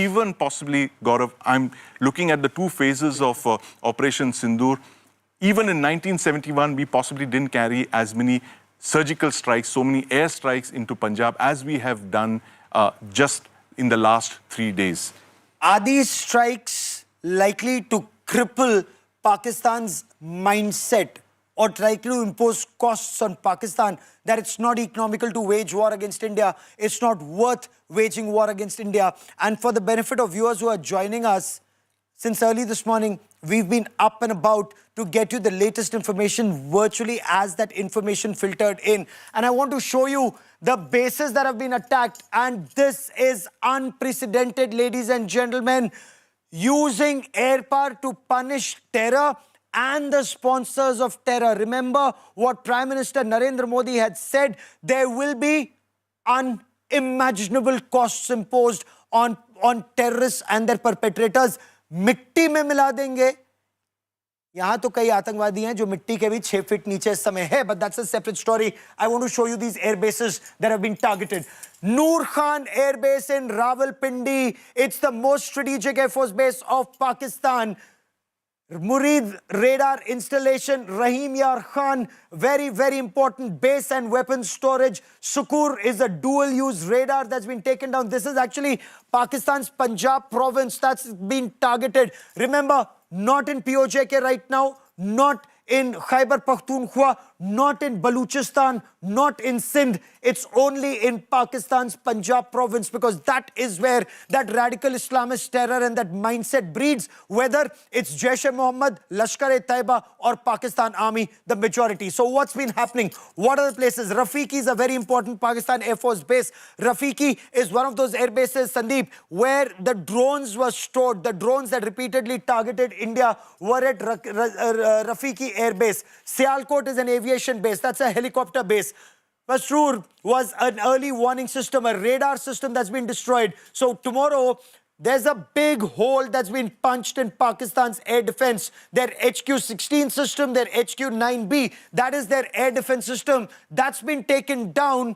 even possibly, Gaurav, I'm looking at the two phases of Operation Sindoor. Even in 1971, we possibly didn't carry as many surgical strikes, so many air strikes into Punjab as we have done just in the last 3 days. Are these strikes likely to cripple Pakistan's mindset or try to impose costs on Pakistan that it's not economical to wage war against India, it's not worth waging war against India? And for the benefit of viewers who are joining us, since early this morning, we've been up and about to get you the latest information virtually as that information filtered in. And I want to show you the bases that have been attacked. And this is unprecedented, ladies and gentlemen. Using air power to punish terror and the sponsors of terror. Remember what Prime Minister Narendra Modi had said, there will be unimaginable costs imposed on terrorists and their perpetrators. मिट्टी में मिला देंगे. यहाँ तो कई आतंकवादी हैं जो मिट्टी के भी 6 फीट नीचे इस समय है, but that's a separate story. I want to show you these air bases that have been targeted. Nur Khan Air Base in Rawalpindi. It's the most strategic Air Force base of Pakistan. Murid radar installation, Rahim Yar Khan, very, very important base and weapons storage. Sukur is a dual-use radar that's been taken down. This is actually Pakistan's Punjab province that's been targeted. Remember, not in POJK right now, not in Khyber Pakhtunkhwa, not in Baluchistan, not in Sindh. It's only in Pakistan's Punjab province, because that is where that radical Islamist terror and that mindset breeds, whether it's Jaish-e-Mohammed, Lashkar-e-Taiba or Pakistan Army, the majority. So what's been happening? What are the places? Rafiki is a very important Pakistan Air Force base. Rafiki is one of those air bases, Sandeep, where the drones were stored. The drones that repeatedly targeted India were at Rafiki Air Base. Sialkot is an aviation base. That's a helicopter base. Pasrur was an early warning system, a radar system that's been destroyed. So tomorrow, there's a big hole that's been punched in Pakistan's air defense. Their HQ-16 system, their HQ-9B, that is their air defense system. That's been taken down.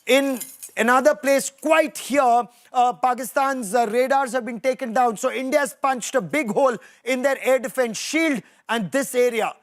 In another place quite here, Pakistan's radars have been taken down. So India's punched a big hole in their air defense shield. And this area,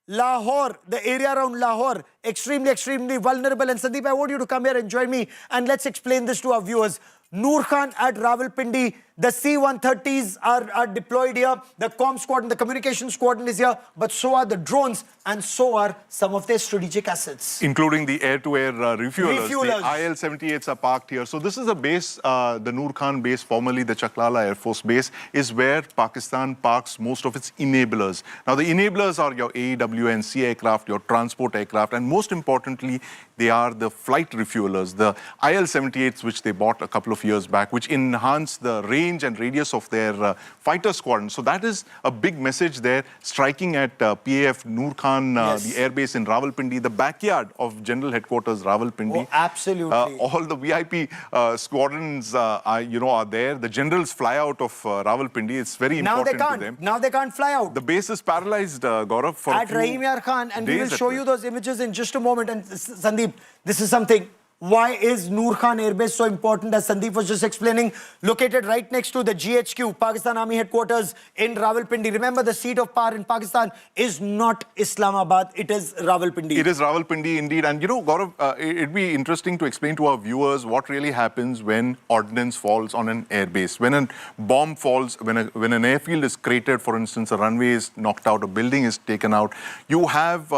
Lahore, the area around Lahore, extremely, extremely vulnerable. And Sandeep, I want you to come here and join me, and let's explain this to our viewers. Nur Khan at Rawalpindi, the C-130s are deployed here. The comm squadron, the communication squadron is here, but so are the drones, and so are some of their strategic assets. Including the air-to-air refuelers. The IL-78s are parked here. So this is a base, the Nur Khan base, formerly the Chaklala Air Force Base, is where Pakistan parks most of its enablers. Now, the enablers are your AEW&C aircraft, your transport aircraft, and most importantly, they are the flight refuelers, the IL-78s, which they bought a couple of years back, which enhance the range and radius of their fighter squadron. So that is a big message there, striking at PAF Nur Khan, the airbase in Rawalpindi, the backyard of General Headquarters Rawalpindi. Oh, absolutely. All the VIP squadrons, are there. The generals fly out of Rawalpindi. It's very important to them. Now they can't fly out. The base is paralyzed, Gaurav, for at Rahim Yar Khan, and we will show you those images in just a moment. And Sandeep, this is something. Why is Nur Khan Air Base so important, as Sandeep was just explaining? Located right next to the GHQ, Pakistan Army Headquarters in Rawalpindi. Remember, the seat of power in Pakistan is not Islamabad, it is Rawalpindi. It is Rawalpindi indeed. And Gaurav, it'd be interesting to explain to our viewers what really happens when ordnance falls on an air base. When a bomb falls, when an airfield is cratered, for instance, a runway is knocked out, a building is taken out, you have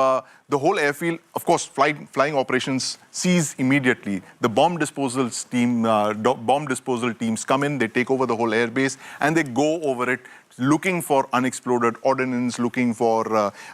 the whole airfield, of course, flying operations cease immediately. The bomb disposal teams come in, they take over the whole airbase, and they go over it, looking for unexploded ordnance, looking for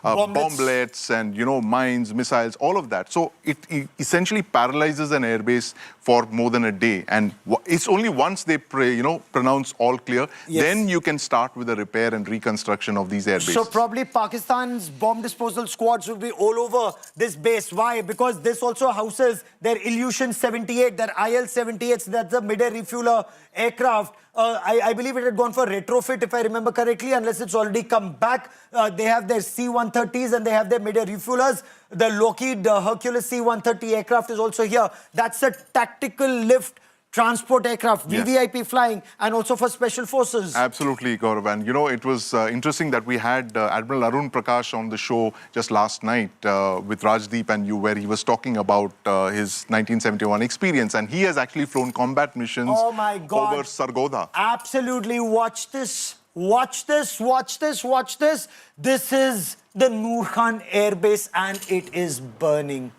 bomblets and, mines, missiles, all of that. So it essentially paralyzes an airbase for more than a day. And it's only once they pronounce all clear, then you can start with the repair and reconstruction of these airbases. So probably Pakistan's bomb disposal squads will be all over this base. Why? Because this also houses their Ilyushin 78, their IL-78s, that's the mid-air refueler aircraft. I believe it had gone for retrofit, if I remember correctly, unless it's already come back. They have their C-130s and they have their mid-air refuelers. The Lockheed Hercules C-130 aircraft is also here. That's a tactical lift transport aircraft, Yes. VVIP flying, and also for special forces. Absolutely, Gaurav. And you know, it was interesting that we had Admiral Arun Prakash on the show just last night with Rajdeep and you, where he was talking about his 1971 experience. And he has actually flown combat missions Oh my God. over Sargodha. Absolutely. Watch this. Watch this. Watch this. Watch this. This is the Nur Khan Air Base and it is burning.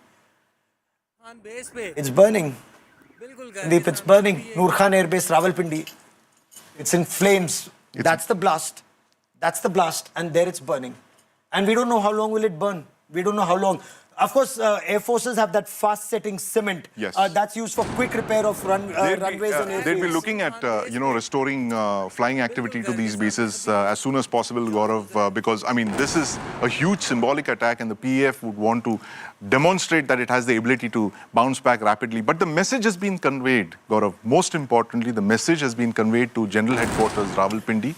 It's burning. Deep, it's burning. Nur Khan Air Base, Rawalpindi. It's in flames. That's the blast. That's the blast. And there it's burning. And we don't know how long will it burn. We don't know how long. Of course, Air Forces have that fast-setting cement. Yes. That's used for quick repair of runways and airfields. They'd be looking at, you know, restoring flying activity to these bases as soon as possible, Gaurav, because, I mean, this is a huge symbolic attack and the PAF would want to demonstrate that it has the ability to bounce back rapidly. But the message has been conveyed, Gaurav. Most importantly, the message has been conveyed to General Headquarters, Rawalpindi.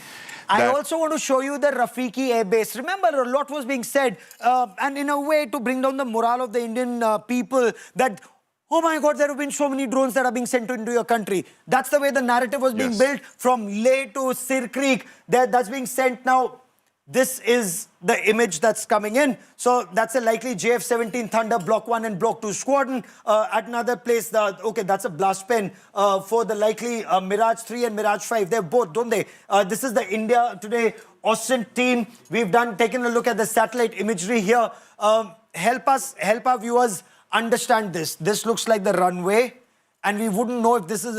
I also want to show you the Rafiki Air Base. Remember, a lot was being said, and in a way to bring down the morale of the Indian people that, oh my God, there have been so many drones that are being sent into your country. That's the way the narrative was being built from Leh to Sir Creek. That's being sent now. This is the image that's coming in. So that's a likely JF-17 Thunder Block 1 and Block 2 squadron. At another place, okay, that's a blast pen for the likely Mirage 3 and Mirage 5. They're both, don't they? This is the India Today Austin team. We've taken a look at the satellite imagery here. Help our viewers understand this. This looks like the runway. And we wouldn't know if this is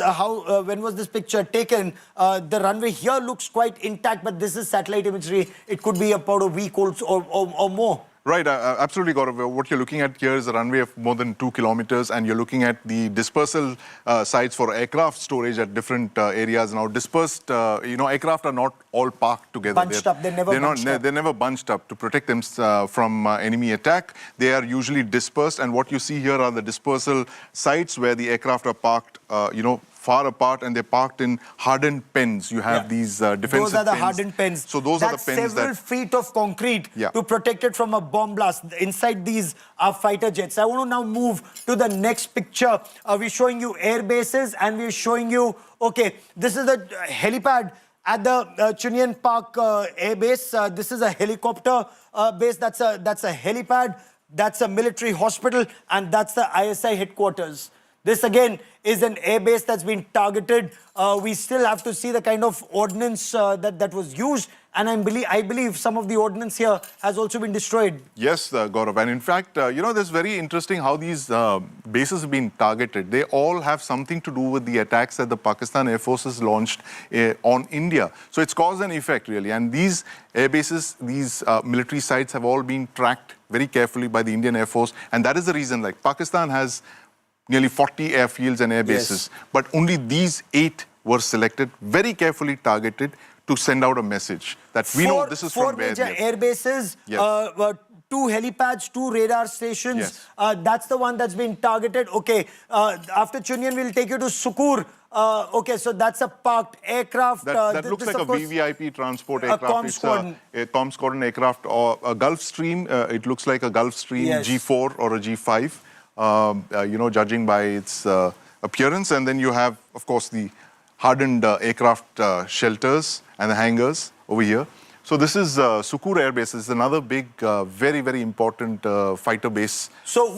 when was this picture taken. The runway here looks quite intact, but this is satellite imagery. It could be about a week old or more. Right, absolutely, Gaurav. What you're looking at here is a runway of more than 2 kilometers, and you're looking at the dispersal sites for aircraft storage at different areas. Now, dispersed, you know, aircraft are not all parked together. Bunched up, they're never bunched up to protect them from enemy attack. They are usually dispersed, and what you see here are the dispersal sites where the aircraft are parked, you know, far apart, and they're parked in hardened pens. You have these defensive pens. Those are the hardened pens. So those are the pens several feet of concrete to protect it from a bomb blast. Inside these are fighter jets. I want to now move to the next picture. We're showing you air bases and we're showing you, okay, this is the helipad at the Chunian Park Air Base. This is a helicopter base. That's a helipad. That's a military hospital. And that's the ISI headquarters. This again is an airbase that's been targeted. We still have to see the kind of ordnance that was used. And I believe some of the ordnance here has also been destroyed. Yes, Gaurav. And in fact, you know, this very interesting how these bases have been targeted. They all have something to do with the attacks that the Pakistan Air Force has launched on India. So it's cause and effect, really. And these air bases, these military sites have all been tracked very carefully by the Indian Air Force. And that is the reason, like, Pakistan has nearly 40 airfields and air bases, but only these 8 were selected, very carefully targeted to send out a message that we know this is from where four major air bases, 2 helipads, 2 radar stations. That's the one that's been targeted. Okay, after Chunian, we'll take you to Sukur. Okay, so that's a parked aircraft. That looks like a VVIP transport aircraft. It's a COM squadron aircraft or a Gulfstream. It looks like a Gulfstream G4 or a G5. You know, judging by its appearance. And then you have, of course, the hardened aircraft shelters and the hangars over here. So this is Sukur Air Base. It's another big, very, very important fighter base for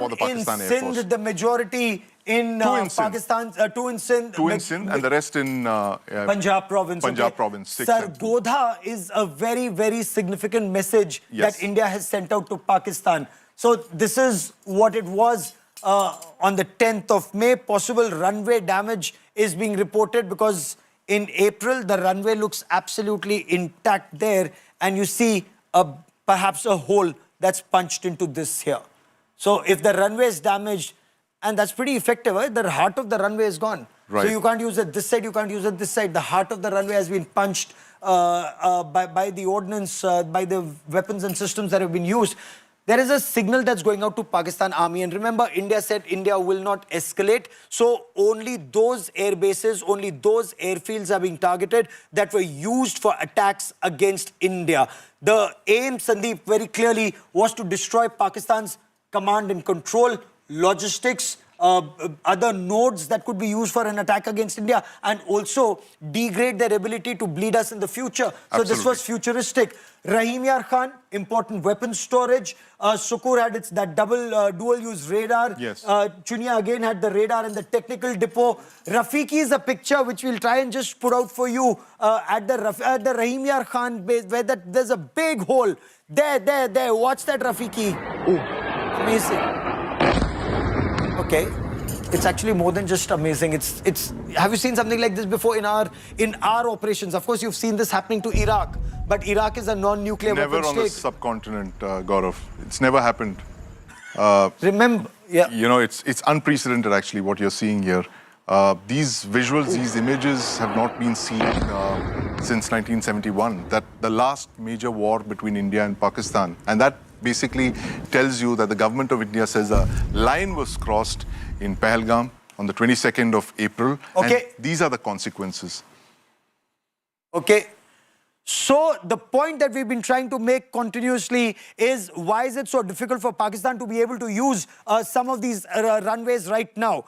the Pakistan Air Force. Sindh, the majority in Pakistan, 2 in Sindh. 2 in Sindh and the rest in Punjab province. Punjab province. Sargodha is a very, very significant message that India has sent out to Pakistan. So this is what it was on the 10th of May. Possible runway damage is being reported because in April, the runway looks absolutely intact there. And you see perhaps a hole that's punched into this here. So if the runway is damaged, and that's pretty effective, right? The heart of the runway is gone. Right. So you can't use it this side, you can't use it this side. The heart of the runway has been punched by the ordnance, by the weapons and systems that have been used. There is a signal that's going out to Pakistan Army. And remember, India said India will not escalate. So only those air bases, only those airfields are being targeted that were used for attacks against India. The aim, Sandeep, very clearly was to destroy Pakistan's command and control, logistics, other nodes that could be used for an attack against India, and also degrade their ability to bleed us in the future. So this was futuristic. Rahim Yar Khan, important weapon storage. Sukur had that dual-use radar. Yes. Chunia again had the radar and the technical depot. Rafiki is a picture which we'll try and just put out for you at the Rahim Yar Khan base, where there's a big hole. There. Watch that, Rafiki. Oh, amazing. Okay. It's actually more than just amazing. It's. Have you seen something like this before in our operations? Of course, you've seen this happening to Iraq, but Iraq is a non-nuclear weapon Never on the state. subcontinent, Gaurav. It's never happened. Remember, yeah. You know, it's unprecedented actually what you're seeing here. These visuals, these images have not been seen since 1971. That the last major war between India and Pakistan, and that basically tells you that the government of India says a line was crossed in Pahalgam on the 22nd of April. Okay. And these are the consequences. Okay. So the point that we've been trying to make continuously is, why is it so difficult for Pakistan to be able to use some of these runways right now?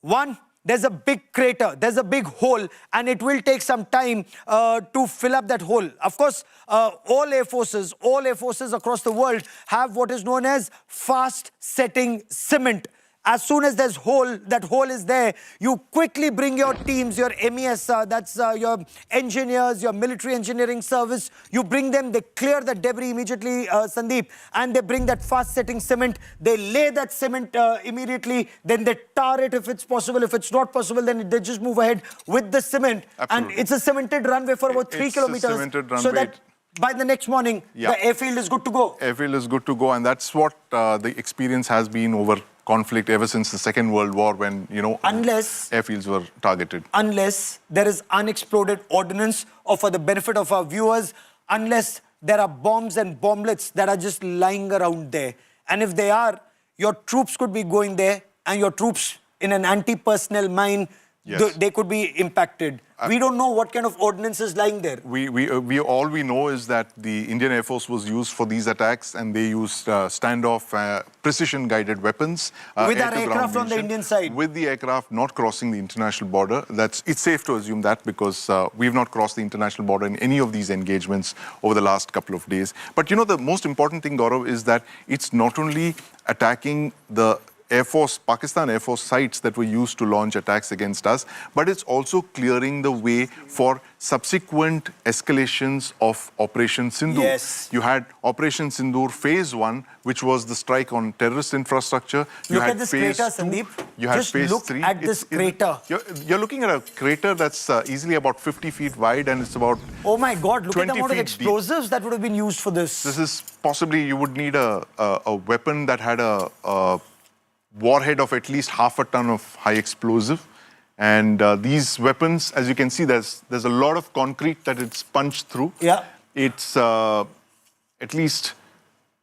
One, there's a big crater, there's a big hole, and it will take some time to fill up that hole. Of course, all air forces across the world have what is known as fast-setting cement. As soon as that hole is there, you quickly bring your teams, your MES, that's your engineers, your military engineering service. You bring them, they clear the debris immediately, Sandeep, and they bring that fast-setting cement. They lay that cement immediately, then they tar it if it's possible. If it's not possible, then they just move ahead with the cement. Absolutely. And it's a cemented runway for about 3 kilometers. It's a cemented runway. So that by the next morning, the airfield is good to go. Airfield is good to go, and that's what the experience has been over conflict ever since the Second World War, when, you know, airfields were targeted. Unless there is unexploded ordnance, or for the benefit of our viewers, unless there are bombs and bomblets that are just lying around there. And if they are, your troops could be going there, and your troops in an anti-personnel mine, they could be impacted. We don't know what kind of ordnance is lying there. All we know is that the Indian Air Force was used for these attacks, and they used standoff precision-guided weapons. With our aircraft on the Indian side. With the aircraft not crossing the international border. It's safe to assume that, because we've not crossed the international border in any of these engagements over the last couple of days. But you know, the most important thing, Gaurav, is that it's not only attacking the Air Force, Pakistan Air Force sites that were used to launch attacks against us, but it's also clearing the way for subsequent escalations of Operation Sindoor. Yes. You had Operation Sindoor Phase 1, which was the strike on terrorist infrastructure. Look at this crater, Sandeep. You had Just Phase look 3. at this crater. You're looking at a crater that's easily about 50 feet wide, and it's about Oh my God, look at the amount of deep. explosives that would have been used for this. This is possibly, you would need a weapon that had a warhead of at least half a ton of high explosive. And these weapons, as you can see, there's a lot of concrete that it's punched through. Yeah. It's at least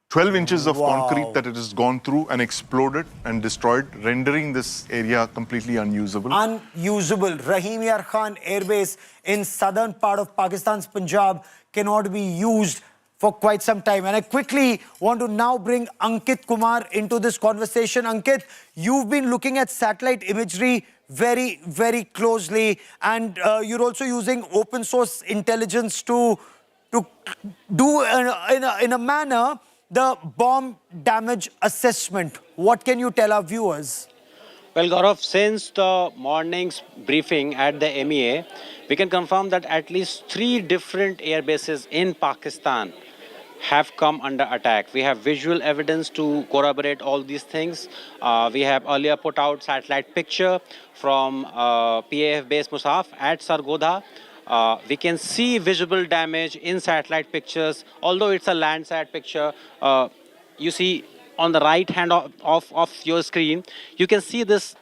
12 inches of concrete that it has gone through and exploded and destroyed, rendering this area completely unusable. Unusable. Rahim Yar Khan Air Base in southern part of Pakistan's Punjab cannot be used for quite some time. And I quickly want to now bring Ankit Kumar into this conversation. Ankit, you've been looking at satellite imagery very, very closely, and you're also using open source intelligence to do in a manner the bomb damage assessment. What can you tell our viewers? Well, Gaurav, since the morning's briefing at the MEA, we can confirm that at least 3 different air bases in Pakistan have come under attack. We have visual evidence to corroborate all these things. We have earlier put out satellite picture from PAF base Musaf at Sargodha. We can see visible damage in satellite pictures, although it's a Landsat picture. You see on the right hand of your screen, you can see this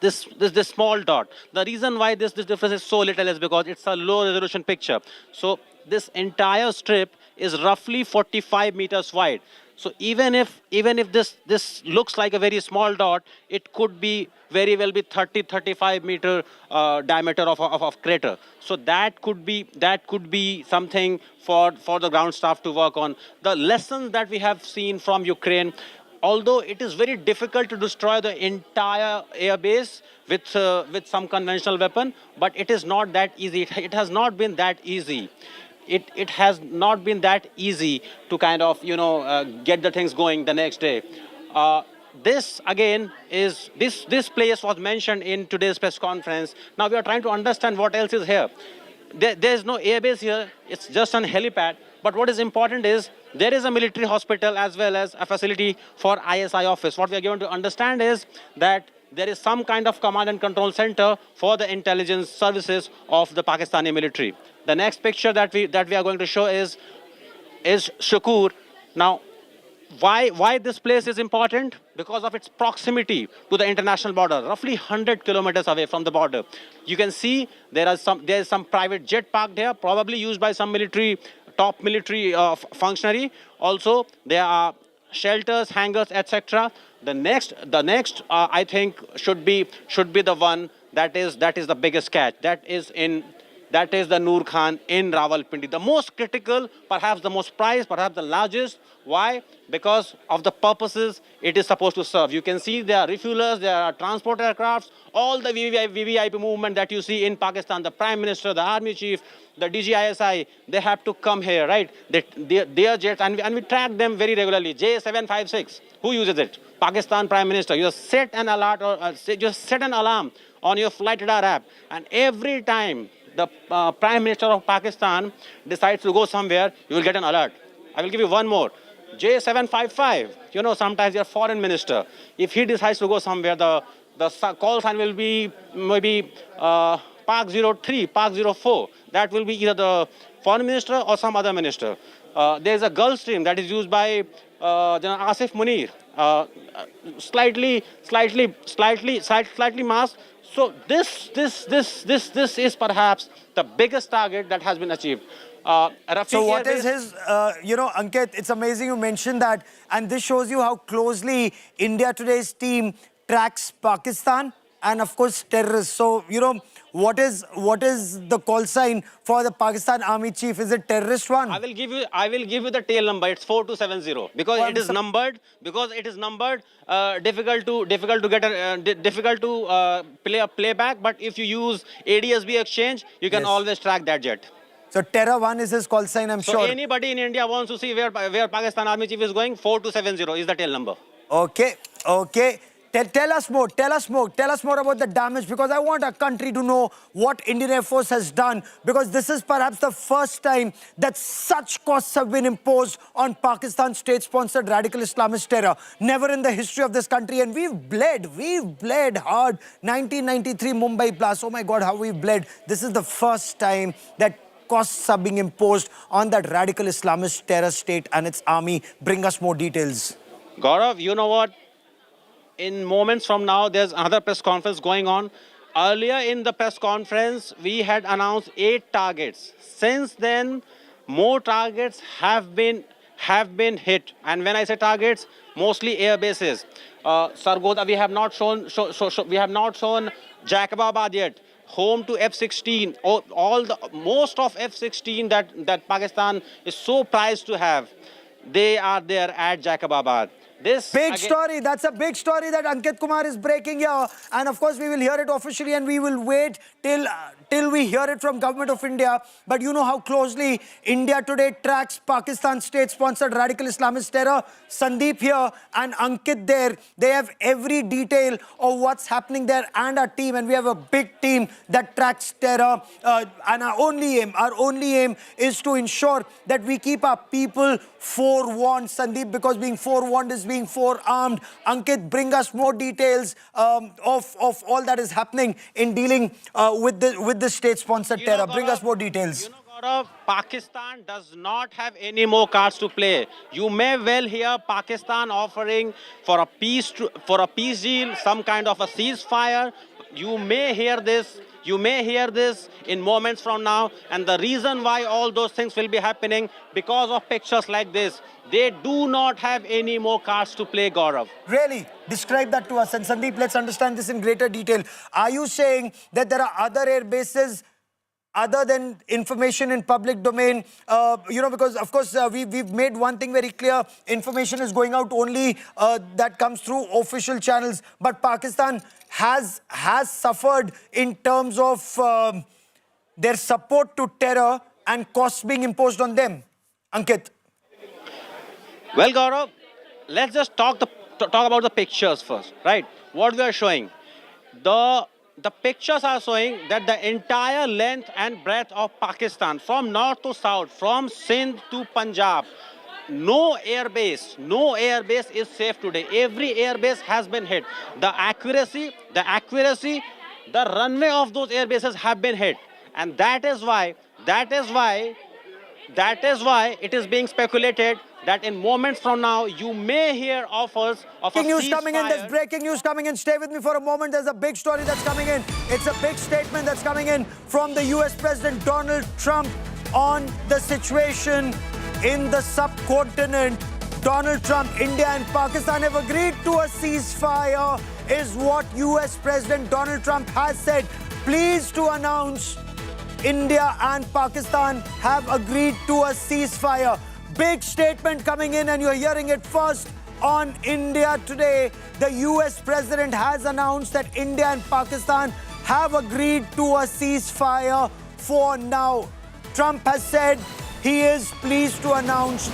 small dot. The reason why this difference is so little is because it's a low resolution picture. So this entire strip is roughly 45 meters wide. So even if this looks like a very small dot, it could be very well be 35 meter diameter of crater. So that could be something for the ground staff to work on. The lessons that we have seen from Ukraine, although it is very difficult to destroy the entire airbase with some conventional weapon, but it is not that easy. It has not been that easy. It has not been that easy to kind of, get the things going the next day. This again is, this place was mentioned in today's press conference. Now we are trying to understand what else is here. There's no airbase here, it's just an helipad. But what is important is there is a military hospital as well as a facility for ISI office. What we are going to understand is that there is some kind of command and control center for the intelligence services of the Pakistani military. The next picture that we are going to show is Shukur. Now, why this place is important? Because of its proximity to the international border, roughly 100 kilometers away from the border. You can see there is some private jet parked here, probably used by some top military functionary. Also, there are shelters, hangars, etc. The next, I think should be the one that is the biggest catch. That is the Nur Khan in Rawalpindi. The most critical, perhaps the most prized, perhaps the largest. Why? Because of the purposes it is supposed to serve. You can see there are refuelers, there are transport aircrafts, all the VVIP movement that you see in Pakistan, the Prime Minister, the Army Chief, the DGISI, they have to come here, right? Their jets, and we track them very regularly. J756, who uses it? Pakistan Prime Minister. You just set an alert or just set an alarm on your flight radar app, and every time the Prime Minister of Pakistan decides to go somewhere, you will get an alert. I will give you one more. J755, sometimes your foreign minister, if he decides to go somewhere, the call sign will be maybe Park 03, Park 04. That will be either the foreign minister or some other minister. There is a Gulfstream that is used by General Asif Munir, slightly masked. So this is perhaps the biggest target that has been achieved. So what is his, Ankit, it's amazing you mentioned that. And this shows you how closely India Today's team tracks Pakistan and, of course, terrorists. So, what is the call sign for the Pakistan Army Chief? Is it terrorist one? I will give you the tail number. It's 4270 because it is numbered. Difficult to play back. But if you use ADSB exchange, you can always track that jet. So Terra 1 is his call sign, I'm sure. So anybody in India wants to see where Pakistan Army Chief is going, 4270 is the tail number. Okay. Tell us more about the damage, because I want our country to know what Indian Air Force has done, because this is perhaps the first time that such costs have been imposed on Pakistan state-sponsored radical Islamist terror. Never in the history of this country, and we've bled hard. 1993 Mumbai blast, oh my God, how we've bled. This is the first time that costs are being imposed on that radical Islamist terror state and its army. Bring us more details. Gaurav, you know what? In moments from now, there's another press conference going on. Earlier in the press conference, we had announced 8 targets. Since then, more targets have been hit. And when I say targets, mostly air bases. Sargodha, we have not shown Jacobabad yet. Home to F-16. Most of F-16 that Pakistan is so prized to have, they are there at Jacobabad. Big story. That's a big story that Ankit Kumar is breaking here. And of course, we will hear it officially, and we will wait till we hear it from Government of India. But you know how closely India Today tracks Pakistan state-sponsored radical Islamist terror. Sandeep here and Ankit there. They have every detail of what's happening there, and our team. And we have a big team that tracks terror. And our only aim is to ensure that we keep our people forewarned, Sandeep, because being forewarned is being forearmed. Ankit, bring us more details of all that is happening in dealing with the state-sponsored terror. Bring us more details. Gaurav, Pakistan does not have any more cards to play. You may well hear Pakistan offering for a peace deal, some kind of a ceasefire. You may hear this in moments from now, and the reason why all those things will be happening because of pictures like this. They do not have any more cards to play, Gaurav. Really? Describe that to us. And Sandeep, let's understand this in greater detail. Are you saying that there are other air bases other than information in public domain, because of course we've made one thing very clear: information is going out only that comes through official channels. But Pakistan has suffered in terms of their support to terror and costs being imposed on them. Ankit. Well, Gaurav, let's just talk about the pictures first, right? What we are showing. The pictures are showing that the entire length and breadth of Pakistan, from north to south, from Sindh to Punjab, no airbase is safe today. Every airbase has been hit. The accuracy, the runway of those airbases have been hit. And that is why it is being speculated that in moments from now, you may hear offers of Breaking a news coming in. There's ceasefire. breaking news coming in. Stay with me for a moment. There's a big story that's coming in. It's a big statement that's coming in from the US President Donald Trump on the situation in the subcontinent. Donald Trump, India and Pakistan have agreed to a ceasefire, is what US President Donald Trump has said. Pleased to announce India and Pakistan have agreed to a ceasefire. Big statement coming in, and you're hearing it first on India Today. The US President has announced that India and Pakistan have agreed to a ceasefire for now. Trump has said he is pleased to announce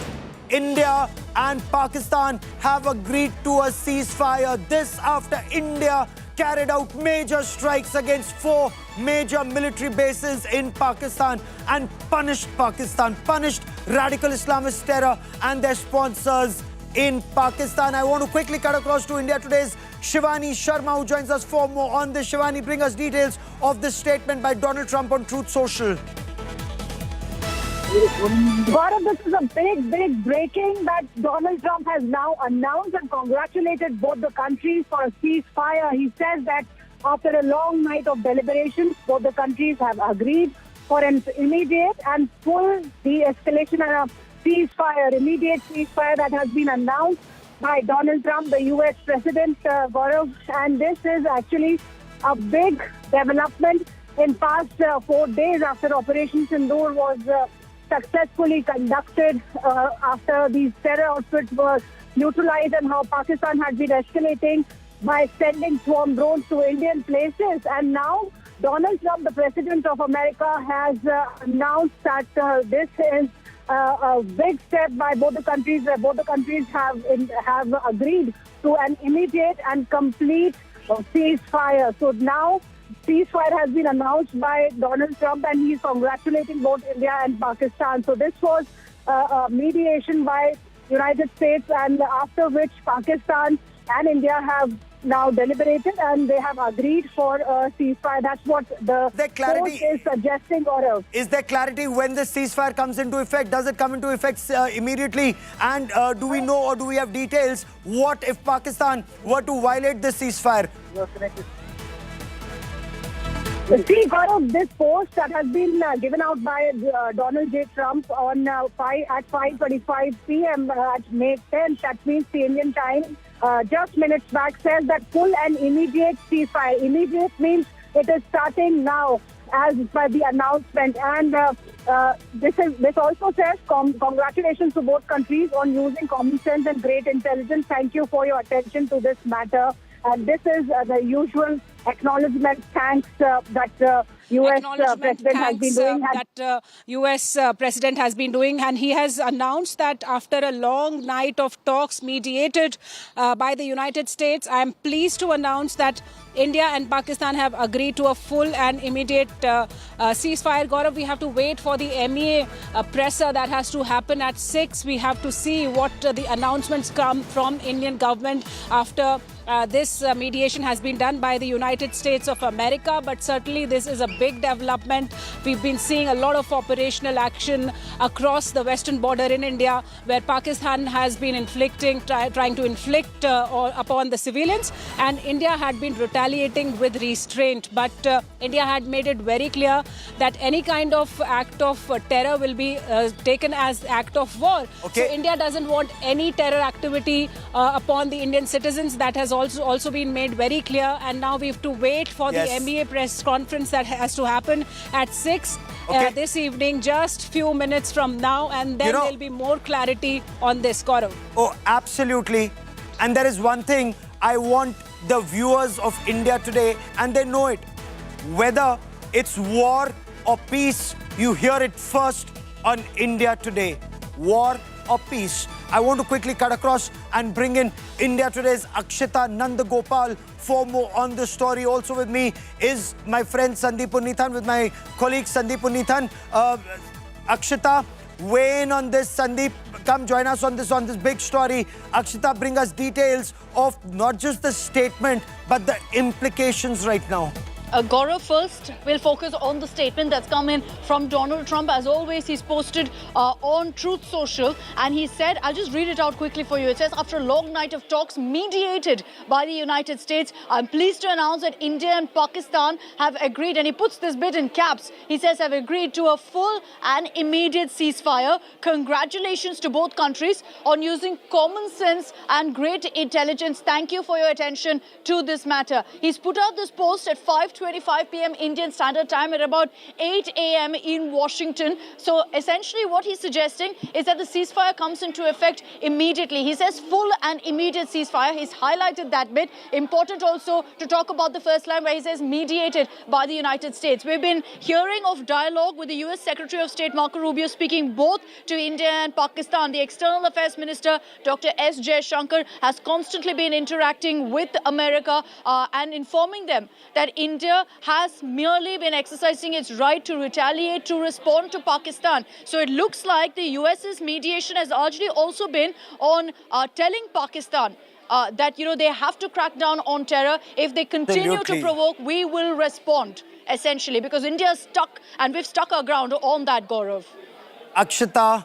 India and Pakistan have agreed to a ceasefire. This after India carried out major strikes against 4 major military bases in Pakistan and punished radical Islamist terror and their sponsors in Pakistan. I want to quickly cut across to India Today's Shivani Sharma, who joins us for more on this. Shivani, bring us details of this statement by Donald Trump on Truth Social. Gaurav, this is a big breaking that Donald Trump has now announced and congratulated both the countries for a ceasefire. He says that after a long night of deliberations, both the countries have agreed for an immediate and full de-escalation and a ceasefire, immediate ceasefire that has been announced by Donald Trump, the US President, Gaurav. And this is actually a big development in past 4 days after Operation Sindoor was successfully conducted after these terror outfits were neutralized, and how Pakistan had been escalating by sending swarm drones to Indian places. And now Donald Trump, the President of America, has announced that this is a big step by both the countries, where both the countries have agreed to an immediate and complete ceasefire. So now ceasefire has been announced by Donald Trump, and he's congratulating both India and Pakistan. So this was a mediation by United States, and after which Pakistan and India have now deliberated and they have agreed for a ceasefire. That's what the court is suggesting. Or is there clarity when the ceasefire comes into effect? Does it come into effect immediately? And do we know, or do we have details, what if Pakistan were to violate the ceasefire? See, Gaurav, this post that has been given out by Donald J. Trump on at 5:25 p.m. At May 10th, that means the Indian time, just minutes back, says that full and immediate ceasefire. Immediate means it is starting now, as by the announcement. And this also says congratulations to both countries on using common sense and great intelligence. Thank you for your attention to this matter. And this is the usual acknowledgement, thanks that US President has been doing. US President has been doing, and he has announced that after a long night of talks mediated by the United States, I am pleased to announce that India and Pakistan have agreed to a full and immediate ceasefire. Gaurav, we have to wait for the MEA presser that has to happen at 6. We have to see what the announcements come from Indian government after this mediation has been done by the United States of America. But certainly this is a big development. We've been seeing a lot of operational action across the western border in India, where Pakistan has been trying to inflict upon the civilians, and India had been retaliating with restraint. But India had made it very clear that any kind of act of terror will be taken as act of war. Okay. So India doesn't want any terror activity upon the Indian citizens. That has also been made very clear, and now we have to wait for the MEA press conference that has to happen at 6 this evening, just few minutes from now, and then there'll be more clarity on this, Gaurav. Oh, absolutely. And there is one thing I want the viewers of India Today, and they know it, whether it's war or peace, you hear it first on India Today. War or peace. I want to quickly cut across and bring in India Today's Akshita Nandagopal for more on the story. Also with me is my friend Sandeep Puneethan, with my colleague Sandeep Puneethan. Akshita, weigh in on this. Sandeep, come join us on this big story. Akshita, bring us details of not just the statement, but the implications right now. Gaurav, first, we'll focus on the statement that's come in from Donald Trump. As always, he's posted on Truth Social, and he said, I'll just read it out quickly for you. It says, after a long night of talks mediated by the United States, I'm pleased to announce that India and Pakistan have agreed, and he puts this bit in caps. He says, have agreed to a full and immediate ceasefire. Congratulations to both countries on using common sense and great intelligence. Thank you for your attention to this matter. He's put out this post at 5:25 p.m. Indian Standard Time at about 8 a.m. in Washington. So essentially what he's suggesting is that the ceasefire comes into effect immediately. He says full and immediate ceasefire. He's highlighted that bit. Important also to talk about the first line where he says mediated by the United States. We've been hearing of dialogue with the US Secretary of State Marco Rubio speaking both to India and Pakistan. The External Affairs Minister Dr. S. Jaishankar has constantly been interacting with America and informing them that India has merely been exercising its right to retaliate, to respond to Pakistan. So it looks like the US's mediation has largely also been on telling Pakistan that, they have to crack down on terror. If they continue to provoke, we will respond, essentially, because India is stuck, and we've stuck our ground on that, Gaurav. Akshita,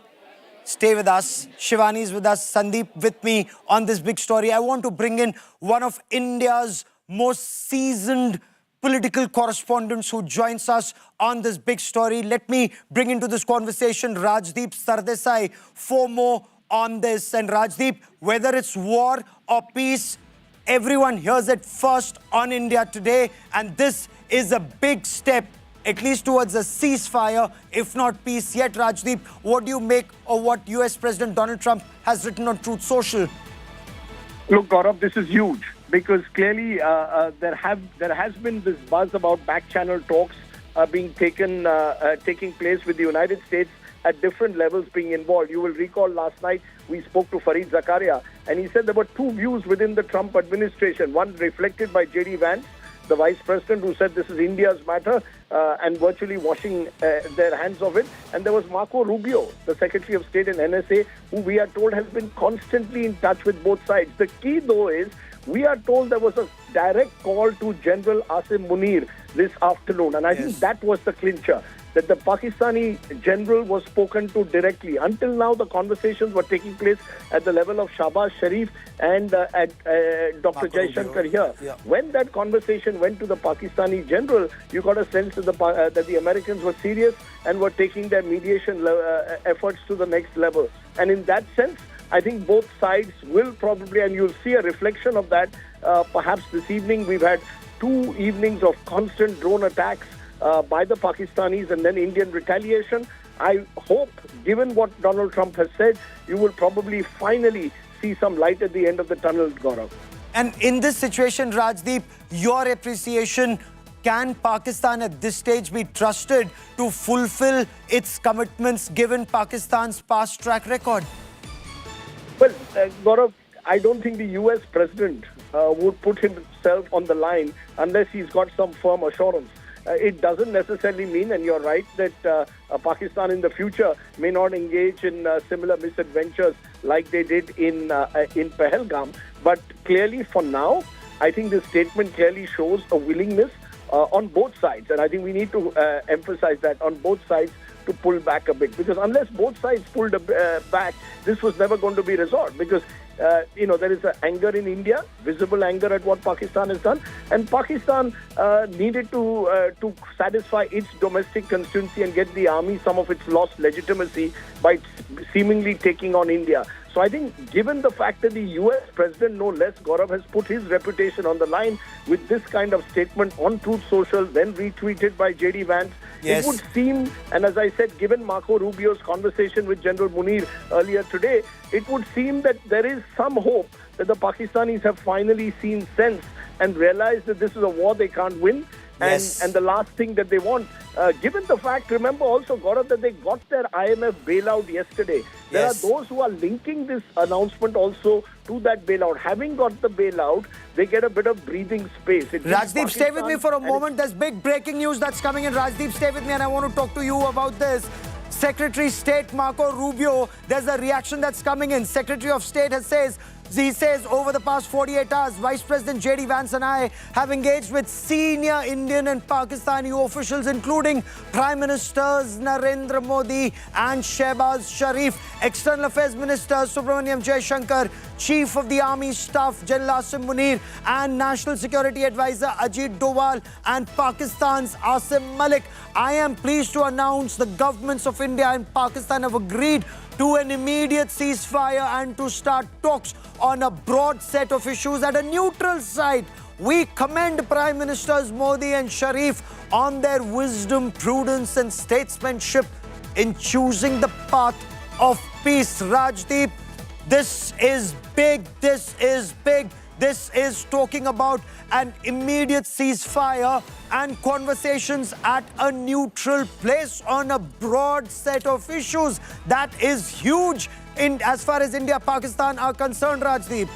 stay with us. Shivani's with us. Sandeep with me on this big story. I want to bring in one of India's most seasoned political correspondents who joins us on this big story. Let me bring into this conversation Rajdeep Sardesai for more on this. And Rajdeep, whether it's war or peace, everyone hears it first on India Today. And this is a big step, at least towards a ceasefire, if not peace yet. Rajdeep, what do you make of what US President Donald Trump has written on Truth Social? Look, Gaurav, this is huge, because clearly there has been this buzz about back-channel talks taking place with the United States at different levels being involved. You will recall last night we spoke to Fareed Zakaria, and he said there were two views within the Trump administration. One reflected by J.D. Vance, the vice president, who said this is India's matter and virtually washing their hands of it. And there was Marco Rubio, the Secretary of State and NSA, who we are told has been constantly in touch with both sides. The key, though, is we are told there was a direct call to General Asim Munir this afternoon. And I think that was the clincher, that the Pakistani general was spoken to directly. Until now, the conversations were taking place at the level of Shahbaz Sharif and at Dr. Jaishankar here. Yeah. When that conversation went to the Pakistani general, you got a sense that the Americans were serious and were taking their mediation efforts to the next level. And in that sense, I think both sides will probably, and you'll see a reflection of that, perhaps this evening. We've had 2 evenings of constant drone attacks by the Pakistanis and then Indian retaliation. I hope, given what Donald Trump has said, you will probably finally see some light at the end of the tunnel, Gaurav. And in this situation, Rajdeep, your appreciation, can Pakistan at this stage be trusted to fulfill its commitments given Pakistan's past track record? Well, Gaurav, I don't think the US president would put himself on the line unless he's got some firm assurance. It doesn't necessarily mean, and you're right, that Pakistan in the future may not engage in similar misadventures like they did in Pahalgam. But clearly for now, I think this statement clearly shows a willingness on both sides. And I think we need to emphasize that on both sides to pull back a bit. Because unless both sides pulled back, this was never going to be resolved. Because there is anger in India, visible anger at what Pakistan has done, and Pakistan needed to satisfy its domestic constituency and get the army some of its lost legitimacy by seemingly taking on India. So I think given the fact that the US president, no less, Gaurav, has put his reputation on the line with this kind of statement on Truth Social, then retweeted by JD Vance, Yes. it would seem, and as I said, given Marco Rubio's conversation with General Munir earlier today, it would seem that there is some hope that the Pakistanis have finally seen sense and realized that this is a war they can't win. Yes. And the last thing that they want, given the fact, remember also, Gaurav, that they got their IMF bailout yesterday. There Yes. are those who are linking this announcement also to that bailout. Having got the bailout, they get a bit of breathing space. It gives Rajdeep, stay with me Pakistan for a and moment. There's big breaking news that's coming in. Rajdeep, stay with me and I want to talk to you about this. Secretary of State Marco Rubio, there's a reaction that's coming in. Secretary of State he says over the past 48 hours, Vice President JD Vance and I have engaged with senior Indian and Pakistani officials, including Prime Ministers Narendra Modi and Shehbaz Sharif, External Affairs Minister Subramaniam Jaishankar, Chief of the Army Staff General Asim Munir, and National Security Advisor Ajit Doval and Pakistan's Asim Malik. I am pleased to announce the governments of India and Pakistan have agreed to an immediate ceasefire and to start talks on a broad set of issues at a neutral site. We commend Prime Ministers Modi and Sharif on their wisdom, prudence and statesmanship in choosing the path of peace. Rajdeep, this is big, this is big. This is talking about an immediate ceasefire and conversations at a neutral place on a broad set of issues. That is huge as far as India, Pakistan are concerned, Rajdeep.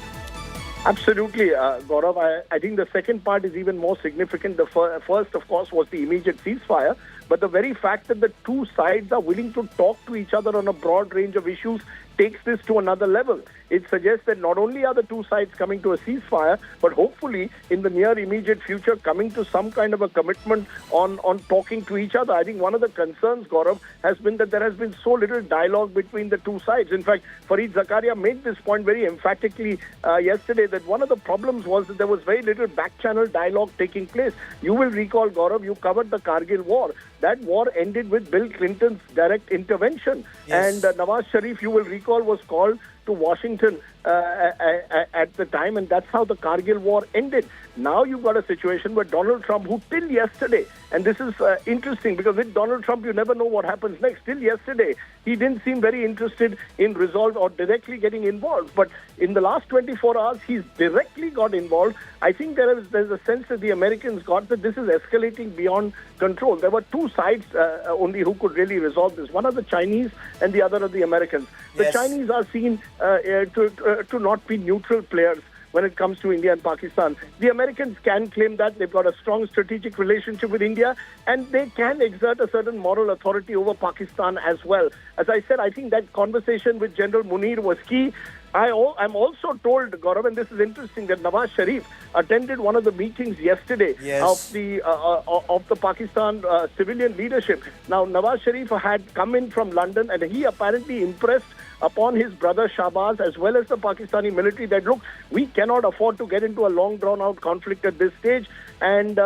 Absolutely, Gaurav. I think the second part is even more significant. The first, of course, was the immediate ceasefire. But the very fact that the two sides are willing to talk to each other on a broad range of issues takes this to another level. It suggests that not only are the two sides coming to a ceasefire, but hopefully in the near immediate future coming to some kind of a commitment on talking to each other. I think one of the concerns, Gaurav, has been that there has been so little dialogue between the two sides. In fact, Fareed Zakaria made this point very emphatically yesterday, that one of the problems was that there was very little back-channel dialogue taking place. You will recall, Gaurav, you covered the Kargil war. That war ended with Bill Clinton's direct intervention. Yes. And Nawaz Sharif, you will recall, was called to Washington at the time, and that's how the Kargil war ended. Now you've got a situation where Donald Trump, who till yesterday, and this is interesting because with Donald Trump you never know what happens next. Till yesterday, he didn't seem very interested in resolve or directly getting involved. But in the last 24 hours, he's directly got involved. I think there's a sense that the Americans got that this is escalating beyond control. There were two sides only who could really resolve this. One are the Chinese and the other are the Americans. The Yes. Chinese are seen to not be neutral players when it comes to India and Pakistan. The Americans can claim that they've got a strong strategic relationship with India and they can exert a certain moral authority over Pakistan as well. As I said, I think that conversation with General Munir was key. I'm also told, Gaurav, and this is interesting, that Nawaz Sharif attended one of the meetings yesterday Yes. of the Pakistan civilian leadership. Now, Nawaz Sharif had come in from London and he apparently impressed upon his brother Shahbaz as well as the Pakistani military that, look, we cannot afford to get into a long drawn-out conflict at this stage. And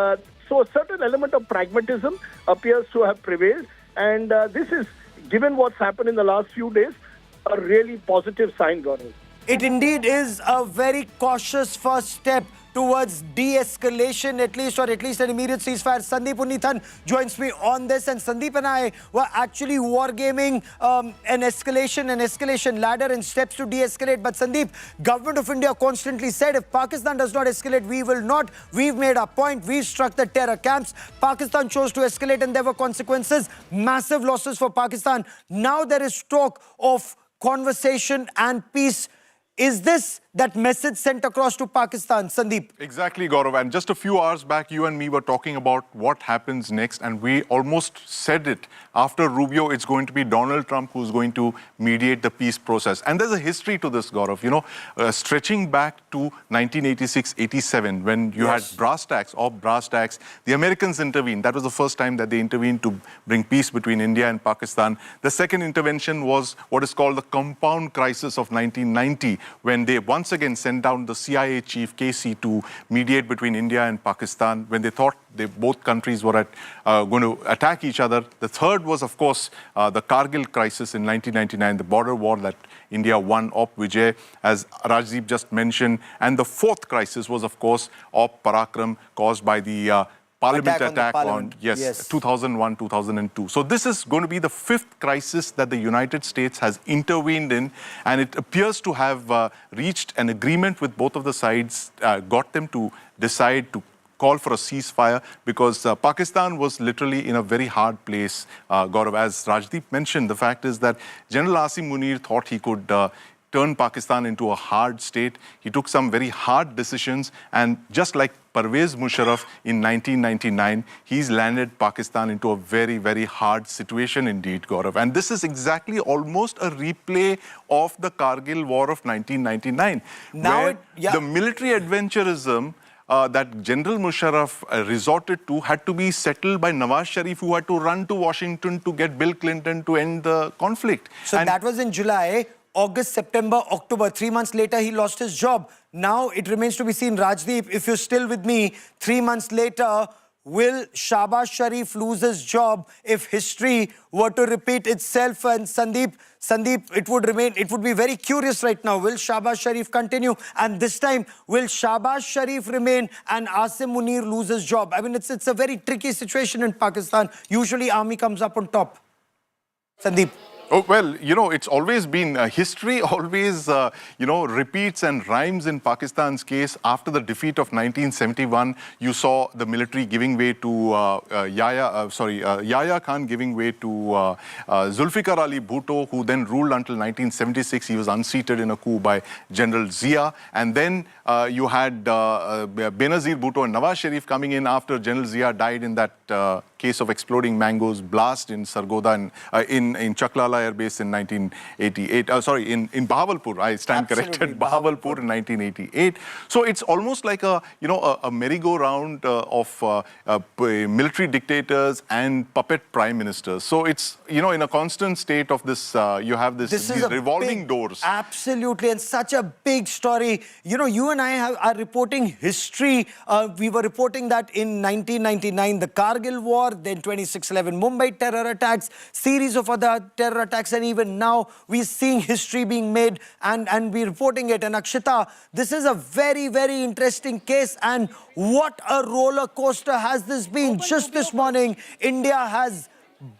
so a certain element of pragmatism appears to have prevailed. And this is, given what's happened in the last few days, a really positive sign, Gaurav. It indeed is a very cautious first step towards de-escalation, at least an immediate ceasefire. Sandeep Unnithan joins me on this, and Sandeep and I were actually wargaming an escalation ladder and steps to de-escalate. But Sandeep, Government of India constantly said if Pakistan does not escalate, we will not. We've made our point. We've struck the terror camps. Pakistan chose to escalate and there were consequences, massive losses for Pakistan. Now there is talk of conversation and peace. Is this that message sent across to Pakistan, Sandeep? Exactly, Gaurav. And just a few hours back, you and me were talking about what happens next, and we almost said it. After Rubio, it's going to be Donald Trump who's going to mediate the peace process. And there's a history to this, Gaurav. You know, stretching back to 1986-87, when you had brass tacks, the Americans intervened. That was the first time that they intervened to bring peace between India and Pakistan. The second intervention was what is called the compound crisis of 1990, when they once again sent down the CIA chief Casey to mediate between India and Pakistan, when they thought both countries were going to attack each other. The third was, of course, the Kargil crisis in 1999, the border war that India won, Op Vijay, as Rajdeep just mentioned. And the fourth crisis was, of course, Op Parakram, caused by the Parliament attack on 2001, 2002. So this is going to be the fifth crisis that the United States has intervened in, and it appears to have reached an agreement with both of the sides, got them to decide to call for a ceasefire, because Pakistan was literally in a very hard place, Gaurav. As Rajdeep mentioned, the fact is that General Asim Munir thought he could turn Pakistan into a hard state. He took some very hard decisions, and just like Pervez Musharraf in 1999, he's landed Pakistan into a very, very hard situation indeed, Gaurav. And this is exactly almost a replay of the Kargil War of 1999, where the military adventurism that General Musharraf resorted to had to be settled by Nawaz Sharif, who had to run to Washington to get Bill Clinton to end the conflict. So that was in July. August, September, October. 3 months later, he lost his job. Now it remains to be seen, Rajdeep, if you're still with me, 3 months later, will Shahbaz Sharif lose his job if history were to repeat itself? And Sandeep, it would be very curious right now. Will Shahbaz Sharif continue? And this time, will Shahbaz Sharif remain and Asim Munir lose his job? I mean, it's a very tricky situation in Pakistan. Usually, army comes up on top. Sandeep. Oh, well, you know, it's always been history always, you know, repeats and rhymes in Pakistan's case. After the defeat of 1971, you saw the military giving way to Yahya Khan giving way to Zulfikar Ali Bhutto, who then ruled until 1976. He was unseated in a coup by General Zia. And then you had Benazir Bhutto and Nawaz Sharif coming in after General Zia died in that case of exploding mangoes blast in Sargodha and in Chaklala Air Base in 1988. In Bahawalpur. I stand corrected. Bahawalpur in 1988. So it's almost like a merry-go-round of military dictators and puppet prime ministers. So it's, you know, in a constant state of this. You have these revolving doors. Absolutely, and such a big story. You know, you and I are reporting history. We were reporting that in 1999, the Kargil War, then 26/11 Mumbai terror attacks, series of other terror attacks, and even now we're seeing history being made and we're reporting it. And Akshita, this is a very, very interesting case, and what a roller coaster has this been. Just this morning, India has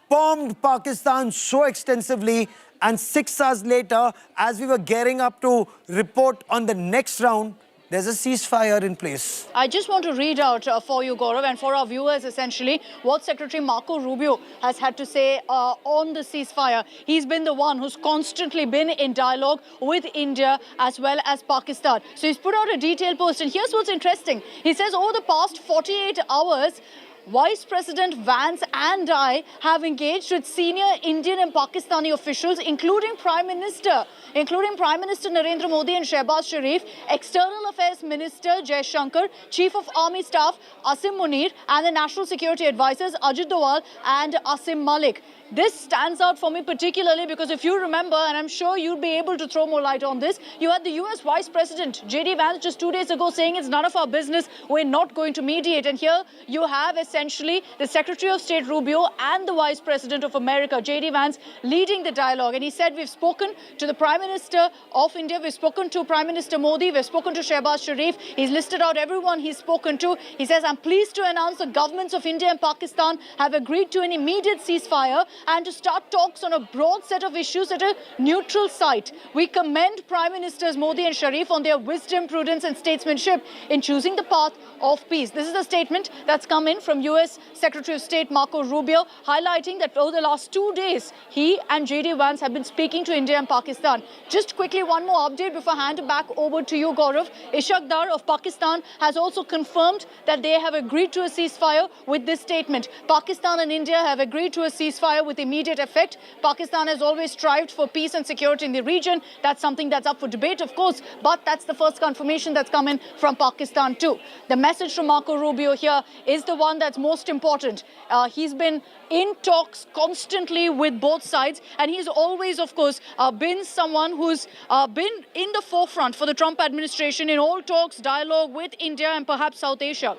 bombed Pakistan so extensively, and 6 hours later, as we were gearing up to report on the next round, there's a ceasefire in place. I just want to read out for you, Gaurav, and for our viewers, essentially, what Secretary Marco Rubio has had to say on the ceasefire. He's been the one who's constantly been in dialogue with India as well as Pakistan. So he's put out a detailed post, and here's what's interesting. He says, over the past 48 hours, Vice President Vance and I have engaged with senior Indian and Pakistani officials, including Prime Minister Narendra Modi and Shehbaz Sharif, External Affairs Minister Jai Shankar, Chief of Army Staff Asim Munir, and the National Security Advisors Ajit Doval and Asim Malik. This stands out for me particularly because if you remember, and I'm sure you'll be able to throw more light on this, you had the US Vice President J.D. Vance just 2 days ago saying it's none of our business, we're not going to mediate. And here you have essentially the Secretary of State Rubio and the Vice President of America, J.D. Vance, leading the dialogue. And he said, we've spoken to the Prime Minister of India, we've spoken to Prime Minister Modi, we've spoken to Shehbaz Sharif. He's listed out everyone he's spoken to. He says, I'm pleased to announce the governments of India and Pakistan have agreed to an immediate ceasefire and to start talks on a broad set of issues at a neutral site. We commend Prime Ministers Modi and Sharif on their wisdom, prudence and statesmanship in choosing the path of peace. This is a statement that's come in from US Secretary of State Marco Rubio, highlighting that over the last 2 days, he and J.D. Vance have been speaking to India and Pakistan. Just quickly, one more update before I hand it back over to you, Gaurav. Ishaq Dar of Pakistan has also confirmed that they have agreed to a ceasefire with this statement. Pakistan and India have agreed to a ceasefire with immediate effect. Pakistan has always strived for peace and security in the region. That's something that's up for debate, of course, but that's the first confirmation that's come in from Pakistan too. The message from Marco Rubio here is the one that that's most important. He's been in talks constantly with both sides, and he's always, of course, been someone who's been in the forefront for the Trump administration in all talks, dialogue with India and perhaps South Asia.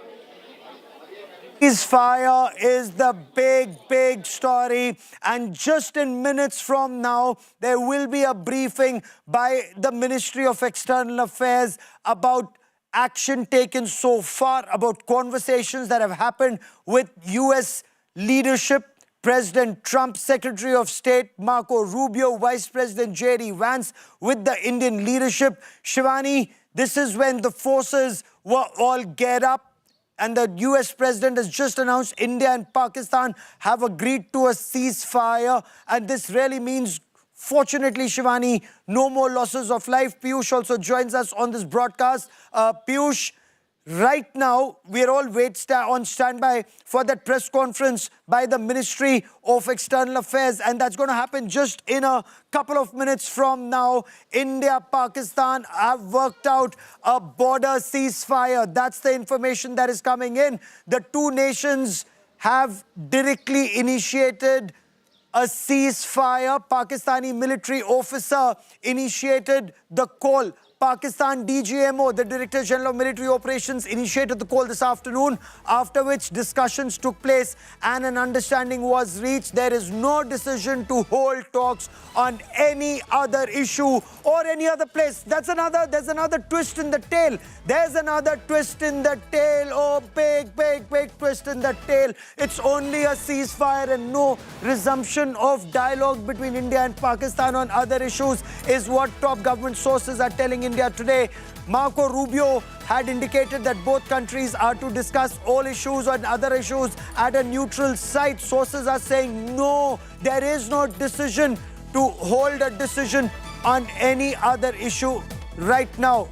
Ceasefire is the big story, and just in minutes from now there will be a briefing by the Ministry of External Affairs about action taken so far, about conversations that have happened with US leadership, President Trump, Secretary of State Marco Rubio, Vice President J.D. Vance, with the Indian leadership. Shivani, this is when the forces were all geared up, and the US President has just announced India and Pakistan have agreed to a ceasefire. And this really means, fortunately, Shivani, no more losses of life. Piyush also joins us on this broadcast. Piyush, right now, we are all on standby for that press conference by the Ministry of External Affairs, and that's going to happen just in a couple of minutes from now. India, Pakistan have worked out a border ceasefire. That's the information that is coming in. The two nations have directly initiated a ceasefire. Pakistani military officer initiated the call. Pakistan DGMO, the Director General of Military Operations, initiated the call this afternoon, after which discussions took place and an understanding was reached. There is no decision to hold talks on any other issue or any other place. There's another twist in the tail. There's another twist in the tail. Oh, big twist in the tail. It's only a ceasefire and no resumption of dialogue between India and Pakistan on other issues is what top government sources are telling India today. Marco Rubio had indicated that both countries are to discuss all issues and other issues at a neutral site. Sources are saying no, there is no decision to hold a decision on any other issue right now.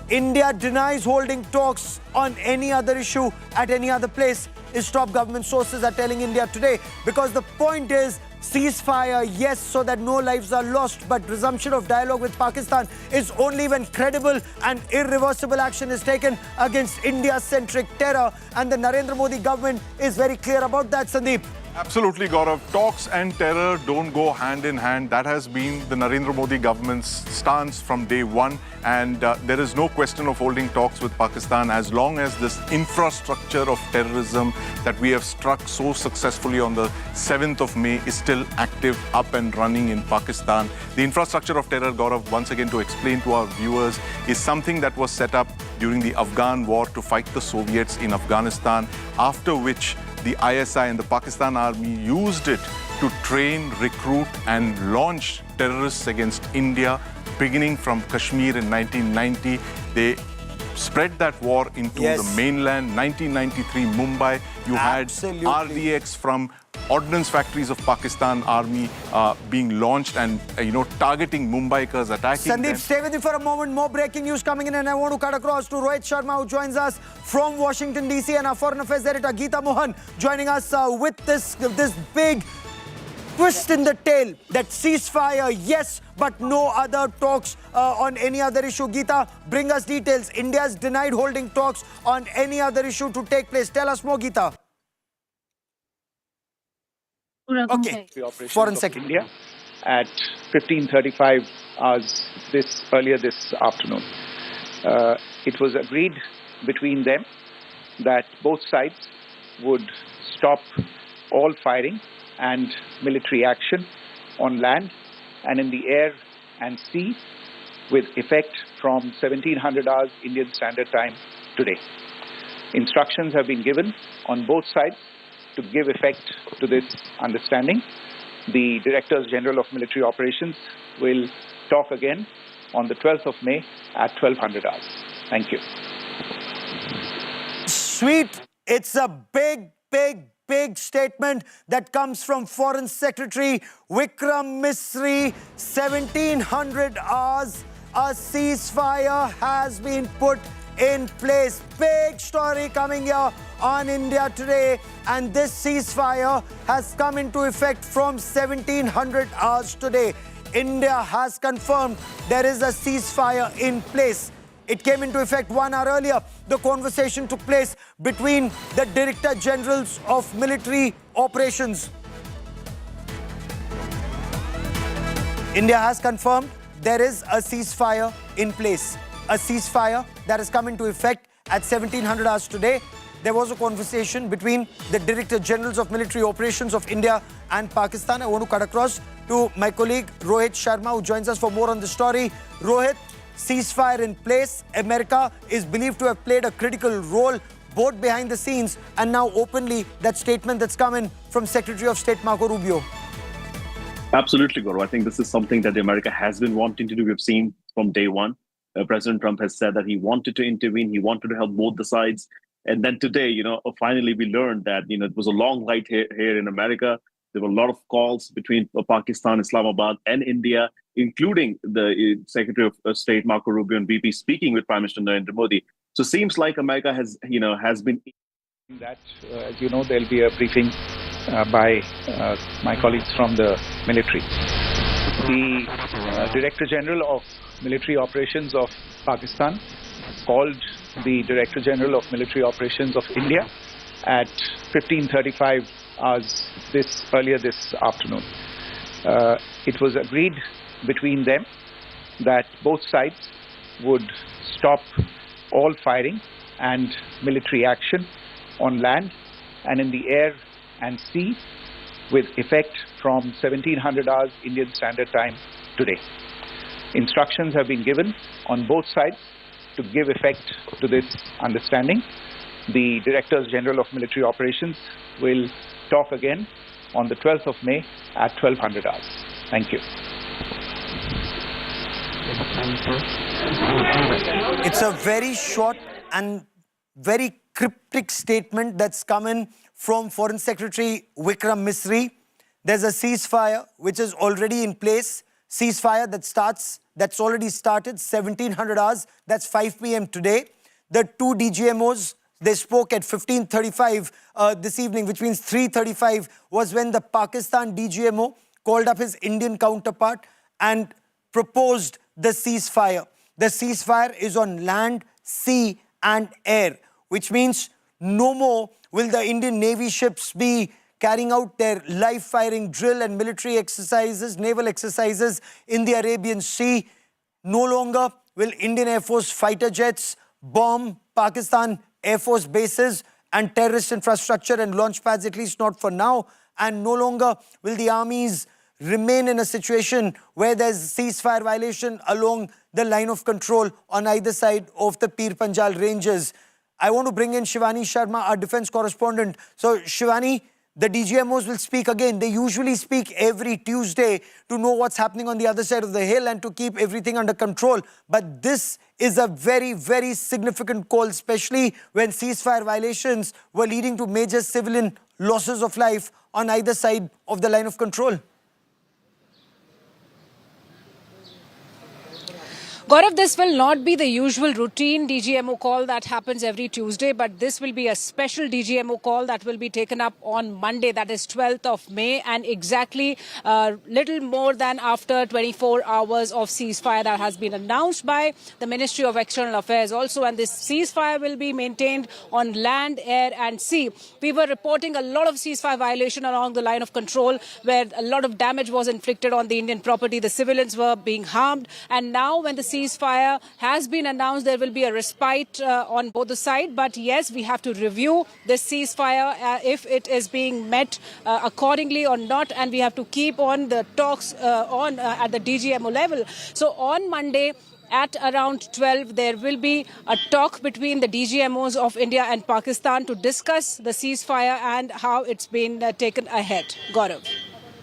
India denies holding talks on any other issue at any other place, is top government sources are telling India today, because the point is ceasefire, yes, so that no lives are lost, but resumption of dialogue with Pakistan is only when credible and irreversible action is taken against India-centric terror, and the Narendra Modi government is very clear about that, Sandeep. Absolutely, Gaurav. Talks and terror don't go hand in hand. That has been the Narendra Modi government's stance from day one. And there is no question of holding talks with Pakistan as long as this infrastructure of terrorism that we have struck so successfully on the 7th of May is still active, up and running in Pakistan. The infrastructure of terror, Gaurav, once again to explain to our viewers, is something that was set up during the Afghan war to fight the Soviets in Afghanistan, after which the ISI and the Pakistan army used it to train, recruit and launch terrorists against India, beginning from Kashmir in 1990. They spread that war into the mainland. 1993, Mumbai, you had RDX from ordnance factories of Pakistan army being launched and, targeting Mumbaikars, attacking Sandeep, them. stay with me for a moment. More breaking news coming in, and I want to cut across to Rohit Sharma, who joins us from Washington, D.C., and our Foreign Affairs Editor, Geeta Mohan, joining us with this big twist in the tail, that ceasefire, yes, but no other talks on any other issue. Geeta, bring us details. India's denied holding talks on any other issue to take place. Tell us more, Geeta. Okay, Foreign Secretary. India at 15:35 hours earlier this afternoon. It was agreed between them that both sides would stop all firing and military action on land and in the air and sea with effect from 1700 hours Indian Standard Time today. Instructions have been given on both sides to give effect to this understanding. The Directors General of Military Operations will talk again on the 12th of May at 1200 hours. Thank you. Sweet. It's a big statement that comes from Foreign Secretary Vikram Misri. 1700 hours, a ceasefire has been put in place. Big story coming here on India Today, and this ceasefire has come into effect from 1700 hours today. India has confirmed there is a ceasefire in place. It came into effect 1 hour earlier. The conversation took place between the Director Generals of Military Operations. India has confirmed there is a ceasefire in place. A ceasefire that has come into effect at 1700 hours today. There was a conversation between the Director Generals of Military Operations of India and Pakistan. I want to cut across to my colleague Rohit Sharma, who joins us for more on the story. Rohit, ceasefire in place. America is believed to have played a critical role both behind the scenes and now openly. That statement that's come in from Secretary of State Marco Rubio. Absolutely, Gaurav. I think this is something that America has been wanting to do. We've seen from day one. President Trump has said that he wanted to intervene. He wanted to help both the sides. And then today, finally we learned that, it was a long night here in America. There were a lot of calls between Pakistan, Islamabad, and India, including the Secretary of State Marco Rubio and VP speaking with Prime Minister Narendra Modi. So it seems like America has been that, as you know, there'll be a briefing by my colleagues from the military. The Director General of Military Operations of Pakistan called the Director General of Military Operations of India at 15:35 hours earlier this afternoon. It was agreed between them that both sides would stop all firing and military action on land and in the air and sea with effect from 1700 hours Indian Standard Time today. Instructions have been given on both sides to give effect to this understanding. The Directors General of Military Operations will talk again on the 12th of May at 1200 hours. Thank you. It's a very short and very cryptic statement that's come in from Foreign Secretary Vikram Misri. There's a ceasefire which is already in place. Ceasefire that's already started 1700 hours. That's 5 p.m. today. The two DGMOs, they spoke at 15:35 this evening, which means 3:35 was when the Pakistan DGMO called up his Indian counterpart and proposed the ceasefire. The ceasefire is on land, sea and air, which means no more will the Indian Navy ships be carrying out their live firing drill and military exercises, naval exercises in the Arabian Sea. No longer will Indian Air Force fighter jets bomb Pakistan Air Force bases and terrorist infrastructure and launch pads, at least not for now. And no longer will the armies remain in a situation where there's ceasefire violation along the line of control on either side of the Pir Panjal ranges. I want to bring in Shivani Sharma, our defense correspondent. So Shivani, the DGMOs will speak again. They usually speak every Tuesday to know what's happening on the other side of the hill and to keep everything under control. But this is a very, very significant call, especially when ceasefire violations were leading to major civilian losses of life on either side of the line of control. Gaurav, this will not be the usual routine DGMO call that happens every Tuesday, but this will be a special DGMO call that will be taken up on Monday, that is 12th of May, and exactly little more than after 24 hours of ceasefire that has been announced by the Ministry of External Affairs also, and this ceasefire will be maintained on land, air and sea. We were reporting a lot of ceasefire violation along the line of control where a lot of damage was inflicted on the Indian property. The civilians were being harmed, and now when the ceasefire has been announced, there will be a respite on both the sides. But yes, we have to review this ceasefire if it is being met accordingly or not, and we have to keep on the talks at the DGMO level. So on Monday at around 12, there will be a talk between the DGMOs of India and Pakistan to discuss the ceasefire and how it's been taken ahead. Gaurav.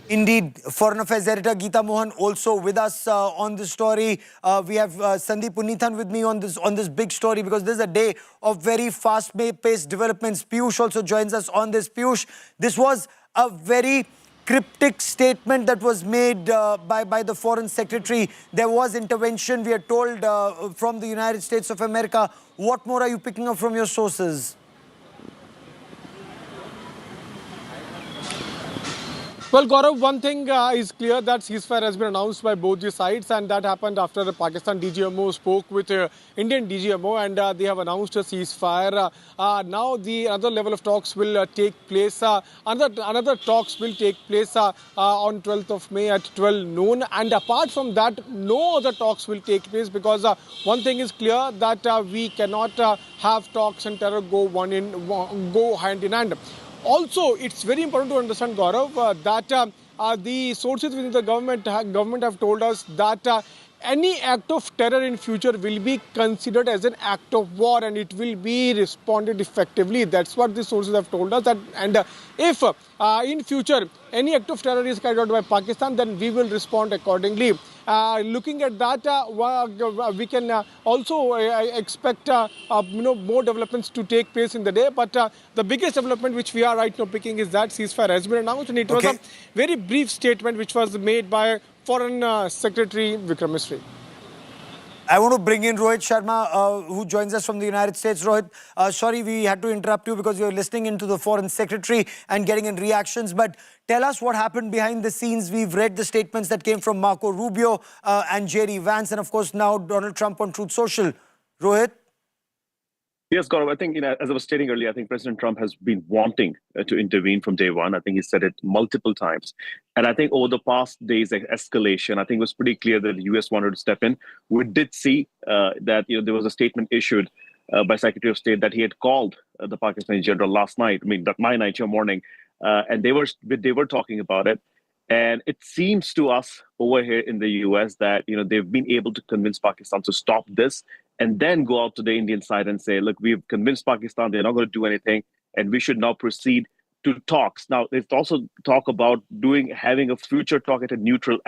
Indeed, Foreign Affairs Editor Geeta Mohan also with us on this story. We have Sandeep Punithan with me on this big story because this is a day of very fast-paced developments. Piyush also joins us on this. Piyush, this was a very cryptic statement that was made by the Foreign Secretary. There was intervention, we are told, from the United States of America. What more are you picking up from your sources? Well, Gaurav, one thing is clear that ceasefire has been announced by both the sides, and that happened after the Pakistan DGMO spoke with Indian DGMO, and they have announced a ceasefire. Now, the other level of talks will take place. Another talks will take place on 12th of May at 12 noon, and apart from that, no other talks will take place because one thing is clear that we cannot have talks and terror go hand in hand. Also, it's very important to understand, Gaurav, that the sources within the government have told us that any act of terror in future will be considered as an act of war and it will be responded effectively. That's what the sources have told us. And if in future any act of terror is carried out by Pakistan, then we will respond accordingly. Looking at that, we can also expect more developments to take place in the day. But the biggest development which we are right now picking is that ceasefire has been announced, and it was a very brief statement which was made by Foreign Secretary Vikram Misri. I want to bring in Rohit Sharma, who joins us from the United States. Rohit, sorry we had to interrupt you because you're listening into the Foreign Secretary and getting in reactions. But tell us what happened behind the scenes. We've read the statements that came from Marco Rubio and J.D. Vance, and of course now Donald Trump on Truth Social. Rohit? Yes, Gaurav, I think, as I was stating earlier, I think President Trump has been wanting to intervene from day one. I think he said it multiple times. And I think over the past days' escalation, I think it was pretty clear that the U.S. wanted to step in. We did see that there was a statement issued by Secretary of State that he had called the Pakistani general last night, my night, your morning, and they were talking about it. And it seems to us over here in the U.S. that they've been able to convince Pakistan to stop this, and then go out to the Indian side and say, look, we've convinced Pakistan they're not going to do anything, and we should now proceed to talks. Now, there's also talk about having a future talk at a neutral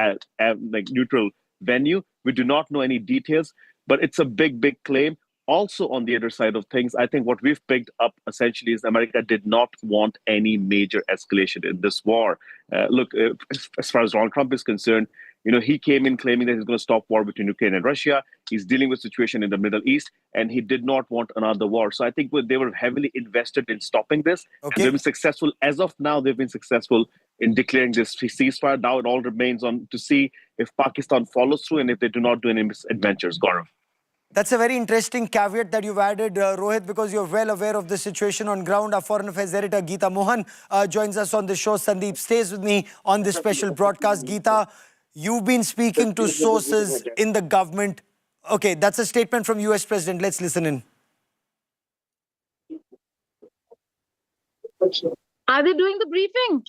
venue. We do not know any details, but it's a big claim. Also, on the other side of things, I think what we've picked up essentially is America did not want any major escalation in this war. As far as Donald Trump is concerned, he came in claiming that he's going to stop war between Ukraine and Russia. He's dealing with the situation in the Middle East, and he did not want another war. So I think they were heavily invested in stopping this. And they've been successful. As of now, they've been successful in declaring this ceasefire. Now it all remains on to see if Pakistan follows through and if they do not do any misadventures, Gaurav. That's a very interesting caveat that you've added, Rohit, because you're well aware of the situation on ground. Our Foreign Affairs editor, Geeta Mohan, joins us on the show. Sandeep stays with me on this special broadcast. Geeta, you've been speaking to sources in the government. Okay, that's a statement from US President. Let's listen in. Are they doing the briefing?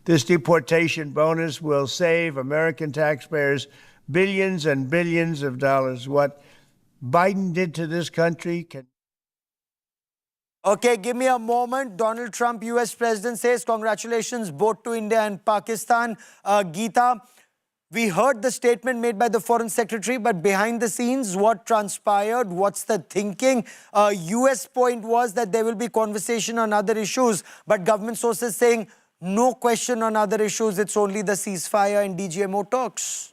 This deportation bonus will save American taxpayers billions and billions of dollars. What Biden did to this country can... Okay, give me a moment. Donald Trump, US President, says congratulations both to India and Pakistan. Geeta, we heard the statement made by the Foreign Secretary, but behind the scenes, what transpired? What's the thinking? US point was that there will be conversation on other issues, but government sources saying no question on other issues. It's only the ceasefire and DGMO talks.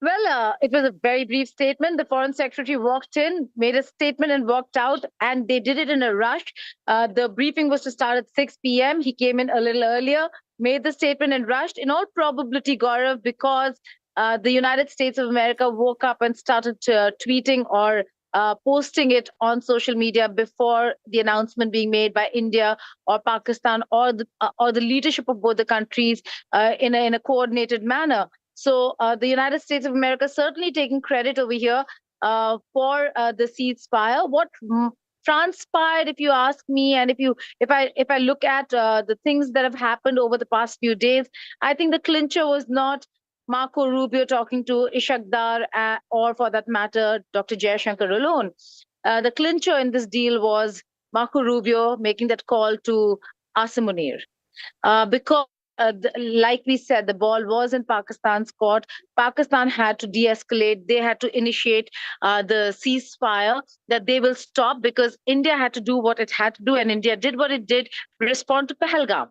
Well, it was a very brief statement. The Foreign Secretary walked in, made a statement and walked out, and they did it in a rush. The briefing was to start at 6 p.m. He came in a little earlier, made the statement and rushed. In all probability, Gaurav, because the United States of America woke up and started tweeting or posting it on social media before the announcement being made by India or Pakistan or the leadership of both the countries in a coordinated manner. So the United States of America certainly taking credit over here for the ceasefire. What transpired, if you ask me, and if I look at the things that have happened over the past few days, I think the clincher was not Marco Rubio talking to Ishaq Dar or, for that matter, Dr. Jaishankar alone. The clincher in this deal was Marco Rubio making that call to Asim Munir. Because like we said, the ball was in Pakistan's court. Pakistan had to de-escalate. They had to initiate the ceasefire, that they will stop, because India had to do what it had to do, and India did what it did, respond to Pahalgam.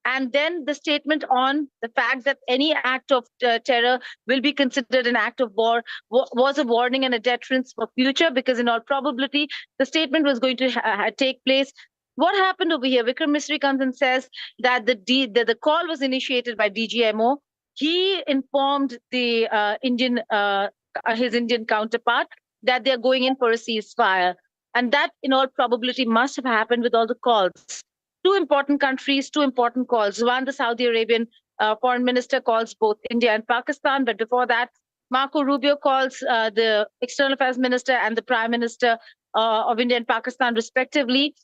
And then the statement on the fact that any act of terror will be considered an act of war was a warning and a deterrence for future, because in all probability, the statement was going to take place What happened over here? Vikram Misri comes and says that the call was initiated by DGMO. He informed the his Indian counterpart that they are going in for a ceasefire. And that, in all probability, must have happened with all the calls. Two important countries, two important calls. One, the Saudi Arabian foreign minister calls both India and Pakistan. But before that, Marco Rubio calls the external affairs minister and the prime minister of India and Pakistan, respectively.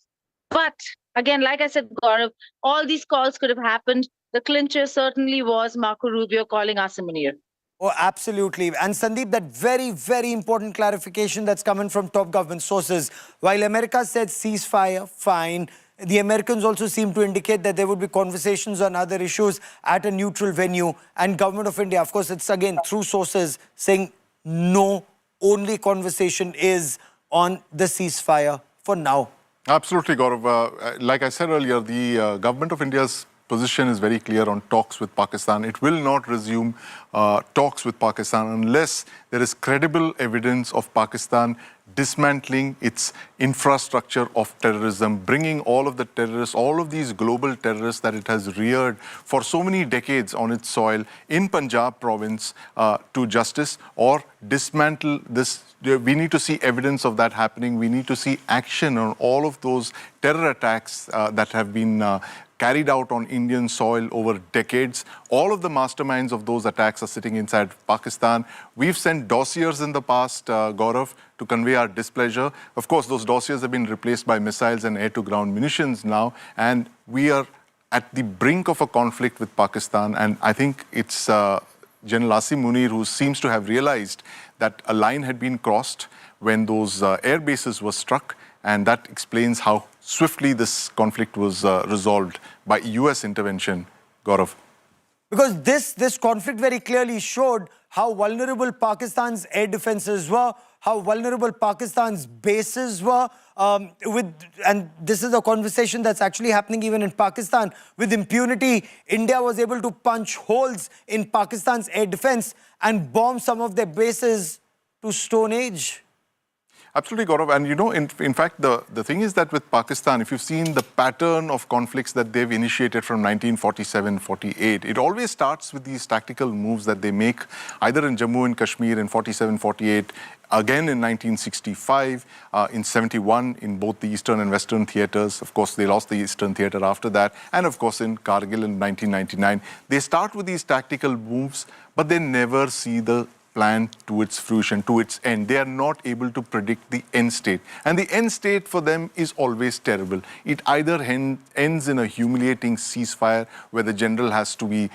But again, like I said, Gaurav, all these calls could have happened. The clincher certainly was Marco Rubio calling Asim Munir. Oh, absolutely. And Sandeep, that very, very important clarification that's coming from top government sources. While America said ceasefire, fine, the Americans also seem to indicate that there would be conversations on other issues at a neutral venue. And Government of India, of course, it's again through sources saying no, only conversation is on the ceasefire for now. Absolutely, Gaurav. Like I said earlier, the Government of India's position is very clear on talks with Pakistan. It will not resume talks with Pakistan unless there is credible evidence of Pakistan dismantling its infrastructure of terrorism, bringing all of the terrorists, all of these global terrorists that it has reared for so many decades on its soil in Punjab province to justice, or dismantle this. We need to see evidence of that happening. We need to see action on all of those terror attacks that have been carried out on Indian soil over decades. All of the masterminds of those attacks are sitting inside Pakistan. We've sent dossiers in the past, Gaurav, to convey our displeasure. Of course, those dossiers have been replaced by missiles and air-to-ground munitions now, and we are at the brink of a conflict with Pakistan. And I think it's General Asim Munir who seems to have realized that a line had been crossed when those air bases were struck, and that explains how swiftly this conflict was resolved by US intervention, Gaurav. Because this conflict very clearly showed how vulnerable Pakistan's air defenses were, how vulnerable Pakistan's bases were, and this is a conversation that's actually happening even in Pakistan. With impunity, India was able to punch holes in Pakistan's air defense and bomb some of their bases to Stone Age. Absolutely, Gaurav. And you know, in fact, the thing is that with Pakistan, if you've seen the pattern of conflicts that they've initiated from 1947-48, it always starts with these tactical moves that they make, either in Jammu and Kashmir in 47-48, again in 1965, in 71 in both the Eastern and Western theaters. Of course, they lost the Eastern theater after that. And of course, in Kargil in 1999. They start with these tactical moves, but they never see the plan to its fruition, to its end. They are not able to predict the end state. And the end state for them is always terrible. It either ends in a humiliating ceasefire where the general has to be,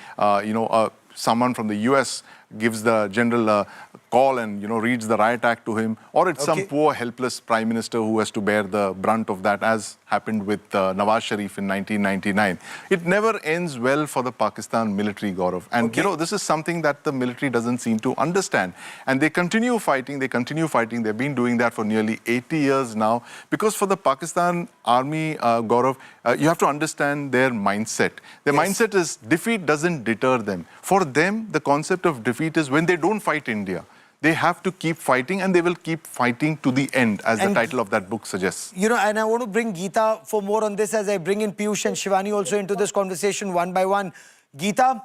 someone from the US gives the general a call and, reads the riot act to him, or it's some poor, helpless prime minister who has to bear the brunt of that, as happened with Nawaz Sharif in 1999. It never ends well for the Pakistan military, Gaurav. And, this is something that the military doesn't seem to understand. And they continue fighting, They've been doing that for nearly 80 years now. Because for the Pakistan army, Gaurav, you have to understand their mindset. Their mindset is defeat doesn't deter them. For them, the concept of defeat is when they don't fight India. They have to keep fighting, and they will keep fighting to the end, as the title of that book suggests. And I want to bring Geeta for more on this as I bring in Piyush and Shivani also into this conversation one by one. Geeta,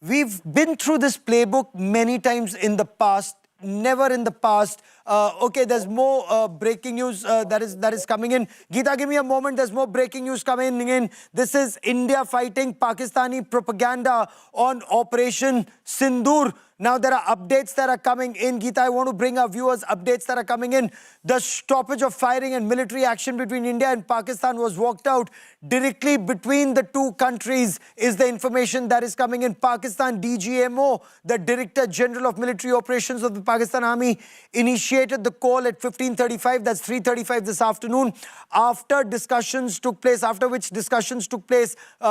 we've been through this playbook many times in the past. Never in the past. There's more breaking news that is coming in. Geeta, give me a moment. There's more breaking news coming in. This is India fighting Pakistani propaganda on Operation Sindoor. Now there are updates that are coming in. Geeta, I want to bring our viewers updates that are coming in. The stoppage of firing and military action between India and Pakistan was worked out directly between the two countries, is the information that is coming in. Pakistan DGMO, the Director General of Military Operations of the Pakistan Army, initiated the call at 15:35, that's 3:35 this afternoon, after which discussions took place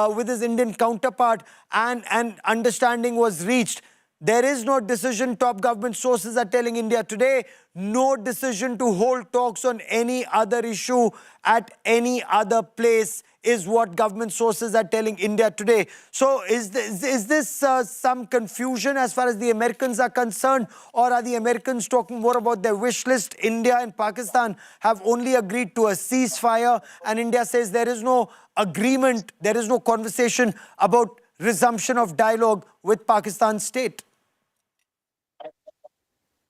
with his Indian counterpart, and an understanding was reached. There is no decision, top government sources are telling India today. No decision to hold talks on any other issue at any other place is what government sources are telling India today. So is this some confusion as far as the Americans are concerned, or are the Americans talking more about their wish list? India and Pakistan have only agreed to a ceasefire, and India says there is no agreement, there is no conversation about resumption of dialogue with Pakistan state.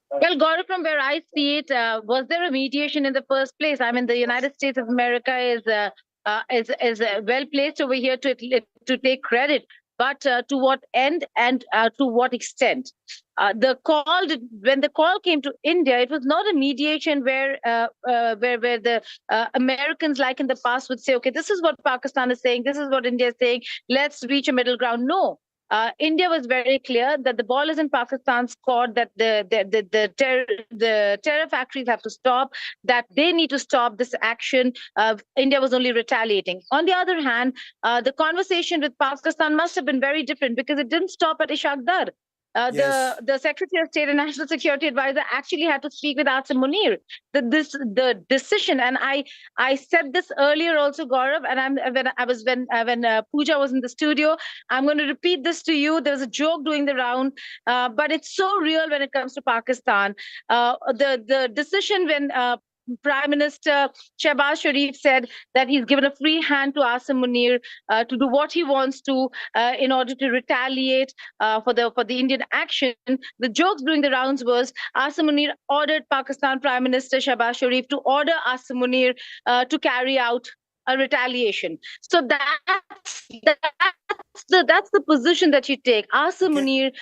Well, Gaurav, from where I see it, was there a mediation in the first place? I mean, the United States of America is well placed over here to take credit, but to what end and to what extent? When the call came to India, it was not a mediation where the Americans, like in the past, would say, okay, this is what Pakistan is saying, this is what India is saying, let's reach a middle ground. No. India was very clear that the ball is in Pakistan's court, that the terror factories have to stop, that they need to stop this action. India was only retaliating. On the other hand, the conversation with Pakistan must have been very different, because it didn't stop at Ishaq Dar. Yes. The Secretary of State and National Security Advisor actually had to speak with Asim Munir. The decision, and I said this earlier also, Gaurav, and when Pooja was in the studio, I'm going to repeat this to you. There was a joke doing the round, but it's so real when it comes to Pakistan. The decision when Prime Minister Shehbaz Sharif said that he's given a free hand to Asim Munir to do what he wants to in order to retaliate for the Indian action. The jokes during the rounds was Asim Munir ordered Pakistan Prime Minister Shehbaz Sharif to order Asim Munir to carry out a retaliation. So that's the position that you take. Asim Munir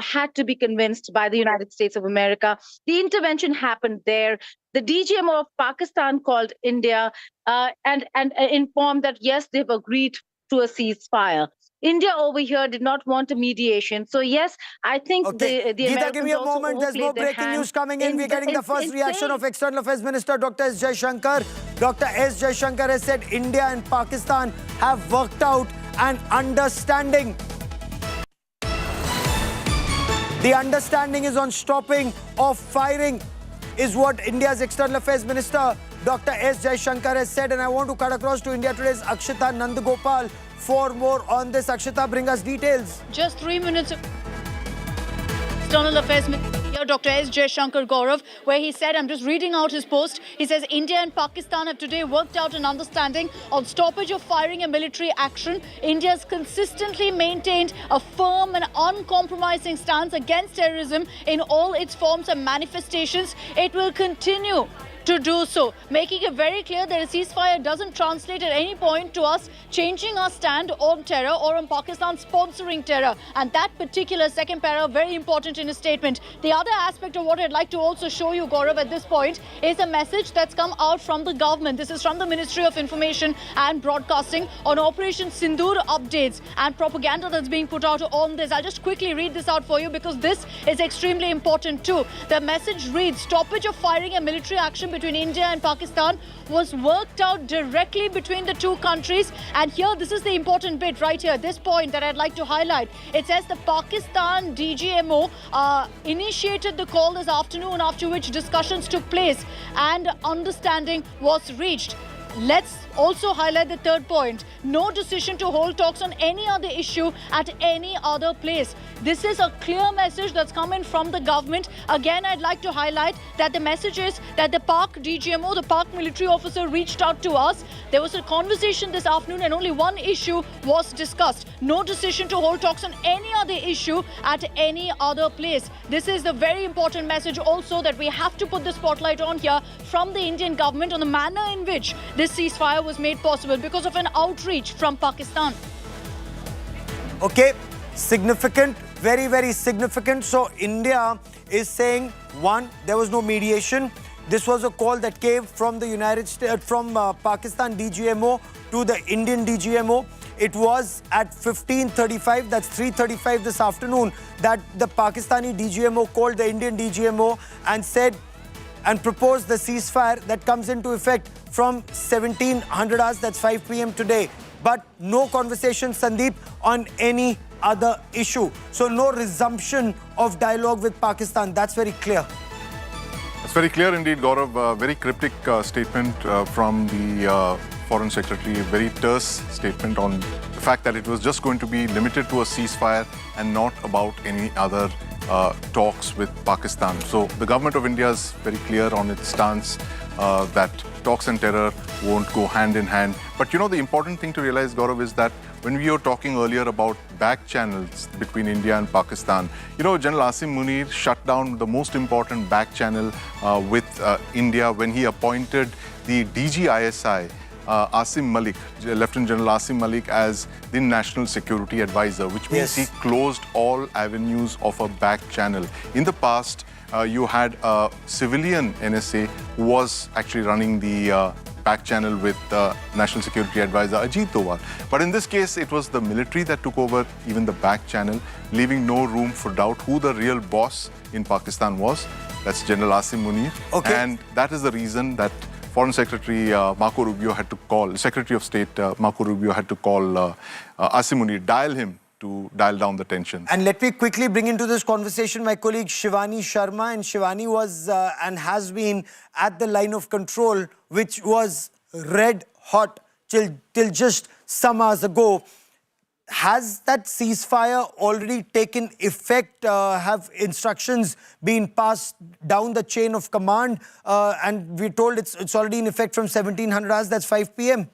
had to be convinced by the United States of America. The intervention happened there. The DGMO of Pakistan called India and informed that, yes, they've agreed to a ceasefire. India over here did not want a mediation. So, yes, I think the Geeta, Americans give me a moment. There's more breaking news coming in. We're getting the first reaction of External Affairs Minister Dr. S. Jaishankar. Dr. S. Jaishankar has said India and Pakistan have worked out an understanding. The understanding is on stopping of firing, is what India's External Affairs Minister Dr. S. Jaishankar has said. And I want to cut across to India Today's Akshita Nandagopal for more on this. Akshita, bring us details. Just 3 minutes. External Affairs Minister Dr. S. Jaishankar, Gaurav, where he said, I'm just reading out his post, he says India and Pakistan have today worked out an understanding on stoppage of firing and military action. India has consistently maintained a firm and uncompromising stance against terrorism in all its forms and manifestations. It will continue to do so, making it very clear that a ceasefire doesn't translate at any point to us changing our stand on terror or on Pakistan sponsoring terror. And that particular second para, very important in his statement. The other aspect of what I'd like to also show you, Gaurav, at this point is a message that's come out from the government. This is from the Ministry of Information and Broadcasting on Operation Sindoor updates and propaganda that's being put out on this. I'll just quickly read this out for you because this is extremely important too. The message reads, stoppage of firing and military action between India and Pakistan was worked out directly between the two countries. And here, this is the important bit right here, this point that I'd like to highlight. It says the Pakistan DGMO initiated the call this afternoon, after which discussions took place and understanding was reached. Let's also highlight the third point. No decision to hold talks on any other issue at any other place. This is a clear message that's coming from the government. Again, I'd like to highlight that the message is that the Pak DGMO, the Pak military officer, reached out to us. There was a conversation this afternoon and only one issue was discussed. No decision to hold talks on any other issue at any other place. This is the very important message also that we have to put the spotlight on here from the Indian government on the manner in which this ceasefire was made possible because of an outreach from Pakistan. Okay, significant, very, very significant. So India is saying, one, there was no mediation. This was a call that came from the United States, from Pakistan DGMO to the Indian DGMO. It was at 15:35, that's 3:35 this afternoon, that the Pakistani DGMO called the Indian DGMO and said and proposed the ceasefire that comes into effect from 1700 hours, that's 5 p.m. today. But no conversation, Sandeep, on any other issue. So no resumption of dialogue with Pakistan. That's very clear. It's very clear indeed, Gaurav. Very cryptic statement from the Foreign Secretary. A very terse statement on the fact that it was just going to be limited to a ceasefire and not about any other talks with Pakistan. So the government of India is very clear on its stance that talks and terror won't go hand in hand. But you know, the important thing to realize, Gaurav, is that when we were talking earlier about back channels between India and Pakistan, you know, General Asim Munir shut down the most important back channel with India when he appointed the DGISI, Asim Malik, Lieutenant General Asim Malik, as the National Security Advisor, which means he closed all avenues of a back channel. In the past, you had a civilian NSA who was actually running the back channel with National Security Advisor Ajit Doval. But in this case, it was the military that took over even the back channel, leaving no room for doubt who the real boss in Pakistan was. That's General Asim Munir. Okay. And that is the reason that Foreign Secretary Marco Rubio had to call, Secretary of State Marco Rubio had to call Asim Munir, dial him to dial down the tension. And let me quickly bring into this conversation my colleague Shivani Sharma. And Shivani was and has been at the line of control, which was red hot till just some hours ago. Has that ceasefire already taken effect? Have instructions been passed down the chain of command? And we're told it's already in effect from 1700 hours, that's 5 p.m.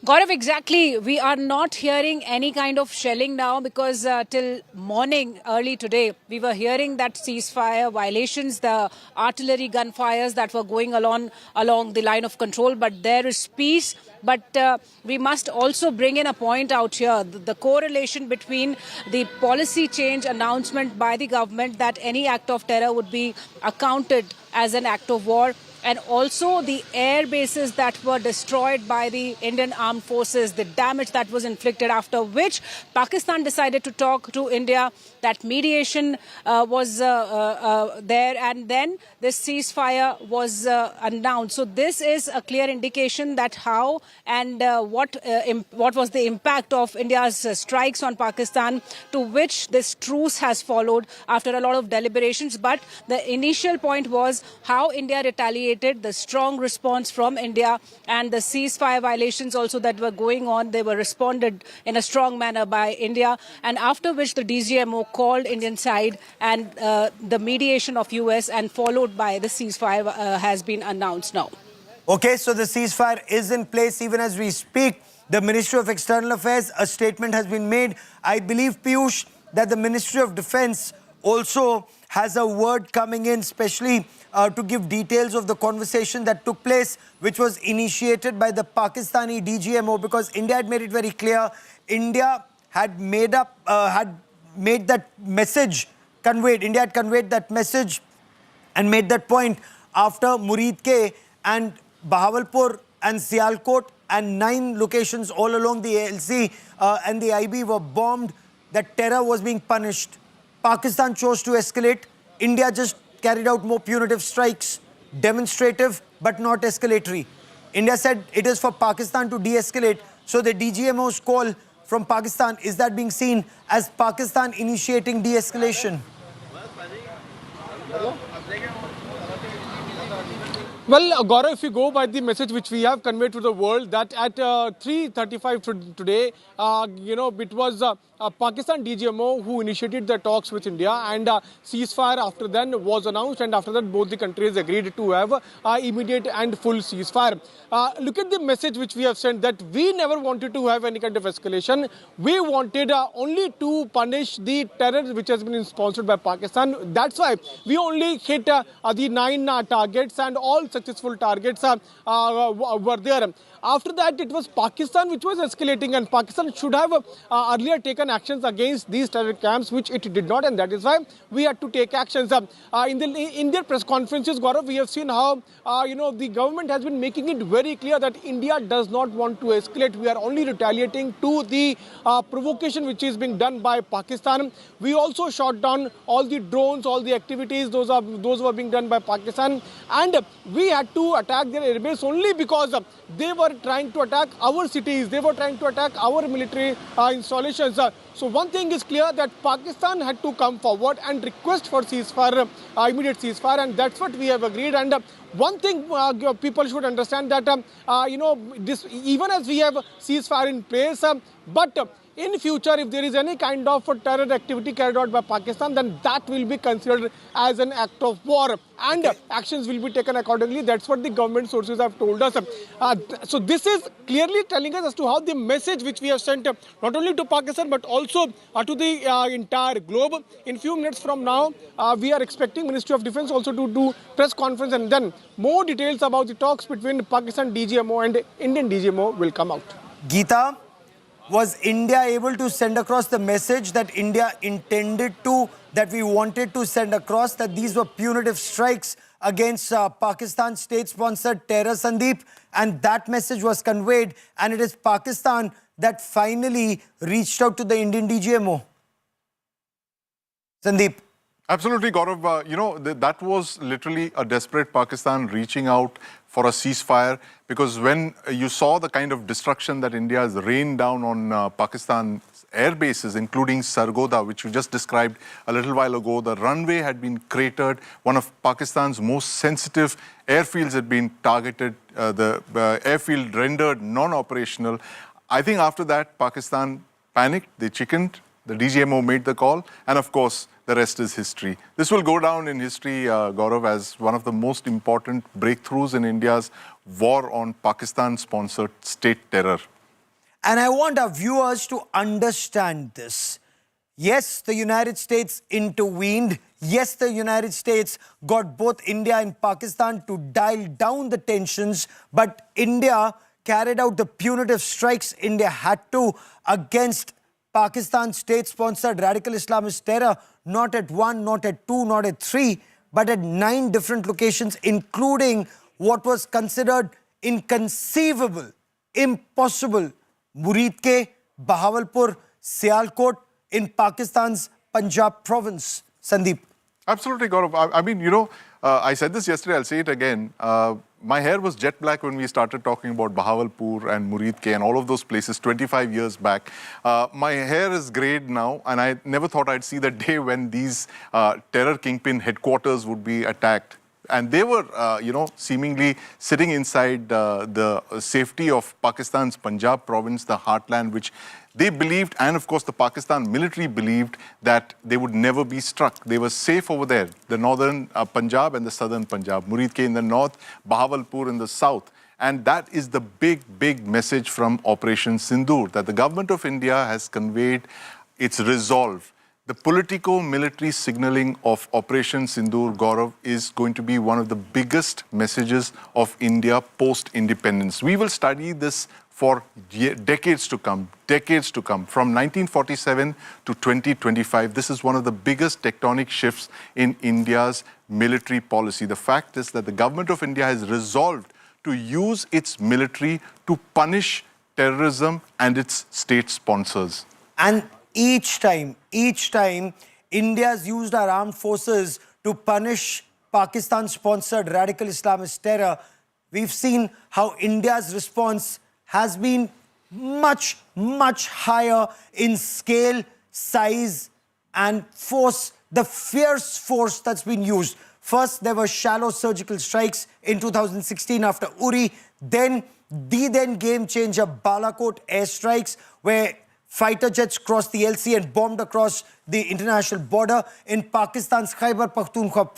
Gaurav, exactly. We are not hearing any kind of shelling now because till morning, early today, we were hearing that ceasefire violations, the artillery gunfires that were going along the line of control. But there is peace. But we must also bring in a point out here, the correlation between the policy change announcement by the government that any act of terror would be accounted as an act of war, and also the air bases that were destroyed by the Indian armed forces, the damage that was inflicted, after which Pakistan decided to talk to India. That mediation was there, and then this ceasefire was announced. So this is a clear indication that how and what was the impact of India's strikes on Pakistan, to which this truce has followed after a lot of deliberations. But the initial point was how India retaliated, the strong response from India, and the ceasefire violations also that were going on, they were responded in a strong manner by India, and after which the DGMO called Indian side, and the mediation of US and followed by the ceasefire has been announced now. Okay, so the ceasefire is in place even as we speak. The Ministry of External Affairs, a statement has been made. I believe, Piyush, that the Ministry of Defense also has a word coming in, especially to give details of the conversation that took place, which was initiated by the Pakistani DGMO, because India had made it very clear. India had made that message conveyed. India had conveyed that message and made that point after Murid Ke and Bahawalpur and Sialkot and 9 locations all along the ALC and the IB were bombed. That terror was being punished. Pakistan chose to escalate. India just carried out more punitive strikes, demonstrative but not escalatory. India said it is for Pakistan to de-escalate. So the DGMO's call from Pakistan, is that being seen as Pakistan initiating de-escalation? Well, Gaurav, if you go by the message which we have conveyed to the world, that at 3:35 today, it was Pakistan DGMO who initiated the talks with India, and ceasefire after then was announced, and after that both the countries agreed to have immediate and full ceasefire. Look at the message which we have sent, that we never wanted to have any kind of escalation. We wanted only to punish the terror which has been sponsored by Pakistan. That's why we only hit the 9 targets, and all successful targets were there. After that, it was Pakistan which was escalating, and Pakistan should have earlier taken actions against these terror camps, which it did not, and that is why we had to take actions. In their press conferences, Gaurav, we have seen how the government has been making it very clear that India does not want to escalate. We are only retaliating to the provocation which is being done by Pakistan. We also shot down all the drones, all the activities, those were being done by Pakistan, and we had to attack their airbase only because they were were trying to attack our cities. They were trying to attack our military installations. So one thing is clear, that Pakistan had to come forward and request for ceasefire, immediate ceasefire, and that's what we have agreed. And one thing people should understand, that this, even as we have ceasefire in place, but in future, if there is any kind of terror activity carried out by Pakistan, then that will be considered as an act of war, and actions will be taken accordingly. That's what the government sources have told us. So this is clearly telling us as to how the message which we have sent not only to Pakistan but also to the entire globe. In few minutes from now, we are expecting Ministry of Defence also to do press conference, and then more details about the talks between Pakistan DGMO and Indian DGMO will come out. Geeta, was India able to send across the message that India intended to, that we wanted to send across, that these were punitive strikes against Pakistan state-sponsored terror, Sandeep? And that message was conveyed, and it is Pakistan that finally reached out to the Indian DGMO. Sandeep. Absolutely, Gaurav. That was literally a desperate Pakistan reaching out for a ceasefire, because when you saw the kind of destruction that India has rained down on Pakistan's air bases, including Sargodha, which you just described a little while ago, the runway had been cratered, one of Pakistan's most sensitive airfields had been targeted, the airfield rendered non-operational. I think after that, Pakistan panicked, they chickened, the DGMO made the call, and of course, the rest is history. This will go down in history, Gaurav, as one of the most important breakthroughs in India's war on Pakistan-sponsored state terror. And I want our viewers to understand this. Yes, the United States intervened. Yes, the United States got both India and Pakistan to dial down the tensions, but India carried out the punitive strikes India had to against Pakistan state-sponsored radical Islamist terror, not at 1, not at 2, not at 3, but at 9 different locations, including what was considered inconceivable, impossible, Muridke, Bahawalpur, Sialkot in Pakistan's Punjab province. Sandeep. Absolutely, Gaurav. I mean, I said this yesterday, I'll say it again. My hair was jet black when we started talking about Bahawalpur and Muridke and all of those places 25 years back. My hair is grayed now, and I never thought I'd see the day when these terror kingpin headquarters would be attacked. And they were, seemingly sitting inside the safety of Pakistan's Punjab province, the heartland, which they believed, and of course the Pakistan military believed, that they would never be struck. They were safe over there, the northern Punjab and the southern Punjab, Muridke in the north, Bahawalpur in the south. And that is the big, big message from Operation Sindoor, that the government of India has conveyed its resolve. The politico-military signaling of Operation Sindoor, Gaurav, is going to be one of the biggest messages of India post-independence. We will study this for decades to come, From 1947 to 2025, this is one of the biggest tectonic shifts in India's military policy. The fact is that the government of India has resolved to use its military to punish terrorism and its state sponsors. And each time, India's used our armed forces to punish Pakistan-sponsored radical Islamist terror. We've seen how India's response has been much, much higher in scale, size, and force, the fierce force that's been used. First, there were shallow surgical strikes in 2016 after Uri. Then, the then game-changer Balakot airstrikes, where fighter jets crossed the LC and bombed across the international border in Pakistan's Khyber Pakhtunkhwa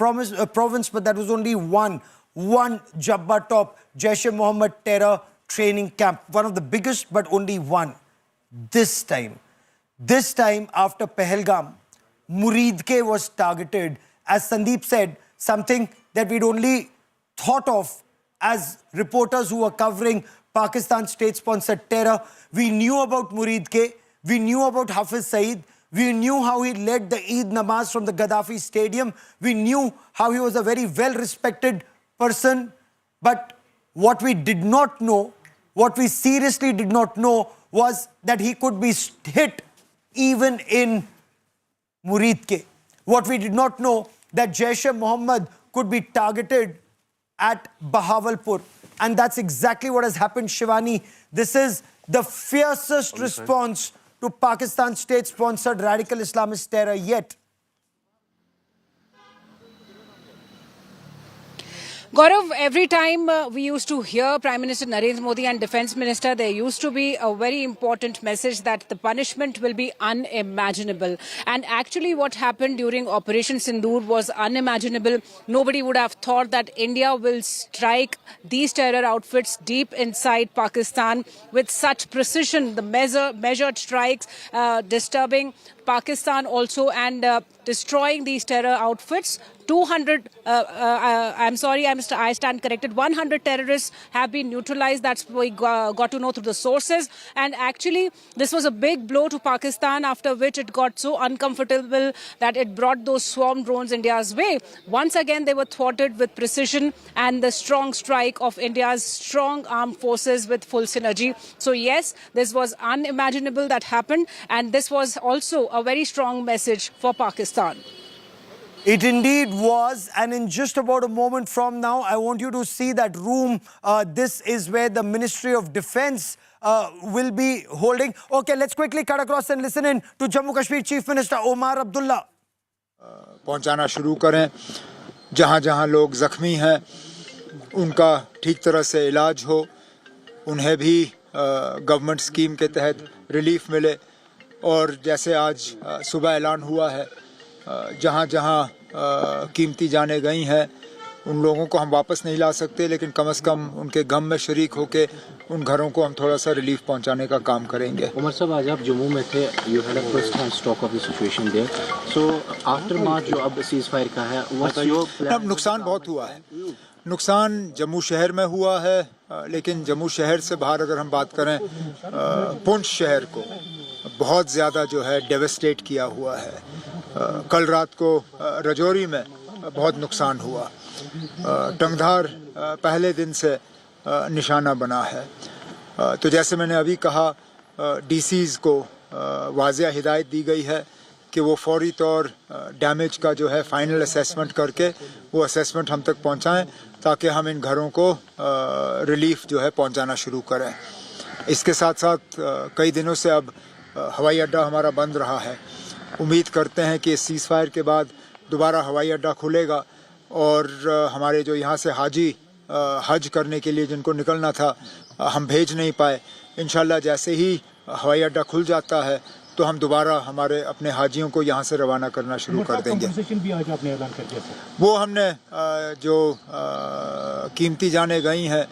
province, but that was only one Jabba Top Jaish-e-Mohammed terror training camp, one of the biggest, but only one. This time after Pahalgam, Muridke was targeted. As Sandeep said, something that we'd only thought of as reporters who were covering Pakistan state-sponsored terror. We knew about Muridke, we knew about Hafiz Saeed, we knew how he led the Eid Namaz from the Gaddafi Stadium, we knew how he was a very well-respected person, but what we did not know, what we seriously did not know, was that he could be hit even in Muridke. What we did not know, that Jaish-e-Mohammed could be targeted at Bahawalpur. And that's exactly what has happened, Shivani. This is the fiercest response to Pakistan's state-sponsored radical Islamist terror yet. Gaurav, every time we used to hear Prime Minister Narendra Modi and Defence Minister, there used to be a very important message that the punishment will be unimaginable. And actually what happened during Operation Sindoor was unimaginable. Nobody would have thought that India will strike these terror outfits deep inside Pakistan with such precision. The measured strikes disturbing Pakistan also and destroying these terror outfits. 200, I stand corrected, 100 terrorists have been neutralized. That's what we got to know through the sources. And actually, this was a big blow to Pakistan, after which it got so uncomfortable that it brought those swarm drones India's way. Once again, they were thwarted with precision and the strong strike of India's strong armed forces with full synergy. So yes, this was unimaginable that happened. And this was also a very strong message for Pakistan. It indeed was, and in just about a moment from now, I want you to see that room. This is where the Ministry of Defence will be holding. Okay, let's quickly cut across and listen in to Jammu Kashmir Chief Minister Omar Abdullah. पहुंचाना शुरू करें, जहां-जहां लोग जख्मी हैं उनका ठीक तरह से इलाज हो, उन्हें भी गवर्नमेंट स्कीम के तहत रिलीफ मिले। और जैसे आज सुबह ऐलान हुआ है, जहां-जहां कीमती जानें गई हैं उन लोगों को हम वापस नहीं ला सकते, लेकिन कम से कम उनके गम में शरीक होकर उन घरों को हम थोड़ा सा रिलीफ पहुंचाने का काम करेंगे। उमर साहब, आज आप जम्मू में थे, you had a first hand stock of the situation there, so after March जो अब सीज फायर का है, व्हाट्स योर प्लान? नुकसान बहुत हुआ है। नुकसान जम्मू शहर में हुआ है, लेकिन जम्मू शहर से बाहर अगर हम बात करें, पुंछ शहर को बहुत ज़्यादा जो है डेवस्टेट किया हुआ है। कल रात को रजौरी में बहुत नुकसान हुआ। टंगधार पहले दिन से निशाना बना है। तो जैसे मैंने अभी कहा, डीसीज़ को वाज़िया हिदायत दी गई है कि वो फौरी तौर डैमेज का जो है फाइनल असेसमेंट करके वो असेसमेंट हम तक पहुंचाएं, ताकि हम इन घरों को रिलीफ जो है पहुंचाना शुरू करें। इसके साथ साथ कई दिनों से अब हवाई अड्डा हमारा बंद रहा है। उम्मीद करते हैं कि सीज़ फायर के बाद दोबारा हवाई अड्डा खुलेगा और हमारे जो यहाँ से हाजी हज करने के लिए जिनको निकलना था, हम भेज नहीं पाए। इंशाल्लाह जैसे ही हवाई अड्डा खुल जाता है तो हम दोबारा हमारे अपने हाजियों को यहाँ से रवाना करना शुरू कर देंगे। भी आज आपने ऐलान कर दिया था। वो हमने जो कीमती जानें गई हैं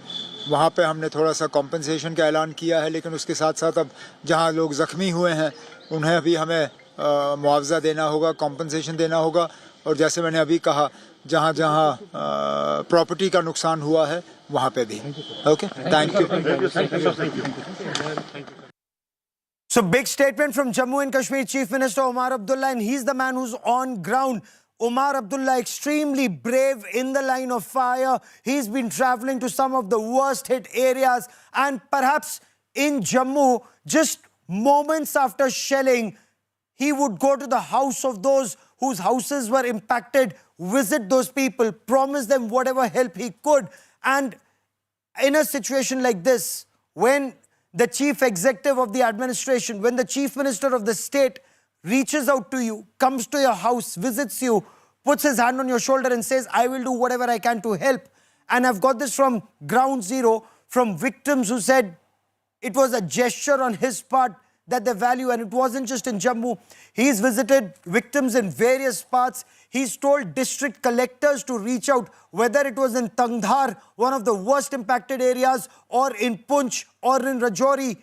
वहाँ पे हमने थोड़ा सा कॉम्पनसेशन का ऐलान किया है, लेकिन उसके साथ साथ अब जहाँ लोग ज़ख्मी हुए हैं उन्हें भी हमें मुआवजा देना होगा, कॉम्पनसेशन देना होगा। और जैसे मैंने अभी कहा, जहाँ जहाँ प्रॉपर्टी का नुकसान हुआ है वहाँ पे भी। Okay, thank you. So big statement from Jammu and Kashmir Chief Minister Omar Abdullah, and he's the man who's on ground. Omar Abdullah, extremely brave in the line of fire. He's been traveling to some of the worst hit areas, and perhaps in Jammu, just moments after shelling, he would go to the house of those whose houses were impacted, visit those people, promise them whatever help he could. And in a situation like this, when the chief executive of the administration, when the chief minister of the state reaches out to you, comes to your house, visits you, puts his hand on your shoulder and says, I will do whatever I can to help. And I've got this from ground zero, from victims who said it was a gesture on his part that they value, and it wasn't just in Jammu. He's visited victims in various parts. He's told district collectors to reach out, whether it was in Tangdhar, one of the worst impacted areas, or in Punch, or in Rajouri.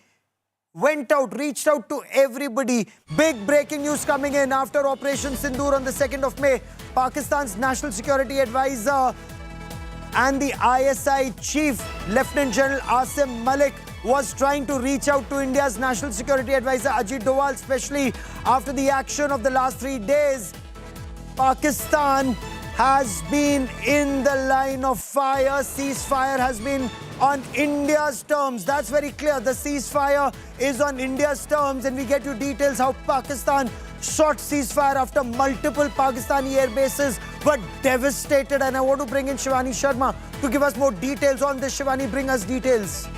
Went out, reached out to everybody. Big breaking news coming in after Operation Sindoor on the 2nd of May. Pakistan's National Security Advisor and the ISI Chief, Lieutenant General Asim Malik, was trying to reach out to India's National Security Advisor Ajit Doval, especially after the action of the last 3 days. Pakistan has been in the line of fire. Ceasefire has been on India's terms. That's very clear. The ceasefire is on India's terms, and we get you details how Pakistan sought ceasefire after multiple Pakistani air bases were devastated. And I want to bring in Shivani Sharma to give us more details on this. Shivani, bring us details.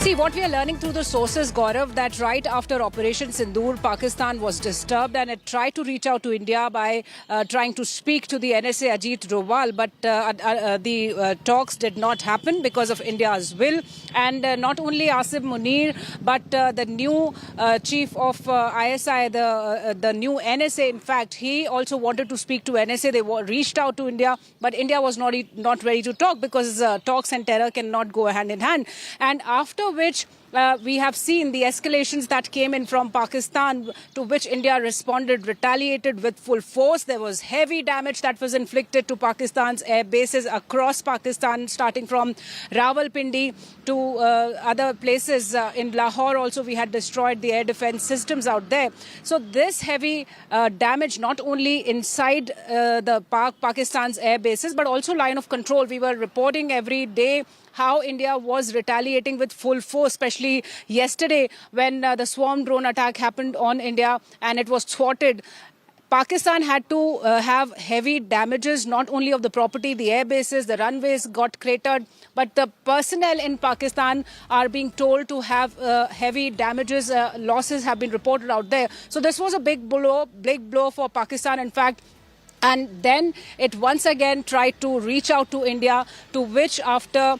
See, what we are learning through the sources, Gaurav, that right after Operation Sindoor, Pakistan was disturbed and it tried to reach out to India by trying to speak to the NSA Ajit Doval, but the talks did not happen because of India's will. And not only Asim Munir, but the new chief of ISI, the new NSA, in fact, he also wanted to speak to NSA. They reached out to India, but India was not ready to talk because talks and terror cannot go hand in hand. And after which we have seen the escalations that came in from Pakistan, to which India responded, retaliated with full force. There was heavy damage that was inflicted to Pakistan's air bases across Pakistan, starting from Rawalpindi to other places. In Lahore also we had destroyed the air defense systems out there. So this heavy damage not only inside the Pakistan's air bases, but also line of control. We were reporting every day how India was retaliating with full force, especially yesterday when the swarm drone attack happened on India and it was thwarted. Pakistan had to have heavy damages, not only of the property, the air bases, the runways got cratered, but the personnel in Pakistan are being told to have heavy damages. Losses have been reported out there. So this was a big blow for Pakistan, in fact. And then it once again tried to reach out to India, to which after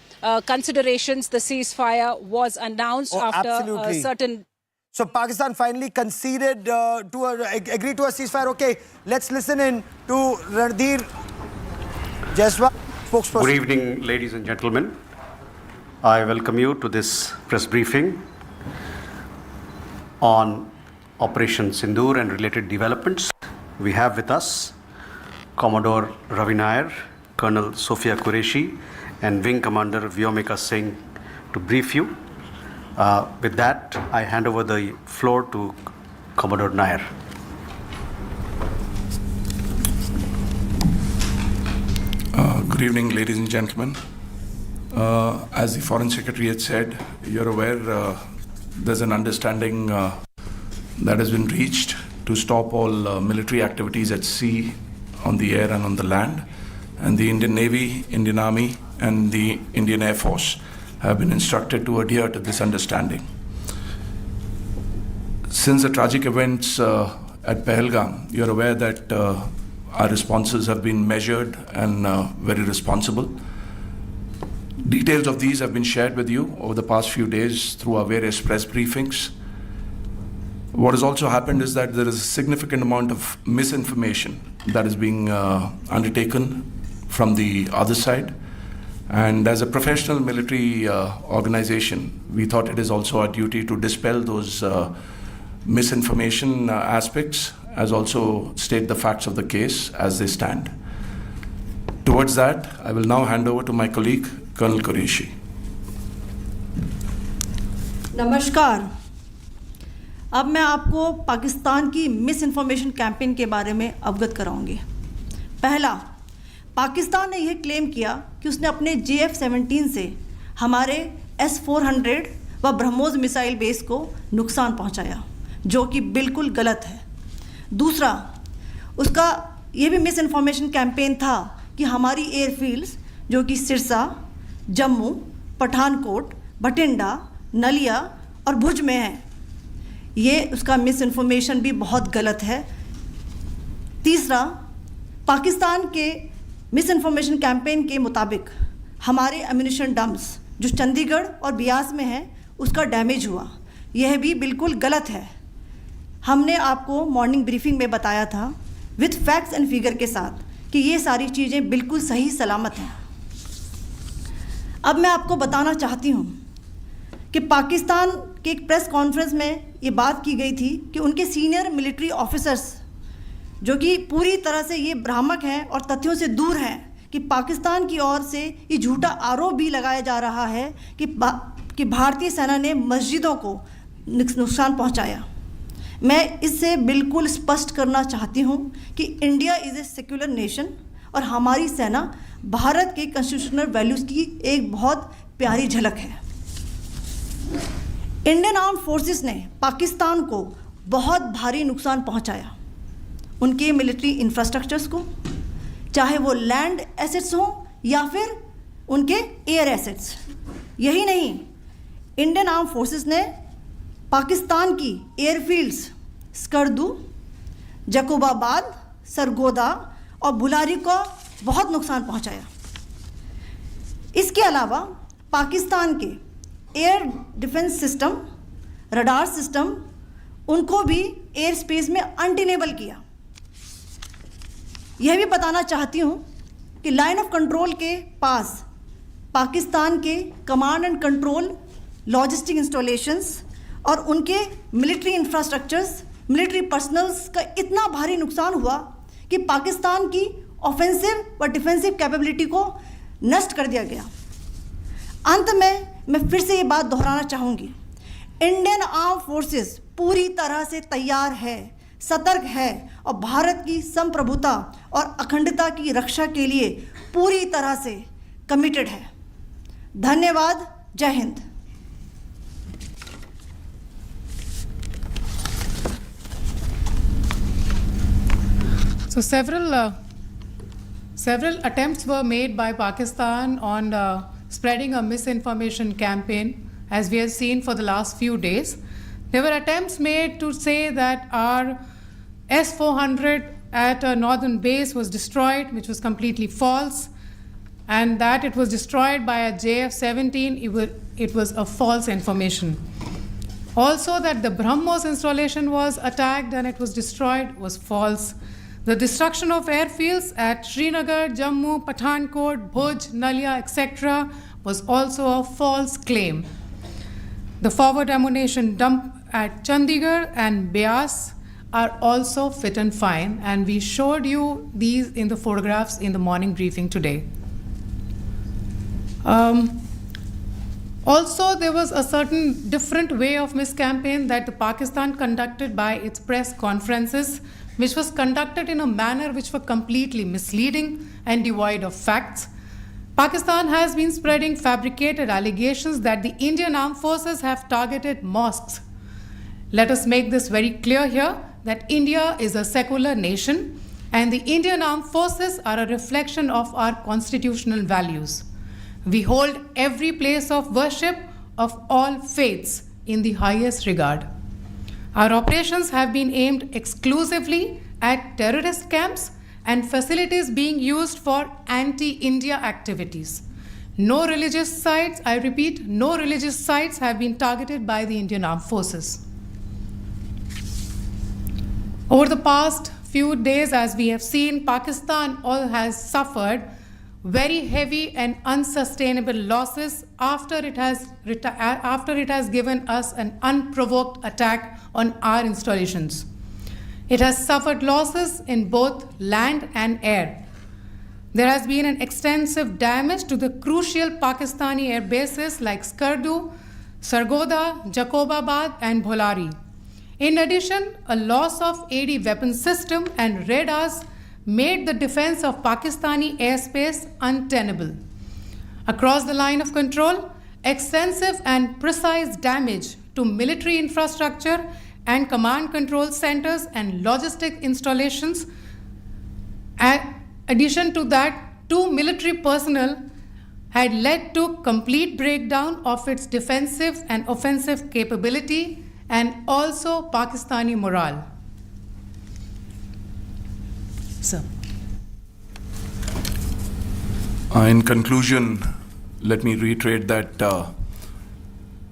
considerations, the ceasefire was announced after certain... So Pakistan finally conceded agreed to a ceasefire. Okay, let's listen in to Randhir Jaiswal, spokesperson. Good evening, ladies and gentlemen. I welcome you to this press briefing on Operation Sindoor and related developments. We have with us Commodore Ravi Nair, Colonel Sophia Qureshi, and Wing Commander Vyomika Singh to brief you. With that, I hand over the floor to Commodore Nair. Good evening, ladies and gentlemen. As the Foreign Secretary had said, you're aware there's an understanding that has been reached to stop all military activities at sea, on the air and on the land, and the Indian Navy, Indian Army and the Indian Air Force have been instructed to adhere to this understanding. Since the tragic events at Pahalgam, you're aware that our responses have been measured and very responsible. Details of these have been shared with you over the past few days through our various press briefings. What has also happened is that there is a significant amount of misinformation that is being undertaken from the other side. And as a professional military organization, we thought it is also our duty to dispel those misinformation aspects, as also state the facts of the case as they stand. Towards that, I will now hand over to my colleague, Colonel Qureshi. नमस्कार। अब मैं आपको पाकिस्तान की miss information campaign के बारे में अवगत कराऊंगी। पहला, पाकिस्तान ने यह क्लेम किया कि उसने अपने JF-17 से हमारे S-400 व ब्रह्मोस मिसाइल बेस को नुकसान पहुंचाया, जो कि बिल्कुल गलत है। दूसरा, उसका ये भी मिस इन्फॉर्मेशन कैंपेन था कि हमारी एयरफील्ड्स जो कि सिरसा, जम्मू, पठानकोट, बठिंडा, नलिया और भुज में हैं, ये उसका मिस इन्फॉर्मेशन भी बहुत गलत है। तीसरा, पाकिस्तान के मिस इन्फॉर्मेशन कैंपेन के मुताबिक हमारे एम्यूनिशन डम्प्स जो चंडीगढ़ और बियास में हैं उसका डैमेज हुआ, यह भी बिल्कुल गलत है। हमने आपको मॉर्निंग ब्रीफिंग में बताया था विद फैक्ट्स एंड फिगर के साथ कि ये सारी चीज़ें बिल्कुल सही सलामत हैं। अब मैं आपको बताना चाहती हूँ कि पाकिस्तान के एक प्रेस कॉन्फ्रेंस में ये बात की गई थी कि उनके सीनियर मिलिट्री ऑफिसर्स जो कि पूरी तरह से ये भ्रामक हैं और तथ्यों से दूर हैं कि पाकिस्तान की ओर से ये झूठा आरोप भी लगाया जा रहा है कि भारतीय सेना ने मस्जिदों को नुकसान पहुंचाया। मैं इससे बिल्कुल स्पष्ट करना चाहती हूं कि India is a secular nation और हमारी सेना भारत के कॉन्स्टिट्यूशनल वैल्यूज़ की एक बहुत प्यारी झलक है। इंडियन आर्म्ड फोर्सेस ने पाकिस्तान को बहुत भारी नुकसान पहुंचाया, उनके मिलिट्री इंफ्रास्ट्रक्चर्स को, चाहे वो लैंड एसेट्स हों या फिर उनके एयर एसेट्स। यही नहीं, इंडियन आर्म फोर्सेस ने पाकिस्तान की एयरफील्ड्स स्कर्दू, जकोबाबाद, सरगोदा और बुलारी को बहुत नुकसान पहुंचाया। इसके अलावा पाकिस्तान के air defence system, radar system, उनको भी एयर स्पेस में अनटेनेबल किया। यह भी बताना चाहती हूँ कि लाइन ऑफ कंट्रोल के पास पाकिस्तान के command and control logistic installations और उनके मिलिट्री इंफ्रास्ट्रक्चर्स, मिलिट्री पर्सनल्स का इतना भारी नुकसान हुआ कि पाकिस्तान की ऑफेंसिव व डिफेंसिव कैपेबिलिटी को नष्ट कर दिया गया। अंत में मैं फिर से ये बात दोहराना चाहूँगी, इंडियन आर्म फोर्सेस पूरी तरह से तैयार है, सतर्क है और भारत की संप्रभुता और अखंडता की रक्षा के लिए पूरी तरह से कमिटेड है। धन्यवाद। जय Hind. So several attempts were made by Pakistan on spreading a misinformation campaign, as we have seen for the last few days. There were attempts made to say that our S-400 at a northern base was destroyed, which was completely false, and that it was destroyed by a JF-17. It was a false information. Also, that the BrahMos installation was attacked and it was destroyed was false. The destruction of airfields at Srinagar, Jammu, Pathankot, Bhuj, Nalia, etc. was also a false claim. The forward ammunition dump at Chandigarh and Beas are also fit and fine, and we showed you these in the photographs in the morning briefing today. Also, there was a certain different way of miscampaign that the Pakistan conducted by its press conferences, which was conducted in a manner which were completely misleading and devoid of facts. Pakistan has been spreading fabricated allegations that the Indian armed forces have targeted mosques. Let us make this very clear here that India is a secular nation and the Indian armed forces are a reflection of our constitutional values. We hold every place of worship of all faiths in the highest regard. Our operations have been aimed exclusively at terrorist camps and facilities being used for anti-India activities. No religious sites, I repeat, no religious sites have been targeted by the Indian Armed Forces. Over the past few days, as we have seen, Pakistan has suffered very heavy and unsustainable losses after it has given us an unprovoked attack on our installations. It has suffered losses in both land and air. There has been an extensive damage to the crucial Pakistani air bases like Skardu, Sargoda, Jacobabad and Bholari. In addition, a loss of AD weapon system and radars made the defense of Pakistani airspace untenable. Across the line of control, extensive and precise damage to military infrastructure and command control centers and logistic installations. In addition to that, 2 military personnel had led to complete breakdown of its defensive and offensive capability and also Pakistani morale. Sir. In conclusion, let me reiterate that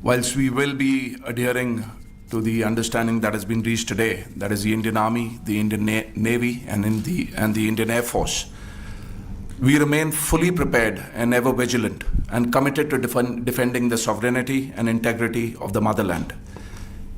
whilst we will be adhering to the understanding that has been reached today, that is the Indian Army, the Indian Navy, and the Indian Air Force, we remain fully prepared and ever vigilant and committed to defending the sovereignty and integrity of the motherland.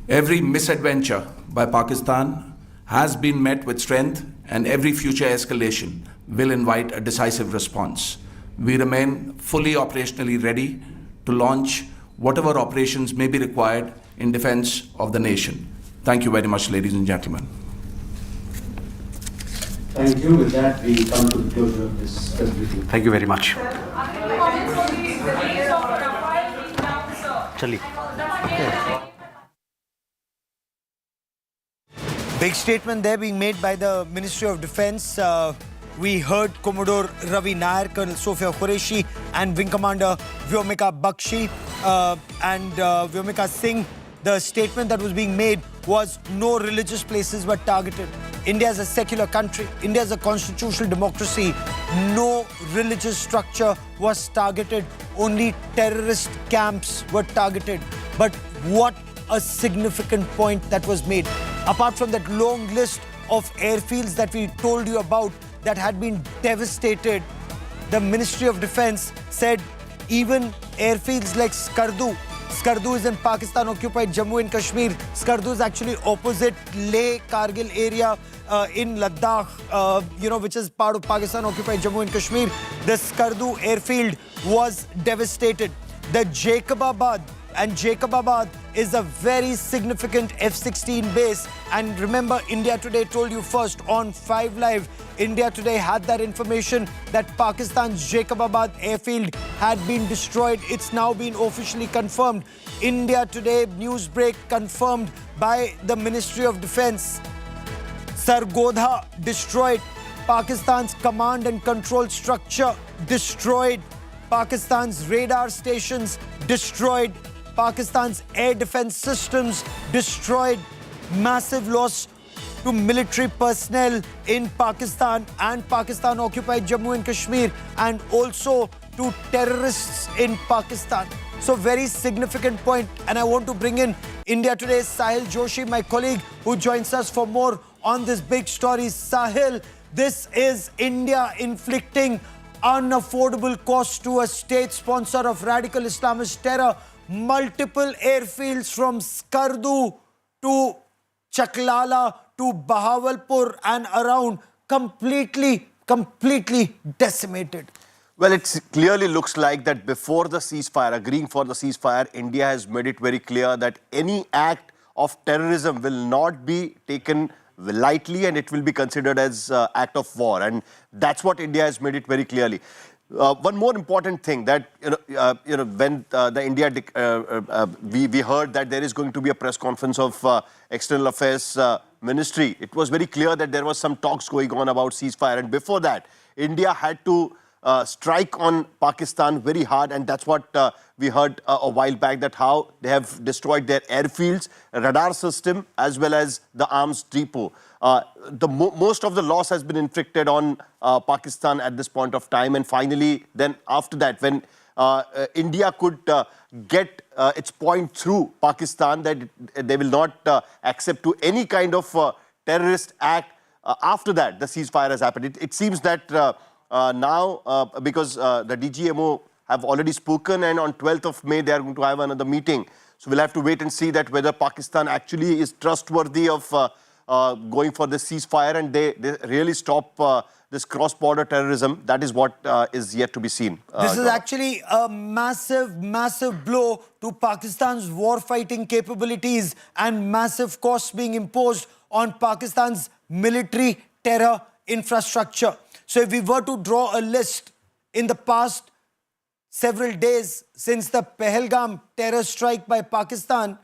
Every misadventure by Pakistan has been met with strength, and every future escalation will invite a decisive response. We remain fully operationally ready to launch whatever operations may be required in defense of the nation. Thank you very much, ladies and gentlemen. Thank you. With that, we come to the closure of this briefing. Thank you very much. Chali. Big statement there being made by the Ministry of Defense. we heard Commodore Ravi Nair, Colonel Sofia Qureshi, and Wing Commander Vyomika Bakshi and Vyomika Singh. The statement that was being made was no religious places were targeted. India is a secular country. India is a constitutional democracy. No religious structure was targeted. Only terrorist camps were targeted. But what a significant point that was made. Apart from that long list of airfields that we told you about that had been devastated, the Ministry of Defense said even airfields like Skardu is in Pakistan-occupied Jammu and Kashmir. Skardu is actually opposite Leh, Kargil area in Ladakh, which is part of Pakistan-occupied Jammu and Kashmir. The Skardu airfield was devastated. The Jacobabad is a very significant F-16 base. And remember, India Today told you first on 5 Live. India Today had that information that Pakistan's Jacobabad airfield had been destroyed. It's now been officially confirmed. India Today news break confirmed by the Ministry of Defense. Sargodha destroyed. Pakistan's command and control structure destroyed. Pakistan's radar stations destroyed. Pakistan's air defense systems destroyed. Massive loss to military personnel in Pakistan and Pakistan-occupied Jammu and Kashmir, and also to terrorists in Pakistan. So very significant point. And I want to bring in India Today's Sahil Joshi, my colleague, who joins us for more on this big story. Sahil, this is India inflicting unaffordable costs to a state sponsor of radical Islamist terror. Multiple airfields from Skardu to Chaklala to Bahawalpur and around completely decimated. Well, it clearly looks like that before the ceasefire, agreeing for the ceasefire, India has made it very clear that any act of terrorism will not be taken lightly and it will be considered as act of war. And that's what India has made it very clearly. One more important thing that, when the India, we heard that there is going to be a press conference of External Affairs Ministry. It was very clear that there was some talks going on about ceasefire. And before that, India had to strike on Pakistan very hard. And that's what we heard a while back, that how they have destroyed their airfields, radar system, as well as the arms depot. Most of the loss has been inflicted on Pakistan at this point of time. And finally, then after that, when India could get its point through Pakistan that they will not accept to any kind of terrorist act, after that, the ceasefire has happened. It seems that now, because the DGMO have already spoken, and on 12th of May, they are going to have another meeting. So we'll have to wait and see that whether Pakistan actually is trustworthy of going for the ceasefire and they really stop this cross-border terrorism. That is what is yet to be seen. This is actually a massive blow to Pakistan's war-fighting capabilities and massive costs being imposed on Pakistan's military terror infrastructure. So if we were to draw a list in the past several days since the Pahalgam terror strike by Pakistan,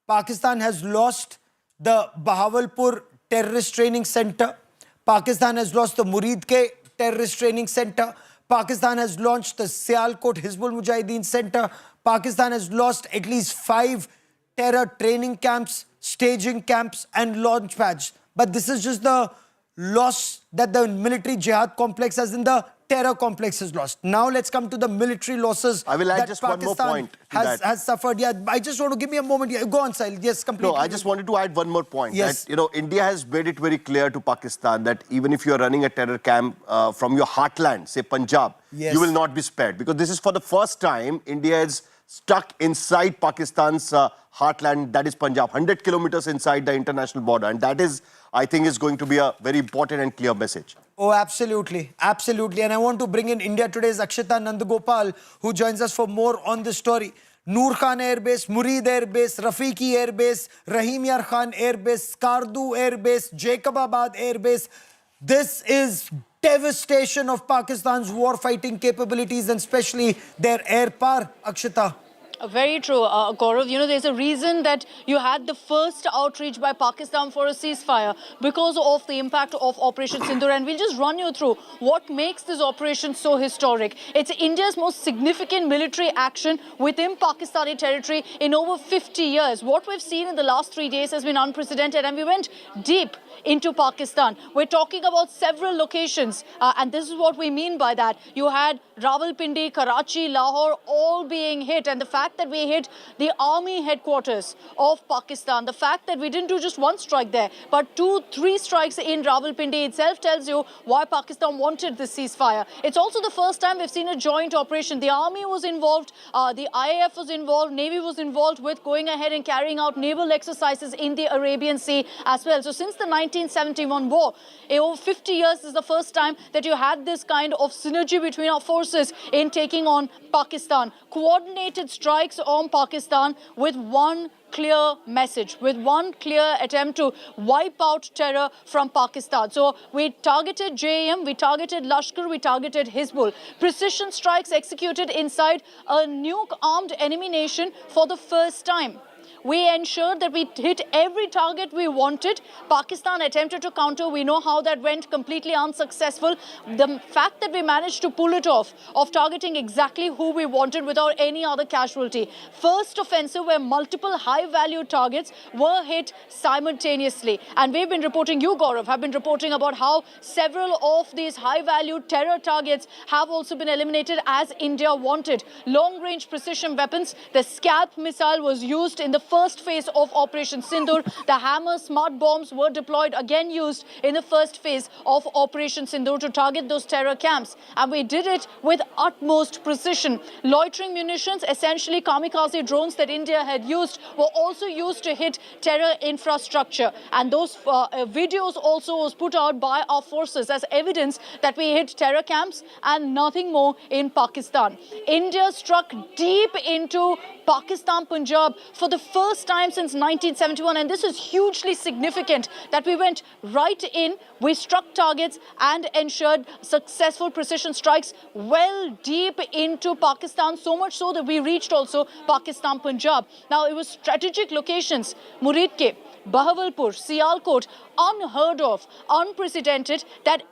Pakistan has lost the Bahawalpur Terrorist Training Center. Pakistan has lost the Muridke Terrorist Training Center. Pakistan has launched the Sialkot Hizbul Mujahideen Center. Pakistan has lost at least 5 terror training camps, staging camps, and launch pads. But this is just the loss that the military jihad complex, as in the terror complex, has lost. Now let's come to the military losses I will add that just Pakistan one more point has suffered. Yeah, I just want to give me a moment. Yeah, go on, Sahil. Yes, completely. No, I just wanted to add one more point. Yes. That, India has made it very clear to Pakistan that even if you are running a terror camp from your heartland, say Punjab, yes, you will not be spared. Because this is for the first time India is stuck inside Pakistan's heartland, that is Punjab, 100 kilometers inside the international border. And that is, I think, is going to be a very important and clear message. Oh, absolutely. Absolutely. And I want to bring in India Today's Akshita Nandagopal, who joins us for more on this story. Nur Khan Air Base, Murid Air Base, Rafiqi Air Base, Rahim Yar Khan Air Base, Skardu Air Base, Jacobabad Air Base. This is devastation of Pakistan's war-fighting capabilities and especially their air power, Akshita. Very true, Gaurav. You know, there's a reason that you had the first outreach by Pakistan for a ceasefire because of the impact of Operation Sindoor. And we'll just run you through what makes this operation so historic. It's India's most significant military action within Pakistani territory in over 50 years. What we've seen in the last 3 days has been unprecedented, and we went deep into Pakistan. We're talking about several locations, and this is what we mean by that. You had Rawalpindi, Karachi, Lahore all being hit, and the fact that we hit the army headquarters of Pakistan, the fact that we didn't do just one strike there, but 2-3 strikes in Rawalpindi itself tells you why Pakistan wanted this ceasefire. It's also the first time we've seen a joint operation. The army was involved, the IAF was involved, Navy was involved with going ahead and carrying out naval exercises in the Arabian Sea as well. So since the 1971 war, over 50 years, this is the first time that you had this kind of synergy between our forces in taking on Pakistan. Coordinated strikes on Pakistan with one clear message, with one clear attempt to wipe out terror from Pakistan. So we targeted JAM, we targeted Lashkar, we targeted Hizbul. Precision strikes executed inside a nuke-armed enemy nation for the first time. We ensured that we hit every target we wanted. Pakistan attempted to counter. We know how that went, completely unsuccessful. The fact that we managed to pull it off, of targeting exactly who we wanted without any other casualty. First offensive where multiple high-value targets were hit simultaneously. And we've been reporting, you Gaurav, have been reporting about how several of these high-value terror targets have also been eliminated as India wanted. Long-range precision weapons, the Scalp missile was used in the first phase of Operation Sindoor. The Hammer smart bombs were deployed, again used in the first phase of Operation Sindoor to target those terror camps. And we did it with utmost precision. Loitering munitions, essentially kamikaze drones that India had used, were also used to hit terror infrastructure. And those videos also was put out by our forces as evidence that we hit terror camps and nothing more in Pakistan. India struck deep into Pakistan, Punjab for the first time since 1971, and this is hugely significant that we went right in, we struck targets and ensured successful precision strikes well deep into Pakistan, so much so that we reached also Pakistan, Punjab. Now it was strategic locations, Muridke, Bahawalpur, Sialkot, unheard of, unprecedented that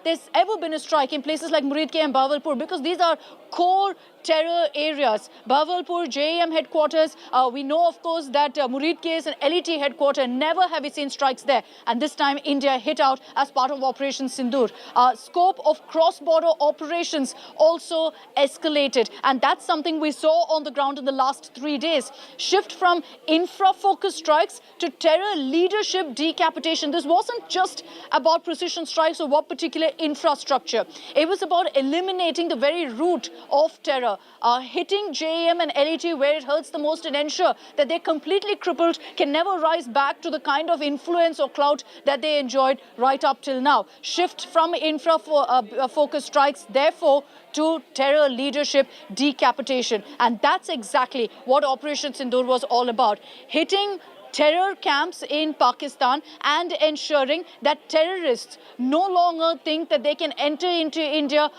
there's ever been a strike in places like Muridke and Bahawalpur, because these are core terror areas. Bahawalpur, JAM headquarters, we know of course that Muridke is an LET headquarter. Never have we seen strikes there, and this time India hit out as part of Operation Sindoor. Scope of cross-border operations also escalated, and that's something we saw on the ground in the last 3 days. Shift from infra-focused strikes to terror leadership decapitation. This wasn't just about precision strikes or what particular infrastructure. It was about eliminating the very root of terror, hitting JAM and LET where it hurts the most and ensure that they're completely crippled, can never rise back to the kind of influence or clout that they enjoyed right up till now. Shift from infra-focused strikes, therefore, to terror leadership decapitation. And that's exactly what Operation Sindoor was all about. Hitting terror camps in Pakistan and ensuring that terrorists no longer think that they can enter into India,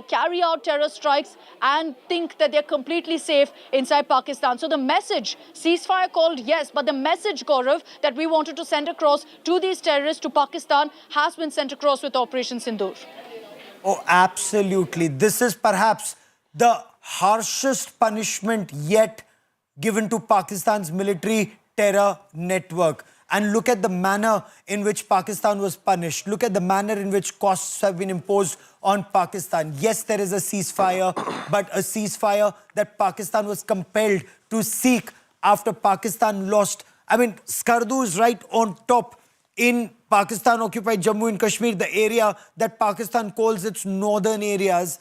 carry out terror strikes and think that they're completely safe inside Pakistan. So the message, ceasefire called, yes, but the message, Gaurav, that we wanted to send across to these terrorists, to Pakistan, has been sent across with Operation Sindoor. Oh, absolutely. This is perhaps the harshest punishment yet given to Pakistan's military terror network. And look at the manner in which Pakistan was punished. Look at the manner in which costs have been imposed on Pakistan. Yes, there is a ceasefire, but a ceasefire that Pakistan was compelled to seek after Pakistan lost. I mean, Skardu is right on top in Pakistan-occupied Jammu and Kashmir, the area that Pakistan calls its northern areas.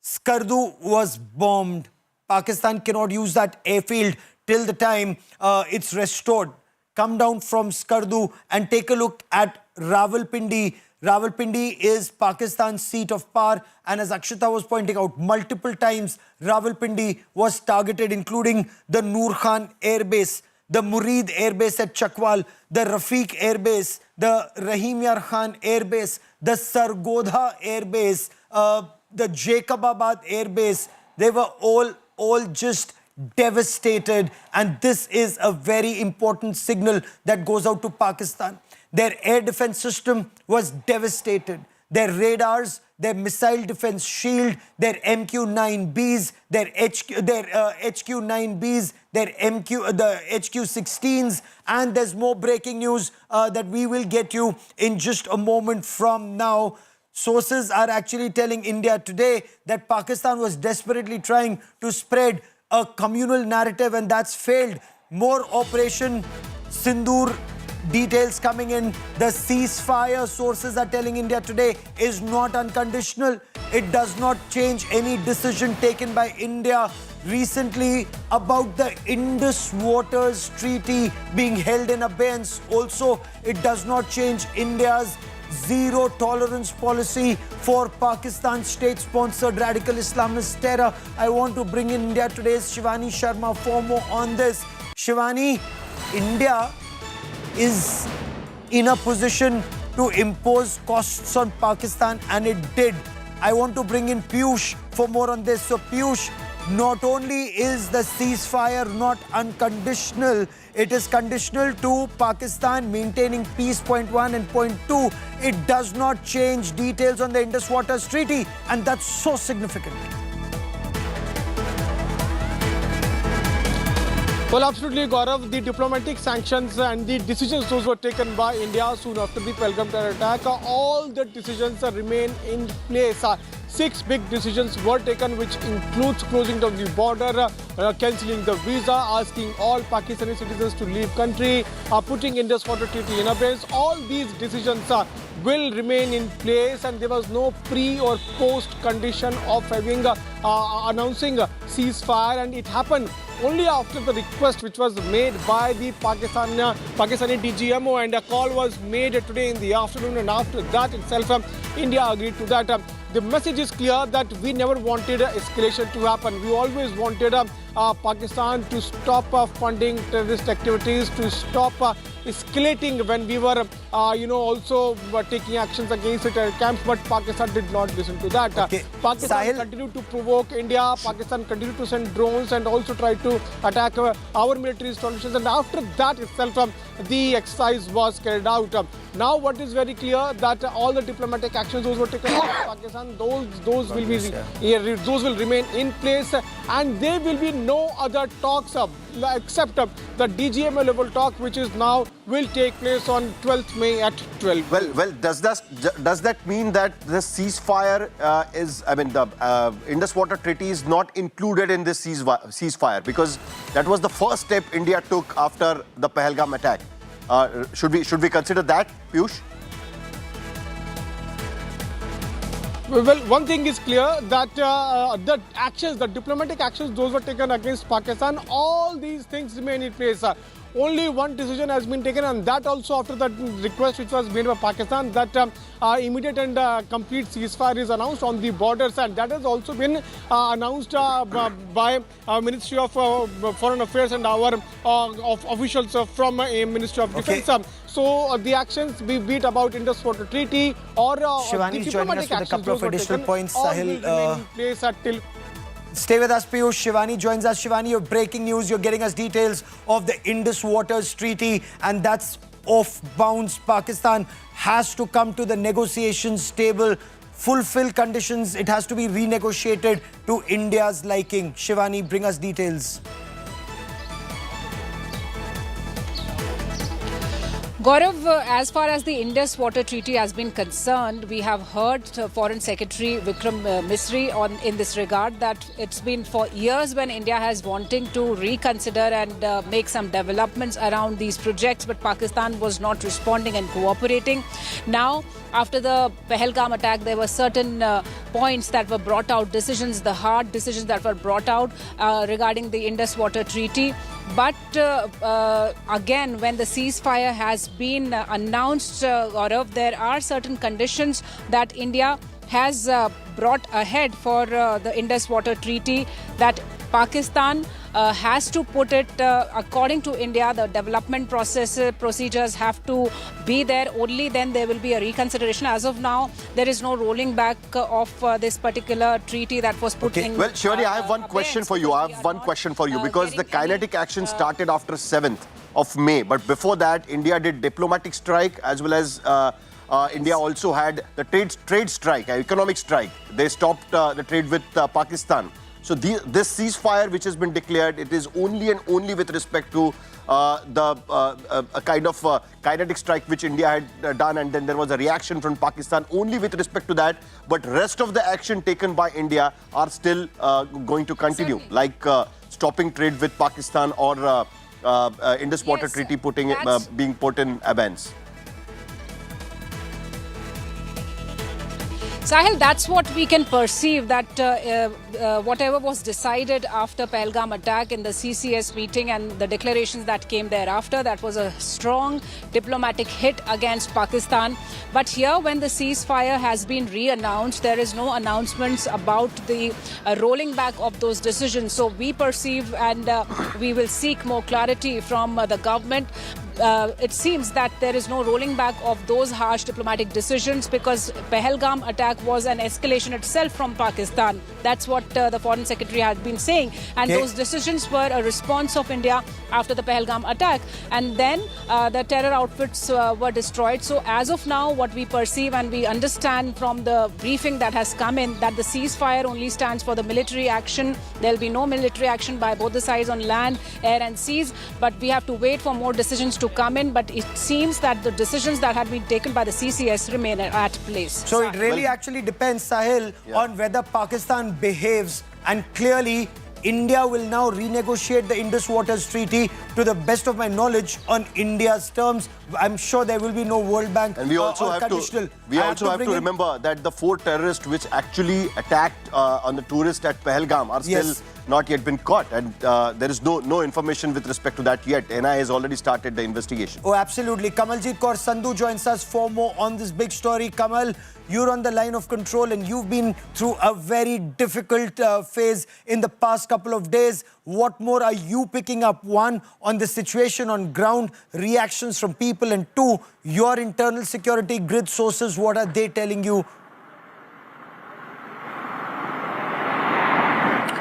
Skardu was bombed. Pakistan cannot use that airfield till the time it's restored. Come down from Skardu and take a look at Rawalpindi. Rawalpindi is Pakistan's seat of power, and as Akshita was pointing out, multiple times Rawalpindi was targeted, including the Nur Khan Air Base, the Murid Air Base at Chakwal, the Rafiq Air Base, the Rahim Yar Khan Air Base, the Sargodha Air Base, the Jacobabad Air Base. They were all just devastated, and this is a very important signal that goes out to Pakistan. Their air defense system was devastated. Their radars, their missile defense shield, their MQ-9Bs, their HQ-9Bs, their the HQ-16s, and there's more breaking news that we will get you in just a moment from now. Sources are actually telling India today that Pakistan was desperately trying to spread a communal narrative, and that's failed. More Operation Sindoor details coming in. The ceasefire, sources are telling India today, is not unconditional. It does not change any decision taken by India recently about the Indus Waters Treaty being held in abeyance. Also, it does not change India's zero tolerance policy for Pakistan's state-sponsored radical Islamist terror. I want to bring in India Today's Shivani Sharma for more on this. Shivani, India is in a position to impose costs on Pakistan, and it did. I want to bring in Piyush for more on this. So Piyush, not only is the ceasefire not unconditional, it is conditional to Pakistan maintaining peace, point 1, and point 2. It does not change details on the Indus Waters Treaty, and that's so significant. Well, absolutely, Gaurav. The diplomatic sanctions and the decisions those were taken by India soon after the Pahalgam terror attack, all the decisions remain in place. 6 big decisions were taken, which includes closing down the border, cancelling the visa, asking all Pakistani citizens to leave country, putting Indus Water Treaty in abeyance. All these decisions will remain in place, and there was no pre or post condition of having announcing a ceasefire, and it happened only after the request which was made by the Pakistani DGMO, and a call was made today in the afternoon, and after that itself India agreed to that. The message is clear that we never wanted escalation to happen. We always wanted Pakistan to stop funding terrorist activities, to stop escalating when we were, also taking actions against the terror camps, but Pakistan did not listen to that. Okay. Pakistan continued to provoke India. Pakistan continued to send drones and also try to attack our military installations, and after that itself, the exercise was carried out. Now, what is very clear that all the diplomatic actions those were taken by Pakistan, those will remain in place, and there will be no other talks except the DGMO level talk, which is now will take place on 12th May at 12. Well, does that mean that the ceasefire the Indus Water Treaty is not included in this ceasefire? Because that was the first step India took after the Pahalgam attack. Should we consider that, Piyush? Well, one thing is clear that the diplomatic actions, those were taken against Pakistan, all these things remain in place. Only one decision has been taken, and that also after that request which was made by Pakistan, that immediate and complete ceasefire is announced on the borders, and that has also been announced by Ministry of Foreign Affairs and our officials from Ministry of Defence. So the actions, be it about Indus Water Treaty or Shivani the joining us diplomatic with a actions, couple of those were additional taken, points. all Sahil, will remain in place until. Stay with us, Piyush. Shivani joins us. Shivani, you're breaking news. You're getting us details of the Indus Waters Treaty, and that's off bounds. Pakistan has to come to the negotiations table, fulfill conditions. It has to be renegotiated to India's liking. Shivani, bring us details. Gaurav, as far as the Indus Water Treaty has been concerned, we have heard Foreign Secretary Vikram Misri in this regard that it's been for years when India has wanting to reconsider and make some developments around these projects, but Pakistan was not responding and cooperating. Now, after the Pahalgam attack, there were certain points that were brought out, the hard decisions that were brought out regarding the Indus Water Treaty. But again, when the ceasefire has been announced, Gaurav, there are certain conditions that India has brought ahead for the Indus Water Treaty, that Pakistan has to put it, according to India, the development procedures have to be there. Only then there will be a reconsideration. As of now, there is no rolling back of this particular treaty that was put in. Well, Shivani, I have one question for you. Because the kinetic action started after 7th of May. But before that, India did diplomatic strike, as well as India also had the trade strike, economic strike. They stopped the trade with Pakistan. So this ceasefire which has been declared, it is only and only with respect to a kind of kinetic strike which India had done, and then there was a reaction from Pakistan only with respect to that. But rest of the action taken by India are still going to continue, like stopping trade with Pakistan or Indus Water Treaty being put in abeyance. Sahil, that's what we can perceive, that whatever was decided after Pahalgam attack in the CCS meeting and the declarations that came thereafter, that was a strong diplomatic hit against Pakistan. But here, when the ceasefire has been re-announced, there is no announcements about the rolling back of those decisions. So we perceive, and we will seek more clarity from the government. It seems that there is no rolling back of those harsh diplomatic decisions, because Pahalgam attack was an escalation itself from Pakistan. That's what the Foreign Secretary had been saying. And those decisions were a response of India after the Pahalgam attack. And then the terror outfits were destroyed. So as of now, what we perceive and we understand from the briefing that has come in, that the ceasefire only stands for the military action. There will be no military action by both the sides on land, air and seas. But we have to wait for more decisions to come in. But it seems that the decisions that had been taken by the CCS remain at place. So it really actually depends, Sahil, on whether Pakistan behaves. And clearly, India will now renegotiate the Indus Waters Treaty, to the best of my knowledge, on India's terms. I'm sure there will be no World Bank and we also have to remember that the 4 terrorists which actually attacked on the tourists at Pahalgam are still not yet been caught, and there is no information with respect to that yet. NIA has already started the investigation. Oh, absolutely. Kamaljeet Kaur Sandhu joins us for more on this big story. Kamal, you're on the line of control and you've been through a very difficult phase in the past couple of days. What more are you picking up? 1, on the situation on ground, reactions from people, and 2, your internal security grid sources, what are they telling you?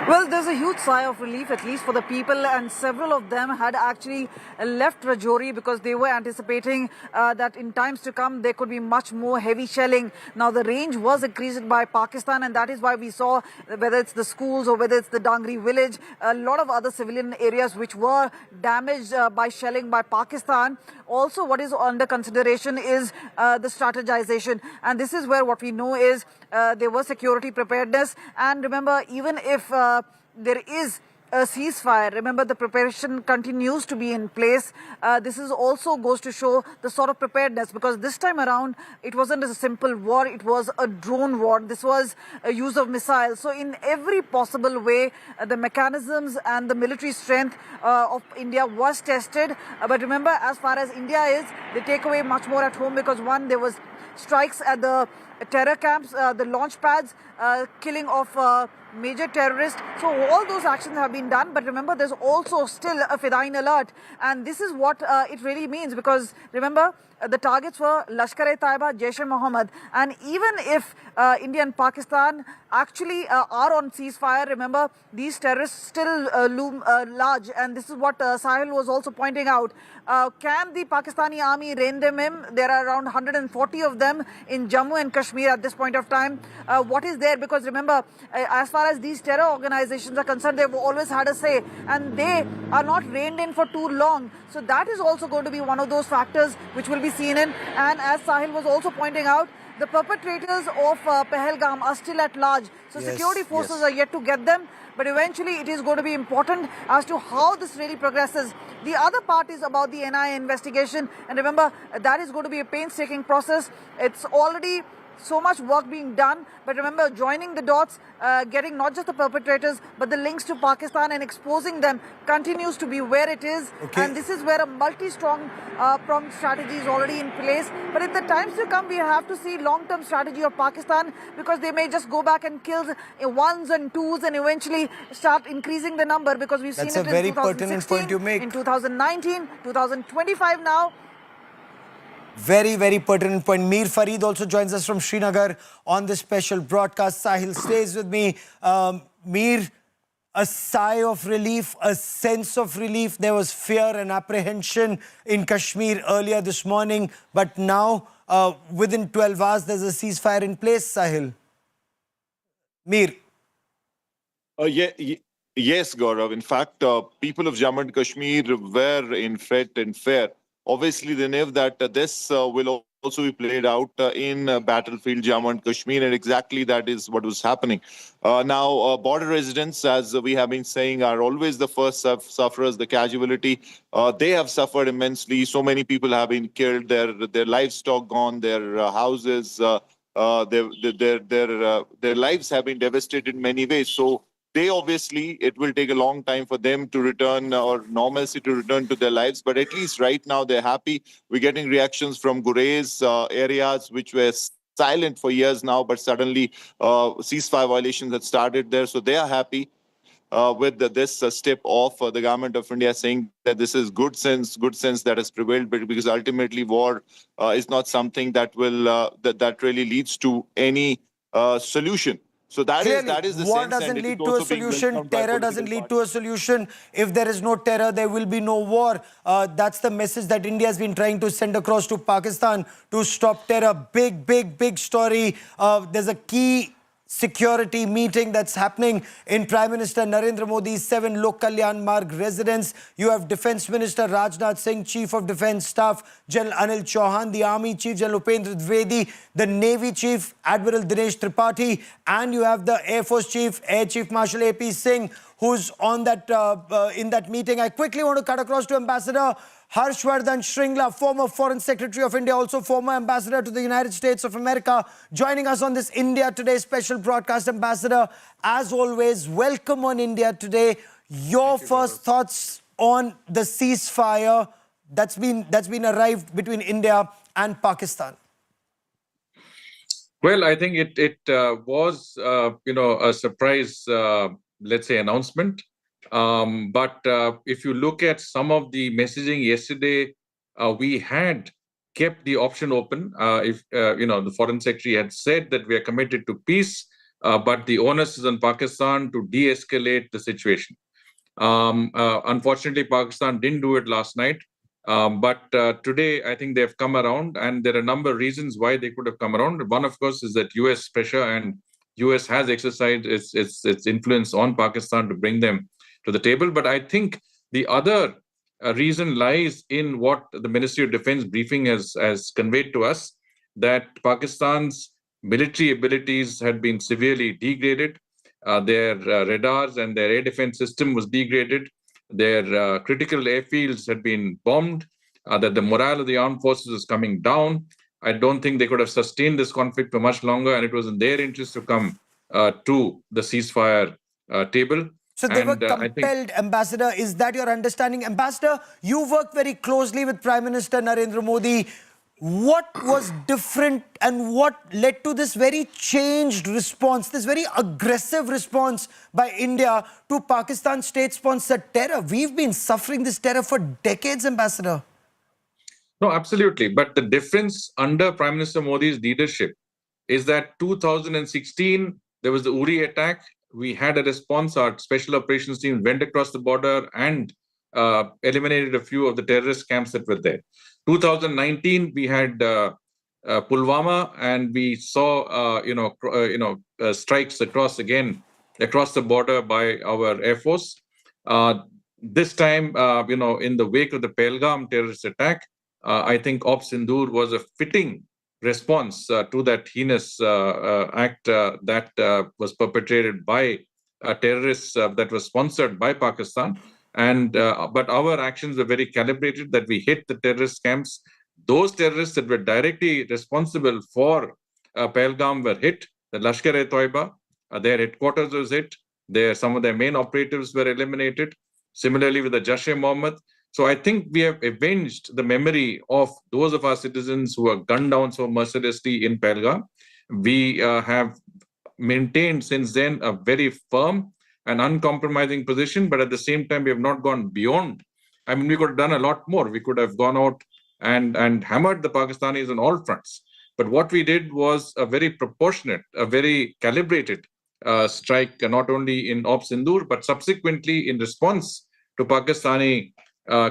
Well, there's a huge sigh of relief, at least for the people, and several of them had actually left Rajouri because they were anticipating that in times to come there could be much more heavy shelling. Now, the range was increased by Pakistan, and that is why we saw, whether it's the schools or whether it's the Dangri village, a lot of other civilian areas which were damaged by shelling by Pakistan. Also, what is under consideration is the strategization, and this is where what we know is there was security preparedness. And remember, even if there is a ceasefire, remember the preparation continues to be in place. This is also goes to show the sort of preparedness, because this time around it wasn't a simple war, it was a drone war. This was a use of missiles. So in every possible way, the mechanisms and the military strength of India was tested. But remember, as far as India is, they take away much more at home, because 1, there was strikes at the terror camps, the launch pads, killing of major terrorists. So all those actions have been done. But remember, there's also still a Fidain alert. And this is what it really means, because remember, the targets were Lashkar-e-Taiba, Jaish-e-Mohammed. And even if India and Pakistan actually are on ceasefire, remember, these terrorists still loom large. And this is what Sahil was also pointing out. Can the Pakistani army rein them in? There are around 140 of them in Jammu and Kashmir at this point of time. What is there? Because remember, as far as these terror organizations are concerned, they've always had a say, and they are not reined in for too long. So that is also going to be one of those factors which will be seen in. And as Sahil was also pointing out, the perpetrators of Pahalgam are still at large. So security forces are yet to get them. But eventually it is going to be important as to how this really progresses. The other part is about the NIA investigation. And remember, that is going to be a painstaking process. It's already so much work being done. But remember, joining the dots, getting not just the perpetrators, but the links to Pakistan and exposing them continues to be where it is. Okay. And this is where a multi-strong pronged strategy is already in place. But in the times to come, we have to see long-term strategy of Pakistan, because they may just go back and kill ones and twos and eventually start increasing the number, because we've That's seen it a very in pertinent 2016, point you make. in 2019, 2025 now. Very, very pertinent point. Mir Farid also joins us from Srinagar on this special broadcast. Sahil stays with me. Mir, a sigh of relief, a sense of relief. There was fear and apprehension in Kashmir earlier this morning, but now within 12 hours there's a ceasefire in place, Sahil. Mir. Yes, Gaurav. In fact, people of Jammu and Kashmir were in fret and fear. Obviously, they know that this will also be played out in battlefield Jammu and Kashmir, and exactly that is what was happening. Now, border residents, as we have been saying, are always the first sufferers, the casualty. They have suffered immensely. So many people have been killed, their livestock gone, their houses, their lives have been devastated in many ways. So they obviously, it will take a long time for them to return, or normalcy to return to their lives. But at least right now they're happy. We're getting reactions from Gurez areas which were silent for years now, but suddenly ceasefire violations had started there. So they are happy with this step of the government of India, saying that this is good sense that has prevailed, but because ultimately war is not something that will that really leads to any solution. So that is the war sense, doesn't and it lead is to a also being solution. welcomed by Terror political doesn't lead parties. to a solution. If there is no terror, there will be no war. That's the message that India has been trying to send across to Pakistan to stop terror. Big story. There's a key security meeting that's happening in Prime Minister Narendra Modi's 7 Lok Kalyan Marg residence. You have Defence Minister Rajnath Singh, Chief of Defence Staff General Anil Chauhan, the Army Chief General Upendra Dwivedi, the Navy Chief Admiral Dinesh Tripathi, and you have the Air Force Chief Air Chief Marshal AP Singh, who's on that in that meeting. I quickly want to cut across to Ambassador Harshvardhan Shringla, former Foreign Secretary of India, also former Ambassador to the United States of America, joining us on this India Today special broadcast. Ambassador, as always, welcome on India Today. Your first thoughts on the ceasefire that's been arrived between India and Pakistan? Well, I think it was a surprise, let's say, announcement. But if you look at some of the messaging yesterday, we had kept the option open. If the Foreign Secretary had said that we are committed to peace, but the onus is on Pakistan to de-escalate the situation. Unfortunately, Pakistan didn't do it last night. But today, I think they've come around, and there are a number of reasons why they could have come around. One, of course, is that U.S. pressure, and U.S. has exercised its influence on Pakistan to bring them to the table. But I think the other reason lies in what the Ministry of Defense briefing has conveyed to us, that Pakistan's military abilities had been severely degraded. Their radars and their air defense system was degraded. Their critical airfields had been bombed, that the morale of the armed forces is coming down. I don't think they could have sustained this conflict for much longer, and it was in their interest to come to the ceasefire table. So they were compelled, Ambassador. Is that your understanding? Ambassador, you worked very closely with Prime Minister Narendra Modi. What was different and what led to this very changed response, this very aggressive response by India to Pakistan's state-sponsored terror? We've been suffering this terror for decades, Ambassador. No, absolutely. But the difference under Prime Minister Modi's leadership is that 2016, there was the Uri attack. We had a response. Our special operations team went across the border and eliminated a few of the terrorist camps that were there. 2019, we had Pulwama, and we saw strikes across the border by our Air Force. This time, in the wake of the Pahalgam terrorist attack, I think Sindoor was a fitting response to that heinous act that was perpetrated by terrorists that was sponsored by Pakistan. And but our actions were very calibrated, that we hit the terrorist camps. Those terrorists that were directly responsible for Pahalgam were hit. The Lashkar-e-Toiba, their headquarters was hit. Some of their main operatives were eliminated. Similarly with the Jaish-e-Mohammed. So I think we have avenged the memory of those of our citizens who were gunned down so mercilessly in Pahalgam. We have maintained since then a very firm and uncompromising position, but at the same time, we have not gone beyond. I mean, we could have done a lot more. We could have gone out and hammered the Pakistanis on all fronts. But what we did was a very proportionate, a very calibrated strike, not only in Sindoor, but subsequently in response to Pakistani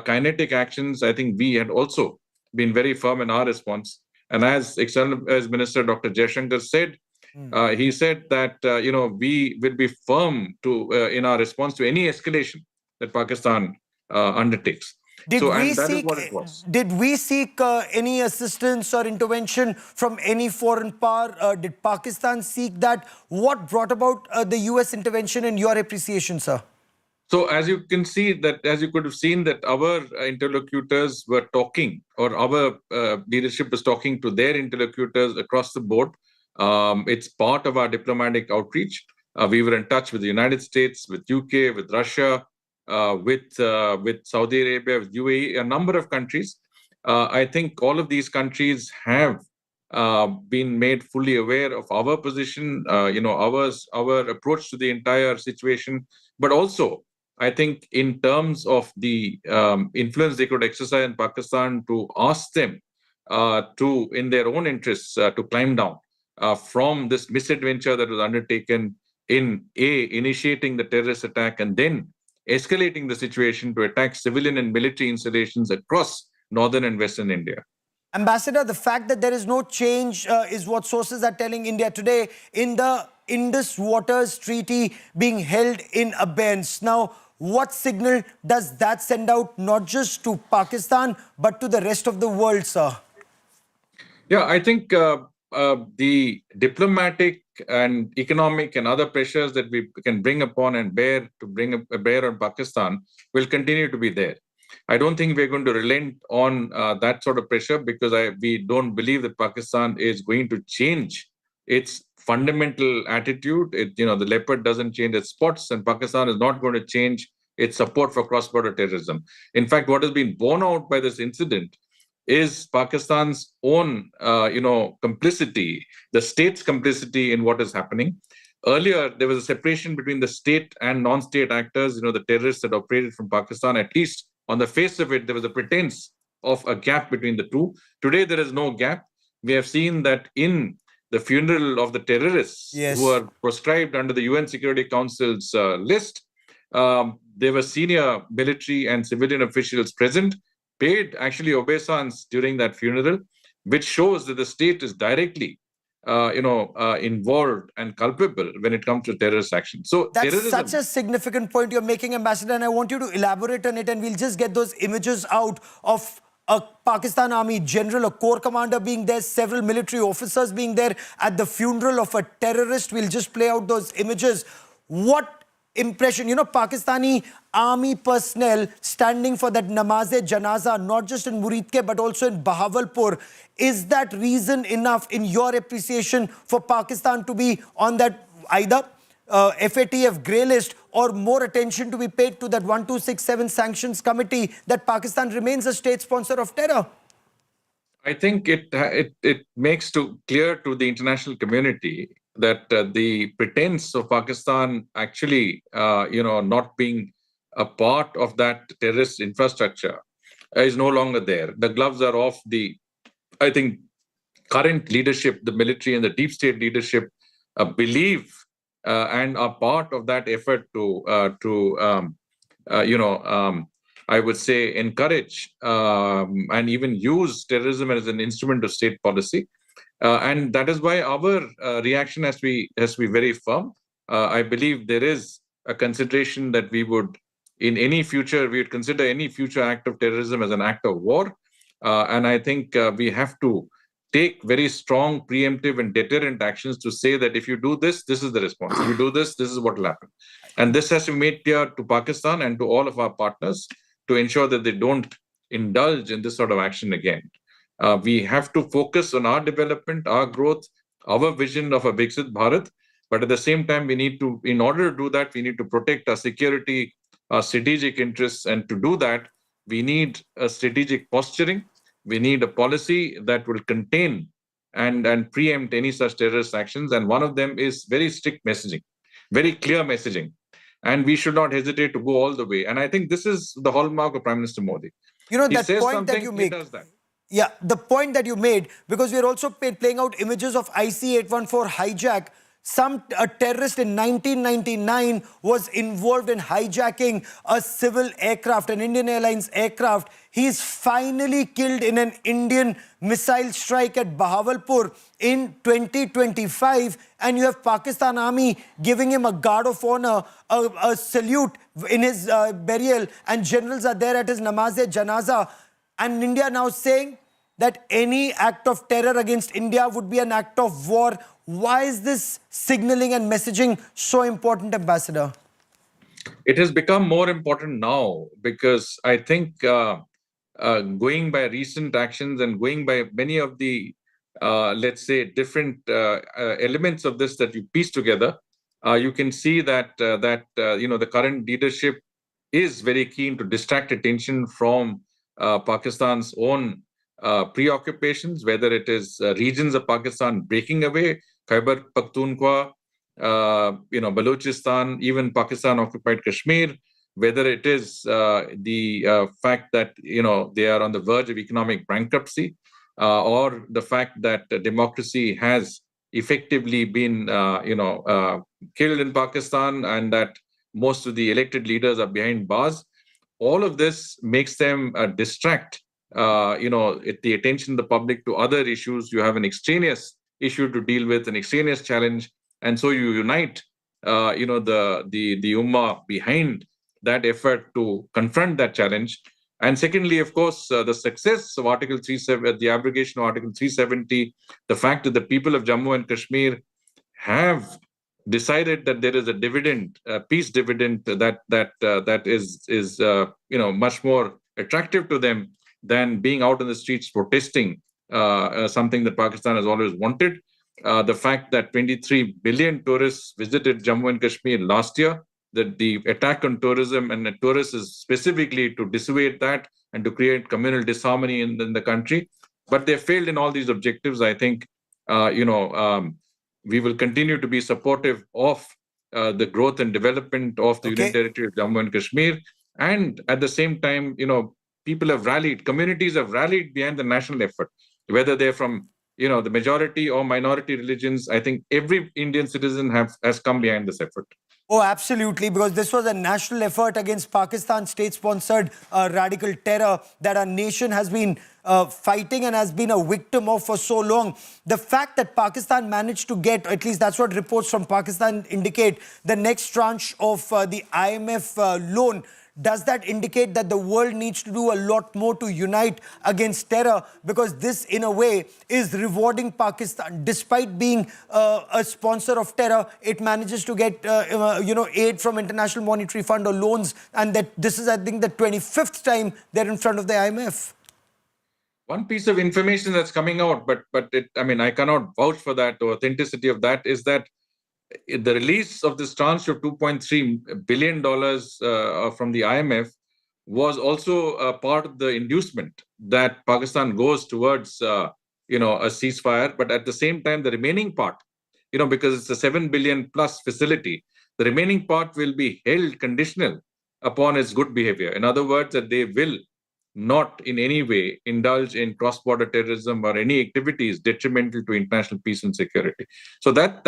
kinetic actions. I think we had also been very firm in our response. And as External Affairs Minister Dr. Jaishankar said, he said that we will be firm in our response to any escalation that Pakistan undertakes. Did we seek any assistance or intervention from any foreign power? Did Pakistan seek that? What brought about the US intervention in your appreciation, sir? So as you can see that, as you could have seen that our interlocutors were talking, or our leadership was talking to their interlocutors across the board. It's part of our diplomatic outreach. We were in touch with the United States, with UK, with Russia, with Saudi Arabia, with UAE, a number of countries. I think all of these countries have been made fully aware of our position, our approach to the entire situation, but also I think in terms of the influence they could exercise in Pakistan to ask them to, in their own interests, to climb down from this misadventure that was undertaken in initiating the terrorist attack and then escalating the situation to attack civilian and military installations across northern and western India. Ambassador, the fact that there is no change is what sources are telling India today in the Indus Waters Treaty being held in abeyance. Now, what signal does that send out, not just to Pakistan, but to the rest of the world, sir? Yeah, I think the diplomatic and economic and other pressures that we can bring upon and bear on Pakistan will continue to be there. I don't think we're going to relent on that sort of pressure, because we don't believe that Pakistan is going to change its fundamental attitude. The leopard doesn't change its spots, and Pakistan is not going to change its support for cross-border terrorism. In fact, what has been borne out by this incident is Pakistan's own, complicity, the state's complicity in what is happening. Earlier, there was a separation between the state and non-state actors, the terrorists that operated from Pakistan. At least on the face of it, there was a pretense of a gap between the two. Today, there is no gap. We have seen that in the funeral of the terrorists who are proscribed under the UN Security Council's list, there were senior military and civilian officials present, paid actually obeisance during that funeral, which shows that the state is directly, involved and culpable when it comes to terrorist action. So that's such a significant point you're making, Ambassador, and I want you to elaborate on it, and we'll just get those images out of a Pakistan Army general, a corps commander being there, several military officers being there at the funeral of a terrorist. We'll just play out those images. What impression, Pakistani army personnel standing for that namaz-e-janaza, not just in Muridke, but also in Bahawalpur. Is that reason enough, in your appreciation, for Pakistan to be on that either FATF grey list, or more attention to be paid to that 1267 sanctions committee, that Pakistan remains a state sponsor of terror? I think it makes clear to the international community that the pretense of Pakistan actually, not being a part of that terrorist infrastructure is no longer there. The gloves are off. I think current leadership, the military and the deep state leadership, believe and are part of that effort to I would say, encourage and even use terrorism as an instrument of state policy. And that is why our reaction has to be very firm. I believe there is a consideration that we would consider any future act of terrorism as an act of war. And I think we have to take very strong preemptive and deterrent actions to say that if you do this, this is the response. If you do this, this is what will happen. And this has to be made clear to Pakistan and to all of our partners to ensure that they don't indulge in this sort of action again. We have to focus on our development, our growth, our vision of a Viksit Bharat. But at the same time, we need to, in order to do that, we need to protect our security, our strategic interests. And to do that, we need a strategic posturing. We need a policy that will contain and preempt any such terrorist actions. And one of them is very strict messaging, very clear messaging. And we should not hesitate to go all the way. And I think this is the hallmark of Prime Minister Modi. You know, He that says point that something, you he make. does that. Yeah, the point that you made, because we're also playing out images of IC-814 hijack. A terrorist in 1999 was involved in hijacking a civil aircraft, an Indian Airlines aircraft. He's finally killed in an Indian missile strike at Bahawalpur in 2025. And you have Pakistan Army giving him a guard of honor, a salute in his burial. And generals are there at his namaz-e-janaza. And India now saying that any act of terror against India would be an act of war. Why is this signaling and messaging so important, Ambassador? It has become more important now because I think going by recent actions and going by many of the, let's say, different elements of this that you piece together, you can see that the current leadership is very keen to distract attention from Pakistan's own preoccupations, whether it is regions of Pakistan breaking away, Khyber Pakhtunkhwa, Balochistan, even Pakistan-occupied Kashmir, whether it is the fact that they are on the verge of economic bankruptcy, or the fact that democracy has effectively been killed in Pakistan, and that most of the elected leaders are behind bars. All of this makes them distract the attention of the public to other issues. You have an extraneous issue to deal with, an extraneous challenge, and so you unite the ummah behind that effort to confront that challenge. And secondly, of course, the success of Article 370, the abrogation of Article 370, the fact that the people of Jammu and Kashmir have decided that there is a dividend, a peace dividend that is much more attractive to them than being out on the streets protesting, something that Pakistan has always wanted. The fact that 23 billion tourists visited Jammu and Kashmir last year, that the attack on tourism and the tourists is specifically to dissuade that and to create communal disharmony in the country. But they failed in all these objectives. I think, we will continue to be supportive of the growth and development of the Union Territory of Jammu and Kashmir. And at the same time, people have rallied, communities have rallied behind the national effort, whether they're from the majority or minority religions. I think every Indian citizen has come behind this effort. Oh, absolutely, because this was a national effort against Pakistan state-sponsored radical terror that our nation has been fighting and has been a victim of for so long. The fact that Pakistan managed to get, at least that's what reports from Pakistan indicate, the next tranche of the IMF loan, does that indicate that the world needs to do a lot more to unite against terror? Because this, in a way, is rewarding Pakistan. Despite being a sponsor of terror, it manages to get, aid from International Monetary Fund or loans. And that this is, I think, the 25th time they're in front of the IMF. One piece of information that's coming out, but I cannot vouch for that, the authenticity of that, is that the release of this tranche of $2.3 billion from the IMF was also a part of the inducement that Pakistan goes towards, a ceasefire. But at the same time, the remaining part, because it's a $7 billion plus facility, the remaining part will be held conditional upon its good behavior. In other words, that they will not in any way indulge in cross-border terrorism or any activities detrimental to international peace and security. So that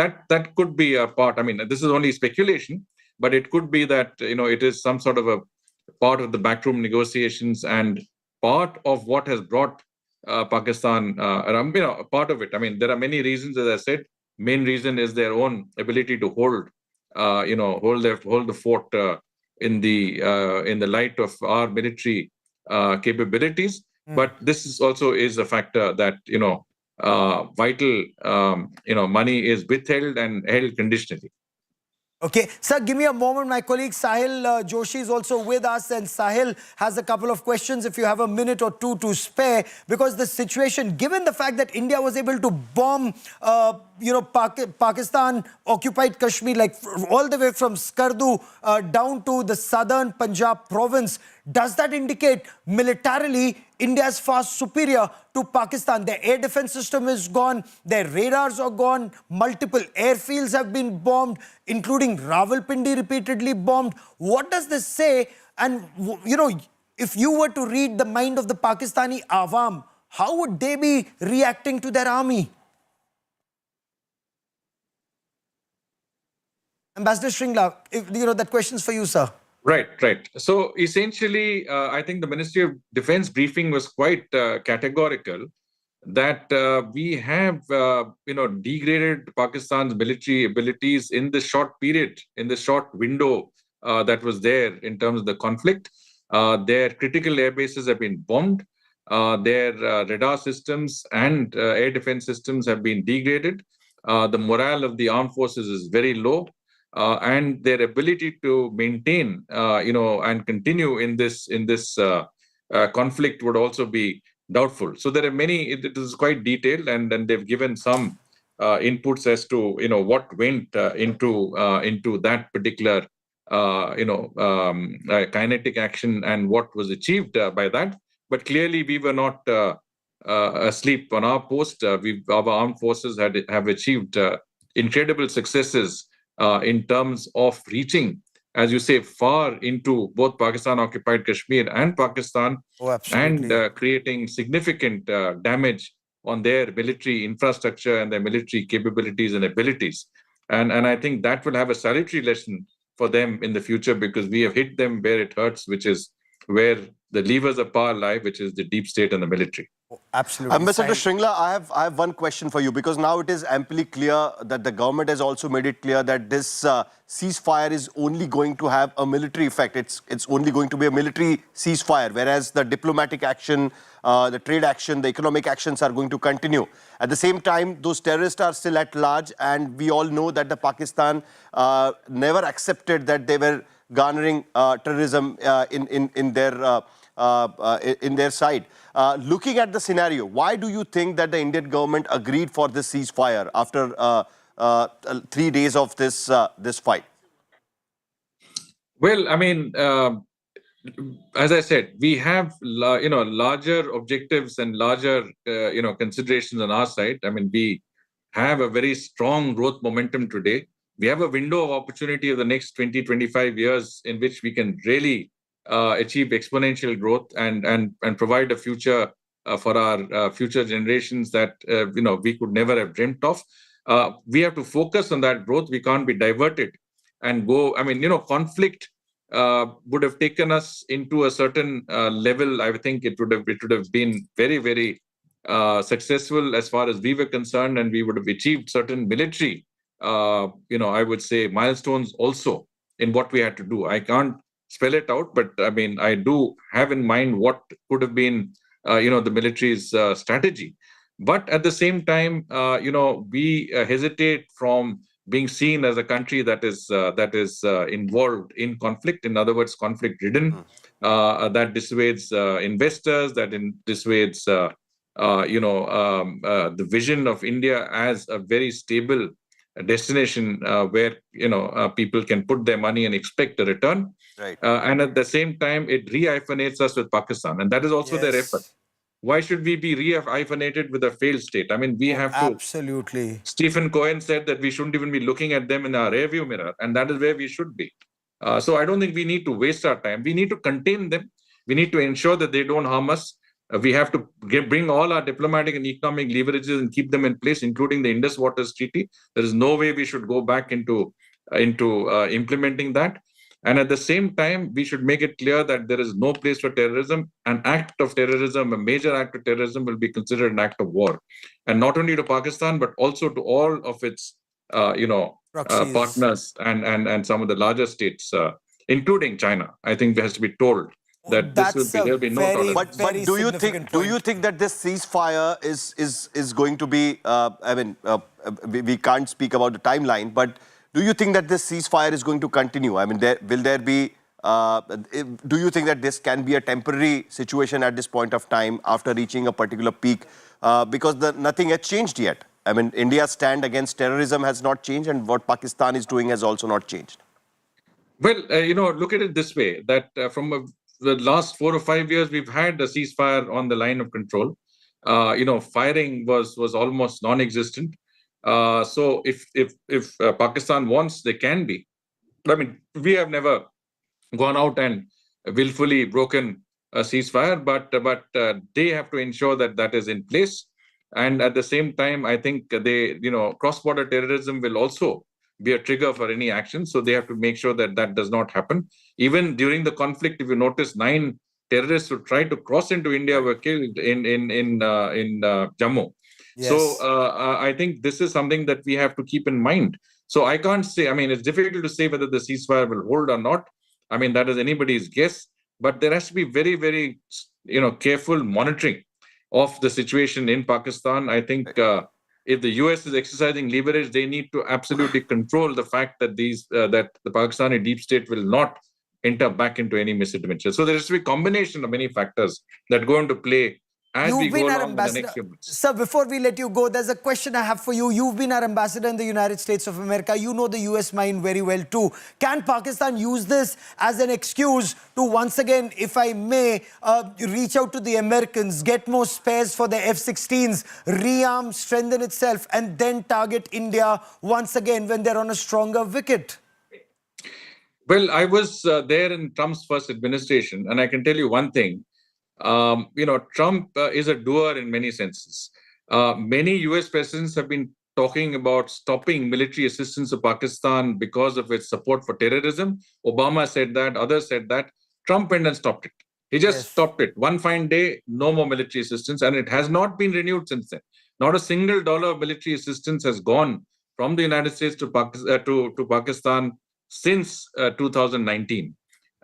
could be a part. This is only speculation, but it could be that it is some sort of a part of the backroom negotiations and part of what has brought Pakistan. Part of it. There are many reasons, as I said. Main reason is their own ability to hold the fort in the light of our military capabilities. But this is also a factor that vital money is withheld and held conditionally. Okay, sir, give me a moment. My colleague Sahil Joshi is also with us, and Sahil has a couple of questions if you have a minute or two to spare, because the situation, given the fact that India was able to bomb, Pakistan occupied Kashmir, like all the way from Skardu down to the southern Punjab province, does that indicate militarily India is far superior to Pakistan? Their air defense system is gone, their radars are gone, multiple airfields have been bombed, including Rawalpindi repeatedly bombed. What does this say? And, if you were to read the mind of the Pakistani Awam, how would they be reacting to their army? Ambassador Shringla, that question's for you, sir. Right. So essentially, I think the Ministry of Defense briefing was quite categorical that we have, degraded Pakistan's military abilities in the short period, in the short window that was there in terms of the conflict. Their critical air bases have been bombed. Their radar systems and air defense systems have been degraded. The morale of the armed forces is very low. And their ability to maintain, and continue in this conflict would also be doubtful. So there are many. It is quite detailed, and then they've given some inputs as to what went into that particular kinetic action and what was achieved by that. But clearly, we were not asleep on our post. Our armed forces have achieved incredible successes. In terms of reaching, as you say, far into both Pakistan-occupied Kashmir and Pakistan, and creating significant damage on their military infrastructure and their military capabilities and abilities. And I think that will have a salutary lesson for them in the future, because we have hit them where it hurts, which is where the levers of power lie, which is the deep state and the military. Absolutely. Ambassador Shringla, I have one question for you, because now it is amply clear that the government has also made it clear that this ceasefire is only going to have a military effect. It's only going to be a military ceasefire, whereas the diplomatic action, the trade action, the economic actions are going to continue. At the same time, those terrorists are still at large, and we all know that the Pakistan never accepted that they were garnering terrorism in their side. Looking at the scenario, why do you think that the Indian government agreed for this ceasefire after 3 days of this fight? Well, I mean, as I said, we have larger objectives and larger considerations on our side. I mean, we have a very strong growth momentum today. We have a window of opportunity of the next 20-25 years in which we can really achieve exponential growth and provide a future for our future generations that we could never have dreamt of. We have to focus on that growth. We can't be diverted and go. I mean, conflict would have taken us into a certain level. I think it would have been very, very successful as far as we were concerned, and we would have achieved certain military I would say milestones also in what we had to do. I can't spell it out, but I mean, I do have in mind what could have been, the military's strategy. But at the same time, we hesitate from being seen as a country that is involved in conflict. In other words, conflict-ridden. That dissuades investors. That dissuades, the vision of India as a very stable destination where people can put their money and expect a return. Right. And at the same time, it re-hyphenates us with Pakistan, and that is also their effort. Why should we be re-hyphenated with a failed state? I mean, we have to. Absolutely. Stephen Cohen said that we shouldn't even be looking at them in our rearview mirror, and that is where we should be. So I don't think we need to waste our time. We need to contain them. We need to ensure that they don't harm us. We have to bring all our diplomatic and economic leverages and keep them in place, including the Indus Waters Treaty. There is no way we should go back into implementing that. And at the same time, we should make it clear that there is no place for terrorism. An act of terrorism, a major act of terrorism, will be considered an act of war. And not only to Pakistan, but also to all of its partners and some of the larger states, including China. I think there has to be told that there'll be no tolerance. But do you think that this ceasefire is going to be? We can't speak about the timeline, but Do you think that this ceasefire is going to continue? I mean, will there be... do you think that this can be a temporary situation at this point of time after reaching a particular peak? Because nothing has changed yet. I mean, India's stand against terrorism has not changed, and what Pakistan is doing has also not changed. Well, look at it this way, that from the last 4 or 5 years, we've had a ceasefire on the line of control. Firing was almost non-existent. So if Pakistan wants, they can be. I mean, we have never gone out and willfully broken a ceasefire, but they have to ensure that that is in place. And at the same time, I think cross-border terrorism will also be a trigger for any action. So they have to make sure that that does not happen. Even during the conflict, if you notice, 9 terrorists who tried to cross into India were killed in Jammu. Yes. So I think this is something that we have to keep in mind. So I can't say, I mean, it's difficult to say whether the ceasefire will hold or not. I mean, that is anybody's guess. But there has to be very, very, careful monitoring of the situation in Pakistan. I think if the US is exercising leverage, they need to absolutely control the fact that that the Pakistani deep state will not enter back into any misadventure. So there has to be a combination of many factors that go into play as we go along in the next few months. Sir, before we let you go, there's a question I have for you. You've been our ambassador in the United States of America. You know the US mind very well too. Can Pakistan use this as an excuse to once again, if I may, reach out to the Americans, get more spares for the F-16s, rearm, strengthen itself, and then target India once again when they're on a stronger wicket? Well, I was there in Trump's first administration, and I can tell you one thing. Trump is a doer in many senses. Many US presidents have been talking about stopping military assistance to Pakistan because of its support for terrorism. Obama said that, others said that. Trump went and stopped it. He just stopped it. One fine day, no more military assistance, and it has not been renewed since then. Not a single dollar of military assistance has gone from the United States to Pakistan since 2019.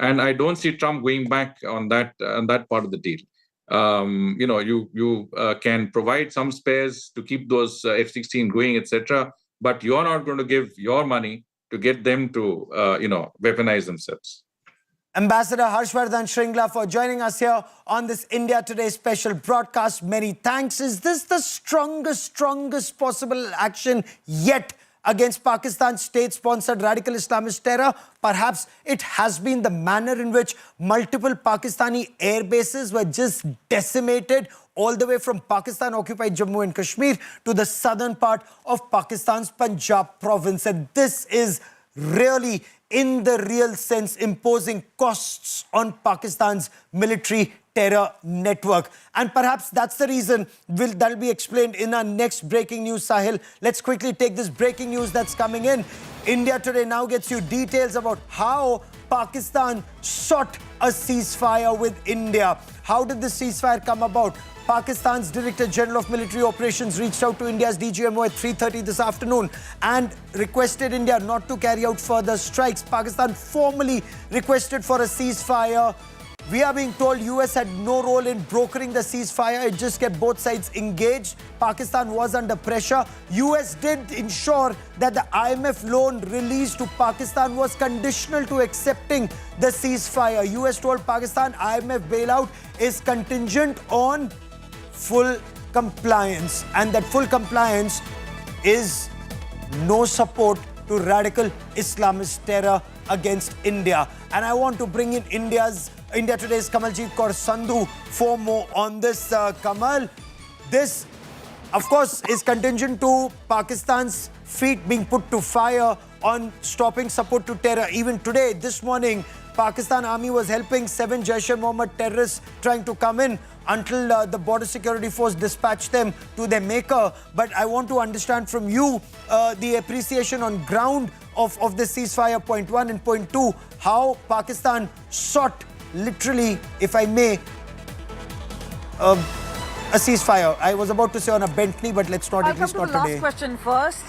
And I don't see Trump going back on that part of the deal. You can provide some spares to keep those F-16 going, etc. But you're not going to give your money to get them to, weaponize themselves. Ambassador Harshvardhan Shringla for joining us here on this India Today special broadcast. Many thanks. Is this the strongest possible action yet against Pakistan's state-sponsored radical Islamist terror? Perhaps it has been the manner in which multiple Pakistani air bases were just decimated all the way from Pakistan-occupied Jammu and Kashmir to the southern part of Pakistan's Punjab province. And this is really, in the real sense, imposing costs on Pakistan's military terror network. And perhaps that's the reason that'll be explained in our next breaking news, Sahil. Let's quickly take this breaking news that's coming in. India Today now gets you details about how Pakistan sought a ceasefire with India. How did the ceasefire come about? Pakistan's Director General of Military Operations reached out to India's DGMO at 3:30 this afternoon and requested India not to carry out further strikes. Pakistan formally requested for a ceasefire. We are being told US had no role in brokering the ceasefire. It just kept both sides engaged. Pakistan was under pressure. US did ensure that the IMF loan released to Pakistan was conditional to accepting the ceasefire. US told Pakistan IMF bailout is contingent on full compliance, and that full compliance is no support to radical Islamist terror against India. And I want to bring in India Today's Kamaljeet Kaur Sandhu for more on this. Kamal, this, of course, is contingent to Pakistan's feet being put to fire on stopping support to terror. Even today, this morning, Pakistan Army was helping 7 Jaish-e-Mohammed terrorists trying to come in until the Border Security Force dispatched them to their maker. But I want to understand from you the appreciation on ground of the ceasefire, point 1, and point 2, how Pakistan sought, literally, if I may, a ceasefire. I was about to say on a bent knee, but let's not, at least not today. I'll come to the last question first.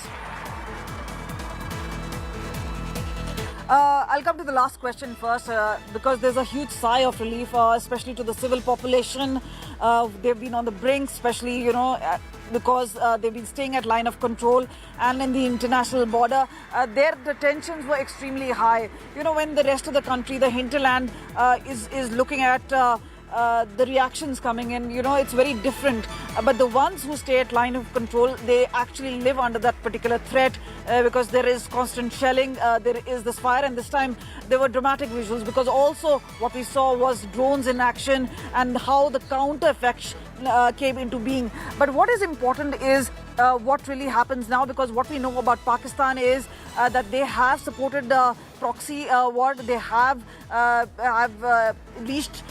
I'll come to the last question first because there's a huge sigh of relief, especially to the civil population. They've been on the brink, especially, because they've been staying at line of control and in the international border. The tensions were extremely high. When the rest of the country, the hinterland, is looking at the reactions coming in, it's very different. But the ones who stay at line of control, they actually live under that particular threat because there is constant shelling, there is this fire, and this time there were dramatic visuals because also what we saw was drones in action and how the counter effects came into being. But what is important is what really happens now, because what we know about Pakistan is that they have supported the proxy war. They have reached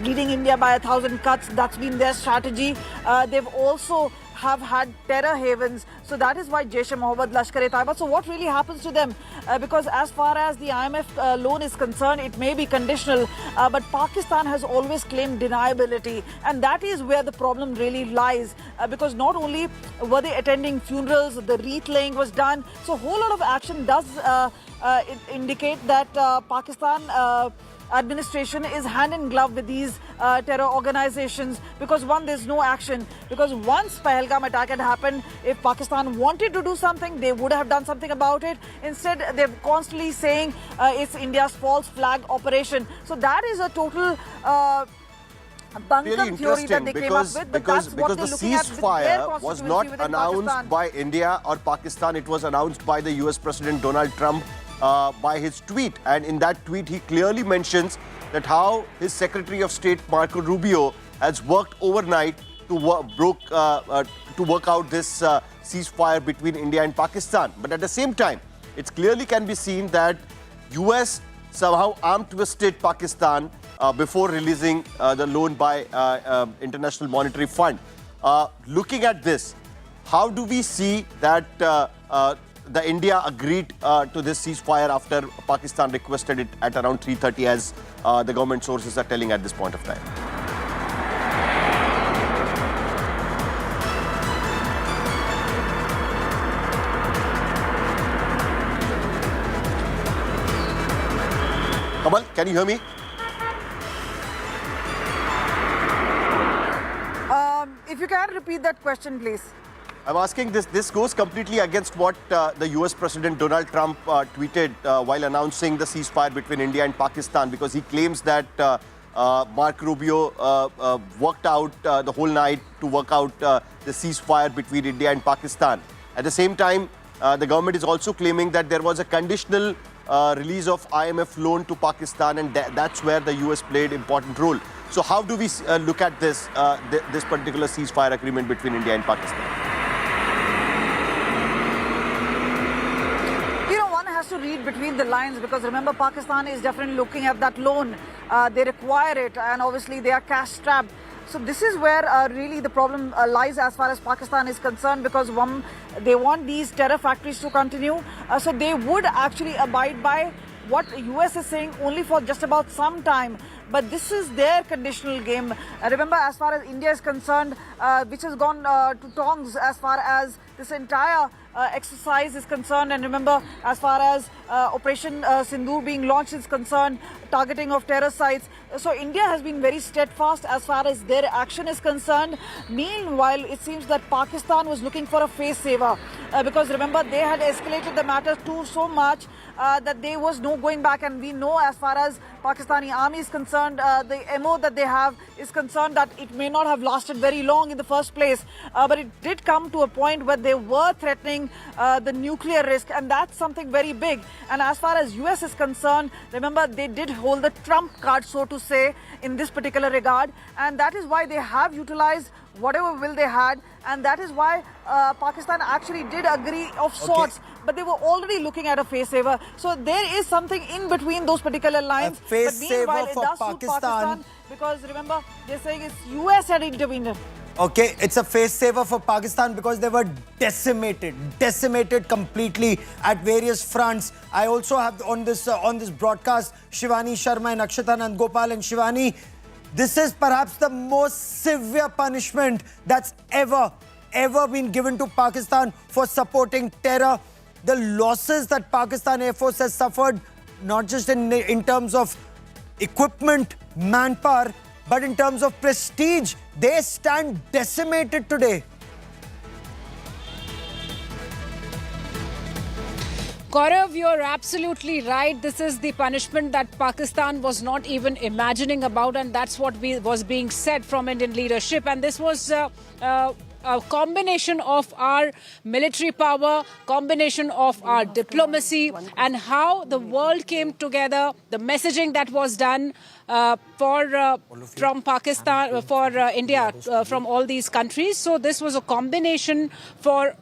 bleeding India by 1,000 cuts. That's been their strategy. They've also have had terror havens. So that is why Jaish-e-Mohammed, Lashkar-e-Taiba. So what really happens to them? Because as far as the IMF loan is concerned, it may be conditional, but Pakistan has always claimed deniability. And that is where the problem really lies. Because not only were they attending funerals, the wreath laying was done. So a whole lot of action does indicate that Pakistan administration is hand in glove with these terror organizations, because one, there's no action, because once Pahalgam attack had happened, if Pakistan wanted to do something, they would have done something about it. Instead, they're constantly saying it's India's false flag operation. So that is a total bunkum theory that they came up with, but because that's what the they're looking at ceasefire was not announced Pakistan. by India or Pakistan, it was announced by the US President Donald Trump by his tweet. And in that tweet, he clearly mentions that how his Secretary of State, Marco Rubio, has worked overnight to work out this ceasefire between India and Pakistan. But at the same time, it clearly can be seen that US somehow arm-twisted Pakistan before releasing the loan by International Monetary Fund. Looking at this, how do we see that the India agreed to this ceasefire after Pakistan requested it at around 3:30, as the government sources are telling at this point of time? Kamal, can you hear me? If you can repeat that question, please. I'm asking this. This goes completely against what the US President Donald Trump tweeted while announcing the ceasefire between India and Pakistan, because he claims that Marco Rubio worked out the whole night to work out the ceasefire between India and Pakistan. At the same time, the government is also claiming that there was a conditional release of IMF loan to Pakistan, and that's where the US played important role. So how do we look at this particular ceasefire agreement between India and Pakistan? To read between the lines, because remember, Pakistan is definitely looking at that loan. They require it, and obviously they are cash strapped. So this is where really the problem lies as far as Pakistan is concerned, because one, they want these terror factories to continue. So they would actually abide by what US is saying only for just about some time. But this is their conditional game. Remember, as far as India is concerned, which has gone to tongs as far as this entire exercise is concerned, and remember, as far as Operation Sindoor being launched is concerned, targeting of terror sites. So India has been very steadfast as far as their action is concerned. Meanwhile, it seems that Pakistan was looking for a face saver, because remember, they had escalated the matter to so much that there was no going back. And we know, as far as Pakistani army is concerned, the MO that they have is concerned, that it may not have lasted very long in the first place, but it did come to a point where they were threatening the nuclear risk, and that's something very big. And as far as US is concerned, remember, they did hold the trump card, so to say, in this particular regard, and that is why they have utilized whatever will they had, and that is why Pakistan actually did agree of sorts. Okay. But they were already looking at a face saver. So there is something in between those particular lines. A face saver for Pakistan, because remember, they're saying it's US had intervened. Okay, it's a face saver for Pakistan because they were decimated completely at various fronts. I also have on this broadcast Shivani Sharma and Akshata Nandgopal. And Shivani, this is perhaps the most severe punishment that's ever been given to Pakistan for supporting terror. the losses that Pakistan Air Force has suffered, not just in terms of equipment, manpower, but in terms of prestige. They stand decimated today. Gaurav, you're absolutely right. This is the punishment that Pakistan was not even imagining about, and that's what was being said from Indian leadership. And this was a combination of our military power, combination of our diplomacy, and how the world came together, the messaging that was done from Pakistan, for India, from all these countries. So this was a combination for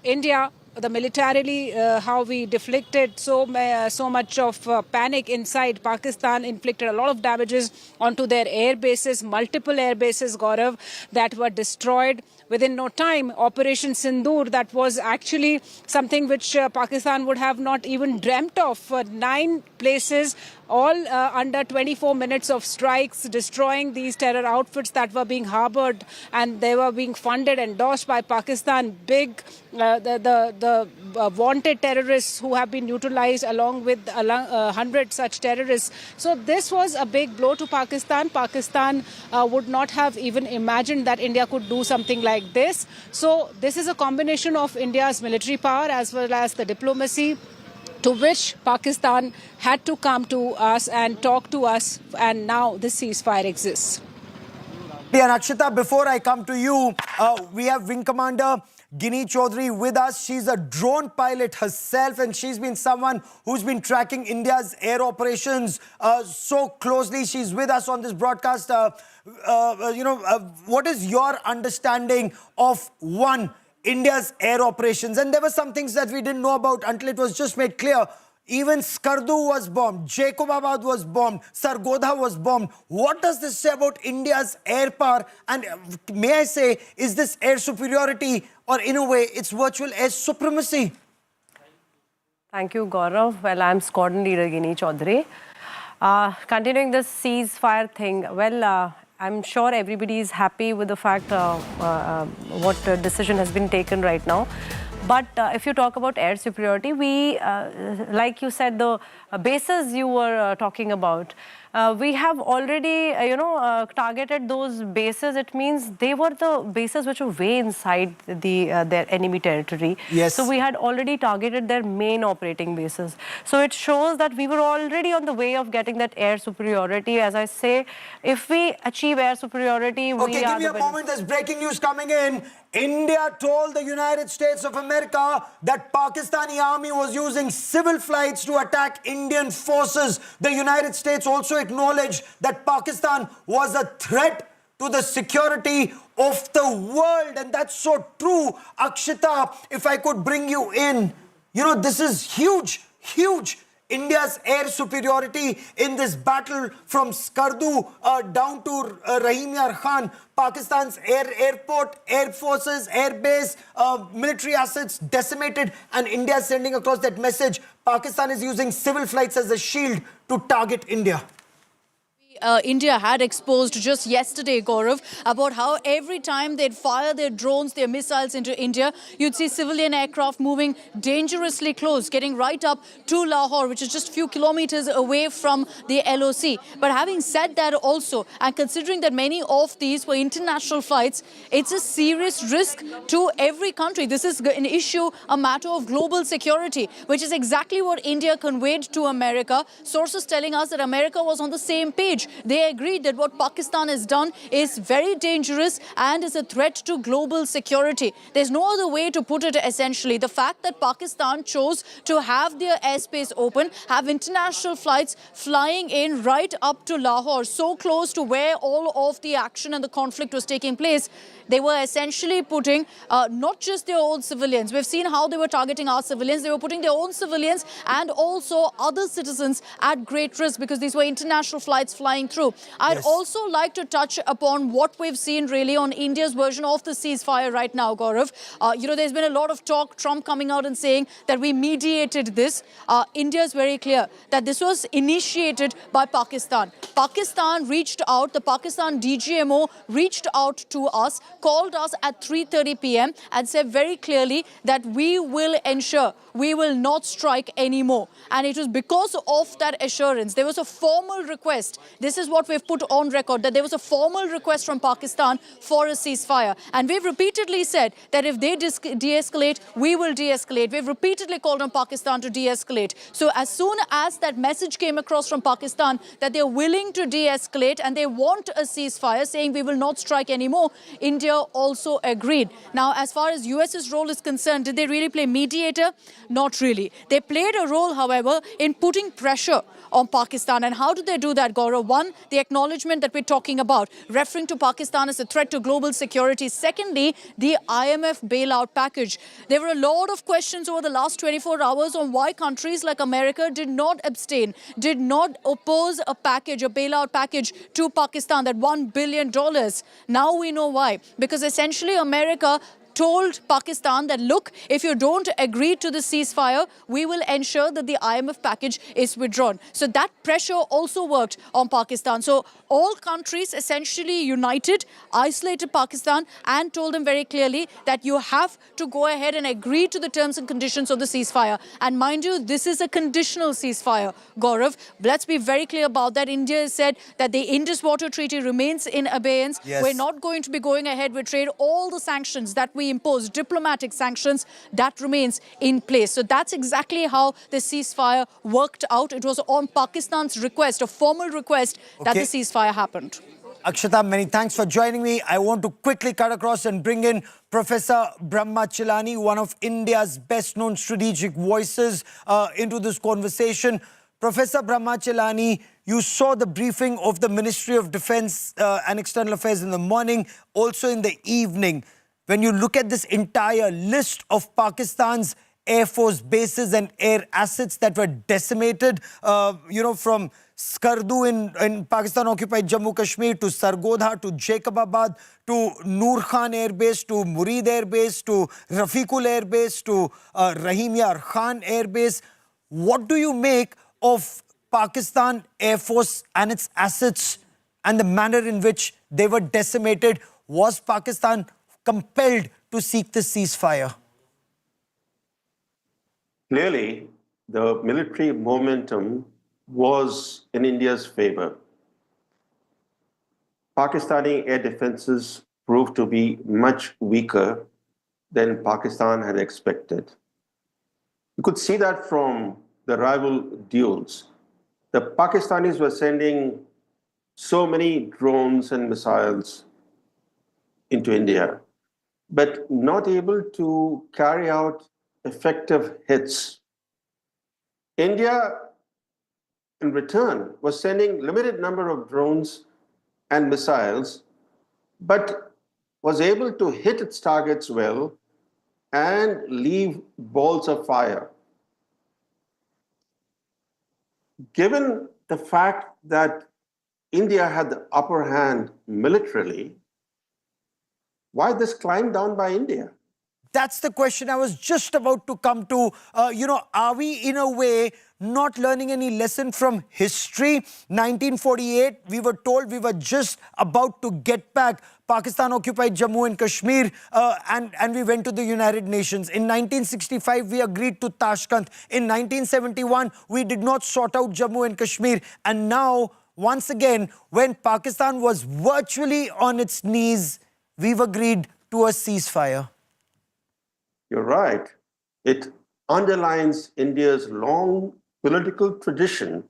India, the militarily, how we deflected so much of panic inside Pakistan, inflicted a lot of damages onto their air bases, multiple air bases, Gaurav, that were destroyed within no time. Operation Sindoor, that was actually something which Pakistan would have not even dreamt of. 9 places, all under 24 minutes of strikes, destroying these terror outfits that were being harbored, and they were being funded, endorsed by Pakistan. Big, the wanted terrorists who have been neutralized, along with 100 such terrorists. So this was a big blow to Pakistan. Pakistan would not have even imagined that India could do something like this. So this is a combination of India's military power as well as the diplomacy, to which Pakistan had to come to us and talk to us, and now this ceasefire exists. And Akshita, before I come to you, we have Wing Commander Ginny Chaudhary with us. She's a drone pilot herself, and she's been someone who's been tracking India's air operations so closely. She's with us on this broadcast. What is your understanding of India's air operations? And there were some things that we didn't know about until it was just made clear. Even Skardu was bombed, Jacobabad was bombed, Sargodha was bombed. What does this say about India's air power? And may I say, is this air superiority, or in a way, it's virtual air supremacy? Thank you, Gaurav. Well, I'm Squadron Leader Ginny Chaudhary. Continuing this ceasefire thing, well, I'm sure everybody is happy with the fact what decision has been taken right now. But if you talk about air superiority, we, like you said, the bases you were talking about, we have already, targeted those bases. It means they were the bases which were way inside their enemy territory. Yes. So we had already targeted their main operating bases. So it shows that we were already on the way of getting that air superiority. As I say, if we achieve air superiority, we are... Okay, give me a moment. There's breaking news coming in. India told the United States of America that Pakistani army was using civil flights to attack Indian forces. The United States also acknowledged that Pakistan was a threat to the security of the world. And that's so true. Akshita, if I could bring you in, this is huge, huge. India's air superiority in this battle from Skardu down to Rahim Yar Khan. Pakistan's airport, air forces, air base, military assets decimated, and India is sending across that message. Pakistan is using civil flights as a shield to target India. India had exposed just yesterday, Gaurav, about how every time they'd fire their drones, their missiles into India, you'd see civilian aircraft moving dangerously close, getting right up to Lahore, which is just a few kilometers away from the LOC. But having said that also, and considering that many of these were international flights, it's a serious risk to every country. This is an issue, a matter of global security, which is exactly what India conveyed to America. Sources telling us that America was on the same page. They agreed that what Pakistan has done is very dangerous and is a threat to global security. There's no other way to put it, essentially. The fact that Pakistan chose to have their airspace open, have international flights flying in right up to Lahore, so close to where all of the action and the conflict was taking place, they were essentially putting not just their own civilians. We've seen how they were targeting our civilians. They were putting their own civilians and also other citizens at great risk, because these were international flights flying flying through. I'd also like to touch upon what we've seen really on India's version of the ceasefire right now, Gaurav. There's been a lot of talk, Trump coming out and saying that we mediated this. India is very clear that this was initiated by Pakistan. Pakistan reached out, the Pakistan DGMO reached out to us, called us at 3:30 p.m. and said very clearly that we will ensure we will not strike anymore. And it was because of that assurance. There was a formal request. This is what we've put on record, that there was a formal request from Pakistan for a ceasefire. And we've repeatedly said that if they de-escalate, we will de-escalate. We've repeatedly called on Pakistan to de-escalate. So as soon as that message came across from Pakistan that they're willing to de-escalate and they want a ceasefire, saying we will not strike anymore, India also agreed. Now, as far as US's role is concerned, did they really play mediator? Not really. They played a role, however, in putting pressure on Pakistan. And how did they do that, Gaurav? One, the acknowledgement that we're talking about, referring to Pakistan as a threat to global security. Secondly, the IMF bailout package. There were a lot of questions over the last 24 hours on why countries like America did not abstain, did not oppose a package, a bailout package to Pakistan, that $1 billion. Now we know why. Because essentially America told Pakistan that, look, if you don't agree to the ceasefire, we will ensure that the IMF package is withdrawn. So that pressure also worked on Pakistan. So all countries essentially united, isolated Pakistan and told them very clearly that you have to go ahead and agree to the terms and conditions of the ceasefire. And mind you, this is a conditional ceasefire, Gaurav. Let's be very clear about that. India has said that the Indus Water Treaty remains in abeyance. We're not going to be going ahead with trade. All the sanctions that we imposed, diplomatic sanctions, that remains in place. So that's exactly how the ceasefire worked out. It was on Pakistan's request, a formal request, that the ceasefire happened. Akshata, many thanks for joining me. I want to quickly cut across and bring in Professor Brahma Chilani, one of India's best-known strategic voices, into this conversation. Professor Brahma Chilani, you saw the briefing of the Ministry of Defense and External Affairs in the morning, also in the evening. When you look at this entire list of Pakistan's Air Force bases and air assets that were decimated, from Skardu in Pakistan-occupied Jammu Kashmir to Sargodha to Jacobabad to Nur Khan Air Base to Murid Air Base to Rafiqul Air Base to Rahim Yar Khan Air Base. What do you make of Pakistan Air Force and its assets and the manner in which they were decimated? Was Pakistan compelled to seek the ceasefire? Clearly, the military momentum was in India's favor. Pakistani air defenses proved to be much weaker than Pakistan had expected. You could see that from the rival duels. The Pakistanis were sending so many drones and missiles into India, but not able to carry out effective hits. India, in return, was sending limited number of drones and missiles, but was able to hit its targets well and leave balls of fire. Given the fact that India had the upper hand militarily, why this climb down by India? That's the question I was just about to come to. Are we in a way not learning any lesson from history? 1948, we were told we were just about to get back. Pakistan occupied Jammu and Kashmir and we went to the United Nations. In 1965, we agreed to Tashkent. In 1971, we did not sort out Jammu and Kashmir. And now, once again, when Pakistan was virtually on its knees, we've agreed to a ceasefire. You're right. It underlines India's long political tradition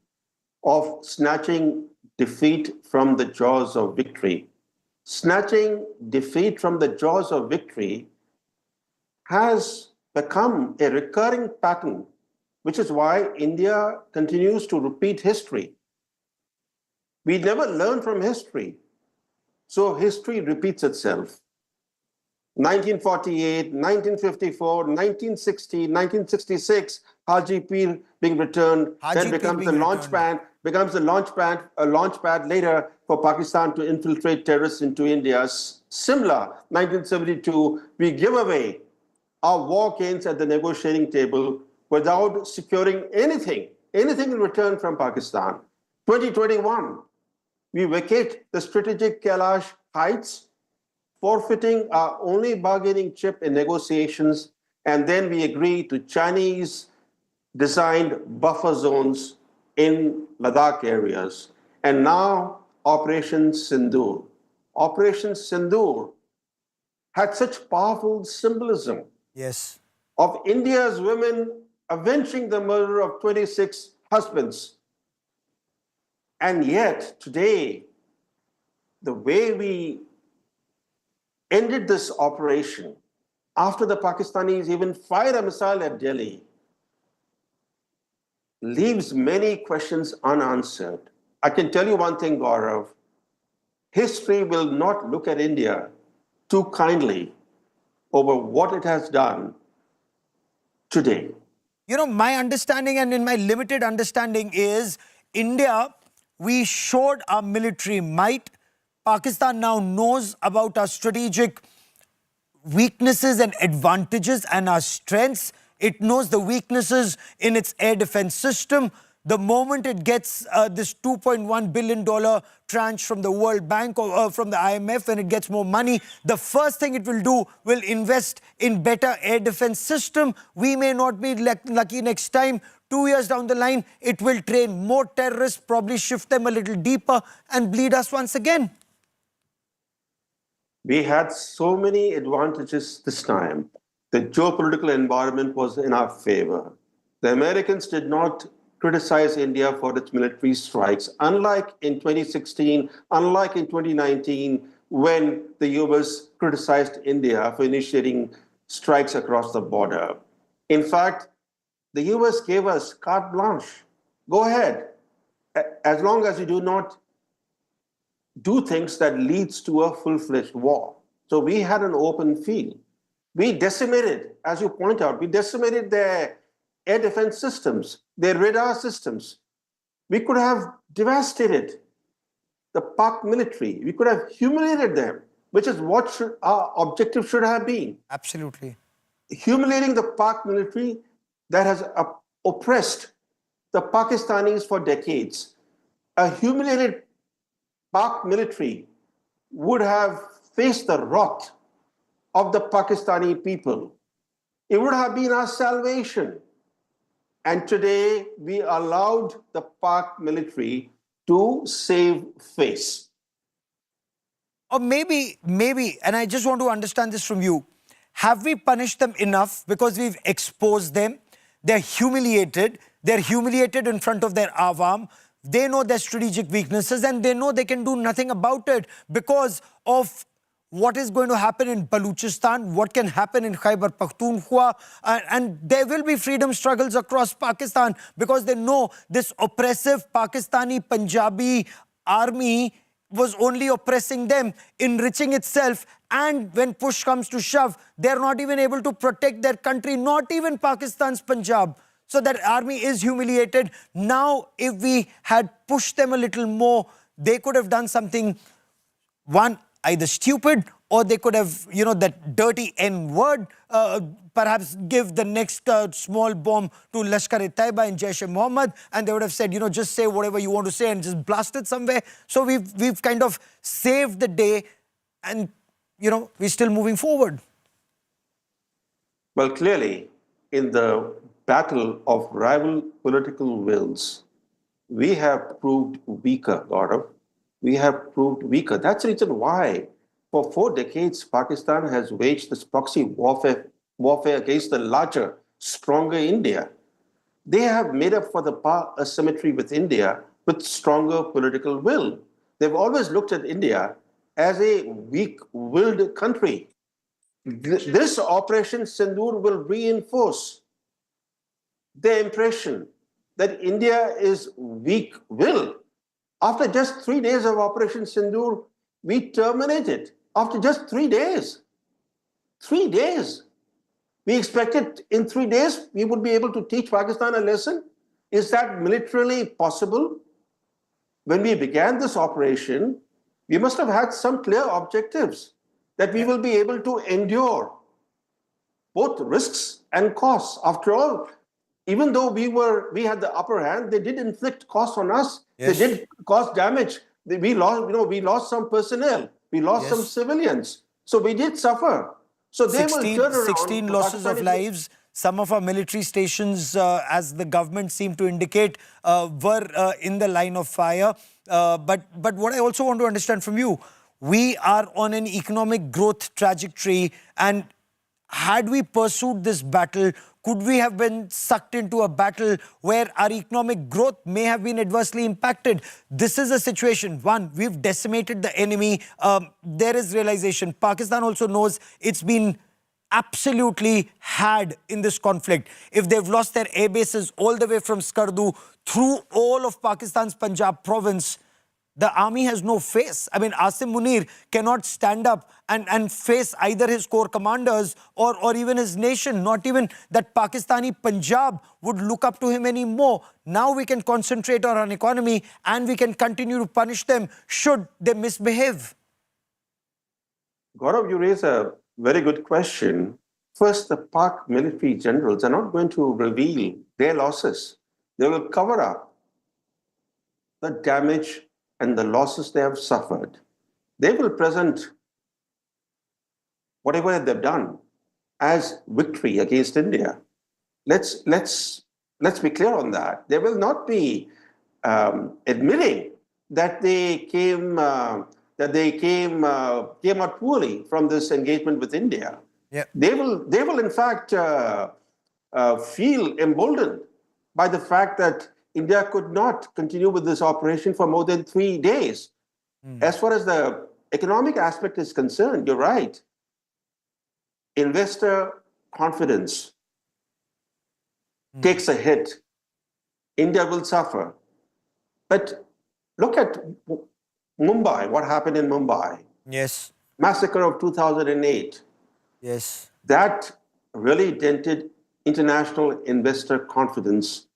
of snatching defeat from the jaws of victory. Snatching defeat from the jaws of victory has become a recurring pattern, which is why India continues to repeat history. We never learn from history, so history repeats itself. 1948, 1954, 1960, 1966, Haji Pir being returned, then becomes the launch pad becomes a launch pad later for Pakistan to infiltrate terrorists into India. Similar, 1972, we give away our war gains at the negotiating table without securing anything in return from Pakistan. 2021, we vacate the strategic Kailash Heights, forfeiting our only bargaining chip in negotiations, and then we agree to Chinese-designed buffer zones in Ladakh areas. And now, Operation Sindoor. Operation Sindoor had such powerful symbolism. Yes. Of India's women avenging the murder of 26 husbands. And yet, today, the way we ended this operation, after the Pakistanis even fired a missile at Delhi, leaves many questions unanswered. I can tell you one thing, Gaurav. History will not look at India too kindly over what it has done today. You know, my understanding and in my limited understanding is India, we showed our military might. Pakistan now knows about our strategic weaknesses and advantages and our strengths. It knows the weaknesses in its air defense system. The moment it gets this $2.1 billion tranche from the World Bank or from the IMF, and it gets more money, the first thing it will do will invest in better air defense system. We may not be lucky next time. 2 years down the line, it will train more terrorists, probably shift them a little deeper and bleed us once again. We had so many advantages this time. The geopolitical environment was in our favor. The Americans did not criticize India for its military strikes, unlike in 2016, unlike in 2019, when the US criticized India for initiating strikes across the border. In fact, the US gave us carte blanche. Go ahead, as long as you do not do things that leads to a full-fledged war. So we had an open field. We decimated, as you point out, we decimated their air defense systems, their radar systems. We could have devastated the Pak military. We could have humiliated them, which is what our objective should have been. Absolutely. Humiliating the Pak military that has oppressed the Pakistanis for decades. A humiliated Pak military would have faced the wrath of the Pakistani people. It would have been our salvation. And today, we allowed the Pak military to save face. Or maybe, and I just want to understand this from you, have we punished them enough because we've exposed them? They're humiliated in front of their awam. They know their strategic weaknesses and they know they can do nothing about it because of what is going to happen in Balochistan, what can happen in Khyber Pakhtunkhwa, and there will be freedom struggles across Pakistan because they know this oppressive Pakistani Punjabi army was only oppressing them, enriching itself, and when push comes to shove, they're not even able to protect their country, not even Pakistan's Punjab. So that army is humiliated. Now, if we had pushed them a little more, they could have done something, one, either stupid, or they could have, you know, that dirty N-word, perhaps give the next small bomb to Lashkar-e-Taiba and Jaish-e-Mohammed, and they would have said, you know, just say whatever you want to say and just blast it somewhere. So we've kind of saved the day and, you know, we're still moving forward. Well, clearly, in the battle of rival political wills, we have proved weaker, Gaurav. We have proved weaker. That's the reason why, for 4 decades, Pakistan has waged this proxy warfare against the larger, stronger India. They have made up for the power asymmetry with India with stronger political will. They've always looked at India as a weak-willed country. This Operation Sindoor will reinforce the impression that India is weak-willed. After just 3 days of Operation Sindoor, we terminated. After just 3 days. 3 days. We expected in 3 days we would be able to teach Pakistan a lesson. Is that militarily possible? when we began this operation, we must have had some clear objectives that we will be able to endure both risks and costs. After all, even though we had the upper hand, they did inflict costs on us. Yes. They did cause damage. We lost some personnel. We lost some civilians. So we did suffer. So they will turn around. 16 losses of lives. Some of our military stations, as the government seemed to indicate, were in the line of fire. But what I also want to understand from you, we are on an economic growth trajectory, and had we pursued this battle, could we have been sucked into a battle where our economic growth may have been adversely impacted? This is a situation. One, we've decimated the enemy. There is realization. Pakistan also knows it's been absolutely had in this conflict. If they've lost their air bases all the way from Skardu through all of Pakistan's Punjab province, the army has no face. I mean, Asim Munir cannot stand up and face either his core commanders or even his nation. Not even that Pakistani Punjab would look up to him anymore. Now we can concentrate on our economy and we can continue to punish them should they misbehave. Gaurav, you raise a very good question. First, the Pak military generals are not going to reveal their losses. They will cover up the damage and the losses they have suffered. They will present whatever they've done as victory against India. Let's be clear on that. They will not be admitting that they came out poorly from this engagement with India. Yeah. They will in fact feel emboldened by the fact that India could not continue with this operation for more than 3 days. As far as the economic aspect is concerned, you're right. Investor confidence takes a hit. India will suffer. But look at Mumbai, what happened in Mumbai. Yes. Massacre of 2008. Yes. That really dented international investor confidence.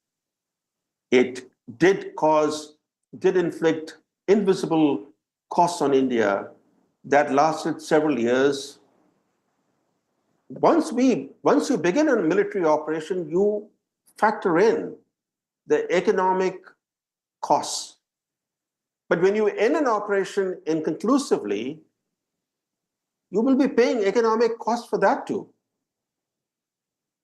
It did inflict invisible costs on India that lasted several years. Once you begin a military operation, you factor in the economic costs. But when you end an operation inconclusively, you will be paying economic costs for that too.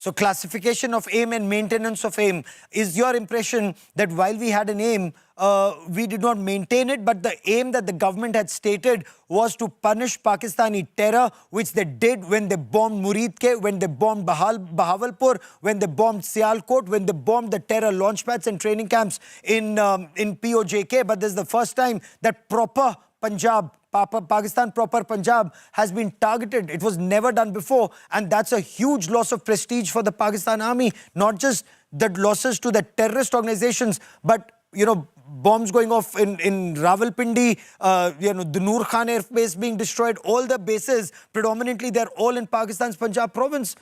So classification of aim and maintenance of aim. Is your impression that while we had an aim, we did not maintain it, but the aim that the government had stated was to punish Pakistani terror, which they did when they bombed Muridke, when they bombed Bahawalpur, when they bombed Sialkot, when they bombed the terror launchpads and training camps in POJK. But this is the first time that proper Punjab, Pakistan proper Punjab has been targeted. It was never done before, and that's a huge loss of prestige for the Pakistan army. Not just the losses to the terrorist organizations, but bombs going off in Rawalpindi, the Nur Khan Air Base being destroyed. All the bases, predominantly, they're all in Pakistan's Punjab province.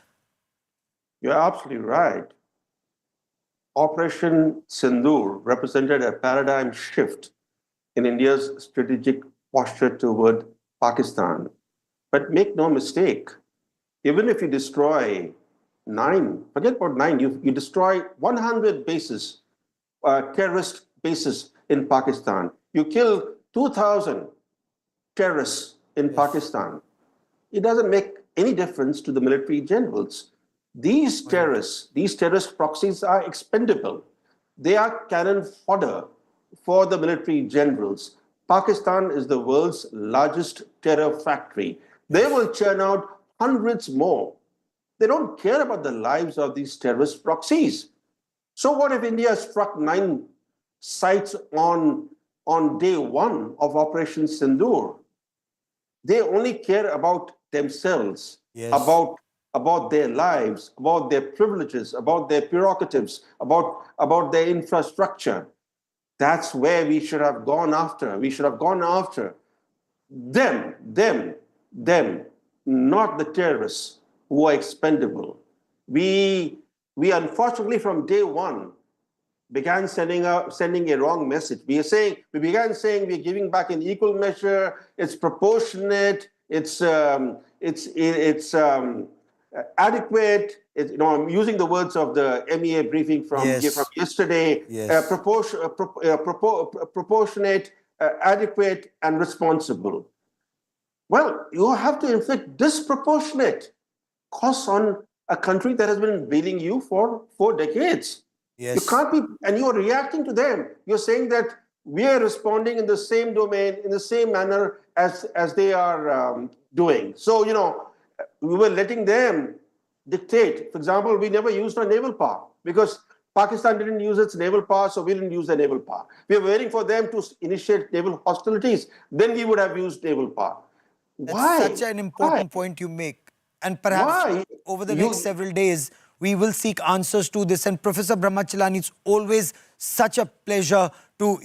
You're absolutely right. Operation Sindoor represented a paradigm shift in India's strategic posture toward Pakistan. But make no mistake, even if you destroy 9, forget about 9, you destroy 100 bases, terrorist bases in Pakistan. You kill 2,000 terrorists in Pakistan. It doesn't make any difference to the military generals. These terrorist proxies are expendable. They are cannon fodder for the military generals. Pakistan is the world's largest terror factory. They will churn out hundreds more. They don't care about the lives of these terrorist proxies. So what if India struck 9 sites on day 1 of Operation Sindoor? They only care about themselves, about their lives, about their privileges, about their prerogatives, about their infrastructure. That's where we should have gone after. We should have gone after them, not the terrorists who are expendable. We unfortunately, from day 1, began sending a wrong message. We began saying we're giving back in equal measure. It's proportionate. It's adequate. I'm using the words of the MEA briefing from yesterday. Yes. Proportionate, adequate, and responsible. Well, you have to inflict disproportionate costs on a country that has been bailing you for 4 decades. Yes. You can't be, and you're reacting to them. You're saying that we are responding in the same domain, in the same manner as they are doing. So, we were letting them dictate. For example, we never used our naval power because Pakistan didn't use its naval power, so we didn't use the naval power. We were waiting for them to initiate naval hostilities. Then we would have used naval power. Why? That's such an important point you make. And perhaps over the next several days, we will seek answers to this. And Professor Brahmachalani, it's always such a pleasure to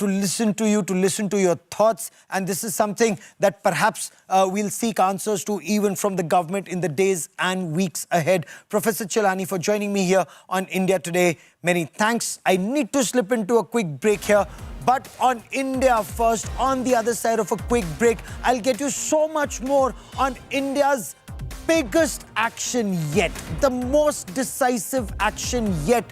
listen to you, to listen to your thoughts. And this is something that perhaps we'll seek answers to even from the government in the days and weeks ahead. Professor Chelani, for joining me here on India Today, many thanks. I need to slip into a quick break here. But on India first, on the other side of a quick break, I'll get you so much more on India's biggest action yet, the most decisive action yet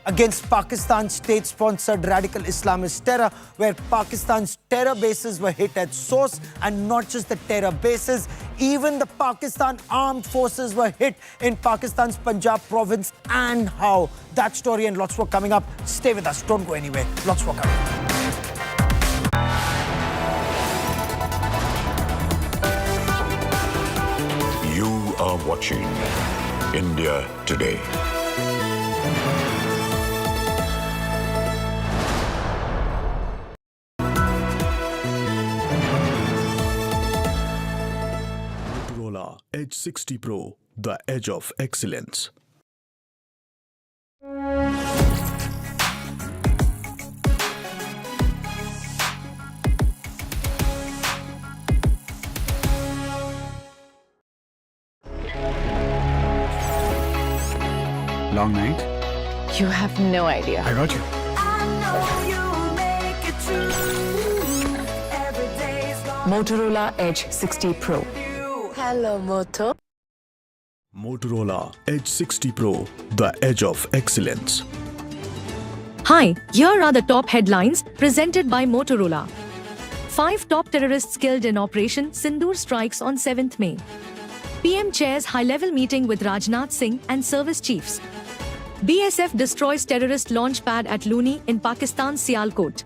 against Pakistan's state-sponsored radical Islamist terror, where Pakistan's terror bases were hit at source, and not just the terror bases, even the Pakistan armed forces were hit in Pakistan's Punjab province, and how. That story and lots more coming up. Stay with us, don't go anywhere. Lots more coming up. You are watching India Today. Motorola Edge 60 Pro, the edge of excellence. Long night? You have no idea. I got you. Motorola Edge 60 Pro. Hello, Moto. Motorola Edge 60 Pro, the edge of excellence. Hi, here are the top headlines presented by Motorola. 5 top terrorists killed in Operation Sindoor strikes on 7th May. PM chairs high-level meeting with Rajnath Singh and service chiefs. BSF destroys terrorist launch pad at Luni in Pakistan's Sialkot.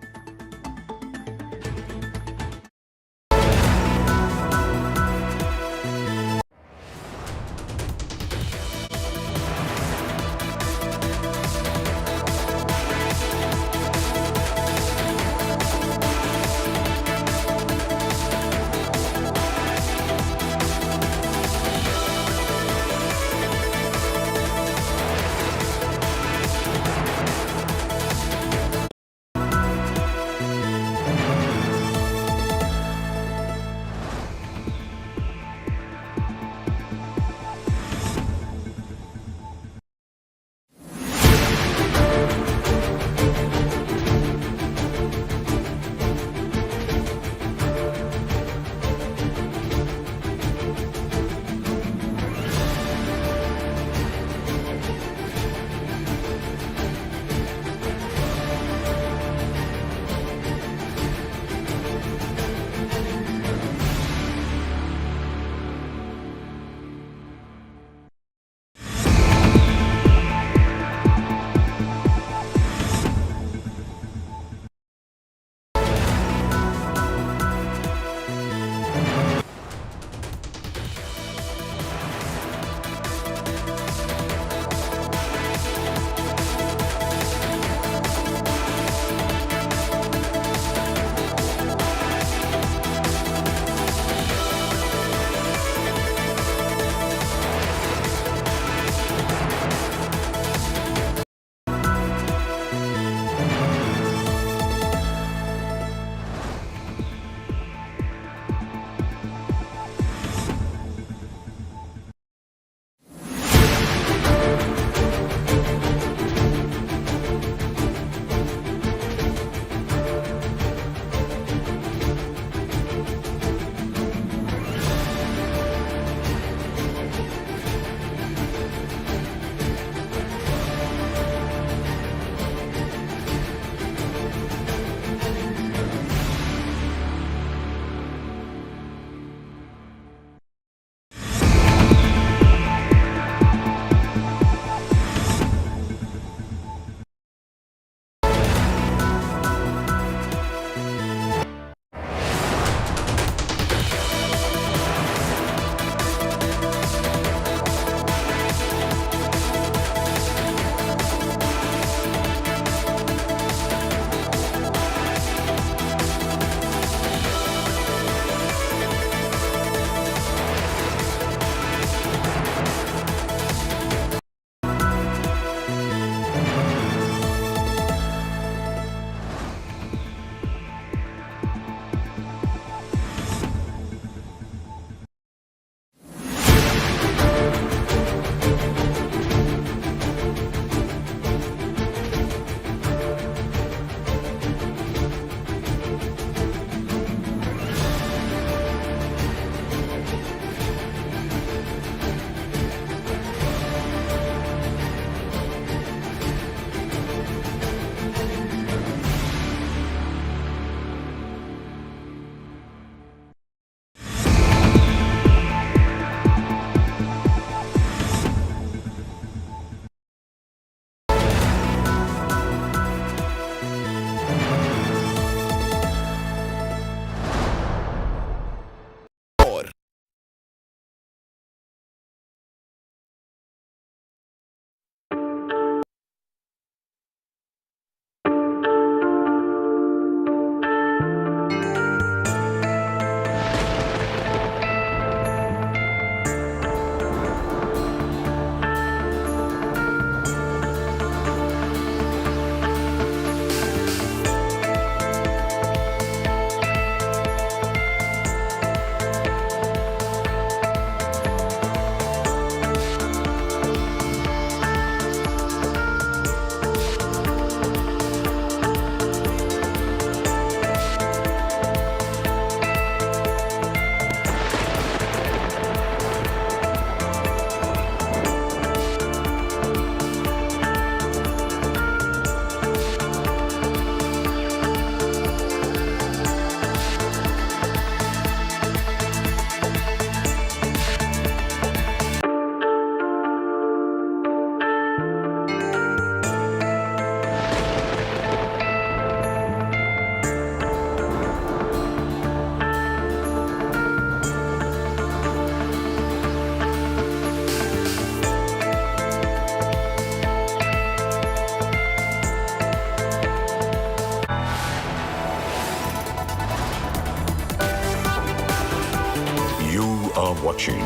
are watching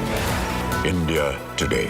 India Today.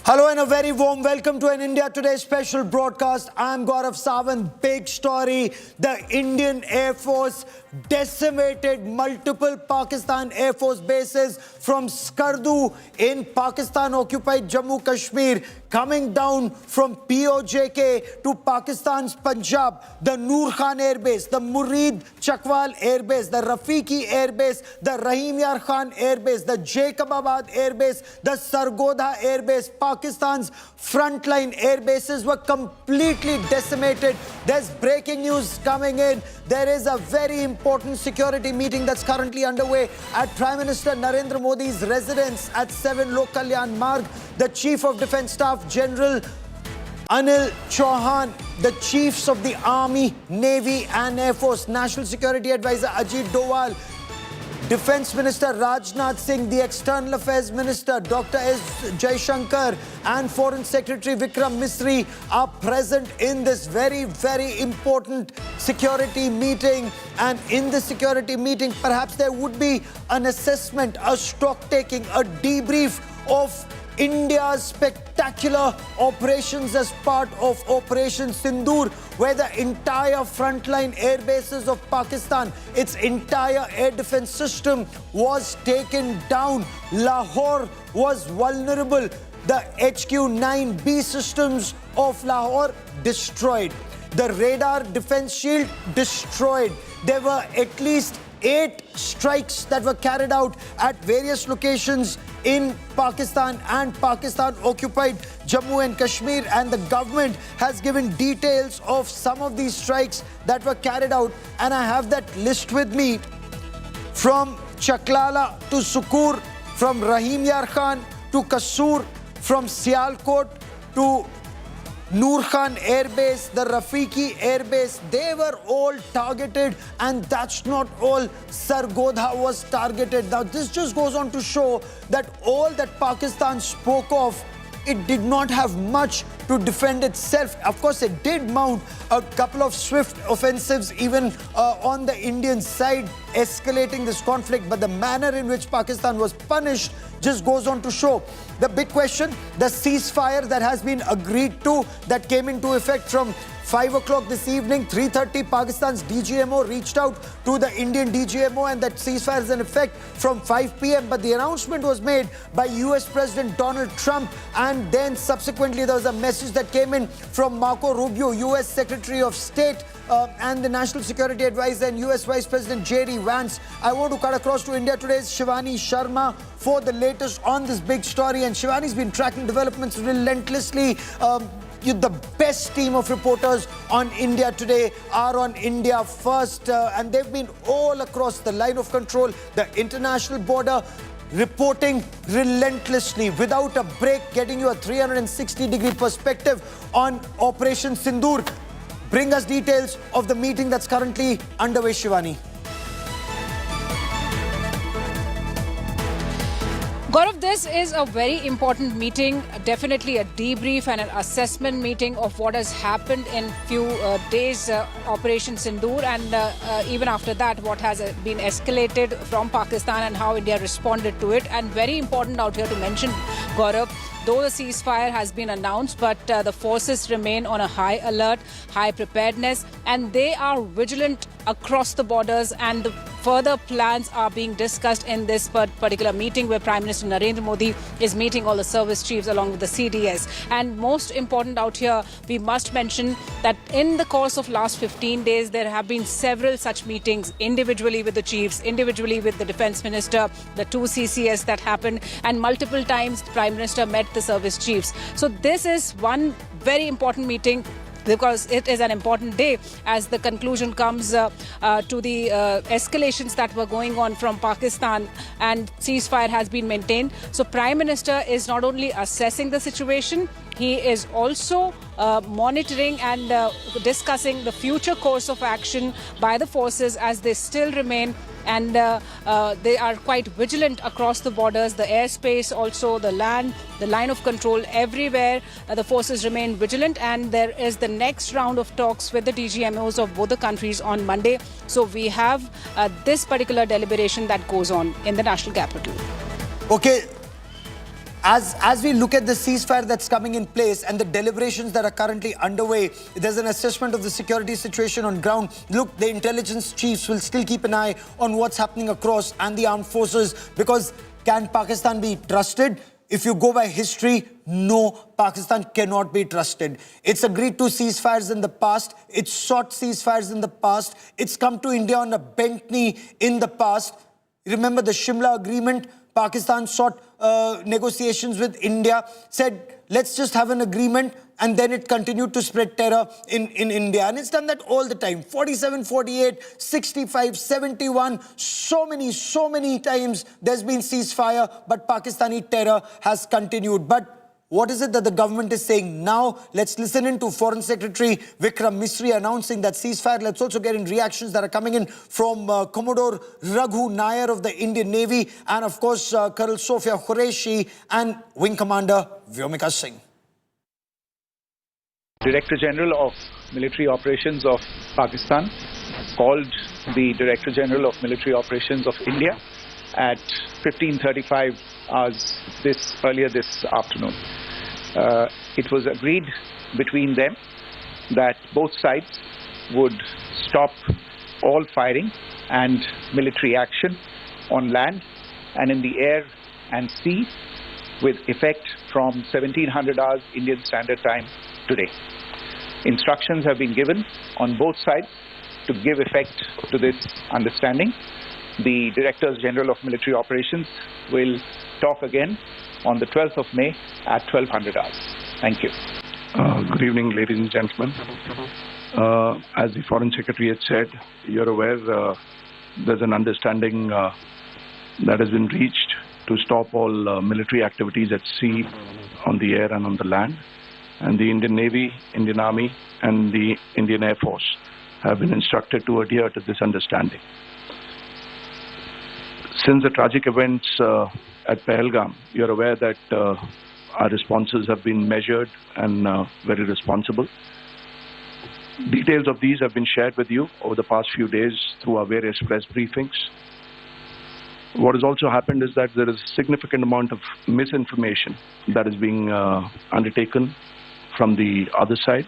Hello and a very warm welcome to an India Today special broadcast. I'm Gaurav Sawant. Big story. The Indian Air Force decimated multiple Pakistan Air Force bases from Skardu in Pakistan-occupied Jammu Kashmir, coming down from POJK to Pakistan's Punjab. The Nur Khan Air Base, the Murid Chakwal Air Base, the Rafiki Air Base, the Rahim Yar Khan Air Base, the Jacobabad Air Base, the Sargodha Air Base. Pakistan's frontline air bases were completely decimated. There's breaking news coming in. There is a very important security meeting that's currently underway at Prime Minister Narendra Modi's residence at 7 Lok Kalyan Marg. The Chief of Defence Staff General Anil Chauhan, the chiefs of the Army, Navy and Air Force, National Security Advisor Ajit Doval, Defence Minister Rajnath Singh, the External Affairs Minister Dr. S. Jaishankar and Foreign Secretary Vikram Misri are present in this very, very important security meeting. And in this security meeting, perhaps there would be an assessment, a stock-taking, a debrief of India's spectacular operations as part of Operation Sindoor, where the entire frontline air bases of Pakistan, its entire air defense system was taken down. Lahore was vulnerable. The HQ-9B systems of Lahore destroyed. The radar defense shield destroyed. There were at least 8 strikes that were carried out at various locations in Pakistan and Pakistan-occupied Jammu and Kashmir, and the government has given details of some of these strikes that were carried out, and I have that list with me. From Chaklala to Sukur, from Rahim Yar Khan to Kasur, from Sialkot to Nur Khan Air Base, the Rafiki Air Base, they were all targeted, and that's not all. Sargodha was targeted. Now this just goes on to show that all that Pakistan spoke of, it did not have much to defend itself. Of course, it did mount a couple of swift offensives even on the Indian side, escalating this conflict, but the manner in which Pakistan was punished just goes on to show. The big question, the ceasefire that has been agreed to, that came into effect from 5 o'clock this evening, 3:30, Pakistan's DGMO reached out to the Indian DGMO, and that ceasefire is in effect from 5 p.m. But the announcement was made by US President Donald Trump, and then subsequently there was a message that came in from Marco Rubio, US Secretary of State, and the National Security Advisor and US Vice President J.D. Vance. I want to cut across to India Today's Shivani Sharma for the latest on this big story, and Shivani's been tracking developments relentlessly. The best team of reporters on India Today are on India First, and they've been all across the line of control, the international border, reporting relentlessly without a break, getting you a 360-degree perspective on Operation Sindoor. Bring us details of the meeting that's currently underway, Shivani. Gaurav, this is a very important meeting, definitely a debrief and an assessment meeting of what has happened in few days, Operation Sindoor, and even after that, what has been escalated from Pakistan and how India responded to it. And very important out here to mention, Gaurav, though the ceasefire has been announced, but the forces remain on a high alert, high preparedness, and they are vigilant across the borders, and the further plans are being discussed in this particular meeting where Prime Minister Narendra Modi is meeting all the service chiefs along with the CDS. And most important out here, we must mention that in the course of last 15 days, there have been several such meetings individually with the chiefs, individually with the Defence Minister, the 2 CCS that happened, and multiple times the Prime Minister met the service chiefs. So this is one very important meeting, because it is an important day as the conclusion comes to the escalations that were going on from Pakistan, and ceasefire has been maintained. So Prime Minister is not only assessing the situation, He is also monitoring and discussing the future course of action by the forces as they still remain, and they are quite vigilant across the borders, the airspace, also the land, the line of control, everywhere. The forces remain vigilant, and there is the next round of talks with the DGMOs of both the countries on Monday. So we have this particular deliberation that goes on in the national capital. Okay. As we look at the ceasefire that's coming in place and the deliberations that are currently underway, there's an assessment of the security situation on ground. Look, the intelligence chiefs will still keep an eye on what's happening across and the armed forces, because can Pakistan be trusted? If you go by history, no, Pakistan cannot be trusted. It's agreed to ceasefires in the past. It's sought ceasefires in the past. It's come to India on a bent knee in the past. Remember the Shimla agreement? Pakistan sought negotiations with India, said, let's just have an agreement, and then it continued to spread terror in India. And it's done that all the time. 47, 48, 65, 71, so many times there's been ceasefire, but Pakistani terror has continued. But what is it that the government is saying now? Let's listen in to Foreign Secretary Vikram Misri announcing that ceasefire. Let's also get in reactions that are coming in from Commodore Raghu Nair of the Indian Navy, and of course Colonel Sophia Qureshi and Wing Commander Vyomika Singh. Director General of Military Operations of Pakistan called the Director General of Military Operations of India at 15:35 hours earlier this afternoon. It was agreed between them that both sides would stop all firing and military action on land and in the air and sea with effect from 1700 hours Indian Standard Time today. Instructions have been given on both sides to give effect to this understanding. The Directors General of Military Operations will talk again on the 12th of May at 1200 hours. Thank you. Good evening, ladies and gentlemen. As the Foreign Secretary had said, you're aware there's an understanding that has been reached to stop all military activities at sea, on the air and on the land. And the Indian Navy, Indian Army and the Indian Air Force have been instructed to adhere to this understanding. Since the tragic events at Pahalgam, you're aware that our responses have been measured and very responsible. Details of these have been shared with you over the past few days through our various press briefings. What has also happened is that there is a significant amount of misinformation that is being undertaken from the other side.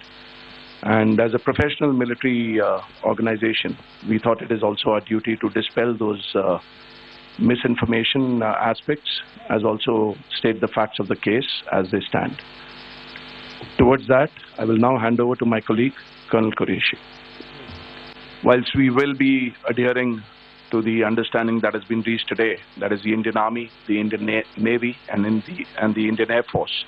And as a professional military organization, we thought it is also our duty to dispel those misinformation aspects, as also state the facts of the case as they stand. Towards that, I will now hand over to my colleague, Colonel Qureshi. Whilst we will be adhering to the understanding that has been reached today, that is the Indian Army, the Indian Navy and the Indian Air Force,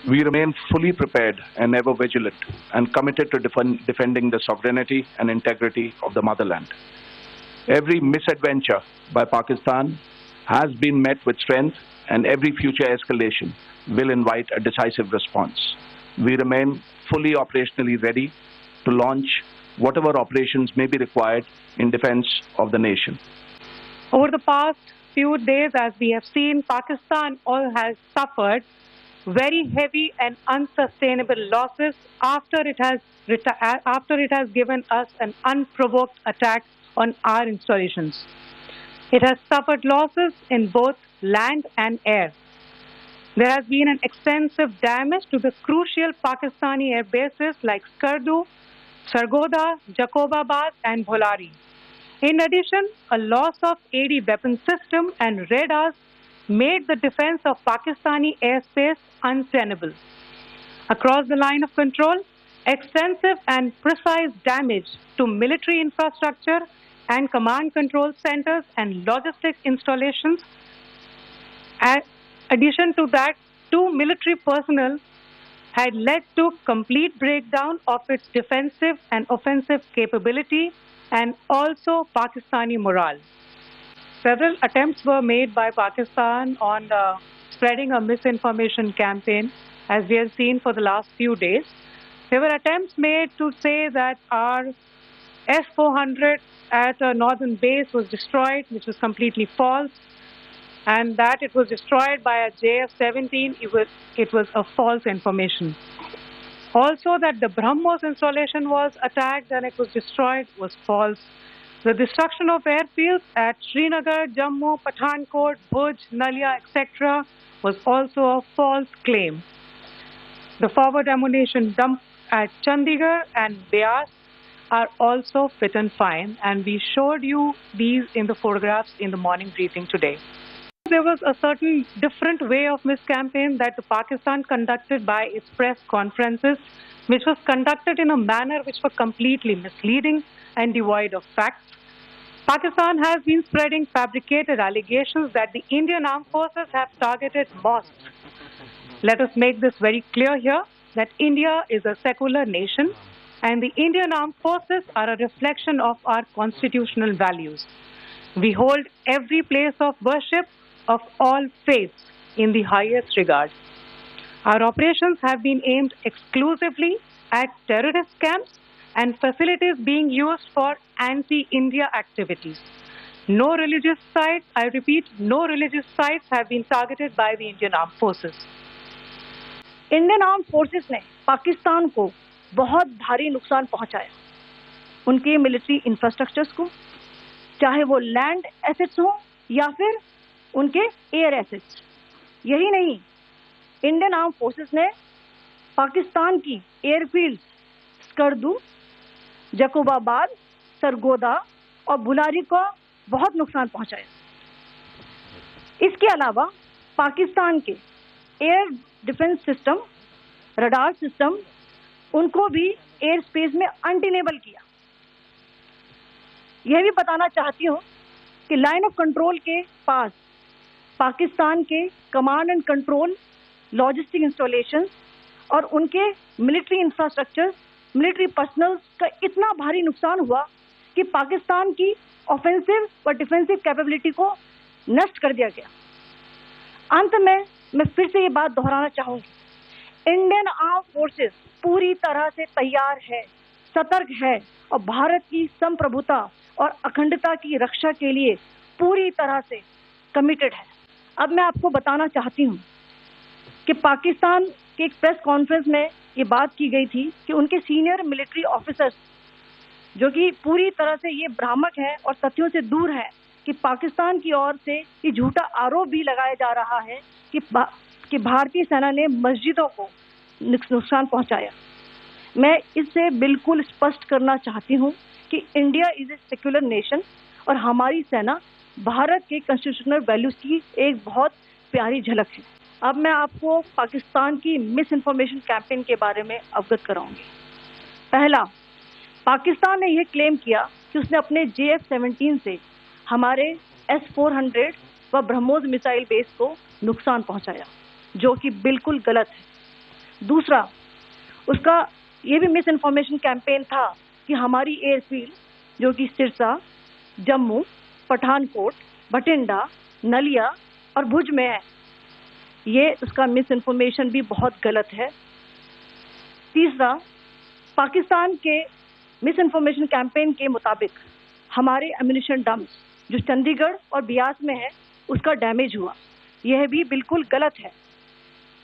we remain fully prepared and ever vigilant and committed to defending the sovereignty and integrity of the motherland. Every misadventure by Pakistan has been met with strength, and every future escalation will invite a decisive response. We remain fully operationally ready to launch whatever operations may be required in defense of the nation. Over the past few days, as we have seen, Pakistan has suffered very heavy and unsustainable losses after it has given us an unprovoked attack on our installations. It has suffered losses in both land and air. There has been an extensive damage to the crucial Pakistani air bases like Skardu, Sargodha, Jacobabad and Bholari. In addition, a loss of AD weapon system and radars made the defense of Pakistani airspace untenable. Across the line of control, extensive and precise damage to military infrastructure and command control centers and logistic installations. In addition to that, 2 military personnel had led to complete breakdown of its defensive and offensive capability and also Pakistani morale. Several attempts were made by Pakistan on spreading a misinformation campaign as we have seen for the last few days. There were attempts made to say that our S-400 at a northern base was destroyed, which was completely false, and that it was destroyed by a JF-17. It was a false information. Also, that the BrahMos installation was attacked and it was destroyed was false. The destruction of airfields at Srinagar, Jammu, Pathankot, Bhuj, Nalia, etc. was also a false claim. The forward ammunition dump at Chandigarh and Beas are also fit and fine, and we showed you these in the photographs in the morning briefing today. There was a certain different way of miscampaign that Pakistan conducted by its press conferences, which was conducted in a manner which was completely misleading and devoid of facts. Pakistan has been spreading fabricated allegations that the Indian armed forces have targeted mosques. Let us make this very clear here that India is a secular nation and the Indian armed forces are a reflection of our constitutional values. We hold every place of worship of all faiths in the highest regard. Our operations have been aimed exclusively at terrorist camps and facilities being used for anti-India activities. No religious sites, I repeat, no religious sites have been targeted by the Indian armed forces. Indian arm forces ने पाकिस्तान को बहुत भारी नुकसान पहुंचाया, उनके military infrastructures को, चाहे वो लैंड एसेट्स हो या फिर उनके एयर एसेट्स। यही नहीं, इंडियन आर्म फोर्सेस ने पाकिस्तान की एयरफील्ड्स स्कर्दू, जकोबाबाद, सरगोदा और बुलारी को बहुत नुकसान पहुंचाया। इसके अलावा पाकिस्तान के air defence system, radar system, उनको भी एयर स्पेस में अनटेनेबल किया। यह भी बताना चाहती हूँ कि लाइन ऑफ कंट्रोल के पास पाकिस्तान के command and control, logistic installations और उनके मिलिट्री इंफ्रास्ट्रक्चर, मिलिट्री पर्सनल का इतना भारी नुकसान हुआ कि पाकिस्तान की ऑफेंसिव व डिफेंसिव कैपेबिलिटी को नष्ट कर दिया गया। अंत में मैं फिर से ये बात दोहराना चाहूँगी, इंडियन आर्म फोर्सेस पूरी तरह से तैयार है, सतर्क है और भारत की संप्रभुता और अखंडता की रक्षा के लिए पूरी तरह से कमिटेड है। अब मैं आपको बताना चाहती हूँ कि पाकिस्तान के एक प्रेस कॉन्फ्रेंस में ये बात की गई थी कि उनके सीनियर मिलिट्री ऑफिसर्स, जो कि पूरी तरह से ये भ्रामक है और तथ्यों से दूर है, कि पाकिस्तान की ओर से ये झूठा आरोप भी लगाया जा रहा है कि भारतीय सेना ने मस्जिदों को नुकसान पहुंचाया। मैं इससे बिल्कुल स्पष्ट करना चाहती हूं कि India is a secular nation और हमारी सेना भारत के कॉन्स्टिट्यूशनल वैल्यूज की एक बहुत प्यारी झलक है। अब मैं आपको पाकिस्तान की मिस इन्फॉर्मेशन कैंपेन के बारे में अवगत कराऊंगी। पहला, पाकिस्तान ने यह क्लेम किया कि उसने अपने JF-17 से हमारे S-400 व ब्रह्मोस मिसाइल बेस को नुकसान पहुंचाया, जो कि बिल्कुल गलत है। दूसरा, उसका ये भी मिस इन्फॉर्मेशन कैंपेन था कि हमारी एयरफील्ड, जो कि सिरसा, जम्मू, पठानकोट, बठिंडा, नलिया और भुज में है, ये उसका मिस इन्फॉर्मेशन भी बहुत गलत है। तीसरा, पाकिस्तान के मिस इन्फॉर्मेशन कैंपेन के मुताबिक हमारे एम्यूनिशन डंप्स जो चंडीगढ़ और बियास में है, उसका डैमेज हुआ, यह भी बिल्कुल गलत है।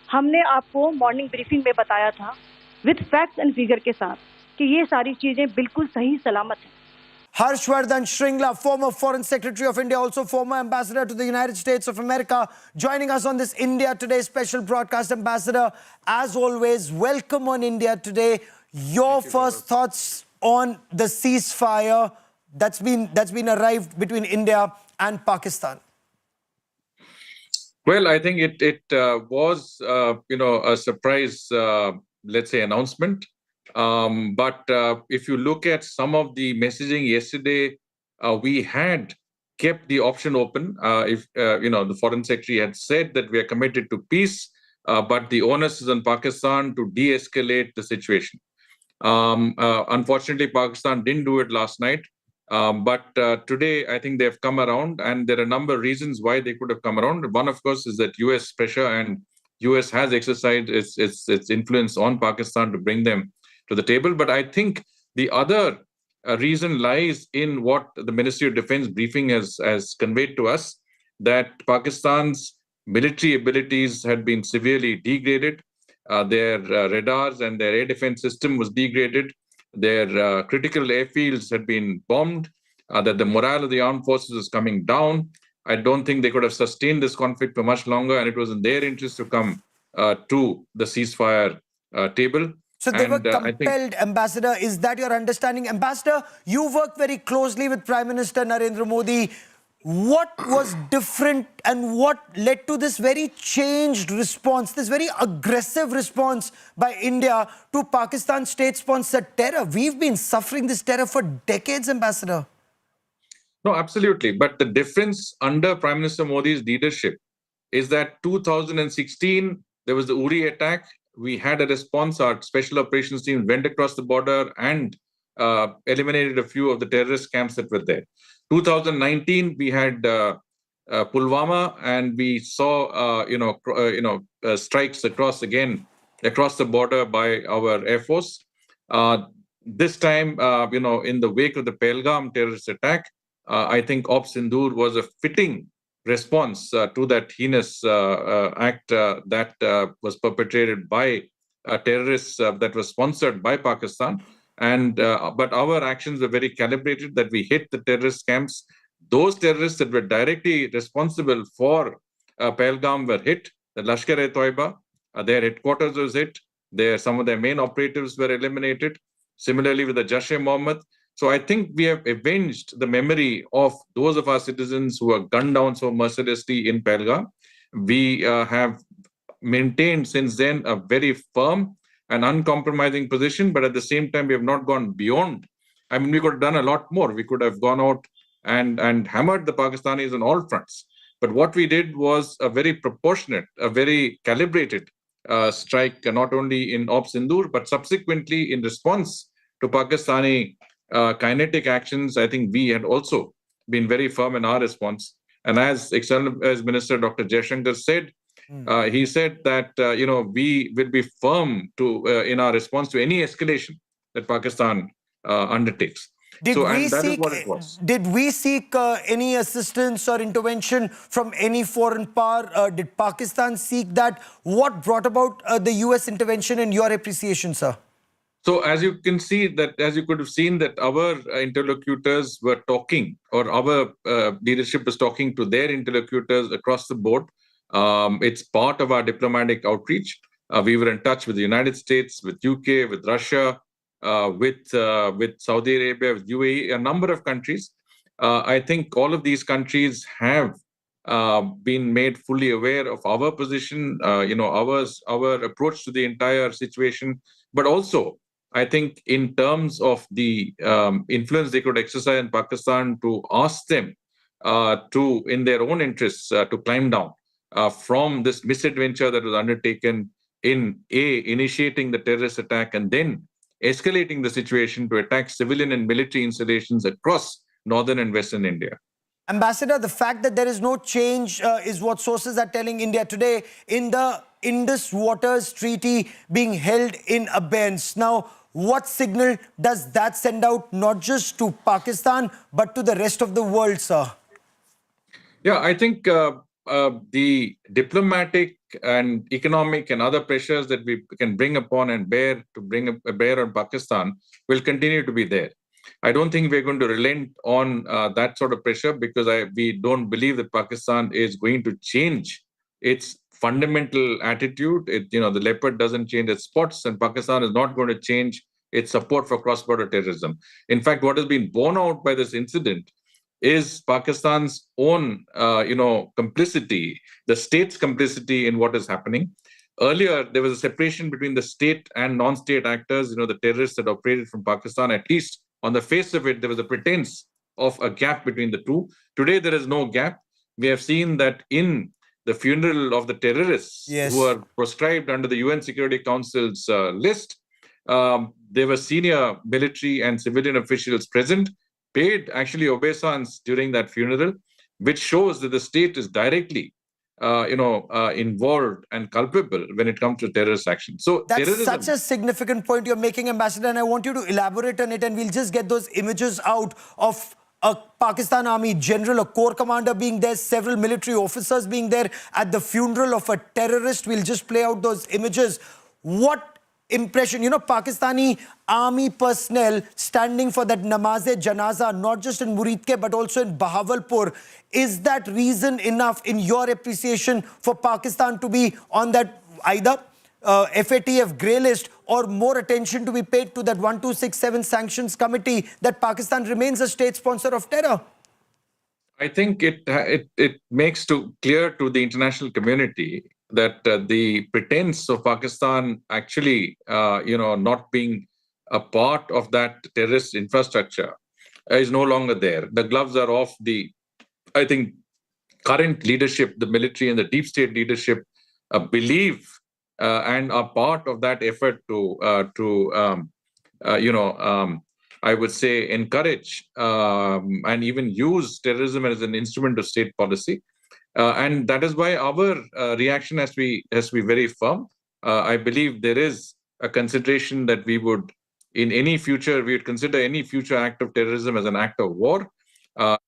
हमने आपको मॉर्निंग ब्रीफिंग में बताया था विद फैक्ट्स एंड फिगर के साथ कि ये सारी चीजें बिल्कुल सही सलामत हैं। Harshvardhan Shringla, former Foreign Secretary of India, also former Ambassador to the United States of America, joining us on this India Today special broadcast. Ambassador, as always, welcome on India Today. Your first thoughts on the ceasefire that's been arrived between India and Pakistan? Well, I think it was a surprise, let's say, announcement. But if you look at some of the messaging yesterday, we had kept the option open. If the Foreign Secretary had said that we are committed to peace, but the onus is on Pakistan to de-escalate the situation. Unfortunately, Pakistan didn't do it last night. But today, I think they've come around, and there are a number of reasons why they could have come around. One, of course, is that US pressure and US has exercised its influence on Pakistan to bring them to the table. But I think the other reason lies in what the Ministry of Defense briefing has conveyed to us, that Pakistan's military abilities had been severely degraded. Their radars and their air defense system was degraded. Their critical airfields had been bombed, that the morale of the armed forces was coming down. I don't think they could have sustained this conflict for much longer, and it was in their interest to come to the ceasefire table. So they were compelled, Ambassador. Is that your understanding? Ambassador, you worked very closely with Prime Minister Narendra Modi. What was different and what led to this very changed response, this very aggressive response by India to Pakistan's state-sponsored terror? We've been suffering this terror for decades, Ambassador. No, absolutely. But the difference under Prime Minister Modi's leadership is that 2016, there was the Uri attack. We had a response. Our special operations team went across the border and eliminated a few of the terrorist camps that were there. 2019, we had Pulwama, and we saw strikes across the border by our Air Force. This time, in the wake of the Pahalgam terrorist attack, I think Op Sindoor was a fitting response to that heinous act that was perpetrated by terrorists that was sponsored by Pakistan. And but our actions were very calibrated, that we hit the terrorist camps. Those terrorists that were directly responsible for Pahalgam were hit. The Lashkar-e-Toiba, their headquarters was hit. Some of their main operatives were eliminated. Similarly with the Jaish-e-Mohammed. So I think we have avenged the memory of those of our citizens who were gunned down so mercilessly in Pahalgam. We have maintained since then a very firm and uncompromising position, but at the same time, we have not gone beyond. I mean, we could have done a lot more. We could have gone out and hammered the Pakistanis on all fronts. But what we did was a very proportionate, a very calibrated strike, not only in Op Sindoor, but subsequently in response to Pakistani kinetic actions. I think we had also been very firm in our response. And as Minister Dr. Jaishankar said, he said that we will be firm in our response to any escalation that Pakistan undertakes. Did we seek any assistance or intervention from any foreign power? Did Pakistan seek that? What brought about the US intervention in your appreciation, sir? So as you can see, as you could have seen, that our interlocutors were talking, or our leadership was talking to their interlocutors across the board. It's part of our diplomatic outreach. We were in touch with the United States, with UK, with Russia, with Saudi Arabia, with UAE, a number of countries. I think all of these countries have been made fully aware of our position, our approach to the entire situation, but also I think in terms of the influence they could exercise in Pakistan to ask them to, in their own interests, to climb down from this misadventure that was undertaken in initiating the terrorist attack and then escalating the situation to attack civilian and military installations across northern and western India. Ambassador, the fact that there is no change is what sources are telling India today in the Indus Waters Treaty being held in abeyance. Now, what signal does that send out, not just to Pakistan, but to the rest of the world, sir? Yeah, I think the diplomatic and economic and other pressures that we can bring upon and bear on Pakistan will continue to be there. I don't think we're going to relent on that sort of pressure, because we don't believe that Pakistan is going to change its fundamental attitude. The leopard doesn't change its spots, and Pakistan is not going to change its support for cross-border terrorism. In fact, what has been borne out by this incident is Pakistan's own, complicity, the state's complicity in what is happening. Earlier, there was a separation between the state and non-state actors, the terrorists that operated from Pakistan. At least on the face of it, there was a pretense of a gap between the two. Today, there is no gap. We have seen that in the funeral of the terrorists who are proscribed under the UN Security Council's list, there were senior military and civilian officials present, paid actually obeisance during that funeral, which shows that the state is directly involved and culpable when it comes to terrorist action. So that's terrorism, such a significant point you're making, Ambassador, and I want you to elaborate on it, and we'll just get those images out of a Pakistan Army general, a corps commander being there, several military officers being there at the funeral of a terrorist. We'll just play out those images. What impression, Pakistani army personnel standing for that namaz-e-janaza, not just in Muridke, but also in Bahawalpur. Is that reason enough, in your appreciation, for Pakistan to be on that either FATF grey list or more attention to be paid to that 1267 sanctions committee that Pakistan remains a state sponsor of terror? I think it makes clear to the international community that the pretense of Pakistan actually, not being a part of that terrorist infrastructure is no longer there. The gloves are off. I think current leadership, the military and the deep state leadership, believe and are part of that effort to I would say, encourage and even use terrorism as an instrument of state policy. And that is why our reaction has to be very firm. I believe there is a consideration that we would consider any future act of terrorism as an act of war. And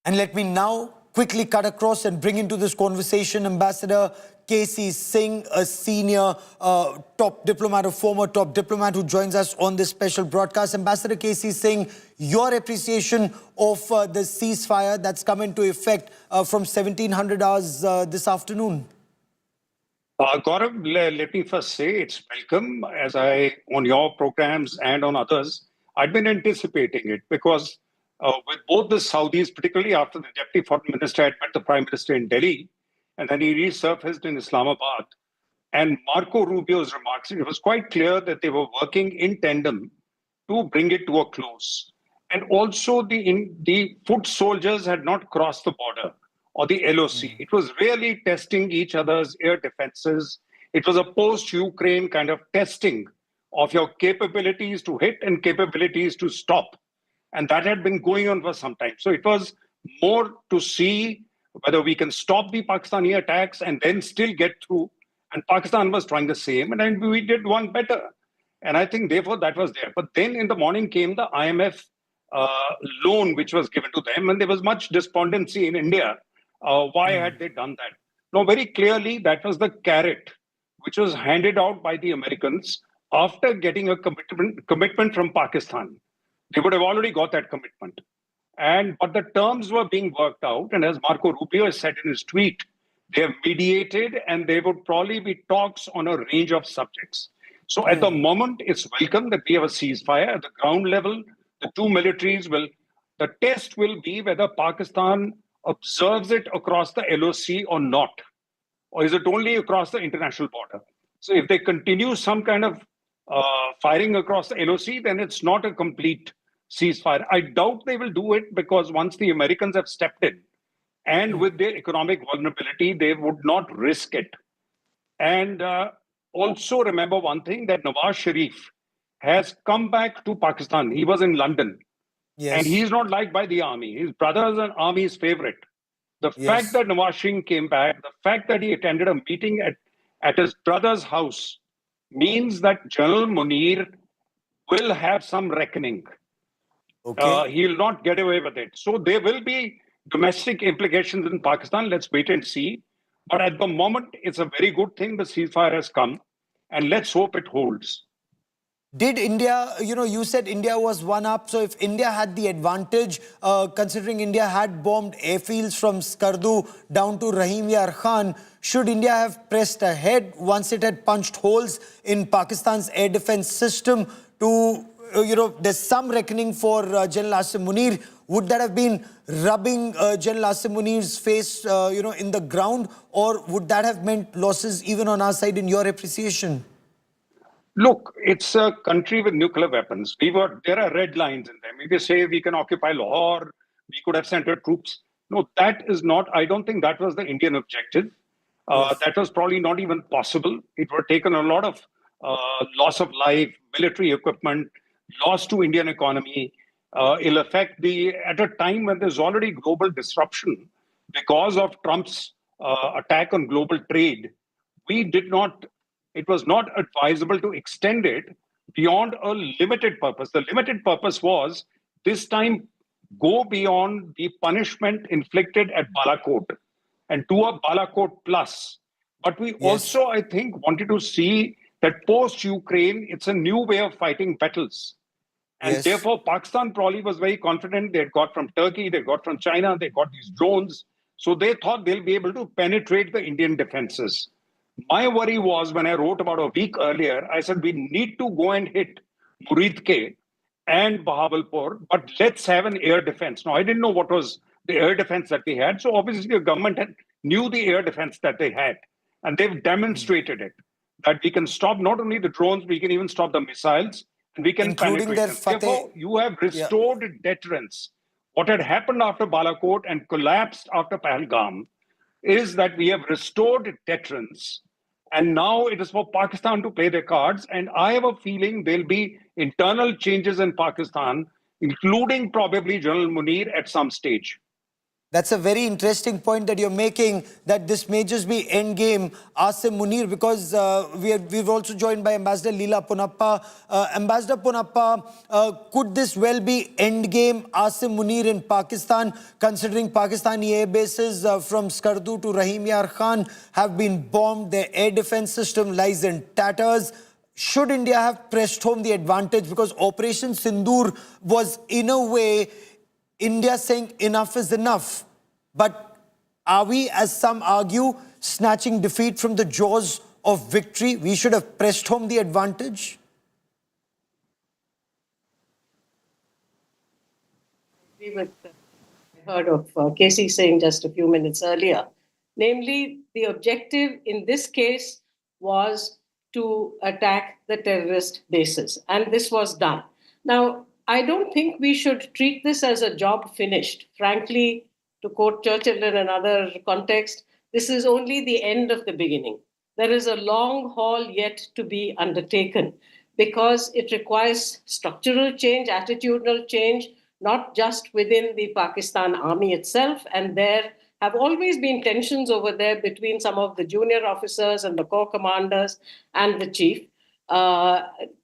let me now quickly cut across and bring into this conversation Ambassador K.C. Singh, a senior top diplomat, a former top diplomat who joins us on this special broadcast. Ambassador K.C. Singh, your appreciation of the ceasefire that's come into effect from 1700 hours this afternoon. Gaurav, let me first say it's welcome. As on your programs and on others, I've been anticipating it because with both the Saudis, particularly after the Deputy Foreign Minister had met the Prime Minister in Delhi, and then he resurfaced in Islamabad, and Marco Rubio's remarks, it was quite clear that they were working in tandem to bring it to a close. And also the foot soldiers had not crossed the border or the LOC. It was really testing each other's air defenses. It was a post-Ukraine kind of testing of your capabilities to hit and capabilities to stop. And that had been going on for some time. So it was more to see whether we can stop the Pakistani attacks and then still get through. And Pakistan was trying the same, and then we did one better. And I think, therefore, that was there. But then in the morning came the IMF loan, which was given to them, and there was much despondency in India. Why had they done that? No, very clearly, that was the carrot, which was handed out by the Americans after getting a commitment from Pakistan. They would have already got that commitment. But the terms were being worked out. And as Marco Rubio has said in his tweet, they have mediated and there would probably be talks on a range of subjects. So at the moment, it's welcome that we have a ceasefire at the ground level. The two militaries the test will be whether Pakistan observes it across the LOC or not. Or is it only across the international border? So if they continue some kind of firing across the LOC, then it's not a complete ceasefire. I doubt they will do it because once the Americans have stepped in and with their economic vulnerability, they would not risk it. And also remember one thing, that Nawaz Sharif has come back to Pakistan. He was in London. Yes. And he's not liked by the army. His brother is an army's favorite. The fact that Nawaz Sharif came back, the fact that he attended a meeting at his brother's house means that General Munir will have some reckoning. Okay. He'll not get away with it. So there will be domestic implications in Pakistan. Let's wait and see. But at the moment, it's a very good thing the ceasefire has come. And let's hope it holds. Did India, you said India was one up. So if India had the advantage, considering India had bombed airfields from Skardu down to Rahim Yar Khan, should India have pressed ahead once it had punched holes in Pakistan's air defense system to, there's some reckoning for General Asim Munir? Would that have been rubbing General Asim Munir's face, in the ground? Or would that have meant losses even on our side in your appreciation? Look, it's a country with nuclear weapons. There are red lines in them. If you say we can occupy Lahore, we could have sent our troops. No, that is not, I don't think that was the Indian objective. That was probably not even possible. It would have taken a lot of loss of life, military equipment, loss to Indian economy. It'll affect at a time when there's already global disruption. because of Trump's attack on global trade, it was not advisable to extend it beyond a limited purpose. The limited purpose was this time go beyond the punishment inflicted at Balakot and do a Balakot plus. But we also, I think, wanted to see that post-Ukraine, it's a new way of fighting battles. And therefore, Pakistan probably was very confident. They got from Turkey, they got from China, they got these drones. So they thought they'll be able to penetrate the Indian defenses. My worry was when I wrote about a week earlier, I said we need to go and hit Muridke and Bahawalpur, but let's have an air defense. Now, I didn't know what was the air defense that they had. So obviously the government knew the air defense that they had. And they've demonstrated it, that we can stop not only the drones, we can even stop the missiles. And we can including their Therefore, you have restored deterrence. What had happened after Balakot and collapsed after Pahalgam is that we have restored deterrence. And now it is for Pakistan to play their cards. And I have a feeling there'll be internal changes in Pakistan, including probably General Munir at some stage. That's a very interesting point that you're making, that this may just be endgame Asim Munir, because we've also joined by Ambassador Leela Ponappa. Ambassador Ponappa, could this well be endgame Asim Munir in Pakistan, considering Pakistani air bases from Skardu to Rahim Yar Khan have been bombed, their air defense system lies in tatters? Should India have pressed home the advantage? Because Operation Sindoor was, in a way, India saying enough is enough. But are we, as some argue, snatching defeat from the jaws of victory? We should have pressed home the advantage? I agree with I heard of Casey saying just a few minutes earlier. Namely, the objective in this case was to attack the terrorist bases. And this was done. Now, I don't think we should treat this as a job finished. Frankly, to quote Churchill in another context, this is only the end of the beginning. There is a long haul yet to be undertaken because it requires structural change, attitudinal change, not just within the Pakistan army itself. And there have always been tensions over there between some of the junior officers and the corps commanders and the chief.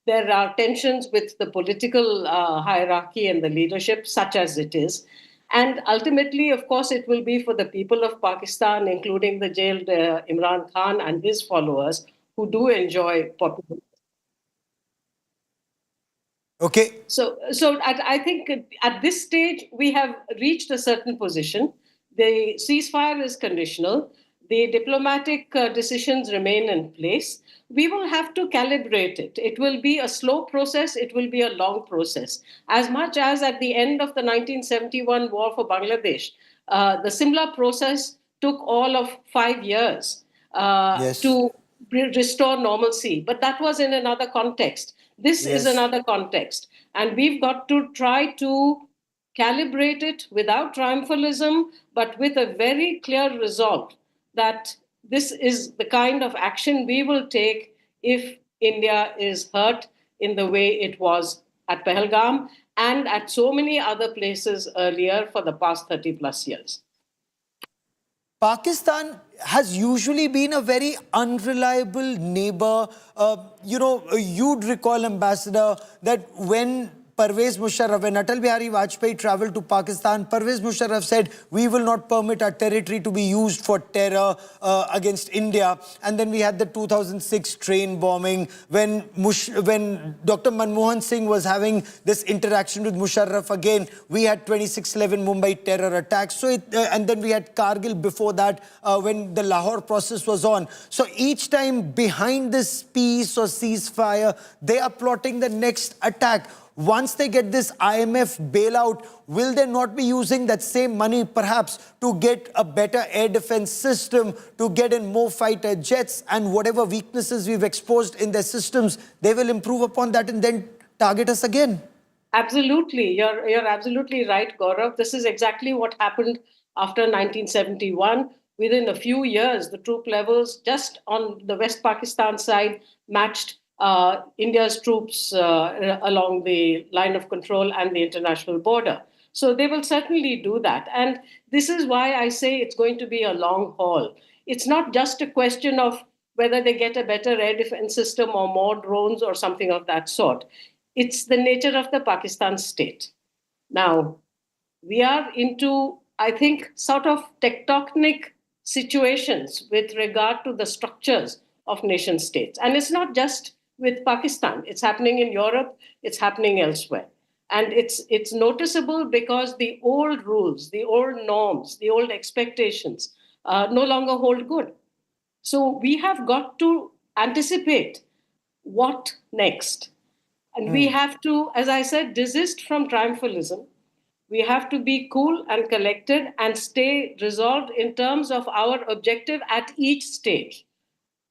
There are tensions with the political hierarchy and the leadership, such as it is. And ultimately, of course, it will be for the people of Pakistan, including the jailed Imran Khan and his followers, who do enjoy popularity. Okay. So I think at this stage, we have reached a certain position. The ceasefire is conditional. The diplomatic decisions remain in place. We will have to calibrate it. It will be a slow process. It will be a long process. As much as at the end of the 1971 war for Bangladesh, the Simla process took all of 5 years to restore normalcy. But that was in another context. This is another context. And we've got to try to calibrate it without triumphalism, but with a very clear resolve that this is the kind of action we will take if India is hurt in the way it was at Pahalgam and at so many other places earlier for the past 30 plus years. Pakistan has usually been a very unreliable neighbor. You'd recall, Ambassador, that when Pervez Musharraf, when Atal Bihari Vajpayee traveled to Pakistan, Pervez Musharraf said, we will not permit our territory to be used for terror against India. And then we had the 2006 train bombing, when Dr. Manmohan Singh was having this interaction with Musharraf again, we had 26/11 Mumbai terror attacks. And then we had Kargil before that, when the Lahore process was on. So each time behind this peace or ceasefire, they are plotting the next attack. Once they get this IMF bailout, will they not be using that same money perhaps to get a better air defense system, to get in more fighter jets, and whatever weaknesses we've exposed in their systems, they will improve upon that and then target us again? Absolutely. You're absolutely right, Gaurav. This is exactly what happened after 1971. Within a few years, the troop levels just on the West Pakistan side matched India's troops along the line of control and the international border. So they will certainly do that. And this is why I say it's going to be a long haul. It's not just a question of whether they get a better air defense system or more drones or something of that sort. It's the nature of the Pakistan state. Now, we are into, I think, sort of tectonic situations with regard to the structures of nation states. And it's not just with Pakistan. It's happening in Europe. It's happening elsewhere. And it's noticeable because the old rules, the old norms, the old expectations no longer hold good. So we have got to anticipate what next. And we have to, as I said, desist from triumphalism. We have to be cool and collected and stay resolved in terms of our objective at each stage.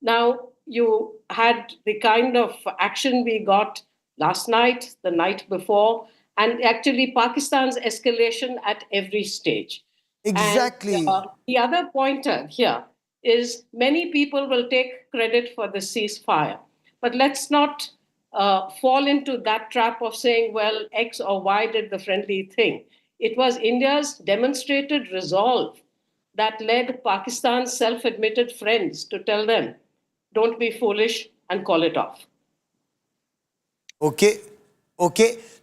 Now, you had the kind of action we got last night, the night before, and actually Pakistan's escalation at every stage. Exactly. And, the other pointer here is many people will take credit for the ceasefire, but let's not fall into that trap of saying, well, X or Y did the friendly thing. It was India's demonstrated resolve that led Pakistan's self-admitted friends to tell them, don't be foolish and call it off. Okay.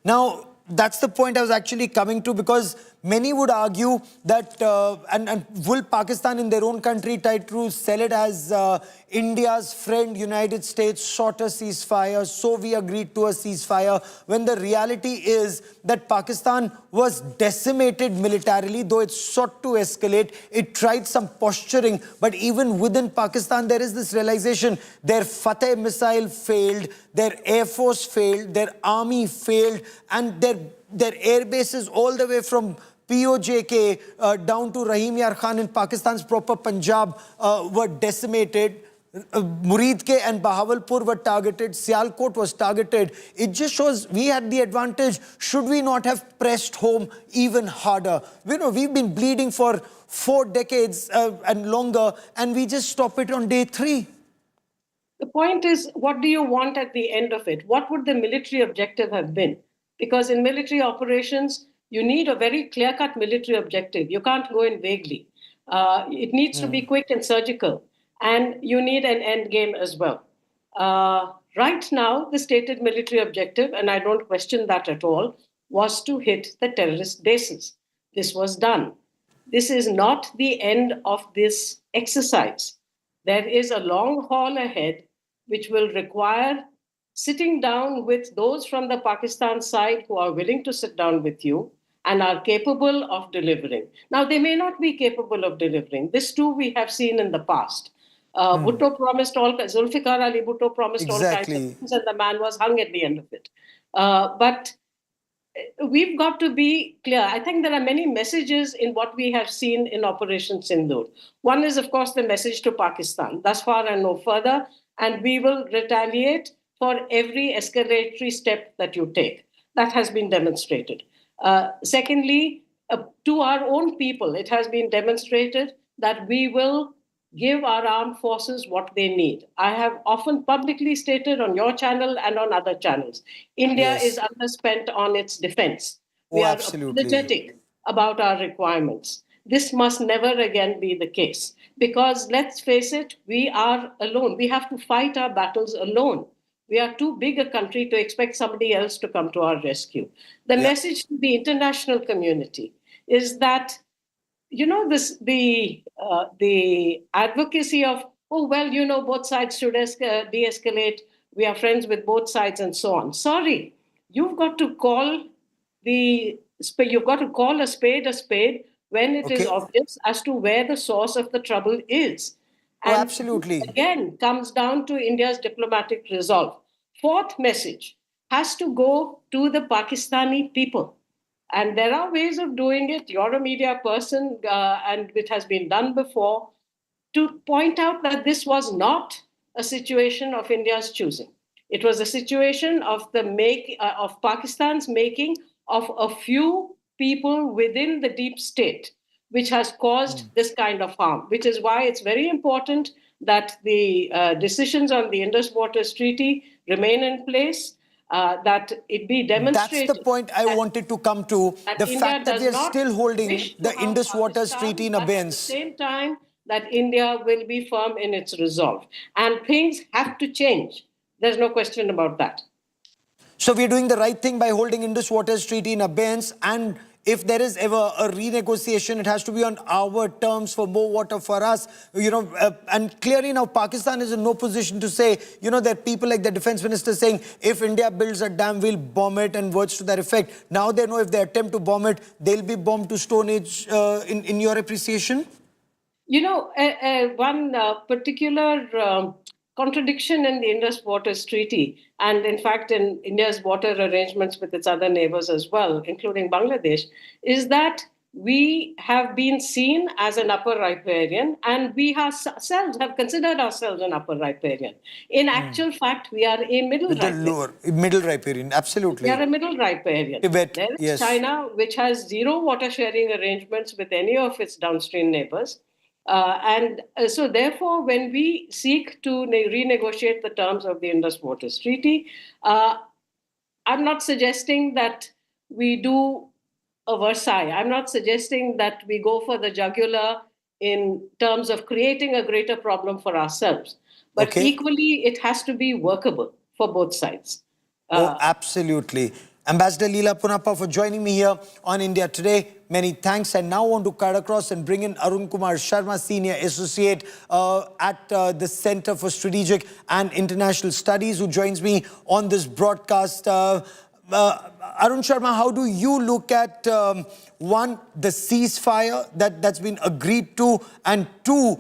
Now, that's the point I was actually coming to, because many would argue that, and will Pakistan in their own country try to sell it as India's friend, United States, sought a ceasefire, so we agreed to a ceasefire, when the reality is that Pakistan was decimated militarily, though it sought to escalate, it tried some posturing, but even within Pakistan, there is this realization, their Fateh missile failed, their air force failed, their army failed, and their air bases all the way from POJK down to Rahim Yar Khan in Pakistan's proper Punjab were decimated. Muridke and Bahawalpur were targeted. Sialkot was targeted. It just shows we had the advantage. Should we not have pressed home even harder? You know, we've been bleeding for 4 decades and longer, and we just stop it on day 3. The point is, what do you want at the end of it? What would the military objective have been? Because in military operations, you need a very clear-cut military objective. You can't go in vaguely. It needs to be quick and surgical. And you need an end game as well. Right now, the stated military objective, and I don't question that at all, was to hit the terrorist bases. This was done. This is not the end of this exercise. There is a long haul ahead, which will require sitting down with those from the Pakistan side who are willing to sit down with you and are capable of delivering. Now, they may not be capable of delivering. This too we have seen in the past. Bhutto promised Zulfikar Ali Bhutto promised all kinds of things, and the man was hung at the end of it. But we've got to be clear. I think there are many messages in what we have seen in Operation Sindoor. One is, of course, the message to Pakistan, thus far and no further, and we will retaliate for every escalatory step that you take. That has been demonstrated. Secondly, to our own people, it has been demonstrated that we will give our armed forces what they need. I have often publicly stated on your channel and on other channels, India is underspent on its defense. We are apologetic about our requirements. This must never again be the case, because let's face it, we are alone. We have to fight our battles alone. We are too big a country to expect somebody else to come to our rescue. The message to the international community is that, you know, the advocacy of, oh, well, you know, both sides should de-escalate. We are friends with both sides and so on. Sorry, you've got to call a spade when it is obvious as to where the source of the trouble is. And absolutely. Again, comes down to India's diplomatic resolve. Fourth message has to go to the Pakistani people. And there are ways of doing it. You're a media person, and it has been done before, to point out that this was not a situation of India's choosing. It was a situation of of Pakistan's making of a few people within the deep state, which has caused this kind of harm, which is why it's very important that the decisions on the Indus Waters Treaty remain in place. that it be demonstrated. That's the point I wanted to come to. The fact that we are still holding the Indus Waters Treaty in abeyance. At the same time, that India will be firm in its resolve. And things have to change. There's no question about that. So we're doing the right thing by holding Indus Waters Treaty in abeyance, and if there is ever a renegotiation, it has to be on our terms for more water for us, and clearly now Pakistan is in no position to say, there are people like the defense minister saying, if India builds a dam, we'll bomb it, and words to that effect. Now they know if they attempt to bomb it, they'll be bombed to Stone Age, in your appreciation? One particular contradiction in the Indus Waters Treaty, and in fact in India's water arrangements with its other neighbors as well, including Bangladesh, is that we have been seen as an upper riparian, and we ourselves have considered ourselves an upper riparian. In actual fact, we are a middle riparian. Middle riparian, absolutely. We are a middle riparian. Tibet, there is yes. China, which has zero water sharing arrangements with any of its downstream neighbors. So therefore, when we seek to renegotiate the terms of the Indus Waters Treaty, I'm not suggesting that we do a Versailles. I'm not suggesting that we go for the jugular in terms of creating a greater problem for ourselves. But equally, it has to be workable for both sides. Absolutely. Ambassador Leela Punappa for joining me here on India Today. Many thanks. I now want to cut across and bring in Arun Kumar Sharma, Senior Associate at the Center for Strategic and International Studies, who joins me on this broadcast. Arun Sharma, how do you look at, one, the ceasefire that's been agreed to, and two,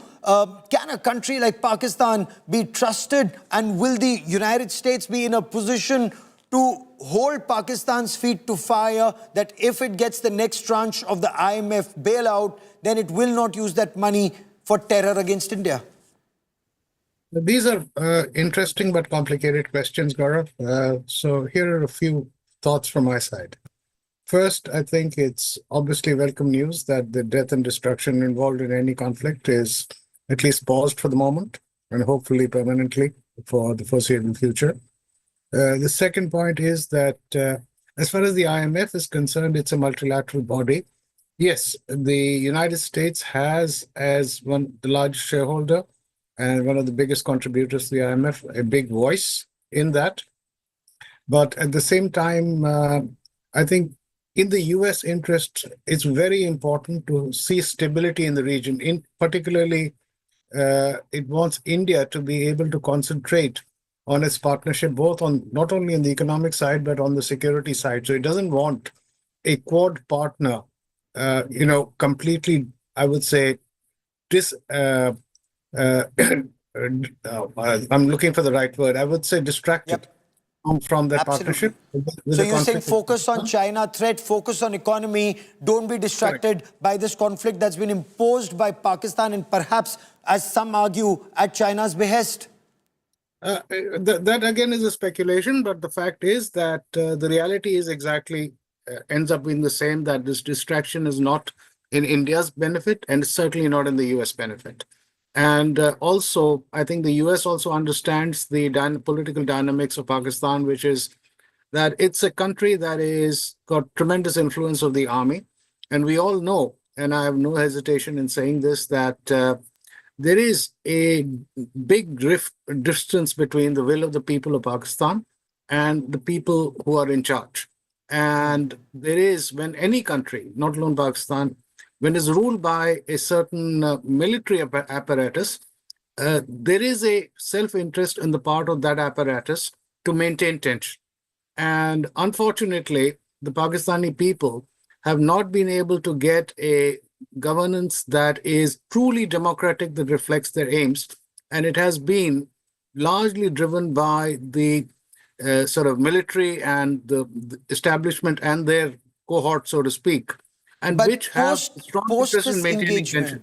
can a country like Pakistan be trusted, and will the United States be in a position to hold Pakistan's feet to fire, that if it gets the next tranche of the IMF bailout, then it will not use that money for terror against India? These are interesting but complicated questions, Gaurav. So here are a few thoughts from my side. First, I think it's obviously welcome news that the death and destruction involved in any conflict is at least paused for the moment, and hopefully permanently for the foreseeable future. The second point is that as far as the IMF is concerned, it's a multilateral body. Yes, the United States has, as the largest shareholder and one of the biggest contributors to the IMF, a big voice in that. But at the same time, I think in the US interest, it's very important to see stability in the region. Particularly, it wants India to be able to concentrate on its partnership, both on not only on the economic side, but on the security side. So it doesn't want a Quad partner, completely, I would say, I'm looking for the right word. I would say distracted from that partnership. So you're saying focus on China threat, focus on economy, don't be distracted by this conflict that's been imposed by Pakistan and perhaps, as some argue, at China's behest? That again is a speculation, but the fact is that the reality is exactly ends up being the same, that this distraction is not in India's benefit and certainly not in the US benefit. And also, I think the US also understands the political dynamics of Pakistan, which is that it's a country that is got tremendous influence of the army. And we all know, and I have no hesitation in saying this, that there is a big distance between the will of the people of Pakistan and the people who are in charge. And there is, when any country, not alone Pakistan, when it's ruled by a certain military apparatus, there is a self-interest on the part of that apparatus to maintain tension. And unfortunately, the Pakistani people have not been able to get a governance that is truly democratic, that reflects their aims. And it has been largely driven by the sort of military and the establishment and their cohort, so to speak, and but which have strong interest in maintaining tension.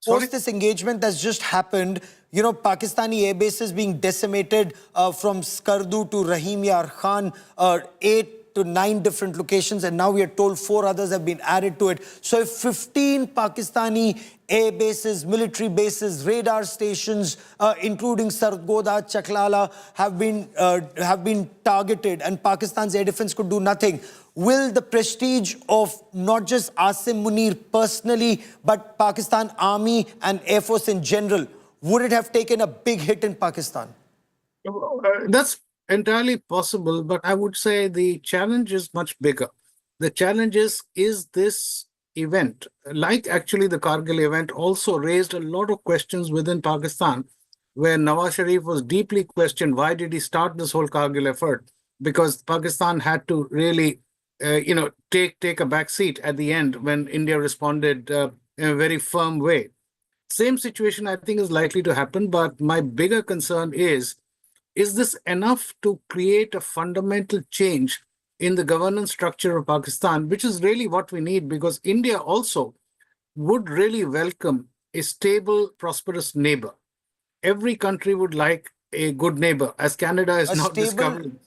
Post this engagement that's just happened, Pakistani air bases being decimated from Skardu to Rahim Yar Khan, 8 to 9 different locations, and now we are told 4 others have been added to it. So if 15 Pakistani air bases, military bases, radar stations, including Sargodha, Chaklala, have been targeted, and Pakistan's air defense could do nothing, will the prestige of not just Asim Munir personally, but Pakistan Army and Air Force in general, would it have taken a big hit in Pakistan? That's entirely possible, but I would say the challenge is much bigger. The challenge is this event, like actually the Kargil event, also raised a lot of questions within Pakistan, where Nawaz Sharif was deeply questioned. Why did he start this whole Kargil effort? Because Pakistan had to really, take a back seat at the end when India responded in a very firm way. Same situation, I think, is likely to happen, but my bigger concern is this enough to create a fundamental change in the governance structure of Pakistan, which is really what we need, because India also would really welcome a stable, prosperous neighbor. Every country would like a good neighbor, as Canada is now discovering.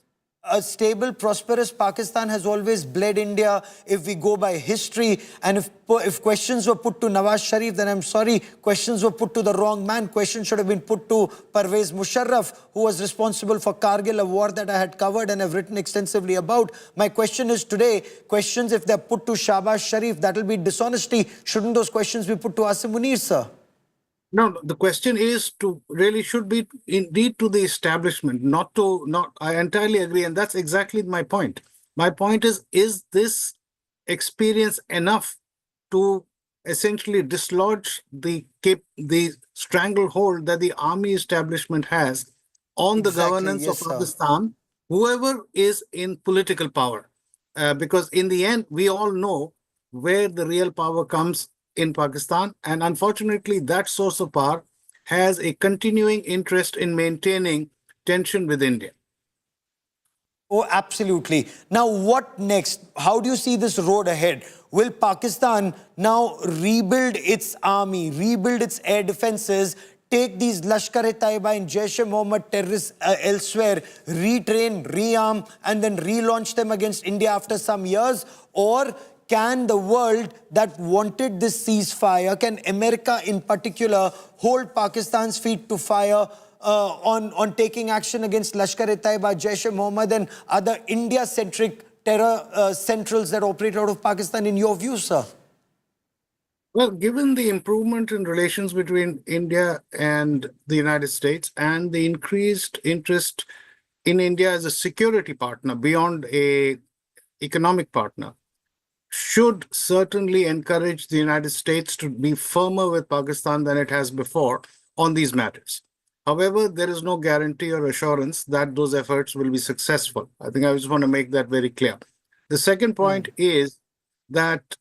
A stable, prosperous Pakistan has always bled India if we go by history. And if questions were put to Nawaz Sharif, then I'm sorry, questions were put to the wrong man. Questions should have been put to Pervez Musharraf, who was responsible for Kargil, a war that I had covered and have written extensively about. My question is today, questions, if they're put to Shahbaz Sharif, that will be dishonesty. Shouldn't those questions be put to Asim Munir, sir? No, the question is should be indeed to the establishment, I entirely agree, and that's exactly my point. My point is this experience enough to essentially dislodge the stranglehold that the army establishment has on the governance of Pakistan, whoever is in political power? Because in the end, we all know where the real power comes in Pakistan, and unfortunately that source of power has a continuing interest in maintaining tension with India. Oh, absolutely. Now, what next? How do you see this road ahead? Will Pakistan now rebuild its army, rebuild its air defenses, take these Lashkar-e-Taiba and Jaish-e-Mohammed terrorists elsewhere, retrain, rearm, and then relaunch them against India after some years? Or can the world that wanted this ceasefire, can America in particular hold Pakistan's feet to fire on taking action against Lashkar-e-Taiba, Jaish-e-Mohammed and other India-centric terror centrals that operate out of Pakistan, in your view, sir? Well, given the improvement in relations between India and the United States and the increased interest in India as a security partner beyond a economic partner, should certainly encourage the United States to be firmer with Pakistan than it has before on these matters. However, there is no guarantee or assurance that those efforts will be successful. I think I just want to make that very clear. The second point is that,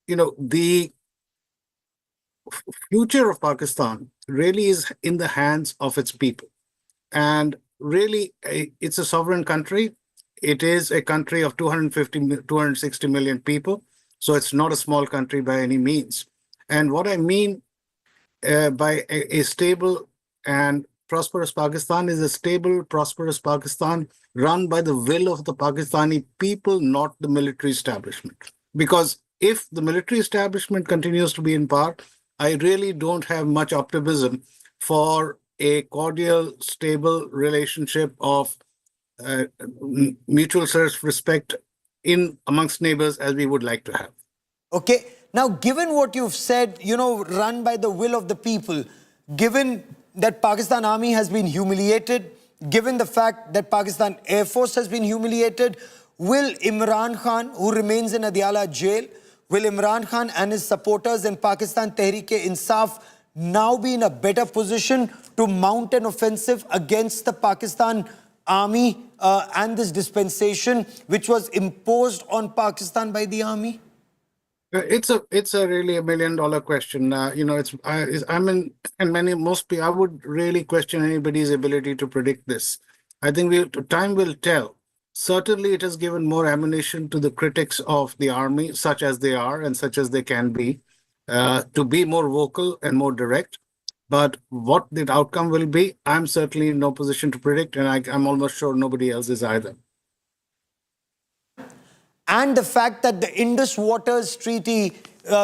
the future of Pakistan really is in the hands of its people. And really, it's a sovereign country. It is a country of 260 million people. So it's not a small country by any means. And what I mean by a stable and prosperous Pakistan is a stable, prosperous Pakistan run by the will of the Pakistani people, not the military establishment. Because if the military establishment continues to be in power, I really don't have much optimism for a cordial, stable relationship of mutual self-respect amongst neighbors as we would like to have. Okay. Now, given what you've said, run by the will of the people, given that Pakistan Army has been humiliated, given the fact that Pakistan Air Force has been humiliated, will Imran Khan, who remains in Adiala jail, will Imran Khan and his supporters in Pakistan Tehreek-e-Insaf now be in a better position to mount an offensive against the Pakistan Army and this dispensation which was imposed on Pakistan by the army? It's a really $1 million question. I would really question anybody's ability to predict this. I think time will tell. Certainly, it has given more ammunition to the critics of the army, such as they are and such as they can be, to be more vocal and more direct. But what the outcome will be, I'm certainly in no position to predict, and I'm almost sure nobody else is either. and the fact that the Indus Waters Treaty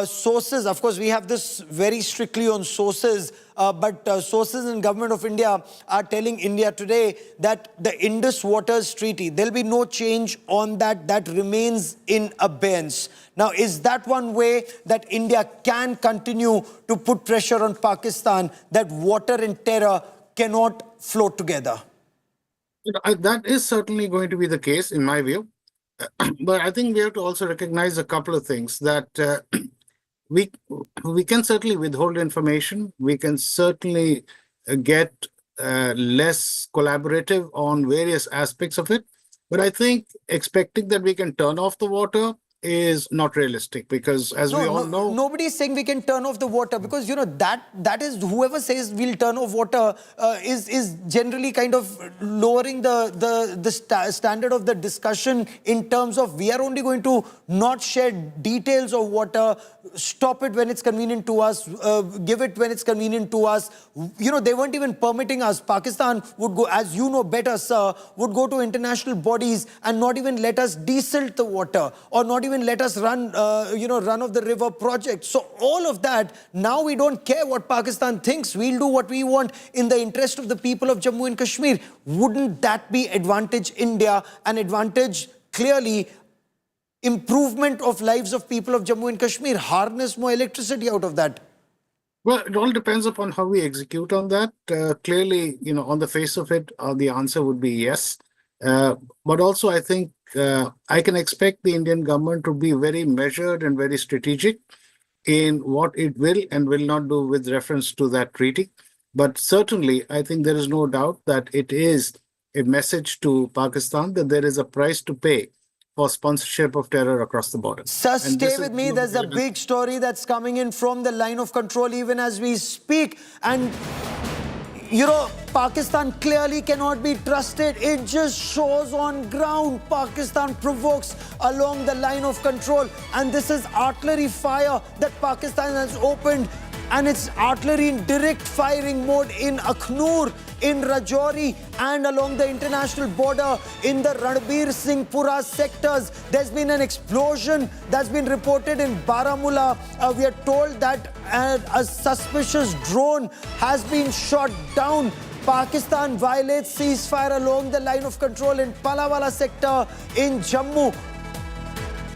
sources, of course, we have this very strictly on sources, but sources in Government of India are telling India today that the Indus Waters Treaty, there'll be no change on that. That remains in abeyance. Now, is that one way that India can continue to put pressure on Pakistan that water and terror cannot flow together? That is certainly going to be the case, in my view. But I think we have to also recognize a couple of things, that we can certainly withhold information. We can certainly get less collaborative on various aspects of it. But I think expecting that we can turn off the water is not realistic, because as we all know, nobody is saying we can turn off the water, because that is, whoever says we'll turn off water is generally kind of lowering the standard of the discussion in terms of we are only going to not share details of water, stop it when it's convenient to us, give it when it's convenient to us. They weren't even permitting us. Pakistan would go, as you know better, sir, would go to international bodies and not even let us desilt the water, or not even let us run of the river project. So all of that, now we don't care what Pakistan thinks. We'll do what we want in the interest of the people of Jammu and Kashmir. Wouldn't that be advantage India and advantage clearly improvement of lives of people of Jammu and Kashmir? Harness more electricity out of that. Well, it all depends upon how we execute on that. Clearly, on the face of it, the answer would be yes. But also, I think I can expect the Indian government to be very measured and very strategic in what it will and will not do with reference to that treaty. But certainly, I think there is no doubt that it is a message to Pakistan that there is a price to pay for sponsorship of terror across the border. Sir, stay with me. There's a big story that's coming in from the line of control even as we speak. And Pakistan clearly cannot be trusted. It just shows on ground. Pakistan provokes along the line of control. And this is artillery fire that Pakistan has opened. And it's artillery in direct firing mode in Akhnur, in Rajouri, and along the international border in the Ranbir Singhpura sectors. There's been an explosion that's been reported in Baramulla. We are told that a suspicious drone has been shot down. Pakistan violates ceasefire along the line of control in Palawala sector in Jammu.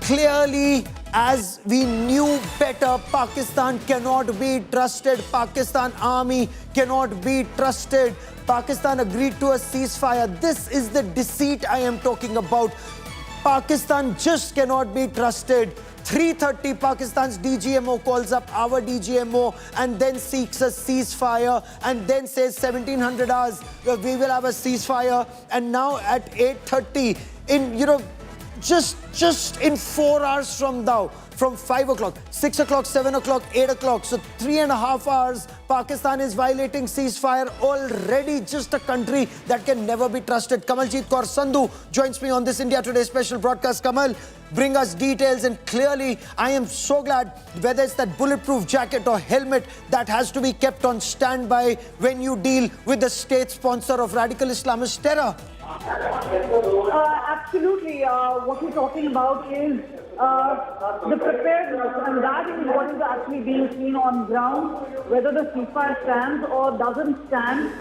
Clearly, as we knew better, Pakistan cannot be trusted. Pakistan army cannot be trusted. Pakistan agreed to a ceasefire. This is the deceit I am talking about. Pakistan just cannot be trusted. 3:30 Pakistan's DGMO calls up our DGMO and then seeks a ceasefire and then says 1700 hours we will have a ceasefire. And now at 8:30 in just in 4 hours from now, from 5 o'clock, 6 o'clock, 7 o'clock, 8 o'clock. So 3.5 hours, Pakistan is violating ceasefire already. Just a country that can never be trusted. Kamaljeet Kaur Sandhu joins me on this India Today special broadcast. Kamal, bring us details. And clearly, I am so glad, whether it's that bulletproof jacket or helmet that has to be kept on standby when you deal with the state sponsor of radical Islamist terror. Absolutely. What we're talking about is the preparedness, and that is what is actually being seen on ground, whether the ceasefire stands or doesn't stand.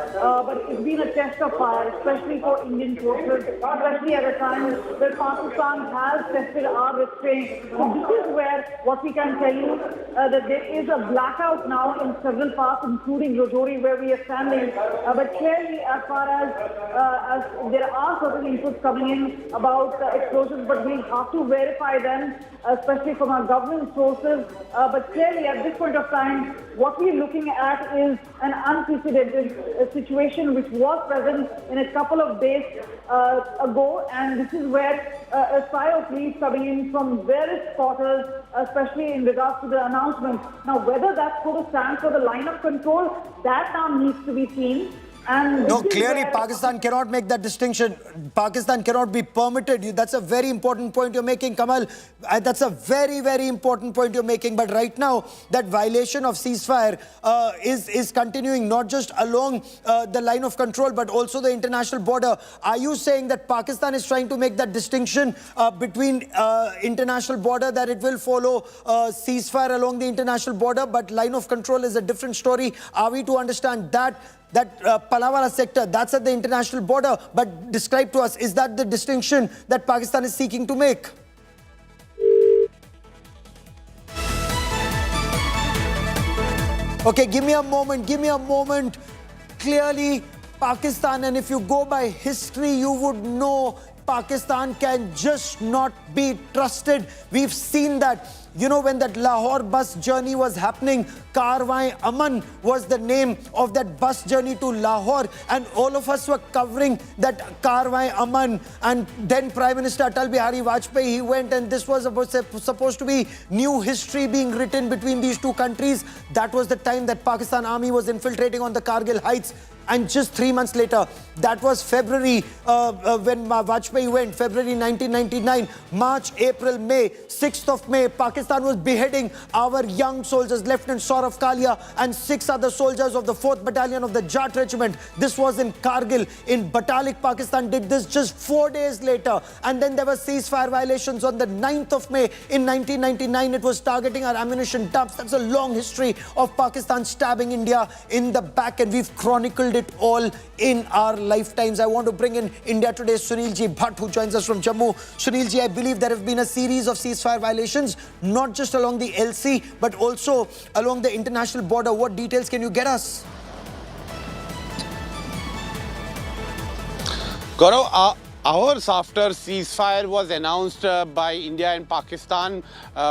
But it's been a test of fire, especially for Indian forces, especially at a time where Pakistan has tested our restraint. So this is where what we can tell you that there is a blackout now in several parts, including Rajouri, where we are standing. But clearly, as far as there are certain inputs coming in about explosions, but we'll have to verify them, especially from our government sources. But clearly, at this point of time, what we're looking at is an unprecedented situation which was present in a couple of days ago. And this is where a sigh of relief coming in from various quarters, especially in regards to the announcement. Now, whether that's going to stand for the line of control, that now needs to be seen. No, clearly Pakistan cannot make that distinction. Pakistan cannot be permitted. That's a very important point you're making, Kamal. That's a very, very important point you're making. But right now, that violation of ceasefire is continuing not just along the line of control, but also the international border. Are you saying that Pakistan is trying to make that distinction between international border, that it will follow ceasefire along the international border, but line of control is a different story? Are we to understand that Palawala sector, that's at the international border, but describe to us, is that the distinction that Pakistan is seeking to make? Okay, give me a moment. Clearly, Pakistan, and if you go by history, you would know Pakistan can just not be trusted. We've seen that. You know, when that Lahore bus journey was happening, Karwai Aman was the name of that bus journey to Lahore, and all of us were covering that Karwai Aman. And then Prime Minister Atal Bihari Vajpayee, he went, and this was supposed to be new history being written between these two countries. That was the time that Pakistan army was infiltrating on the Kargil heights. And just 3 months later, that was February when Vajpayee went, February 1999, March, April, May, 6th of May, Pakistan was beheading our young soldiers, Lieutenant Saurav Kalia and 6 other soldiers of the 4th Battalion of the Jat Regiment. This was in Kargil. In Batalik, Pakistan did this just 4 days later. And then there were ceasefire violations on the 9th of May in 1999. It was targeting our ammunition dumps. That's a long history of Pakistan stabbing India in the back, and we've chronicled it all in our lifetimes. I want to bring in India Today's Sunilji Bhatt, who joins us from Jammu. Sunilji, I believe there have been a series of ceasefire violations, not just along the LC, but also along the international border. What details can you get us? Gaurav, hours after ceasefire was announced by India and Pakistan,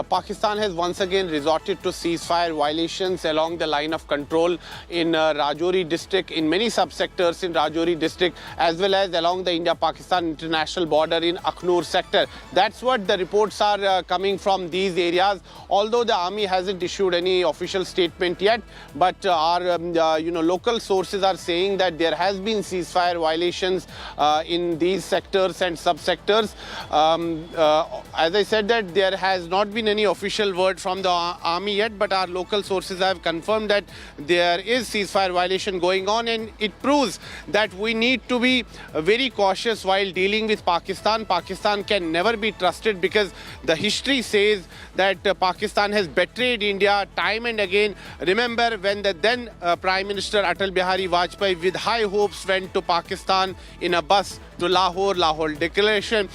Pakistan has once again resorted to ceasefire violations along the line of control in Rajouri district, in many subsectors in Rajouri district, as well as along the India-Pakistan international border in Akhnur sector. That's what the reports are coming from these areas. Although the army hasn't issued any official statement yet, but our local sources are saying that there has been ceasefire violations in these sectors and subsectors. As I said, that there has not been any official word from the army yet, but our local sources have confirmed that there is ceasefire violation going on, and it proves that we need to be very cautious while dealing with Pakistan. Pakistan can never be trusted because the history says that Pakistan has betrayed India time and again. Remember when the then Prime Minister Atal Bihari Vajpayee with high hopes went to Pakistan in a bus to Lahore. Lahore Declaration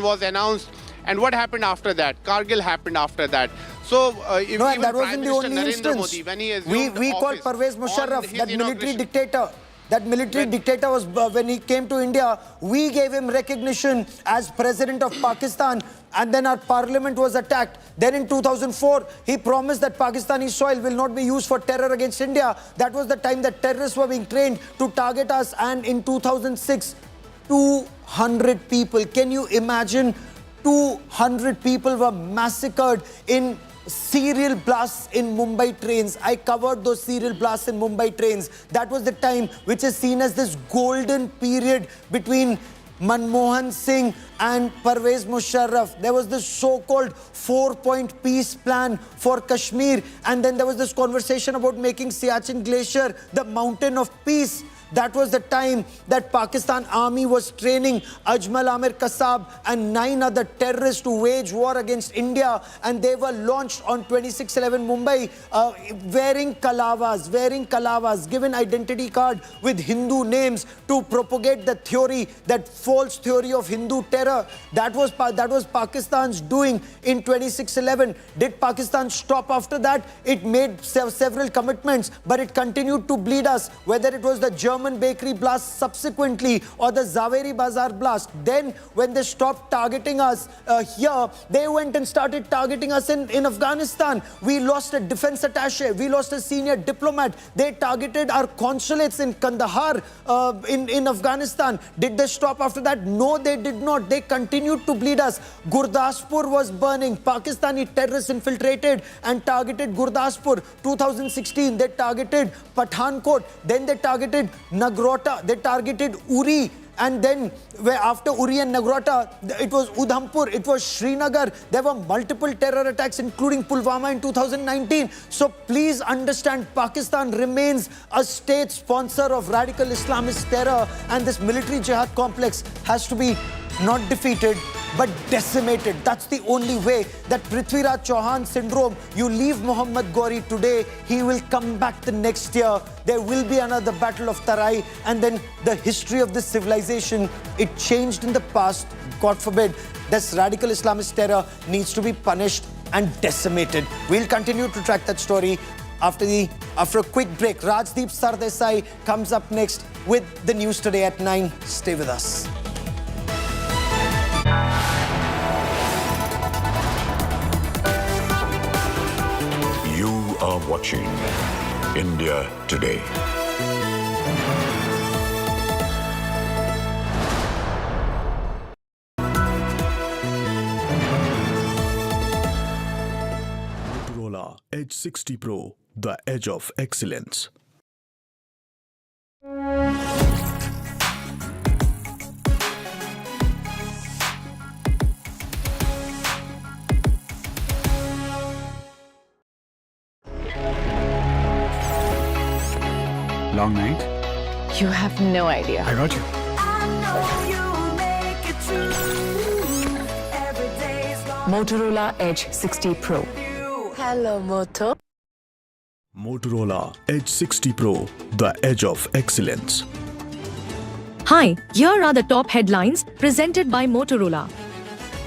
was announced, and what happened after that? Kargil happened after that. So if no, even that Prime wasn't the Minister only Narendra instance. Modi, when he assumed We called office Pervez Musharraf, on that his military inauguration. dictator. That military dictator was, when he came to India, we gave him recognition as president of Pakistan, and then our parliament was attacked. Then in 2004, he promised that Pakistani soil will not be used for terror against India. That was the time that terrorists were being trained to target us. And in 2006, 200 people, can you imagine? 200 people were massacred in serial blasts in Mumbai trains. I covered those serial blasts in Mumbai trains. That was the time which is seen as this golden period between Manmohan Singh and Pervez Musharraf. There was this so-called 4-point peace plan for Kashmir, and then there was this conversation about making Siachen Glacier the mountain of peace. That was the time that Pakistan army was training Ajmal Amir Kasab and 9 other terrorists to wage war against India, and they were launched on 26/11 Mumbai wearing kalavas, given identity card with Hindu names to propagate the theory, that false theory of Hindu terror. That was Pakistan's doing in 26/11. Did Pakistan stop after that? It made several commitments, but it continued to bleed us, whether it was the German Daman Bakery blast subsequently, or the Zaveri Bazaar blast. Then when they stopped targeting us here, they went and started targeting us in Afghanistan. We lost a defense attaché. We lost a senior diplomat. They targeted our consulates in Kandahar in Afghanistan. Did they stop after that? No, they did not. They continued to bleed us. Gurdaspur was burning. Pakistani terrorists infiltrated and targeted Gurdaspur. 2016, they targeted Pathankot. Then they targeted Nagrota. They targeted Uri. And then after Uri and Nagrota, it was Udhampur, it was Srinagar. There were multiple terror attacks, including Pulwama in 2019. So please understand, Pakistan remains a state sponsor of radical Islamist terror, and this military jihad complex has to be not defeated, but decimated. That's the only way. That Prithviraj Chauhan syndrome, you leave Muhammad Ghori today, he will come back the next year. There will be another battle of Tarai, and then the history of this civilization, it changed in the past. God forbid, this radical Islamist terror needs to be punished and decimated. We'll continue to track that story after a quick break. Rajdeep Sardesai comes up next with the news today at 9. Stay with us. You are watching India Today. Motorola Edge 60 Pro, the edge of excellence. Long night? You have no idea. I got you. Motorola Edge 60 Pro. Hello, Moto. Motorola Edge 60 Pro, the edge of excellence. Hi, here are the top headlines presented by Motorola.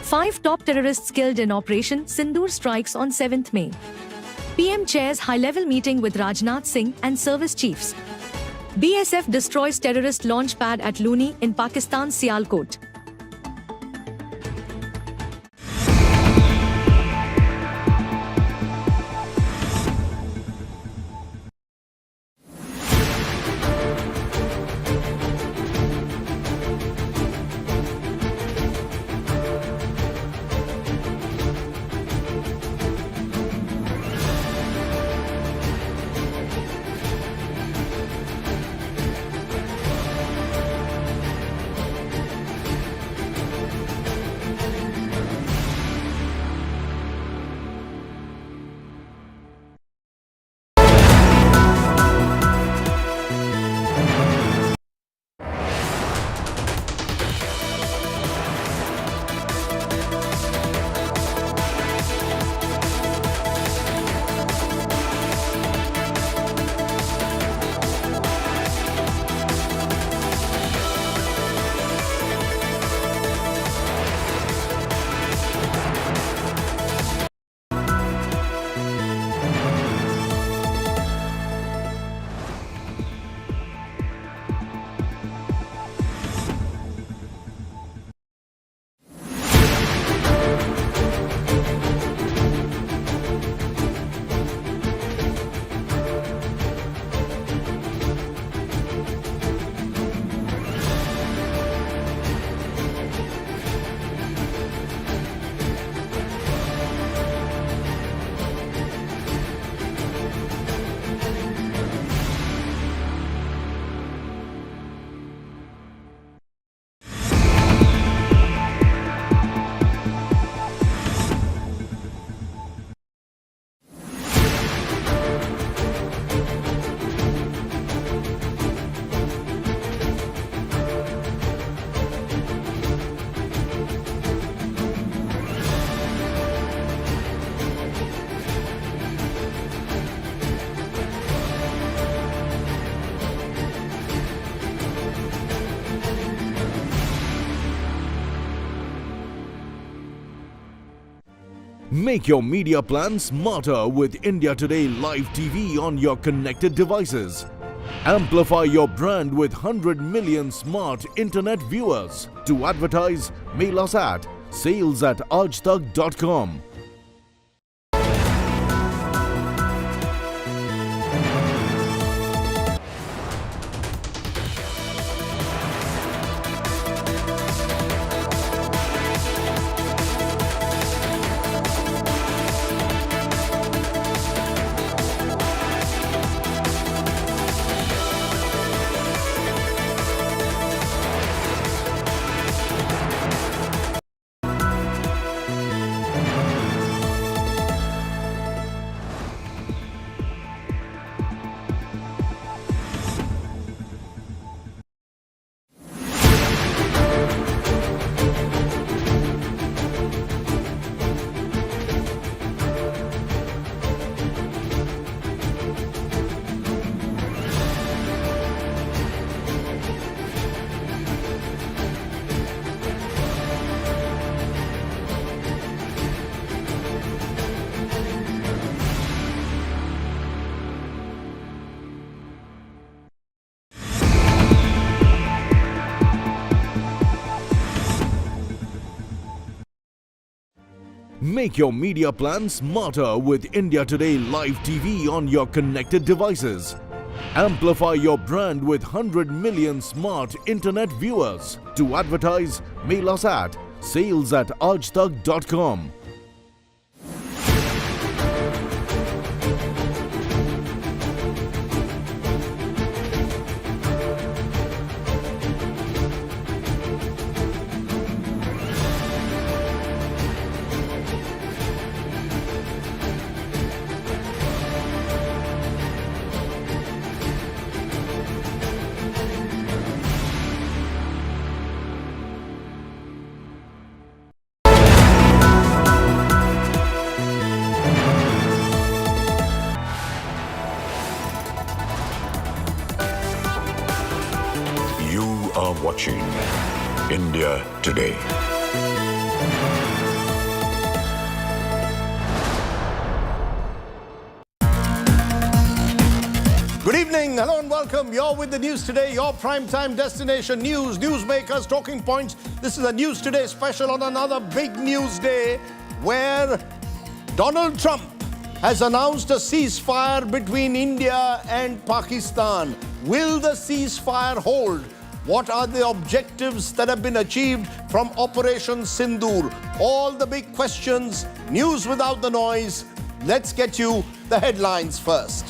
5 top terrorists killed in Operation Sindoor strikes on 7th May. PM chairs high-level meeting with Rajnath Singh and service chiefs. BSF destroys terrorist launch pad at Luni in Pakistan's Sialkot. Make your media plan smarter with India Today Live TV on your connected devices. Amplify your brand with 100 million smart internet viewers. To advertise, mail us at sales@aajtak.com. Make your media plan smarter with India Today Live TV on your connected devices. Amplify your brand with 100 million smart internet viewers. To advertise, mail us at sales@aajtak.com. are watching India Today. Good evening, hello and welcome. You're with the News Today, your primetime destination. News, newsmakers, talking points. This is a News Today special on another big news day where Donald Trump has announced a ceasefire between India and Pakistan. Will the ceasefire hold? What are the objectives that have been achieved from Operation Sindoor? All the big questions, news without the noise. Let's get you the headlines first.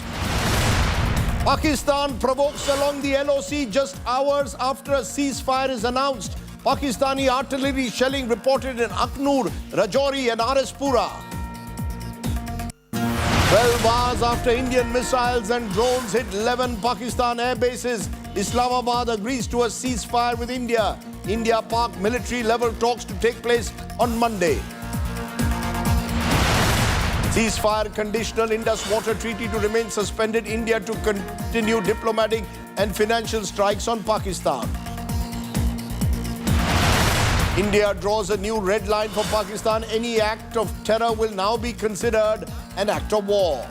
Pakistan provokes along the LOC just hours after a ceasefire is announced. Pakistani artillery shelling reported in Aknoor, Rajouri and Arispura. 12 hours after Indian missiles and drones hit 11 Pakistan air bases, Islamabad agrees to a ceasefire with India. India-Pak military-level talks to take place on Monday. Ceasefire conditional Indus Water Treaty to remain suspended. India to continue diplomatic and financial strikes on Pakistan. India draws a new red line for Pakistan. Any act of terror will now be considered an act of war.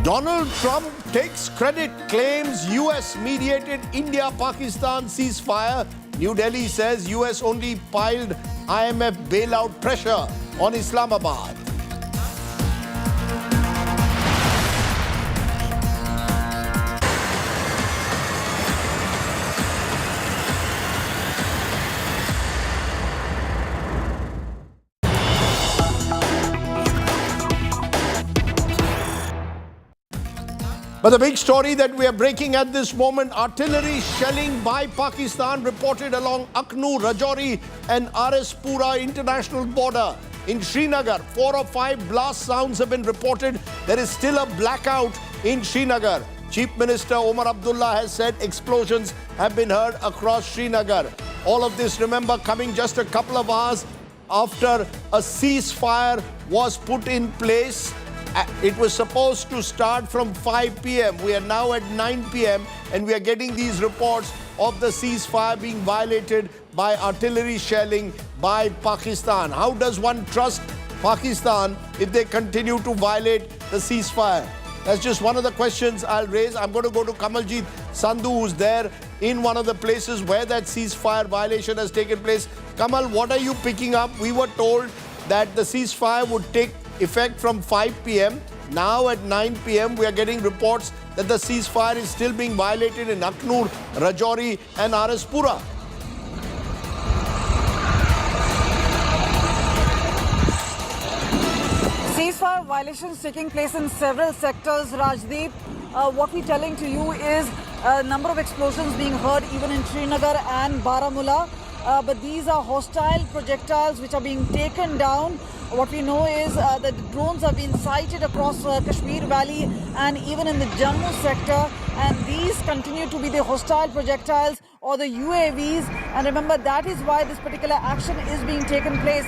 Donald Trump takes credit, claims US mediated India-Pakistan ceasefire. New Delhi says US only piled IMF bailout pressure on Islamabad. But the big story that we are breaking at this moment, artillery shelling by Pakistan reported along Aknoor, Rajouri and Arispura international border. In Srinagar, 4 or 5 blast sounds have been reported. There is still a blackout in Srinagar. Chief Minister Omar Abdullah has said explosions have been heard across Srinagar. All of this, remember, coming just a couple of hours after a ceasefire was put in place. It was supposed to start from 5 p.m. We are now at 9 p.m. and we are getting these reports of the ceasefire being violated by artillery shelling by Pakistan. How does one trust Pakistan if they continue to violate the ceasefire? That's just one of the questions I'll raise. I'm going to go to Kamaljeet Sandhu, who's there in one of the places where that ceasefire violation has taken place. Kamal, what are you picking up? We were told that the ceasefire would take effect from 5 p.m. Now at 9 p.m. we are getting reports that the ceasefire is still being violated in Aknur, Rajouri and Araspura. Ceasefire violations taking place in several sectors, Rajdeep. What we're telling to you is a number of explosions being heard even in Srinagar and Baramulla. But these are hostile projectiles which are being taken down. What we know is that drones have been sighted across Kashmir Valley and even in the Jammu sector. And these continue to be the hostile projectiles or the UAVs. And remember, that is why this particular action is being taken place.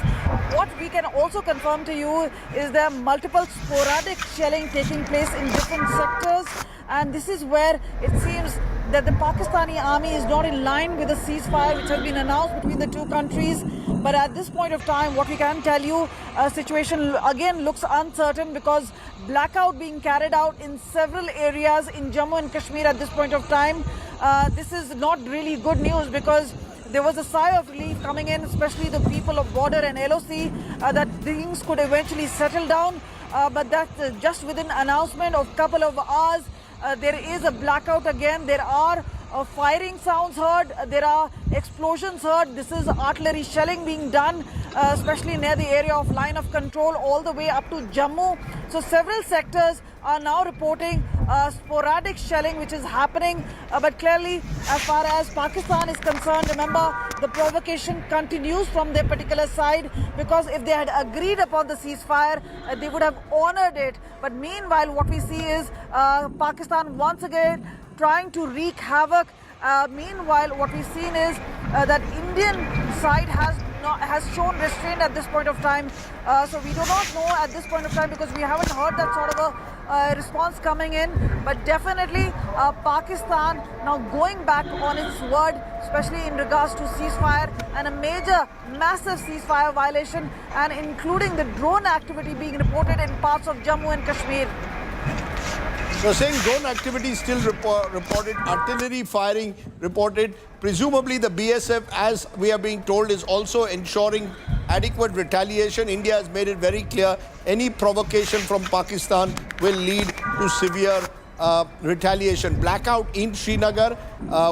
What we can also confirm to you is there are multiple sporadic shelling taking place in different sectors. And this is where it seems that the Pakistani army is not in line with the ceasefire which has been announced between the two countries. But at this point of time, what we can tell you, situation again looks uncertain because blackout being carried out in several areas in Jammu and Kashmir at this point of time. This is not really good news because there was a sigh of relief coming in, especially the people of border and LOC, that things could eventually settle down. But that's just within announcement of a couple of hours. There is a blackout again. There are firing sounds heard. There are explosions heard. This is artillery shelling being done, especially near the area of line of control all the way up to Jammu. So several sectors are now reporting sporadic shelling which is happening. But clearly, as far as Pakistan is concerned, remember, the provocation continues from their particular side because if they had agreed upon the ceasefire, they would have honored it. But meanwhile, what we see is Pakistan once again trying to wreak havoc. Meanwhile, what we've seen is that Indian side has shown restraint at this point of time. So we do not know at this point of time because we haven't heard that sort of a response coming in. But definitely Pakistan now going back on its word, especially in regards to ceasefire and a major, massive ceasefire violation, and including the drone activity being reported in parts of Jammu and Kashmir. You're saying drone activity still reported, artillery firing reported. Presumably the BSF, as we are being told, is also ensuring adequate retaliation. India has made it very clear any provocation from Pakistan will lead to severe retaliation. Blackout in Srinagar.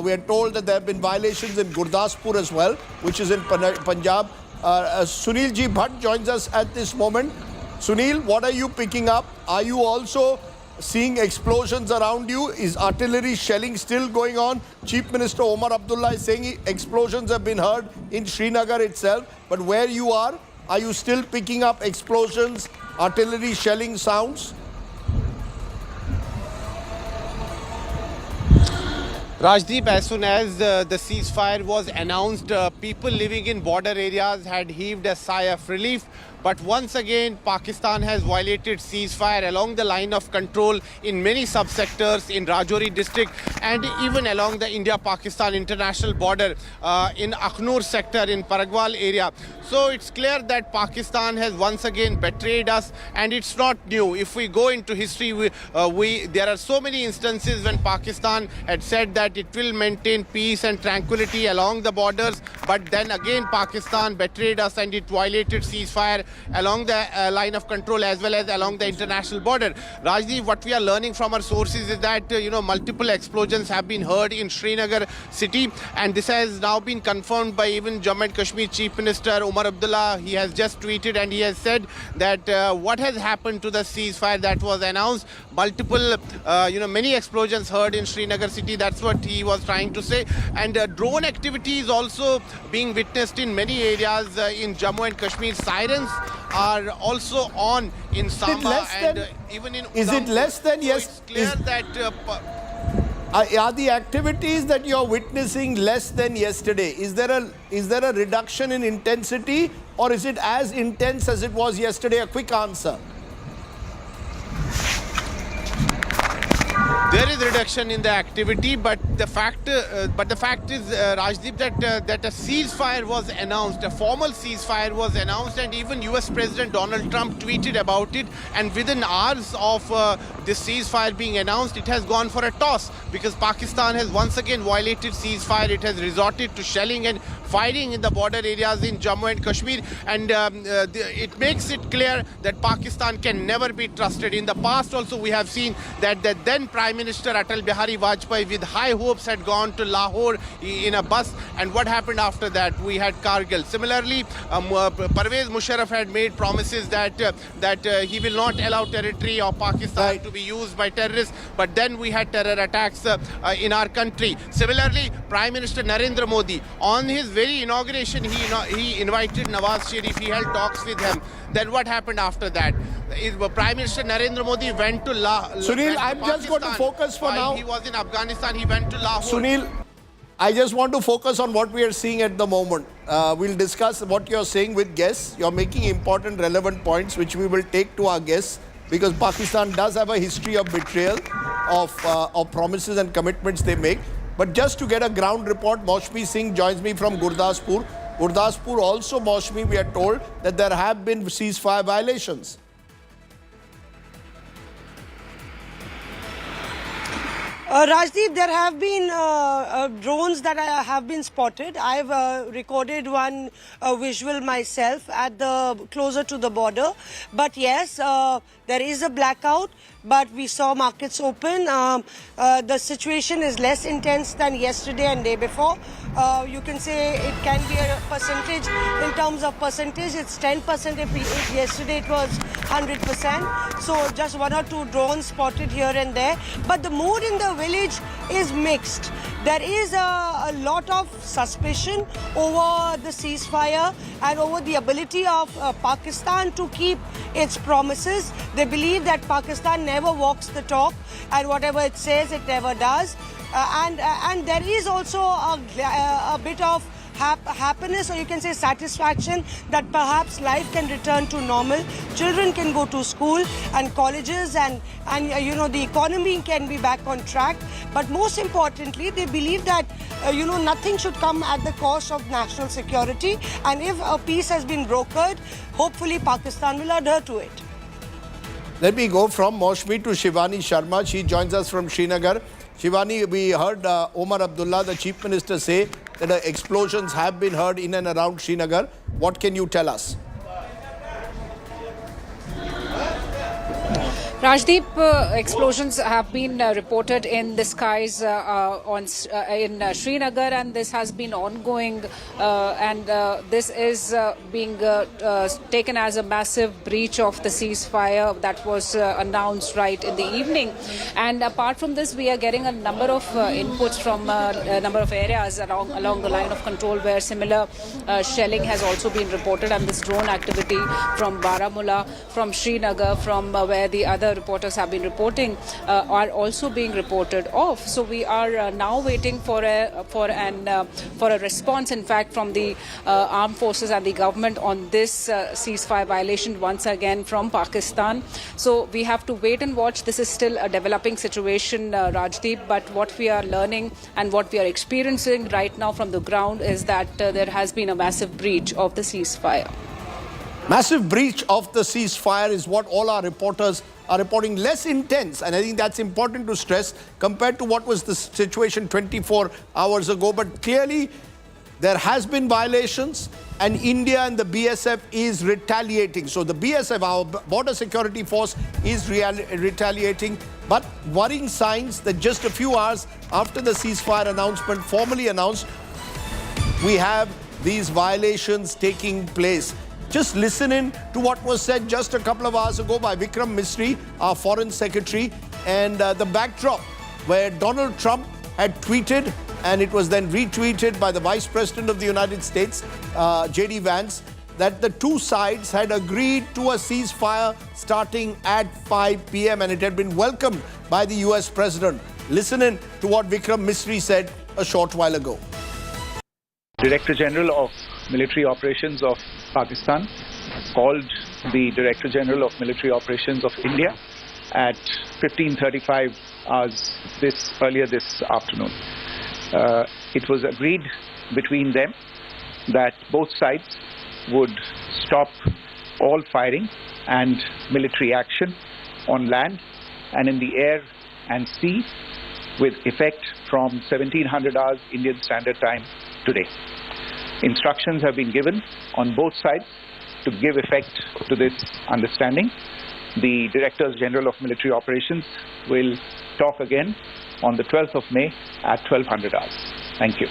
We are told that there have been violations in Gurdaspur as well, which is in Punjab. Sunil Ji Bhatt joins us at this moment. Sunil, what are you picking up? Are you also seeing explosions around you? Is artillery shelling still going on? Chief Minister Omar Abdullah is saying explosions have been heard in Srinagar itself. But where you are you still picking up explosions, artillery shelling sounds? Rajdeep, as soon as the ceasefire was announced, people living in border areas had heaved a sigh of relief. But once again, Pakistan has violated ceasefire along the line of control in many subsectors in Rajouri district and even along the India-Pakistan international border in Aknur sector in Paragwal area. So it's clear that Pakistan has once again betrayed us, and it's not new. If we go into history, there are so many instances when Pakistan had said that it will maintain peace and tranquility along the borders, but then again Pakistan betrayed us and it violated ceasefire along the line of control as well as along the international border. Rajdeep, what we are learning from our sources is that multiple explosions have been heard in Srinagar city, and this has now been confirmed by even Jammu and Kashmir Chief Minister Omar Abdullah. He has just tweeted and he has said that what has happened to the ceasefire that was announced, many explosions heard in Srinagar city. That's what he was trying to say. And drone activity is also being witnessed in many areas in Jammu and Kashmir. Sirens are also on in Samba and even in Udhampur. Is it less than yes? So it's clear that are the activities that you're witnessing less than yesterday? Is there a reduction in intensity, or is it as intense as it was yesterday? A quick answer. There is reduction in the activity, but the fact is, Rajdeep, that a ceasefire was announced, a formal ceasefire was announced, and even US President Donald Trump tweeted about it. And within hours of this ceasefire being announced, it has gone for a toss because Pakistan has once again violated ceasefire. It has resorted to shelling and fighting in the border areas in Jammu and Kashmir, and it makes it clear that Pakistan can never be trusted. In the past also we have seen that the then Prime Minister Atal Bihari Vajpayee with high hopes had gone to Lahore in a bus, and what happened after that? We had Kargil. Similarly, Pervez Musharraf had made promises that he will not allow territory of Pakistan to be used by terrorists, but then we had terror attacks in our country. Similarly, Prime Minister Narendra Modi, on his very inauguration, he invited Nawaz Sharif, he held talks with him. Then what happened after that? Prime Minister Narendra Modi went to Sunil, I'm just going to focus for now. He was in Afghanistan, he went to Lahore. Sunil, I just want to focus on what we are seeing at the moment. We'll discuss what you're saying with guests. You're making important, relevant points, which we will take to our guests, because Pakistan does have a history of betrayal of promises and commitments they make. But just to get a ground report, Maushmi Singh joins me from Gurdaspur. Gurdaspur also, Maushmi, we are told that there have been ceasefire violations. Rajdeep, there have been drones that have been spotted. I've recorded one visual myself at closer to the border. But yes, there is a blackout, but we saw markets open. The situation is less intense than yesterday and day before. You can say it can be a percentage. In terms of percentage, it's 10%. If yesterday it was 100%. So just one or two drones spotted here and there. But the mood in the village is mixed. There is a lot of suspicion over the ceasefire and over the ability of Pakistan to keep its promises. They believe that Pakistan never walks the talk, and whatever it says, it never does. And there is also a bit of happiness, or you can say satisfaction, that perhaps life can return to normal. Children can go to school and colleges, and you know, the economy can be back on track. But most importantly, they believe that you know, nothing should come at the cost of national security. And if a peace has been brokered, hopefully Pakistan will adhere to it. Let me go from Maushmi to Shivani Sharma. She joins us from Srinagar. Shivani, we heard Omar Abdullah, the Chief Minister, say that explosions have been heard in and around Srinagar. What can you tell us? Rajdeep, explosions have been reported in the skies in Srinagar, and this has been ongoing, and this is being taken as a massive breach of the ceasefire that was announced right in the evening. And apart from this, we are getting a number of inputs from a number of areas along the line of control where similar shelling has also been reported, and this drone activity from Baramulla, from Srinagar, from where the other reporters have been reporting are also being reported off. So we are now waiting for a response, in fact, from the armed forces and the government on this ceasefire violation once again from Pakistan. So we have to wait and watch. This is still a developing situation, Rajdeep, but what we are learning and what we are experiencing right now from the ground is that there has been a massive breach of the ceasefire. Massive breach of the ceasefire is what all our reporters are reporting. Less intense, and I think that's important to stress, compared to what was the situation 24 hours ago. But clearly, there has been violations, and India and the BSF is retaliating. So the BSF, our border security force, is retaliating. But worrying signs that just a few hours after the ceasefire announcement, formally announced, we have these violations taking place. Just listen in to what was said just a couple of hours ago by Vikram Misri, our Foreign Secretary, and the backdrop where Donald Trump had tweeted, and it was then retweeted by the Vice President of the United States, J.D. Vance, that the two sides had agreed to a ceasefire starting at 5 p.m. and it had been welcomed by the US President. Listen in to what Vikram Misri said a short while ago. Director General of Military Operations of Pakistan called the Director General of Military Operations of India at 15:35 hours earlier this afternoon. It was agreed between them that both sides would stop all firing and military action on land and in the air and sea with effect from 1700 hours Indian Standard Time today. Instructions have been given on both sides to give effect to this understanding. The Directors General of Military Operations will talk again on the 12th of May at 1200 hours. Thank you.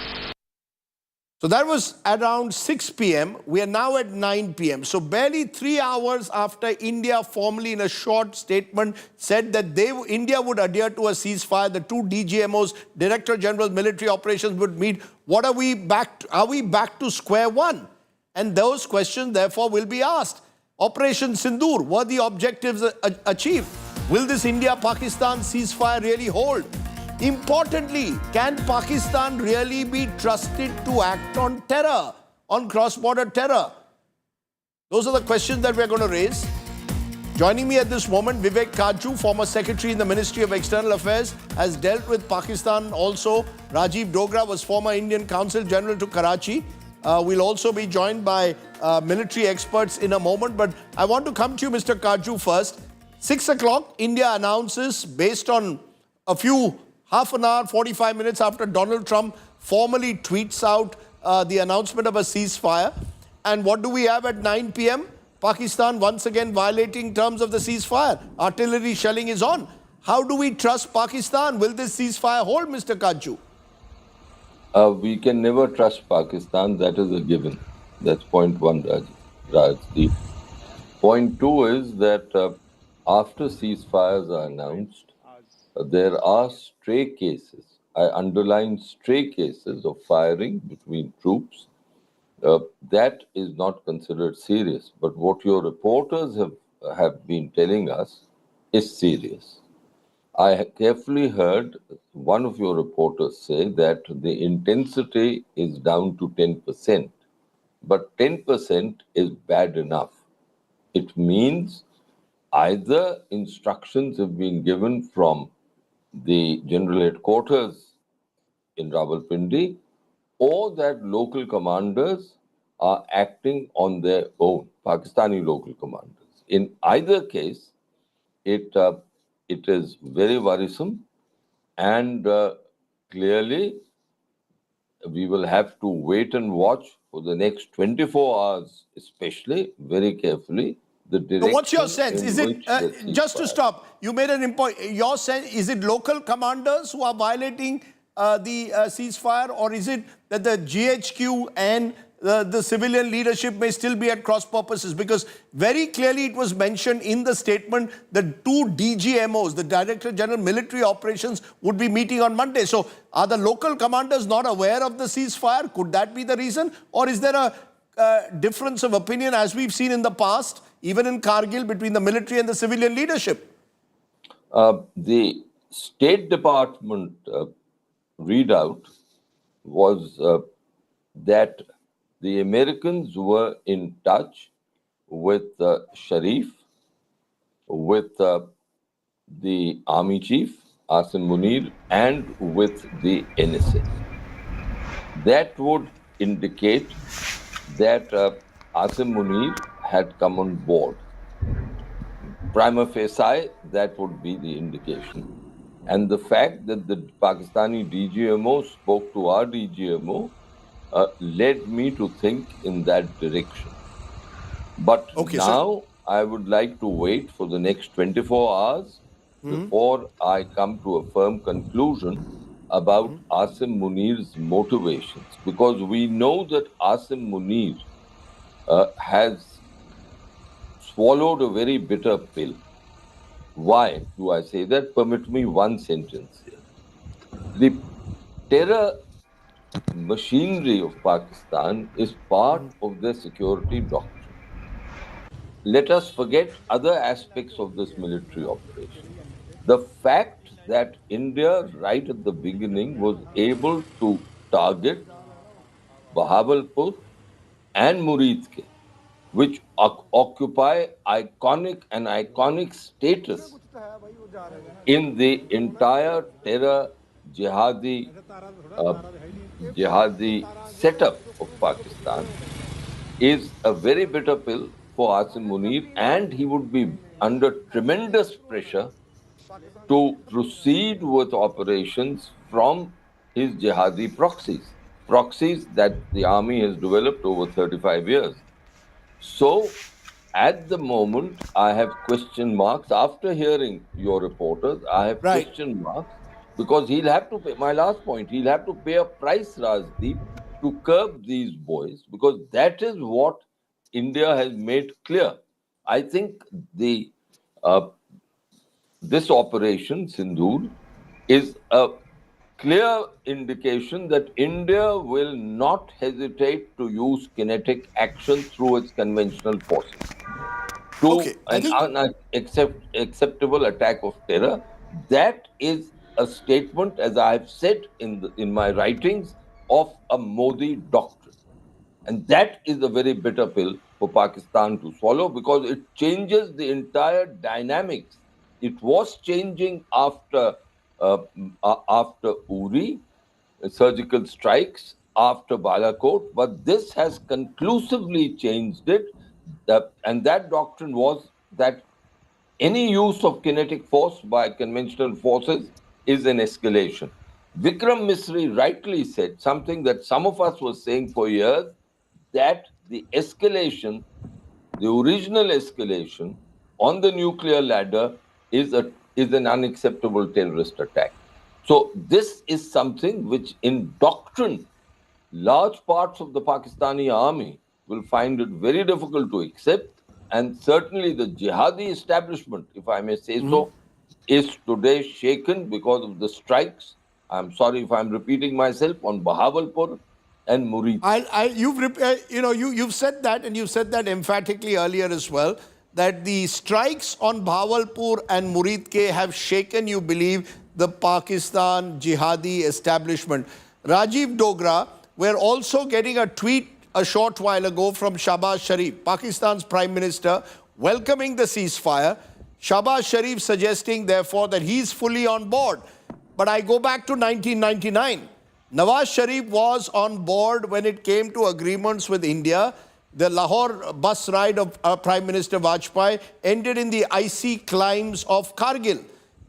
So that was around 6 p.m. We are now at 9 p.m. So barely 3 hours after India formally in a short statement said that India would adhere to a ceasefire, the two DGMOs, Director General Military Operations, would meet. What are we back to square one? And those questions therefore will be asked. Operation Sindoor, were the objectives achieved? Will this India-Pakistan ceasefire really hold? Importantly, can Pakistan really be trusted to act on terror, on cross-border terror? Those are the questions that we're going to raise. Joining me at this moment, Vivek Kaju, former Secretary in the Ministry of External Affairs, has dealt with Pakistan also. Rajiv Dogra was former Indian Consul General to Karachi. We'll also be joined by military experts in a moment. But I want to come to you, Mr. Kaju, first. 6 o'clock, India announces, based on half an hour, 45 minutes after Donald Trump formally tweets out the announcement of a ceasefire. And what do we have at 9 p.m.? Pakistan once again violating terms of the ceasefire. Artillery shelling is on. How do we trust Pakistan? Will this ceasefire hold, Mr. Kaju? We can never trust Pakistan. That is a given. That's point one, Rajdeep. Point two is that after ceasefires are announced, there are stray cases, I underline stray cases of firing between troops. That is not considered serious. But what your reporters have been telling us is serious. I carefully heard one of your reporters say that the intensity is down to 10%. But 10% is bad enough. It means either instructions have been given from the General Headquarters in Rawalpindi, or that local commanders are acting on their own, Pakistani local commanders. In either case, it is very worrisome, and clearly we will have to wait and watch for the next 24 hours, especially very carefully. So what's your sense? Is it, just to stop, you made an important, your sense, is it local commanders who are violating the ceasefire, or is it that the GHQ and the civilian leadership may still be at cross purposes? Because very clearly it was mentioned in the statement that two DGMOs, the Director General Military Operations, would be meeting on Monday. So are the local commanders not aware of the ceasefire? Could that be the reason? Or is there a difference of opinion, as we've seen in the past, even in Kargil, between the military and the civilian leadership? The State Department readout was that the Americans were in touch with Sharif, with the Army Chief, Asim Munir, and with the NSA. That would indicate that Asim Munir had come on board. Prima facie, that would be the indication. And the fact that the Pakistani DGMO spoke to our DGMO led me to think in that direction. But now I would like to wait for the next 24 hours before I come to a firm conclusion about Asim Munir's motivations. Because we know that Asim Munir has swallowed a very bitter pill. Why do I say that? Permit me one sentence here. The terror machinery of Pakistan is part of their security doctrine. Let us forget other aspects of this military operation. The fact that India, right at the beginning, was able to target Bahawalpur and Muridke which occupy iconic status in the entire terror jihadi setup of Pakistan, is a very bitter pill for Asim Munir, and he would be under tremendous pressure to proceed with operations from his jihadi proxies that the army has developed over 35 years. So, at the moment, I have question marks. After hearing your reporters, I have question marks because he'll have to pay. My last point, he'll have to pay a price, Rajdeep, to curb these boys, because that is what India has made clear. I think this operation, Sindoor, is a clear indication that India will not hesitate to use kinetic action through its conventional forces to an unacceptable attack of terror. That is a statement, as I have said in my writings, of a Modi doctrine. And that is a very bitter pill for Pakistan to swallow, because it changes the entire dynamics. It was changing after Uri, surgical strikes, after Balakot, but this has conclusively changed it. And that doctrine was that any use of kinetic force by conventional forces is an escalation. Vikram Misri rightly said something that some of us were saying for years, that the escalation, the original escalation on the nuclear ladder is an unacceptable terrorist attack. So this is something which in doctrine, large parts of the Pakistani army will find it very difficult to accept. And certainly the jihadi establishment, if I may say so, is today shaken because of the strikes. I'm sorry if I'm repeating myself, on Bahawalpur and Murid. You've said that, and you've said that emphatically earlier as well, that the strikes on Bahawalpur and Murid have shaken, you believe, the Pakistan jihadi establishment. Rajiv Dogra, we're also getting a tweet a short while ago from Shahbaz Sharif, Pakistan's Prime Minister, welcoming the ceasefire. Shahbaz Sharif suggesting, therefore, that he's fully on board. But I go back to 1999. Nawaz Sharif was on board when it came to agreements with India. The Lahore bus ride of Prime Minister Vajpayee ended in the icy climes of Kargil.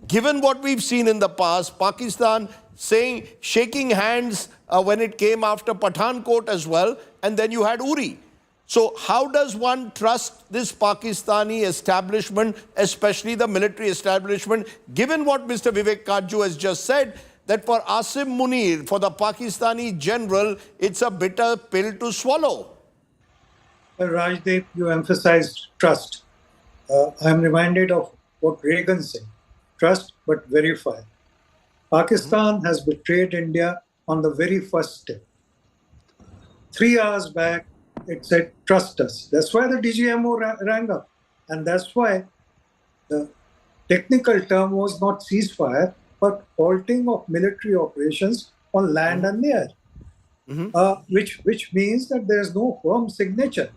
Given what we've seen in the past, Pakistan shaking hands when it came after Pathankot as well, and then you had Uri. So how does one trust this Pakistani establishment, especially the military establishment, given what Mr. Vivek Kajju has just said, that for Asim Munir, for the Pakistani general, it's a bitter pill to swallow? Rajdeep, you emphasized trust. I'm reminded of what Reagan said, trust but verify. Pakistan has betrayed India on the very first step. 3 hours back, it said, trust us. That's why the DGMO rang up. And that's why the technical term was not ceasefire, but halting of military operations on land and air, which means that there's no firm signature.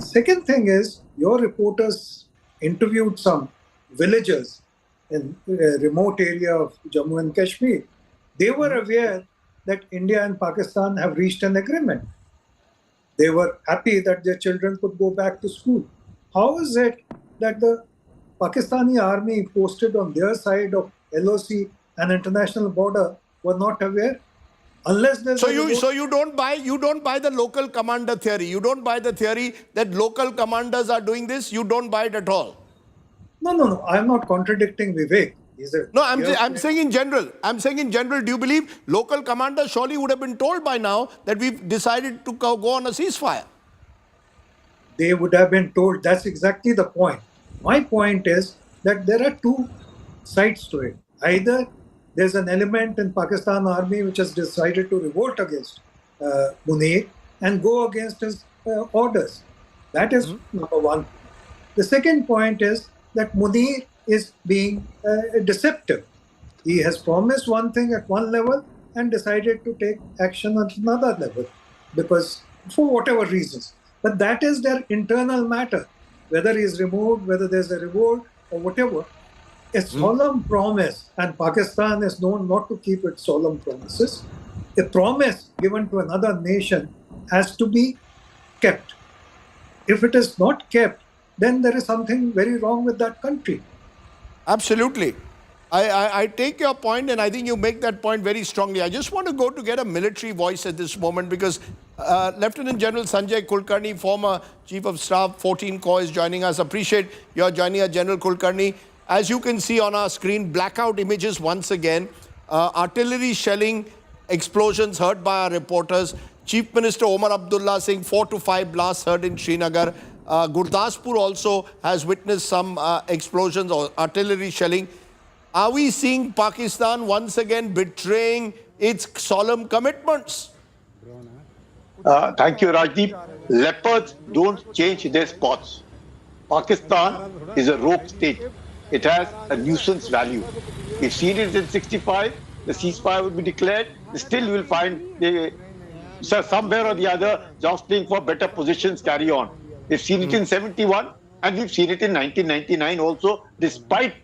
Second thing is, your reporters interviewed some villagers in a remote area of Jammu and Kashmir. They were aware that India and Pakistan have reached an agreement. They were happy that their children could go back to school. How is it that the Pakistani army posted on their side of LOC and international border were not aware? Unless there's so you don't buy the local commander theory. You don't buy the theory that local commanders are doing this. You don't buy it at all. No. I'm not contradicting Vivek. No, I'm saying in general. I'm saying in general, do you believe local commanders surely would have been told by now that we've decided to go on a ceasefire? They would have been told. That's exactly the point. My point is that there are two sides to it. Either there's an element in Pakistan army which has decided to revolt against Munir and go against his orders. That is number one. The second point is that Munir is being deceptive. He has promised one thing at one level and decided to take action at another level, because for whatever reasons. But that is their internal matter. Whether he is removed, whether there's a reward or whatever, a solemn promise, and Pakistan is known not to keep its solemn promises, a promise given to another nation has to be kept. If it is not kept, then there is something very wrong with that country. Absolutely. I take your point, and I think you make that point very strongly. I just want to go to get a military voice at this moment, because Lieutenant General Sanjay Kulkarni, former Chief of Staff, 14 Corps, is joining us. Appreciate your joining us, General Kulkarni. As you can see on our screen, blackout images once again. Artillery shelling, explosions heard by our reporters. Chief Minister Omar Abdullah saying 4 to 5 blasts heard in Srinagar. Gurdaspur also has witnessed some explosions or artillery shelling. Are we seeing Pakistan once again betraying its solemn commitments? Thank you, Rajdeep. Leopards don't change their spots. Pakistan is a rogue state. It has a nuisance value. We've seen it in 65, the ceasefire would be declared. Still, you will find somewhere or the other jostling for better positions carry on. We've seen it in 71, and we've seen it in 1999 also, despite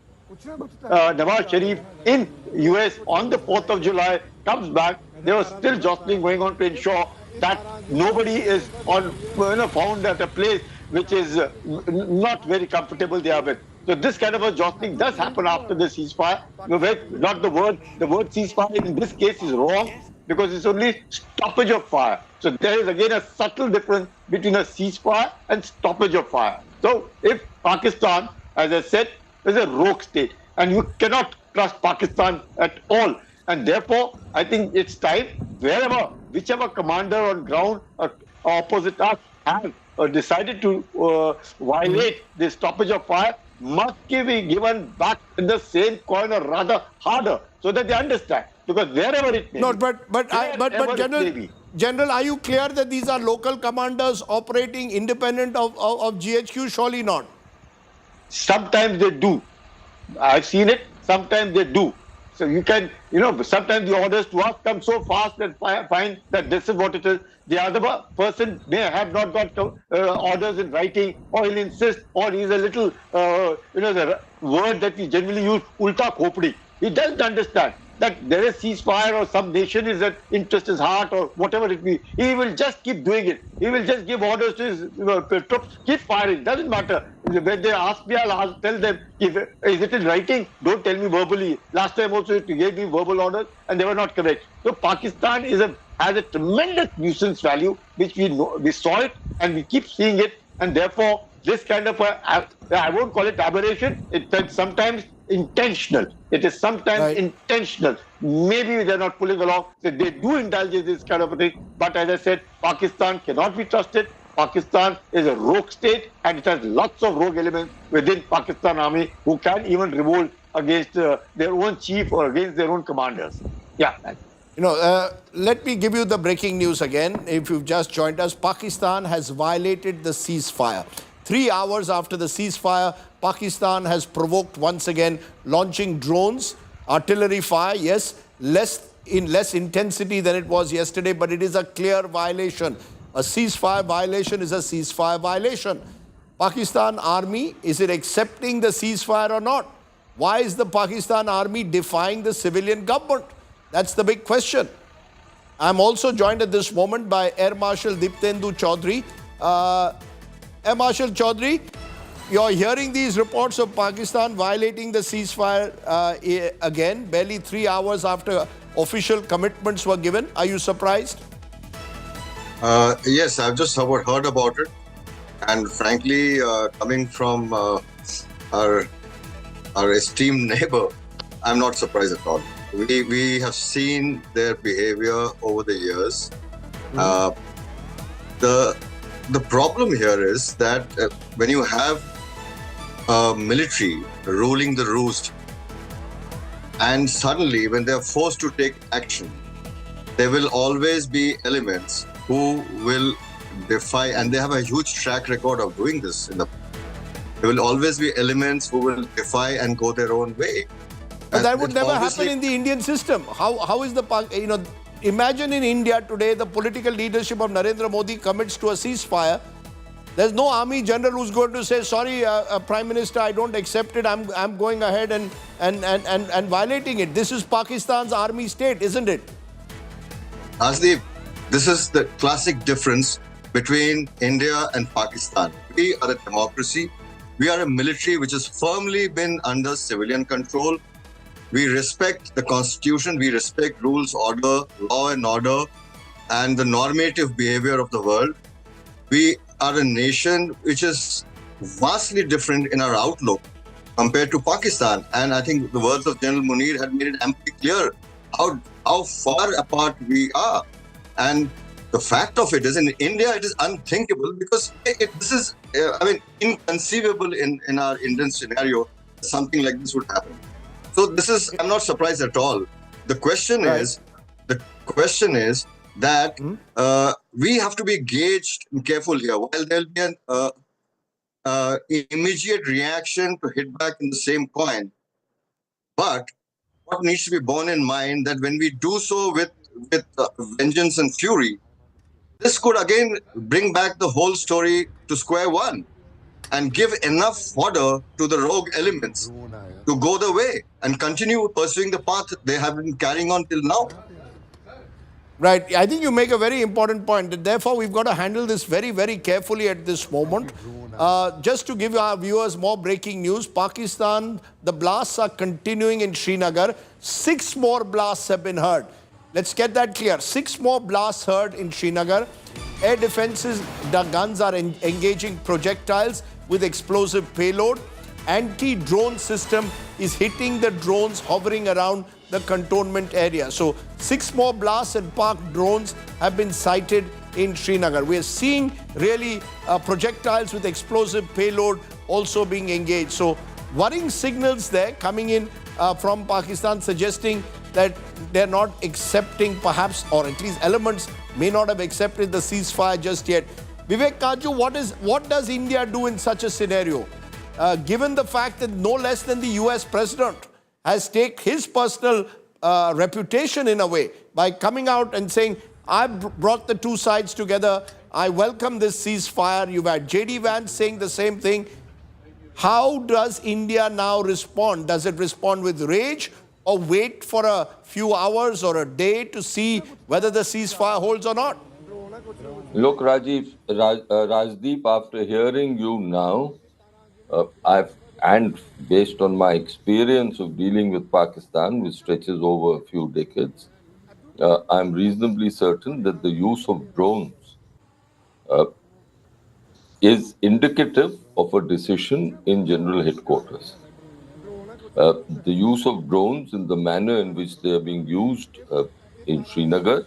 Nawaz Sharif in US on the 4th of July comes back, there was still jostling going on to ensure that nobody is found at a place which is not very comfortable there with. So this kind of a jostling does happen after the ceasefire. Not the word ceasefire in this case is wrong, because it's only stoppage of fire. So there is again a subtle difference between a ceasefire and stoppage of fire. So if Pakistan, as I said, is a rogue state, and you cannot trust Pakistan at all. And therefore, I think it's time, whichever commander on ground or opposite us has decided to violate the stoppage of fire, must be given back in the same coin, or rather harder, so that they understand. Because wherever it may be. General, are you clear that these are local commanders operating independent of GHQ? Surely not. Sometimes they do. I've seen it. Sometimes they do. So you can, sometimes the orders to us come so fast and find that this is what it is. The other person may have not got orders in writing, or he'll insist, or he's a little, the word that we generally use, ulta khopdi. He doesn't understand that there is ceasefire, or some nation is at interest his heart, or whatever it be. He will just keep doing it. He will just give orders to his troops, keep firing. Doesn't matter. When they ask me, I'll tell them, is it in writing? Don't tell me verbally. Last time also you gave me verbal orders, and they were not correct. So Pakistan has a tremendous nuisance value, which we saw it, and we keep seeing it, and therefore this kind of I won't call it aberration. It's sometimes intentional. It is sometimes intentional. Maybe they're not pulling along. So they do indulge in this kind of a thing. But as I said, Pakistan cannot be trusted. Pakistan is a rogue state, and it has lots of rogue elements within Pakistan army who can even revolt against their own chief or against their own commanders. Yeah. Let me give you the breaking news again. If you've just joined us, Pakistan has violated the ceasefire. 3 hours after the ceasefire, Pakistan has provoked once again, launching drones, artillery fire, yes, less intensity than it was yesterday, but it is a clear violation. A ceasefire violation is a ceasefire violation. Pakistan army, is it accepting the ceasefire or not? Why is the Pakistan army defying the civilian government? That's the big question. I'm also joined at this moment by Air Marshal Diptendu Chaudhary. Air Marshal Chaudhary, you're hearing these reports of Pakistan violating the ceasefire again, barely 3 hours after official commitments were given. Are you surprised? Yes, I've just heard about it. And frankly, coming from our esteemed neighbor, I'm not surprised at all. We have seen their behavior over the years. The problem here is that when you have military ruling the roost, and suddenly when they're forced to take action, there will always be elements who will defy, and they have a huge track record of doing this. There will always be elements who will defy and go their own way. But that would never happen in the Indian system. How is imagine in India today, the political leadership of Narendra Modi commits to a ceasefire. There's no army general who's going to say, sorry, Prime Minister, I don't accept it. I'm going ahead and violating it. This is Pakistan's army state, isn't it? Asdeep, this is the classic difference between India and Pakistan. We are a democracy. We are a military which has firmly been under civilian control. We respect the constitution. We respect rules, order, law and order, and the normative behavior of the world. We are a nation which is vastly different in our outlook compared to Pakistan. And I think the words of General Munir had made it amply clear how far apart we are. And the fact of it is, in India, it is unthinkable because this is, inconceivable in our Indian scenario, something like this would happen. So this is, I'm not surprised at all. The question is that we have to be gauged and careful here. While there'll be an immediate reaction to hit back in the same coin, but what needs to be borne in mind that when we do so with vengeance and fury, this could again bring back the whole story to square one and give enough fodder to the rogue elements to go the way and continue pursuing the path they have been carrying on till now. Right. I think you make a very important point. And therefore, we've got to handle this very, very carefully at this moment. Just to give our viewers more breaking news, Pakistan, the blasts are continuing in Srinagar. 6 more blasts have been heard. Let's get that clear. 6 more blasts heard in Srinagar. Air defenses, the guns are engaging projectiles with explosive payload. Anti-drone system is hitting the drones hovering around the cantonment area. So 6 more blasts and parked drones have been sighted in Srinagar. We are seeing really projectiles with explosive payload also being engaged. So worrying signals there coming in from Pakistan suggesting that they're not accepting perhaps, or at least elements may not have accepted the ceasefire just yet. Vivek Kaju, what does India do in such a scenario? Given the fact that no less than the US president has staked his personal reputation in a way by coming out and saying, I've brought the two sides together, I welcome this ceasefire. You've had J.D. Vance saying the same thing. How does India now respond? Does it respond with rage or wait for a few hours or a day to see whether the ceasefire holds or not? Look, Rajdeep, after hearing you now, and based on my experience of dealing with Pakistan, which stretches over a few decades, I'm reasonably certain that the use of drones is indicative of a decision in General Headquarters. The use of drones in the manner in which they are being used in Srinagar,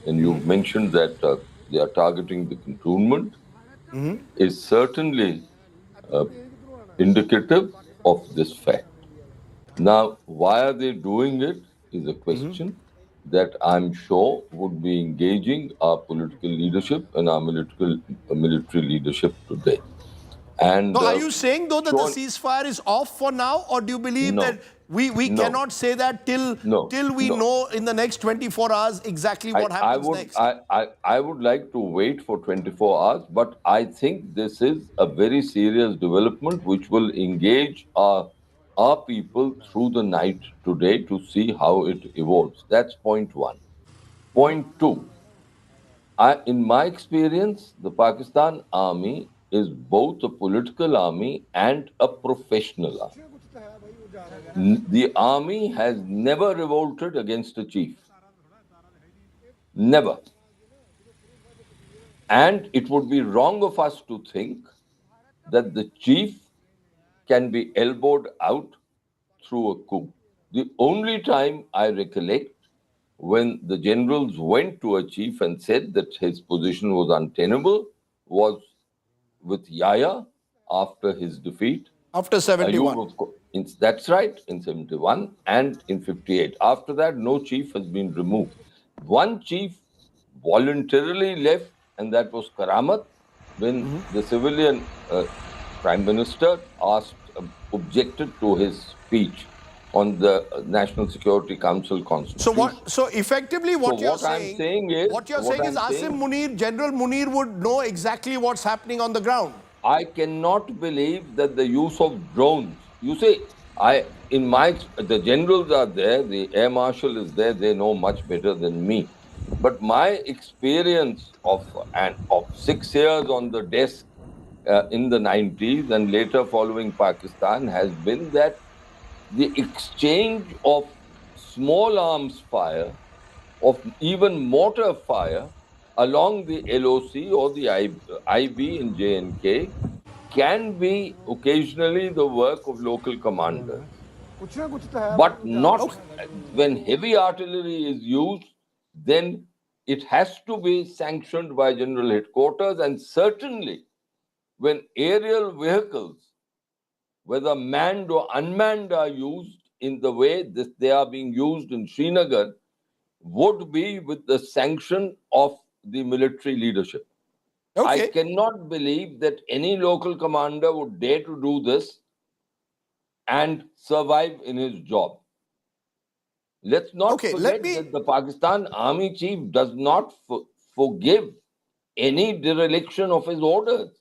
and you've mentioned that they are targeting the cantonment, is certainly indicative of this fact. Now, why are they doing it is a question that I'm sure would be engaging our political leadership and our military leadership today. And are you saying though that the ceasefire is off for now, or do you believe that we cannot say that till we know in the next 24 hours exactly what happens next? I would like to wait for 24 hours, but I think this is a very serious development which will engage our people through the night today to see how it evolves. That's point one. Point two, in my experience, the Pakistan army is both a political army and a professional army. The army has never revolted against a chief. Never. And it would be wrong of us to think that the chief can be elbowed out through a coup. The only time I recollect when the generals went to a chief and said that his position was untenable was with Yahya after his defeat. After 71. That's right, in 71 and in 58. After that, no chief has been removed. One chief voluntarily left, and that was Karamat, when the civilian Prime Minister objected to his speech. on the National Security Council constitution. So effectively, what you're I'm saying, saying is, Asim Munir, General Munir would know exactly what's happening on the ground. I cannot believe that the use of drones. You see, the generals are there, the air marshal is there. They know much better than me. But my experience of 6 years on the desk in the 90s and later following Pakistan has been that the exchange of small arms fire, of even mortar fire along the LOC or the IB in J&K can be occasionally the work of local commanders. But not when heavy artillery is used, then it has to be sanctioned by General Headquarters, and certainly when aerial vehicles, whether manned or unmanned, are used in the way that they are being used in Srinagar, would be with the sanction of the military leadership. I cannot believe that any local commander would dare to do this and survive in his job. Let's not forget that the Pakistan Army Chief does not forgive any dereliction of his orders.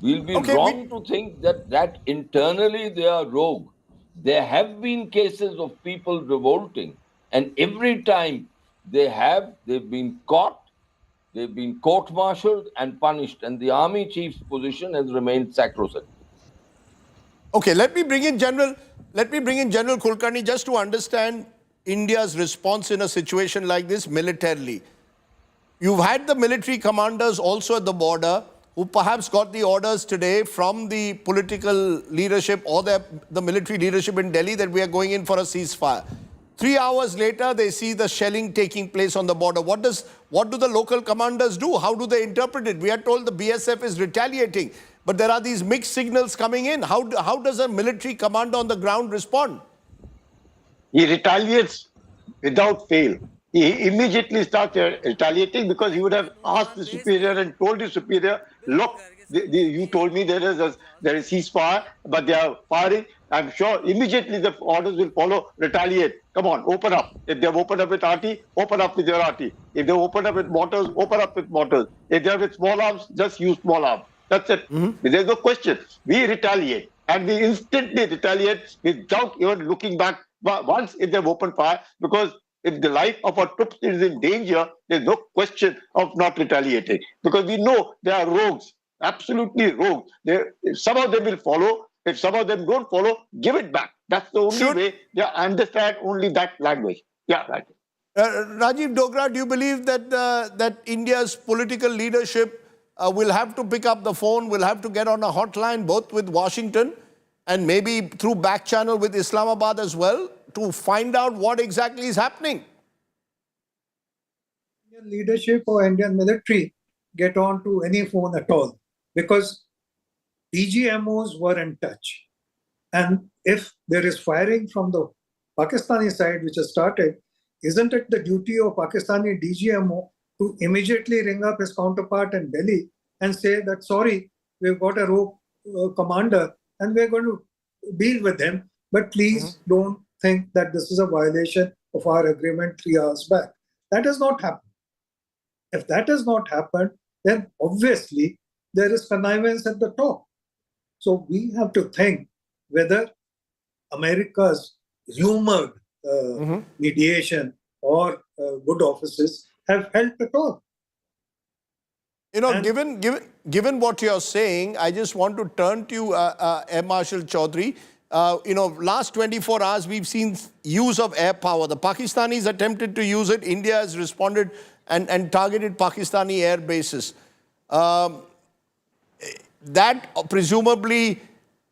We'll be wrong to think that internally they are rogue. There have been cases of people revolting, and every time they've been caught, they've been court-martialed and punished, and the army chief's position has remained sacrosanct. Okay, let me bring in General Kulkarni just to understand India's response in a situation like this militarily. You've had the military commanders also at the border who perhaps got the orders today from the political leadership or the military leadership in Delhi that we are going in for a ceasefire. 3 hours later, they see the shelling taking place on the border. What do the local commanders do? How do they interpret it? We are told the BSF is retaliating, but there are these mixed signals coming in. How does a military commander on the ground respond? He retaliates without fail. He immediately starts retaliating because he would have asked the superior and told his superior, look, you told me there is ceasefire, but they are firing. I'm sure immediately the orders will follow, retaliate. Come on, open up. If they've opened up with RT, open up with your RT. If they've opened up with mortars, open up with mortars. If they're with small arms, just use small arms. That's it. There's no question. We retaliate, and we instantly retaliate without even looking back once if they've opened fire, because if the life of our troops is in danger, there's no question of not retaliating, because we know they are rogues, absolutely rogues. Some of them will follow. If some of them don't follow, give it back. That's the only way they understand only that language. Yeah, right. Rajiv Dogra, do you believe that India's political leadership will have to pick up the phone, will have to get on a hotline both with Washington and maybe through back channel with Islamabad as well to find out what exactly is happening? Indian leadership or Indian military get on to any phone at all, because DGMOs were in touch. And if there is firing from the Pakistani side, which has started, isn't it the duty of Pakistani DGMO to immediately ring up his counterpart in Delhi and say that, sorry, we've got a rogue commander and we're going to deal with him, but please don't think that this is a violation of our agreement 3 hours back. That has not happened. If that has not happened, then obviously there is connivance at the top. So we have to think whether America's rumored mediation or good offices have helped at all. You know, given what you're saying, I just want to turn to you, Air Marshal Chaudhry. You know, last 24 hours, we've seen use of air power. The Pakistanis attempted to use it. India has responded and targeted Pakistani air bases. That presumably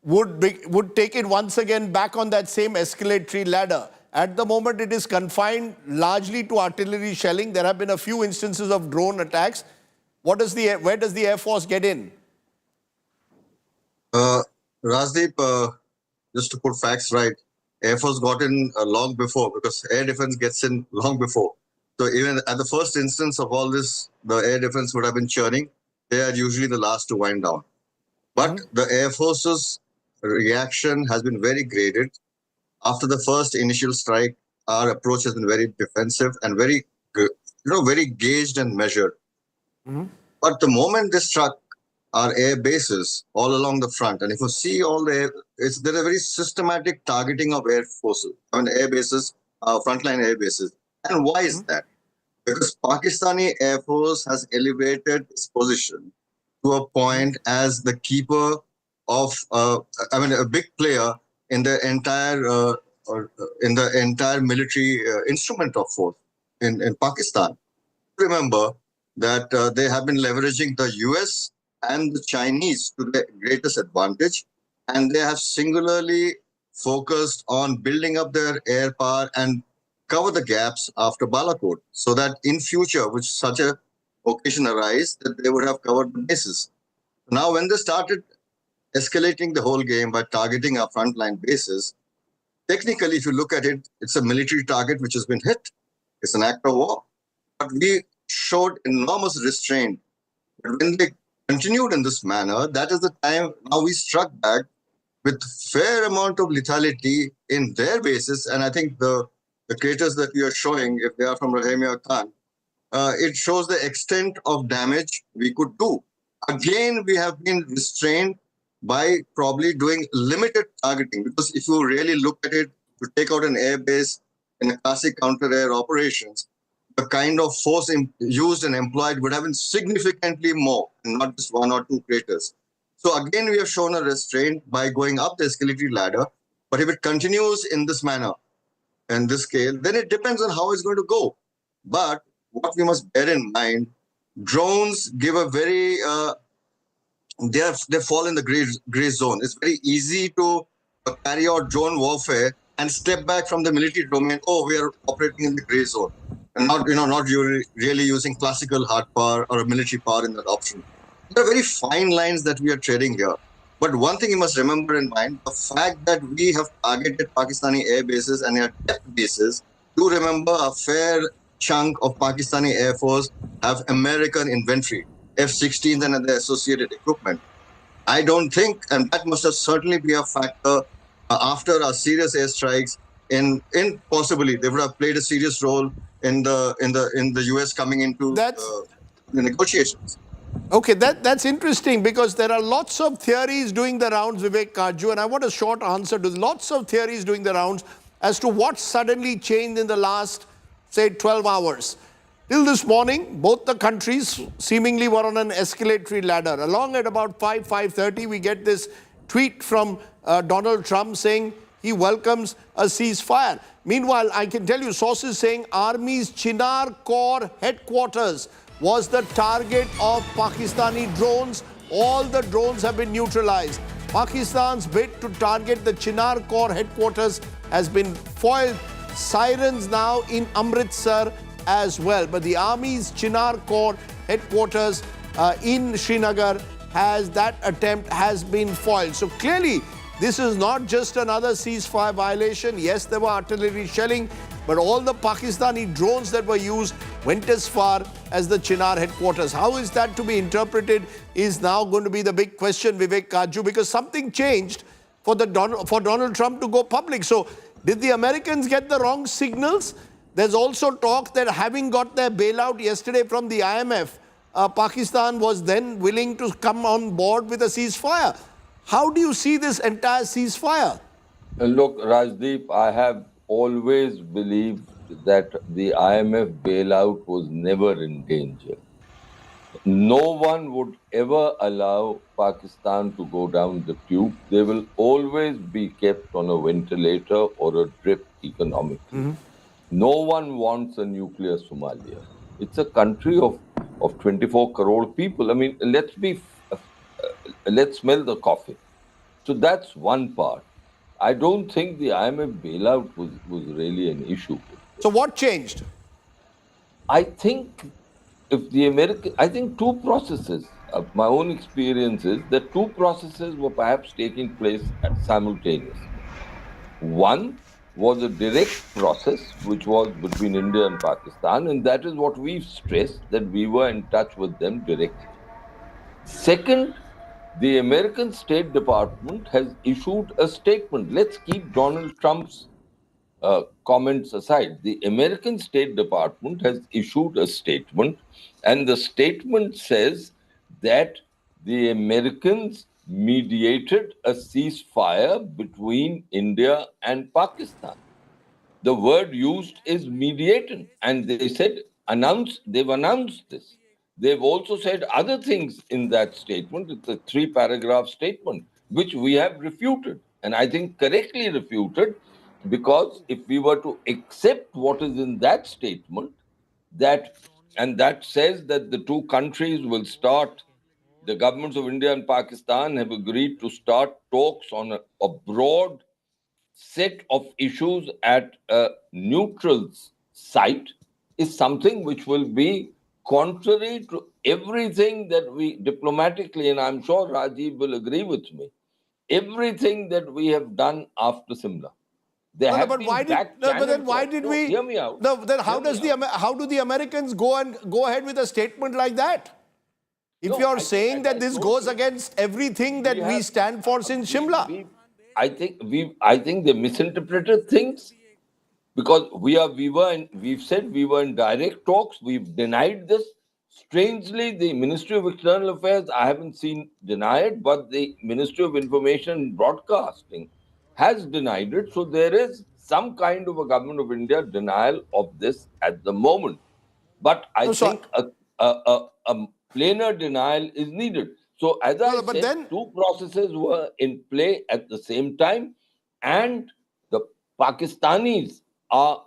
would take it once again back on that same escalatory ladder. At the moment, it is confined largely to artillery shelling. There have been a few instances of drone attacks. Where does the Air Force get in? Rajdeep, just to put facts right, Air Force got in long before, because air defense gets in long before. So even at the first instance of all this, the air defense would have been churning. They are usually the last to wind down. But the Air Force's reaction has been very graded. after the first initial strike, our approach has been very defensive and very, very gauged and measured. But the moment they struck our air bases all along the front, and if you see all the there's a very systematic targeting of air forces, air bases, frontline air bases. And why is that? Because Pakistani Air Force has elevated its position to a point as the keeper of, a big player in the entire military instrument of force in Pakistan. Remember that they have been leveraging the US and the Chinese to their greatest advantage, and they have singularly focused on building up their air power and cover the gaps after Balakot, so that in future, which such a occasion arise, that they would have covered the bases. Now, when they started escalating the whole game by targeting our frontline bases, technically, if you look at it, it's a military target which has been hit. It's an act of war. But we showed enormous restraint. But when they continued in this manner, that is the time now we struck back with fair amount of lethality in their bases. And I think the craters that we are showing, if they are from Rahimia Khan, it shows the extent of damage we could do. Again, we have been restrained by probably doing limited targeting, because if you really look at it, to take out an air base in a classic counter-air operations, the kind of force used and employed would have been significantly more, and not just one or two craters. So again, we have shown a restraint by going up the escalatory ladder. But if it continues in this manner, and this scale, then it depends on how it's going to go. But what we must bear in mind, drones give a very, they fall in the gray zone. It's very easy to carry out drone warfare and step back from the military domain. Oh, we are operating in the gray zone, and not really using classical hard power or a military power in that option. There are very fine lines that we are treading here. But one thing you must remember in mind, the fact that we have targeted Pakistani air bases and air depth bases, do remember a fair chunk of Pakistani Air Force have American inventory, F-16s and the associated equipment. I don't think, and that must have certainly be a factor after our serious airstrikes, in possibly they would have played a serious role in the US coming into the negotiations. Okay, that's interesting, because there are lots of theories doing the rounds, Vivek Kaju, and I want a short answer to lots of theories doing the rounds as to what suddenly changed in the last, say, 12 hours. Till this morning, both the countries seemingly were on an escalatory ladder. Along at about 5:30, we get this tweet from Donald Trump saying he welcomes a ceasefire. Meanwhile, I can tell you sources saying Army's Chinar Corps headquarters was the target of Pakistani drones. All the drones have been neutralized. Pakistan's bid to target the Chinar Corps headquarters has been foiled. Sirens now in Amritsar as well. But the Army's Chinar Corps headquarters in Srinagar, that attempt has been foiled. So clearly, this is not just another ceasefire violation. Yes, there were artillery shelling, but all the Pakistani drones that were used went as far as the Chinar headquarters. How is that to be interpreted is now going to be the big question, Vivek Kaju, because something changed for Donald Trump to go public. So did the Americans get the wrong signals? There's also talk that having got their bailout yesterday from the IMF, Pakistan was then willing to come on board with a ceasefire. How do you see this entire ceasefire? Look, Rajdeep, I have always believed that the IMF bailout was never in danger. No one would ever allow Pakistan to go down the tube. They will always be kept on a ventilator or a drip economically. No one wants a nuclear Somalia. It's a country of 24 crore people. I mean, let's smell the coffee. So that's one part. I don't think the IMF bailout was really an issue. So what changed? I think I think two processes. My own experience is that two processes were perhaps taking place simultaneously. One was a direct process, which was between India and Pakistan, and that is what we've stressed, that we were in touch with them directly. Second, The American State Department has issued a statement. Let's keep Donald Trump's comments aside. The American State Department has issued a statement, and the statement says that the Americans mediated a ceasefire between India and Pakistan. The word used is mediating, and they said they've announced this. They've also said other things in that statement. It's a 3-paragraph statement, which we have refuted, and I think correctly refuted, because if we were to accept what is in that statement, that says that the two countries will start, the governments of India and Pakistan have agreed to start talks on a broad set of issues at a neutral site, is something which will be contrary to everything that we diplomatically, and I'm sure Rajiv will agree with me, everything that we have done after Simla. But then why did we? Hear me out. No, then how do the Americans go ahead with a statement like that? If you're saying that this goes against everything that we stand for since Shimla. I think they misinterpreted things, because we've said we were in direct talks. We've denied this. Strangely, the Ministry of External Affairs, I haven't seen deny it, but the Ministry of Information and Broadcasting has denied it. So there is some kind of a Government of India denial of this at the moment. But I think a plainer denial is needed. So as I said, two processes were in play at the same time, and the Pakistanis are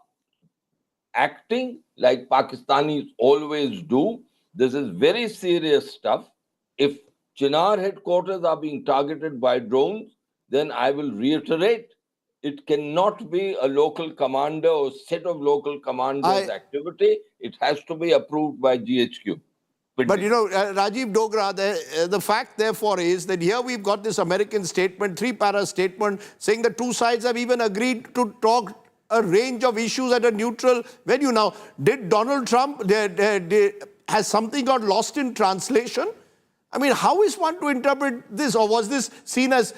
acting like Pakistanis always do. This is very serious stuff. If Chinar headquarters are being targeted by drones, then I will reiterate, it cannot be a local commander or set of local commanders' activity. It has to be approved by GHQ. But you know, Rajiv Dogra, the fact therefore is that here we've got this American statement, 3-para statement, saying the two sides have even agreed to talk a range of issues at a neutral venue. Now, did Donald Trump, has something got lost in translation? I mean, how is one to interpret this? Or was this seen as,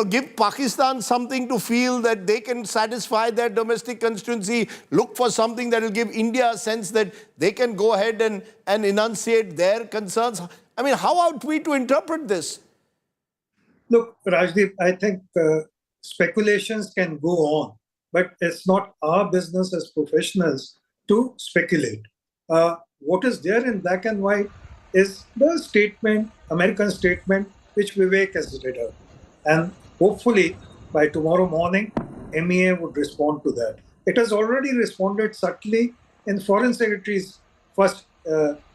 give Pakistan something to feel that they can satisfy their domestic constituency, look for something that will give India a sense that they can go ahead and enunciate their concerns? I mean, how are we to interpret this? Look, Rajdeep, I think speculations can go on, but it's not our business as professionals to speculate. What is there in black and white is the statement, American statement, which Vivek has read out. And hopefully, by tomorrow morning, MEA would respond to that. It has already responded subtly in Foreign Secretary's first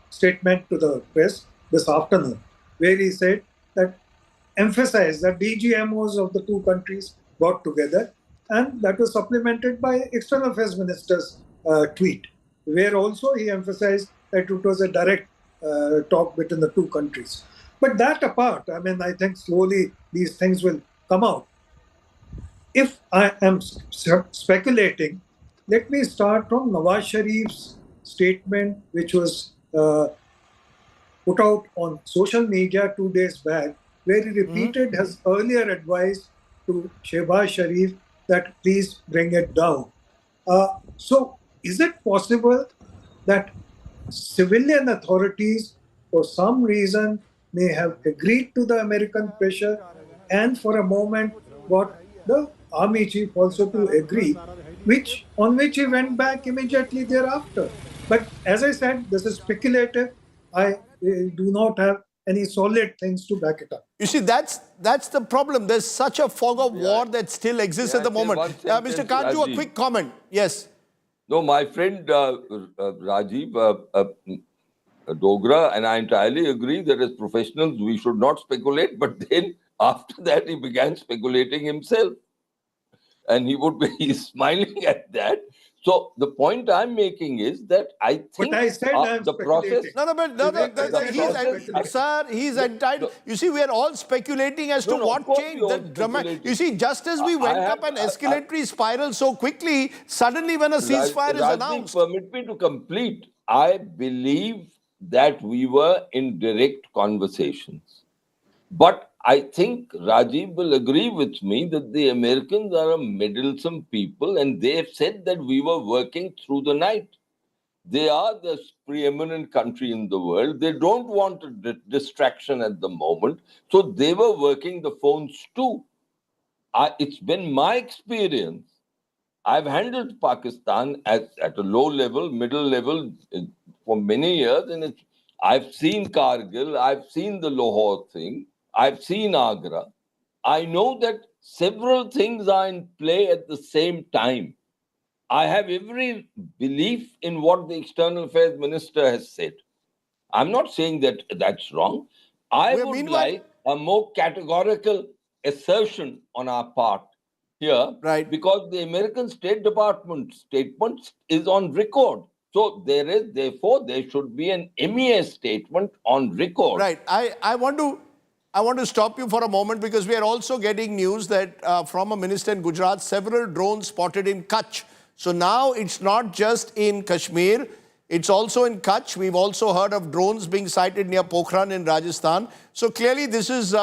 statement to the press this afternoon, where he said that emphasized that DGMOs of the two countries got together, and that was supplemented by External Affairs Minister's tweet, where also he emphasized that it was a direct talk between the two countries. But that apart, I mean, I think slowly these things will come out. If I am speculating, let me start from Nawaz Sharif's statement, which was put out on social media 2 days back, where he repeated his earlier advice to Shehbaz Sharif that please bring it down. So is it possible that civilian authorities, for some reason, may have agreed to the American pressure and for a moment got the army chief also to agree, on which he went back immediately thereafter? But as I said, this is speculative. I do not have any solid things to back it up. You see, that's the problem. There's such a fog of war that still exists at the moment. Mr. Kanju, a quick comment. Yes. No, my friend Rajiv Dogra and I entirely agree that as professionals we should not speculate, but then after that he began speculating himself. And he would be smiling at that. So the point I'm making is that I think the process... He's entitled. You see, we are all speculating as to what changed. You see, just as we went up an escalatory spiral so quickly, suddenly when a ceasefire is announced... Permit me to complete. I believe that we were in direct conversations. But I think Rajiv will agree with me that the Americans are a meddlesome people, and they have said that we were working through the night. They are the preeminent country in the world. They don't want a distraction at the moment, so they were working the phones too. It's been my experience. I've handled Pakistan at a low level, middle level for many years, and I've seen Kargil, I've seen the Lahore thing, I've seen Agra. I know that several things are in play at the same time. I have every belief in what the External Affairs Minister has said. I'm not saying that that's wrong. I would like a more categorical assertion on our part here, right? Because the American State Department statement is on record. So therefore, there should be an MES statement on record. Right. I want to stop you for a moment because we are also getting news that from a minister in Gujarat, several drones spotted in Kutch. So now it's not just in Kashmir, it's also in Kutch. We've also heard of drones being sighted near Pokhran in Rajasthan. So clearly this is,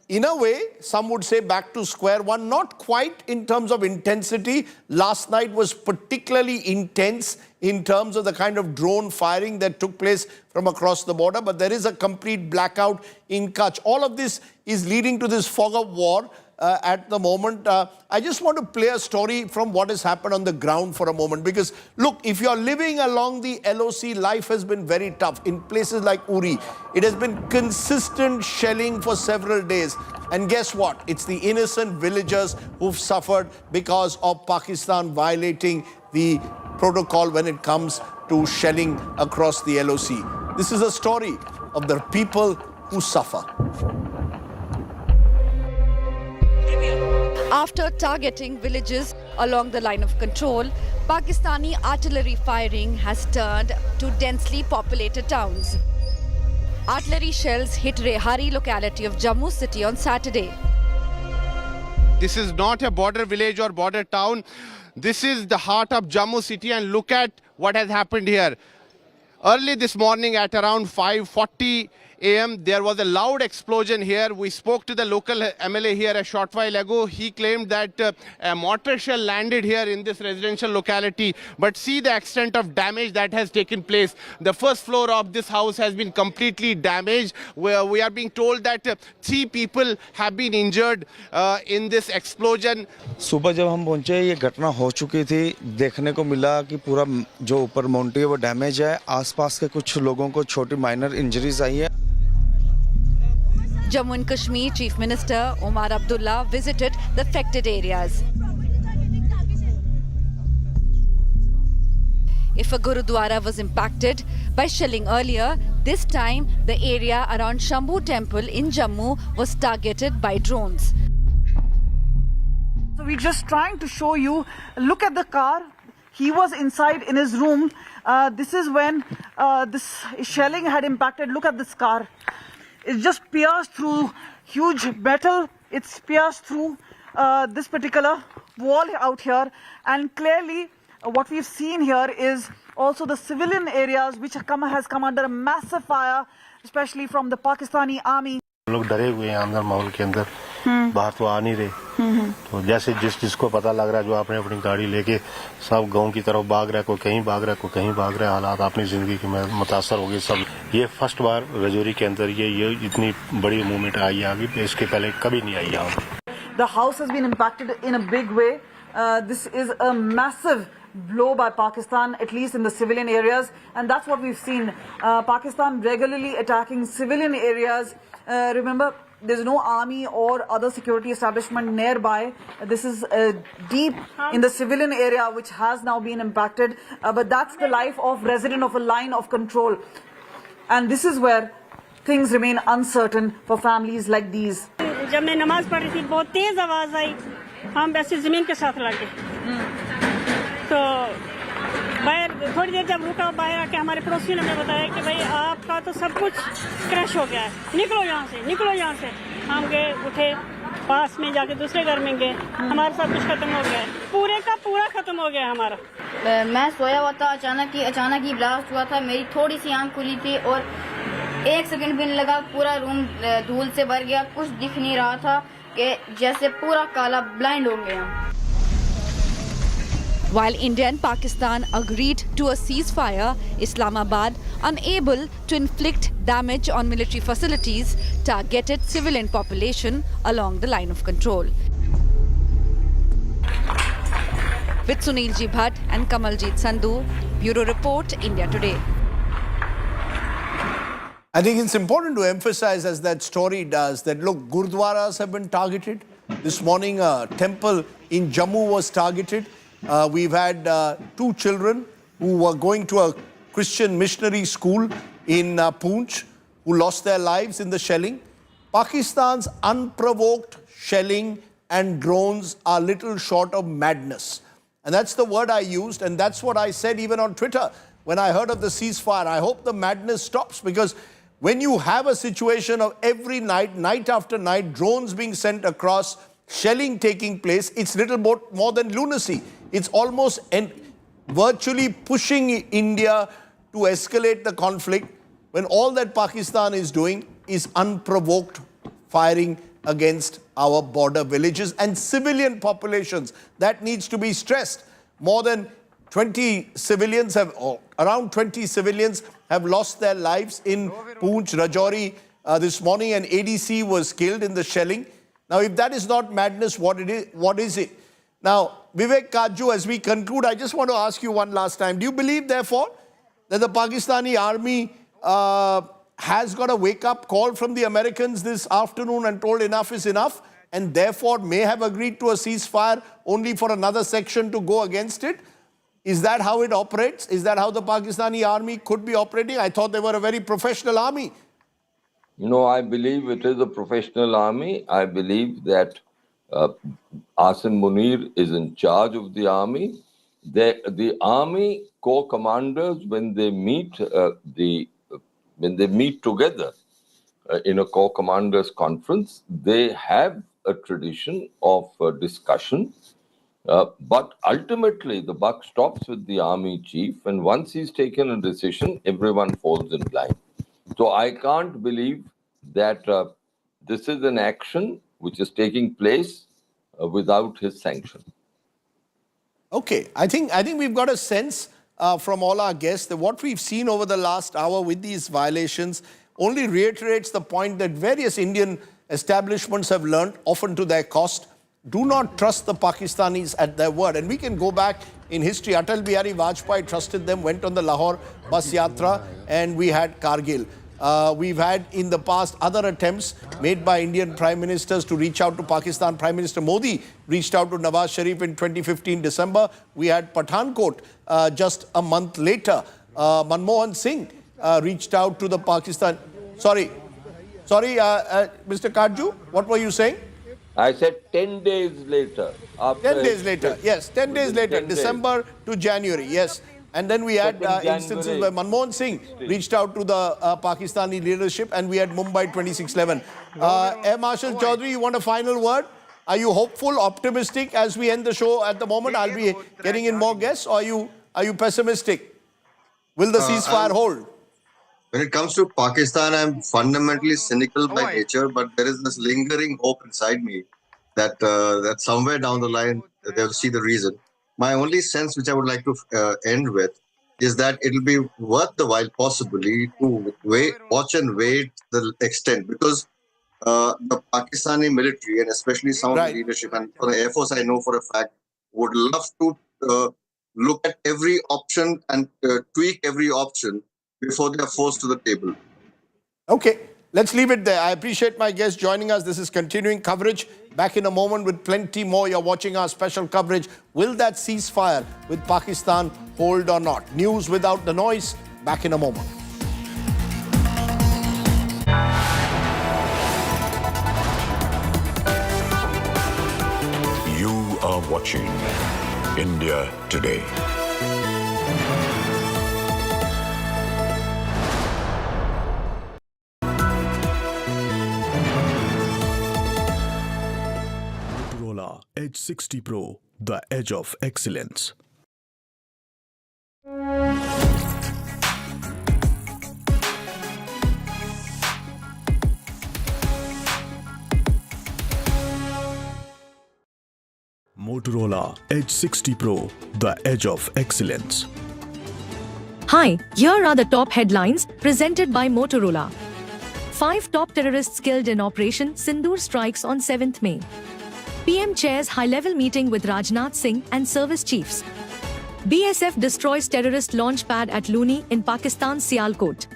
in a way, some would say back to square one, not quite in terms of intensity. Last night was particularly intense in terms of the kind of drone firing that took place from across the border, but there is a complete blackout in Kutch. All of this is leading to this fog of war at the moment. I just want to play a story from what has happened on the ground for a moment, because look, if you're living along the LOC, life has been very tough. In places like Uri, it has been consistent shelling for several days. And guess what? It's the innocent villagers who've suffered because of Pakistan violating the protocol when it comes to shelling across the LOC. This is a story of the people who suffer. After targeting villages along the line of control, Pakistani artillery firing has turned to densely populated towns. Artillery shells hit Rehari locality of Jammu city on Saturday. This is not a border village or border town. This is the heart of Jammu city, and look at what has happened here. Early this morning at around 5:40 a.m. there was a loud explosion here. We spoke to the local MLA here a short while ago. He claimed that a mortar shell landed here in this residential locality. But see the extent of damage that has taken place. The first floor of this house has been completely damaged. We are being told that 3 people have been injured in this explosion. सुबह जब हम पहुंचे ये घटना हो चुकी थी. देखने को मिला कि पूरा जो ऊपर माउंटी है वो डैमेज है. आसपास के कुछ लोगों को छोटी माइनर इंजरीज आई है. Jammu and Kashmir Chief Minister Omar Abdullah visited the affected areas. If a Gurudwara was impacted by shelling earlier, this time the area around Shambhu Temple in Jammu was targeted by drones. So we're just trying to show you, look at the car. He was inside in his room. This is when this shelling had impacted. Look at this car. It just pierced through huge metal. It's pierced through this particular wall out here. And clearly what we've seen here is also the civilian areas which has come under a massive fire, especially from the Pakistani army. लोग डरे हुए हैं अंदर माहौल के अंदर, बाहर तो आ नहीं रहे. तो जैसे जिसको पता लग रहा है, जो आपने अपनी गाड़ी लेके सब गांव की तरफ भाग रहा है, कोई कहीं भाग रहा है, कोई कहीं भाग रहा है. हालात अपनी जिंदगी के में मुतासर हो गए सब. ये फर्स्ट बार रजौरी के अंदर ये इतनी बड़ी मूवमेंट आई है. अभी इसके पहले कभी नहीं आई है. The house has been impacted in a big way. This is a massive blow by Pakistan, at least in the civilian areas, and that's what we've seen. Pakistan regularly attacking civilian areas. Remember, there's no army or other security establishment nearby. This is deep in the civilian area, which has now been impacted. But that's the life of resident of a line of control. And this is where things remain uncertain for families like these. जब मैं नमाज पढ़ रही थी, बहुत तेज आवाज आई. हम वैसे जमीन के साथ लगे. तो बाहर थोड़ी देर जब रुका, बाहर आके हमारे पड़ोसियों ने हमें बताया कि भाई आपका तो सब कुछ क्रैश हो गया है, निकलो यहाँ से, निकलो यहाँ से. हम गए, उठे, पास में जाके दूसरे घर में गए, हमारा सब कुछ खत्म हो गया है, पूरे का पूरा खत्म हो गया हमारा. मैं सोया हुआ था, अचानक ही ब्लास्ट हुआ था. मेरी थोड़ी सी आंख खुली थी और 1 सेकंड भी नहीं लगा, पूरा रूम धूल से भर गया, कुछ दिख नहीं रहा था कि जैसे पूरा काला, ब्लाइंड हो गया. While India and Pakistan agreed to a ceasefire, Islamabad, unable to inflict damage on military facilities, targeted civilian population along the line of control. With Sunil Ji Bhatt and Kamaljeet Sindoor, Bureau Report, India Today. I think it's important to emphasize, as that story does, that look, Gurdwaras have been targeted. This morning, a temple in Jammu was targeted. We've had 2 children who were going to a Christian missionary school in Poonch who lost their lives in the shelling. Pakistan's unprovoked shelling and drones are little short of madness. And that's the word I used, and that's what I said even on Twitter when I heard of the ceasefire. I hope the madness stops, because when you have a situation of every night, night after night, drones being sent across, shelling taking place, it's little more than lunacy. It's almost virtually pushing India to escalate the conflict, when all that Pakistan is doing is unprovoked firing against our border villages and civilian populations. That needs to be stressed. More than 20 civilians have, or around 20 civilians have lost their lives in Poonch, Rajouri this morning. An ADC was killed in the shelling. Now, if that is not madness, what is it? Now, Vivek Kaju, as we conclude, I just want to ask you one last time. Do you believe, therefore, that the Pakistani army has got a wake-up call from the Americans this afternoon and told enough is enough, and therefore may have agreed to a ceasefire only for another section to go against it? Is that how it operates? Is that how the Pakistani army could be operating? I thought they were a very professional army. No, I believe it is a professional army. I believe that Asim Munir is in charge of the army. The army corps commanders, when they meet together in a corps commanders conference, they have a tradition of discussion. But ultimately, the buck stops with the army chief, and once he's taken a decision, everyone falls in line. So I can't believe that this is an action which is taking place without his sanction. Okay, I think we've got a sense from all our guests that what we've seen over the last hour with these violations only reiterates the point that various Indian establishments have learned, often to their cost. Do not trust the Pakistanis at their word. And we can go back in history. Atal Bihari Vajpayee trusted them, went on the Lahore bus yatra, and we had Kargil. We've had in the past other attempts made by Indian prime ministers to reach out to Pakistan. Prime Minister Modi reached out to Nawaz Sharif in 2015 December. We had Pathankot just a month later. Manmohan Singh reached out to the Pakistan. Sorry, Mr. Kaju, what were you saying? I said 10 days later. 10 days later, yes, 10 days later, December to January, yes. And then we had instances where Manmohan Singh reached out to the Pakistani leadership, and we had Mumbai 2611. Air Marshal Chaudhry, you want a final word? Are you hopeful, optimistic as we end the show at the moment? I'll be getting in more guests, or are you pessimistic? Will the ceasefire hold? When it comes to Pakistan, I'm fundamentally cynical by nature, but there is this lingering hope inside me that that somewhere down the line they'll see the reason. My only sense, which I would like to end with, is that it'll be worth the while, possibly, to watch and wait the extent, because the Pakistani military, and especially some of the leadership, and for the Air Force, I know for a fact, would love to look at every option and tweak every option before they are forced to the table. Okay, let's leave it there. I appreciate my guests joining us. This is continuing coverage. Back in a moment with plenty more. You're watching our special coverage. Will that ceasefire with Pakistan hold or not? News without the noise. Back in a moment. You are watching India Today. Edge 60 Pro, the edge of excellence. Motorola Edge 60 Pro, the edge of excellence. Hi, here are the top headlines presented by Motorola. 5 top terrorists killed in Operation Sindoor strikes on 7th May. PM chairs high-level meeting with Rajnath Singh and service chiefs. BSF destroys terrorist launch pad at Luni in Pakistan's Sialkot.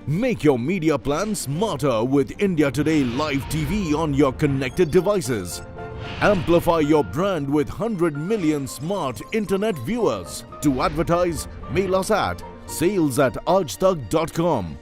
Make your media plan smarter with India Today Live TV on your connected devices. Amplify your brand with 100 million smart internet viewers. To advertise, mail us at sales@aajtak.com.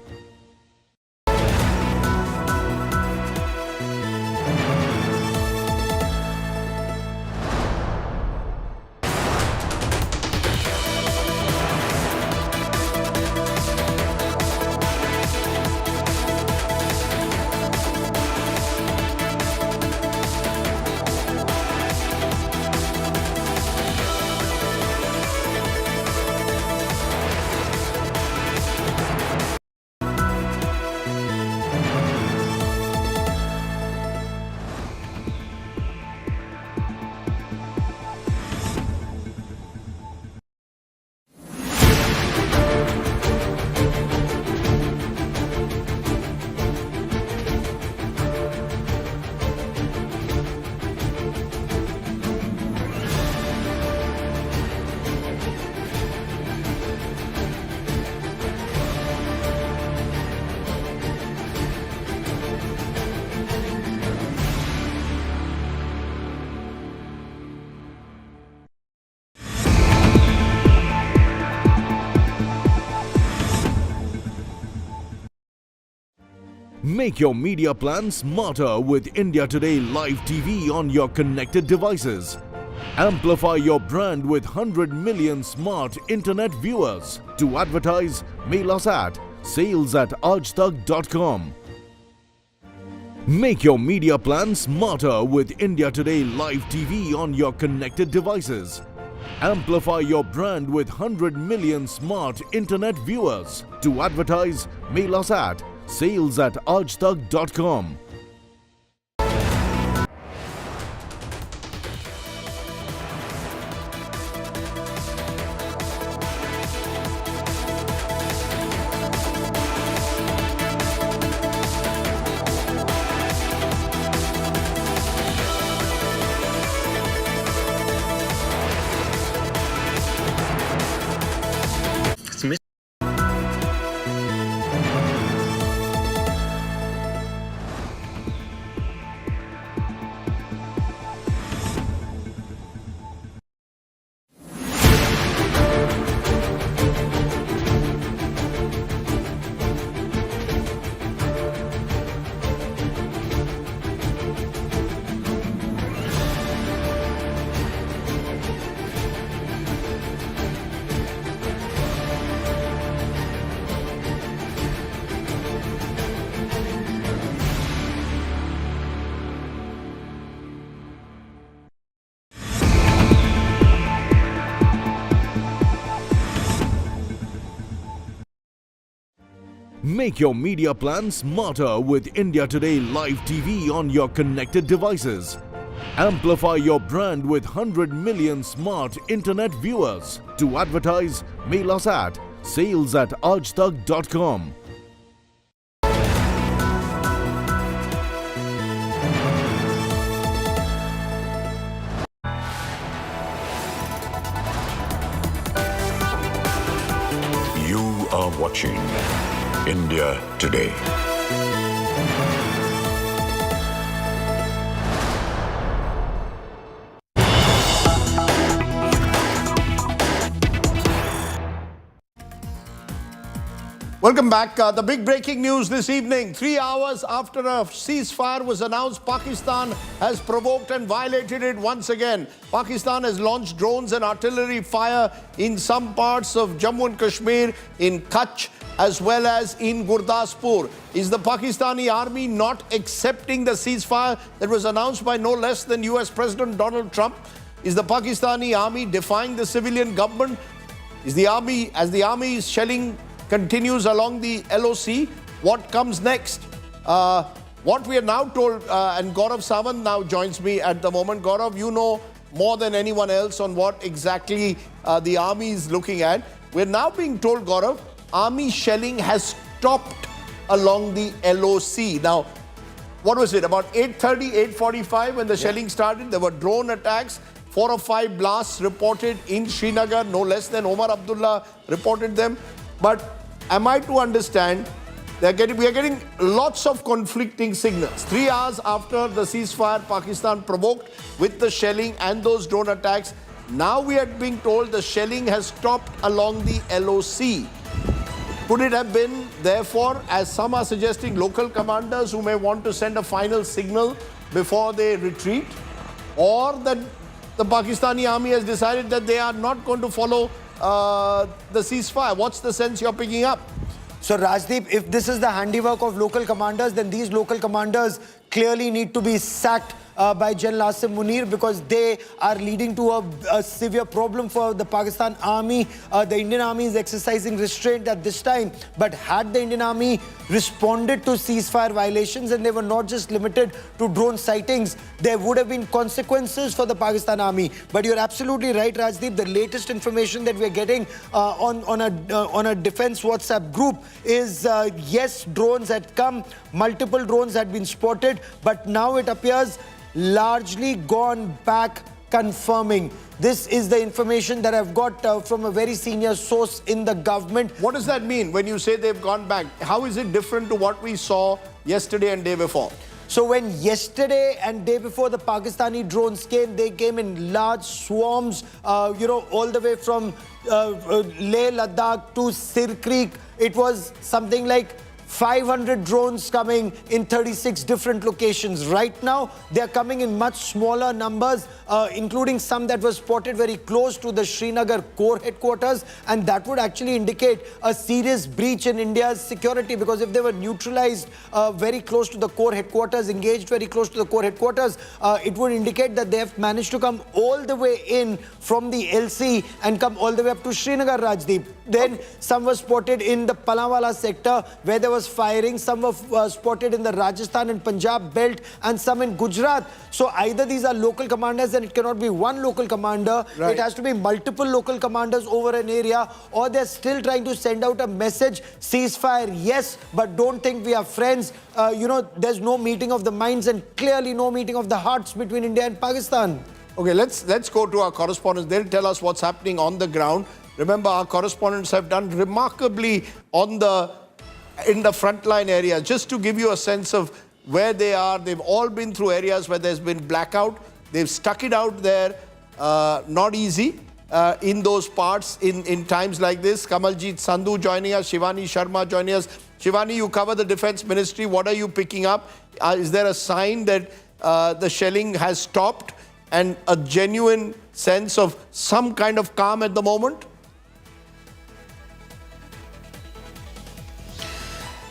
Make your media plan smarter with India Today Live TV on your connected devices. Amplify your brand with 100 million smart internet viewers. To advertise, mail us at sales@aajtak.com. Make your media plan smarter with India Today Live TV on your connected devices. Amplify your brand with 100 million smart internet viewers. To advertise, mail us at sales@aajtak.com. Make your media plan smarter with India Today Live TV on your connected devices. Amplify your brand with 100 million smart internet viewers. To advertise, mail us at sales@aajtak.com. You are watching India Today. Welcome back. The big breaking news this evening. 3 hours after a ceasefire was announced, Pakistan has provoked and violated it once again. Pakistan has launched drones and artillery fire in some parts of Jammu and Kashmir, in Kutch, as well as in Gurdaspur. Is the Pakistani army not accepting the ceasefire that was announced by no less than US President Donald Trump? Is the Pakistani army defying the civilian government? Is the army, as the army's shelling continues along the LOC, what comes next? What we are now told, and Gaurav Sawant now joins me at the moment. Gaurav, you know more than anyone else on what exactly the army is looking at. We're now being told, Gaurav, army shelling has stopped along the LOC. Now, what was it, about 8:30, 8:45 when the shelling started? There were drone attacks. 4 or 5 blasts reported in Srinagar, no less than Omar Abdullah reported them. But am I to understand we are getting lots of conflicting signals? 3 hours after the ceasefire, Pakistan provoked with the shelling and those drone attacks. Now we are being told the shelling has stopped along the LOC. Could it have been, therefore, as some are suggesting, local commanders who may want to send a final signal before they retreat? Or that the Pakistani army has decided that they are not going to follow the ceasefire? What's the sense you're picking up? So Rajdeep, if this is the handiwork of local commanders, then these local commanders clearly need to be sacked by General Asim Munir, because they are leading to a severe problem for the Pakistan army. The Indian army is exercising restraint at this time, but had the Indian army responded to ceasefire violations, and they were not just limited to drone sightings, there would have been consequences for the Pakistan army. But you're absolutely right, Rajdeep. The latest information that we're getting on a defense WhatsApp group is yes, drones had come, multiple drones had been spotted, but now it appears largely gone back, confirming. This is the information that I've got from a very senior source in the government. What does that mean when you say they've gone back? How is it different to what we saw yesterday and day before? So when yesterday and day before the Pakistani drones came, they came in large swarms, all the way from Leh Ladakh to Sir Creek. It was something like 500 drones coming in 36 different locations. Right now, they are coming in much smaller numbers, including some that were spotted very close to the Srinagar core headquarters, and that would actually indicate a serious breach in India's security, because if they were neutralized very close to the core headquarters, engaged very close to the core headquarters, it would indicate that they have managed to come all the way in from the LC and come all the way up to Srinagar, Rajdeep. Then some were spotted in the Palawala sector where there was firing. Some were spotted in the Rajasthan and Punjab belt, and some in Gujarat. So either these are local commanders, and it cannot be one local commander. Right. It has to be multiple local commanders over an area, or they're still trying to send out a message, ceasefire, yes, but don't think we are friends. There's no meeting of the minds and clearly no meeting of the hearts between India and Pakistan. Okay, let's go to our correspondents. They'll tell us what's happening on the ground. Remember, our correspondents have done remarkably in the frontline areas. Just to give you a sense of where they are, they've all been through areas where there's been blackout. They've stuck it out there, not easy in those parts in times like this. Kamaljeet Sandhu joining us, Shivani Sharma joining us. Shivani, you cover the Defense Ministry. What are you picking up? Is there a sign that the shelling has stopped and a genuine sense of some kind of calm at the moment?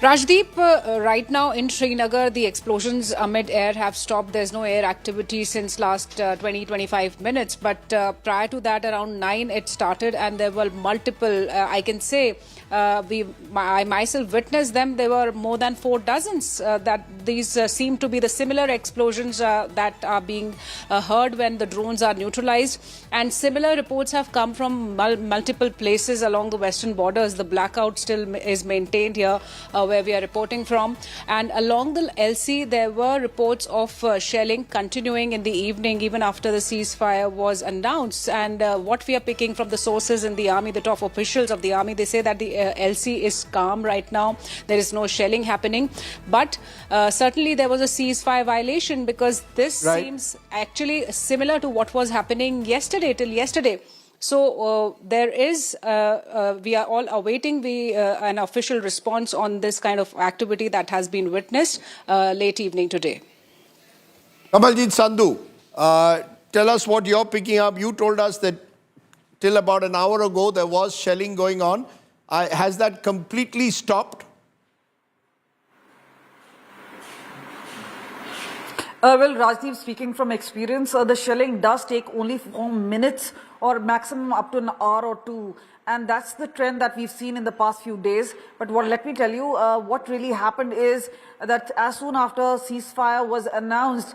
Rajdeep, right now in Srinagar, the explosions amid air have stopped. There's no air activity since last 20-25 minutes. But prior to that, around 9, it started, and there were multiple, I can say, I myself witnessed them. There were more than 4 dozens. That these seem to be the similar explosions that are being heard when the drones are neutralized. And similar reports have come from multiple places along the western borders. The blackout still is maintained here, where we are reporting from. And along the LC, there were reports of shelling continuing in the evening, even after the ceasefire was announced. And what we are picking from the sources in the army, the top officials of the army, they say that the LC is calm right now. There is no shelling happening. But certainly there was a ceasefire violation, because this seems actually similar to what was happening till yesterday. So there is, we are all awaiting an official response on this kind of activity that has been witnessed late evening today. Kamaljit Sandhu, tell us what you're picking up. You told us that till about an hour ago there was shelling going on. Has that completely stopped? Well, Rajdeep, speaking from experience, the shelling does take only 4 minutes or maximum up to an hour or 2. And that's the trend that we've seen in the past few days. But let me tell you, what really happened is that as soon after ceasefire was announced,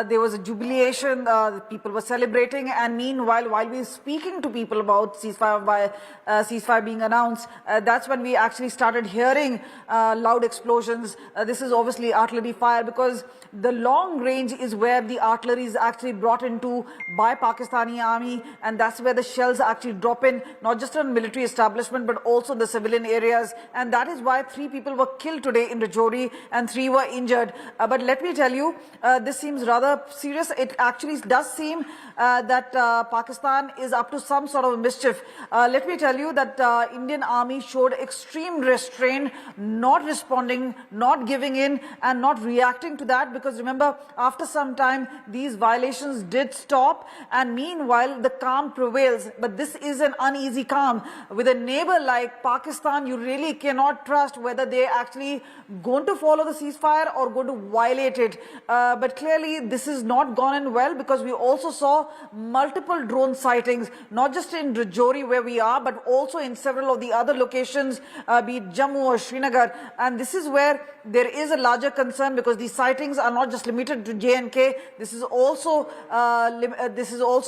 there was a jubilation, people were celebrating, and meanwhile, while we were speaking to people about ceasefire being announced, that's when we actually started hearing loud explosions. This is obviously artillery fire, because the long range is where the artillery is actually brought into by Pakistani army, and that's where the shells actually drop in, not just on military establishment, but also the civilian areas. And that is why 3 people were killed today in Rajouri and 3 were injured. But let me tell you, this seems rather serious. It actually does seem that Pakistan is up to some sort of mischief. Let me tell you that Indian army showed extreme restraint, not responding, not giving in, and not reacting to that, because remember, after some time, these violations did stop, and meanwhile, the calm prevails. But this is an uneasy calm. With a neighbor like Pakistan, you really cannot trust whether they're actually going to follow the ceasefire or going to violate it. But clearly, this has not gone in well, because we also saw multiple drone sightings, not just in Rajouri where we are, but also in several of the other locations, be it Jammu or Srinagar. And this is where there is a larger concern, because these sightings are not just limited to J&K. This is also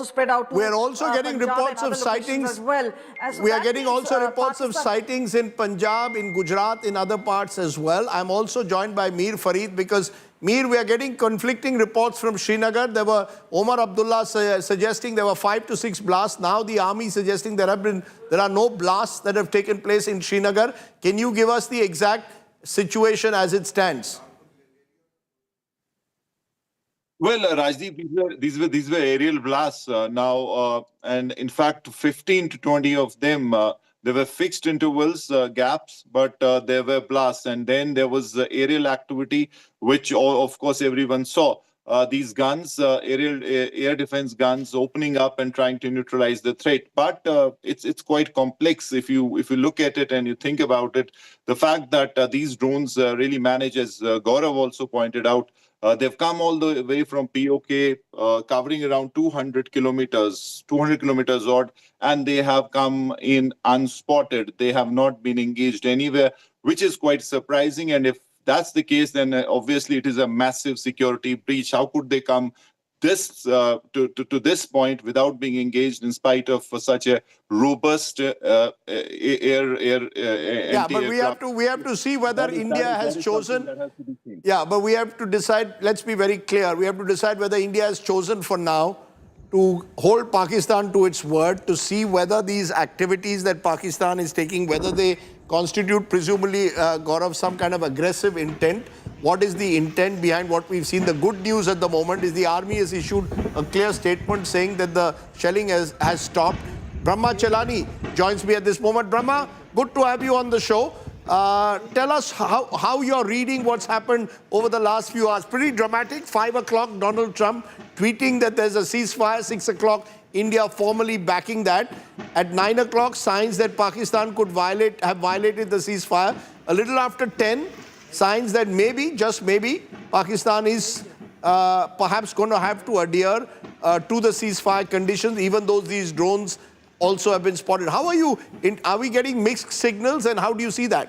spread out to We're also getting Punjab reports and of other locations sightings. as well. And so we are that getting means, also reports of Pakistan sightings in Punjab, in Gujarat, in other parts as well. I'm also joined by Mir Farid, because Mir, we are getting conflicting reports from Srinagar. There were Omar Abdullah suggesting there were 5 to 6 blasts. Now the army suggesting there are no blasts that have taken place in Srinagar. Can you give us the exact situation as it stands? Well, Rajdeep, these were aerial blasts now, and in fact, 15 to 20 of them, there were fixed intervals, gaps, but there were blasts. And then there was aerial activity, which, of course, everyone saw. These guns, air defense guns, opening up and trying to neutralize the threat. But it's quite complex if you look at it and you think about it. The fact that these drones really manage, as Gaurav also pointed out, they've come all the way from POK, covering around 200 kilometers odd, and they have come in unspotted. They have not been engaged anywhere, which is quite surprising. And if that's the case, then obviously it is a massive security breach. How could they come to this point without being engaged, in spite of such a robust Yeah, but we have to see whether India has chosen. Yeah, but we have to decide. Let's be very clear. We have to decide whether India has chosen for now to hold Pakistan to its word, to see whether these activities that Pakistan is taking, whether they constitute, presumably, Gaurav, some kind of aggressive intent. What is the intent behind what we've seen? The good news at the moment is the army has issued a clear statement saying that the shelling has stopped. Brahma Chelani joins me at this moment. Brahma, good to have you on the show. Tell us how you're reading what's happened over the last few hours. Pretty dramatic. 5 o'clock, Donald Trump tweeting that there's a ceasefire. 6 o'clock, India formally backing that. At 9 o'clock, signs that Pakistan could have violated the ceasefire. A little after 10, signs that maybe, just maybe, Pakistan is perhaps going to have to adhere to the ceasefire conditions, even though these drones also have been spotted. How are you? Are we getting mixed signals, and how do you see that?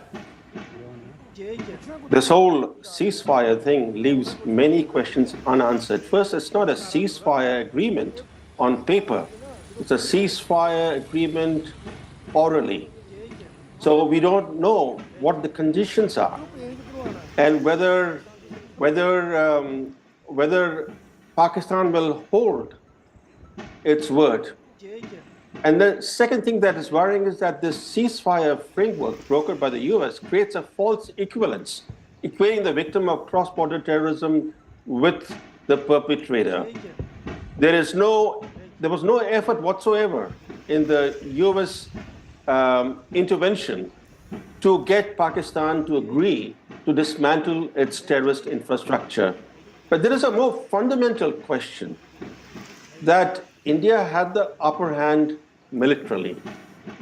This whole ceasefire thing leaves many questions unanswered. First, it's not a ceasefire agreement on paper. It's a ceasefire agreement orally. So we don't know what the conditions are and whether Pakistan will hold its word. And the second thing that is worrying is that this ceasefire framework brokered by the US creates a false equivalence, equating the victim of cross-border terrorism with the perpetrator. There was no effort whatsoever in the US intervention to get Pakistan to agree to dismantle its terrorist infrastructure. But there is a more fundamental question that India had the upper hand militarily.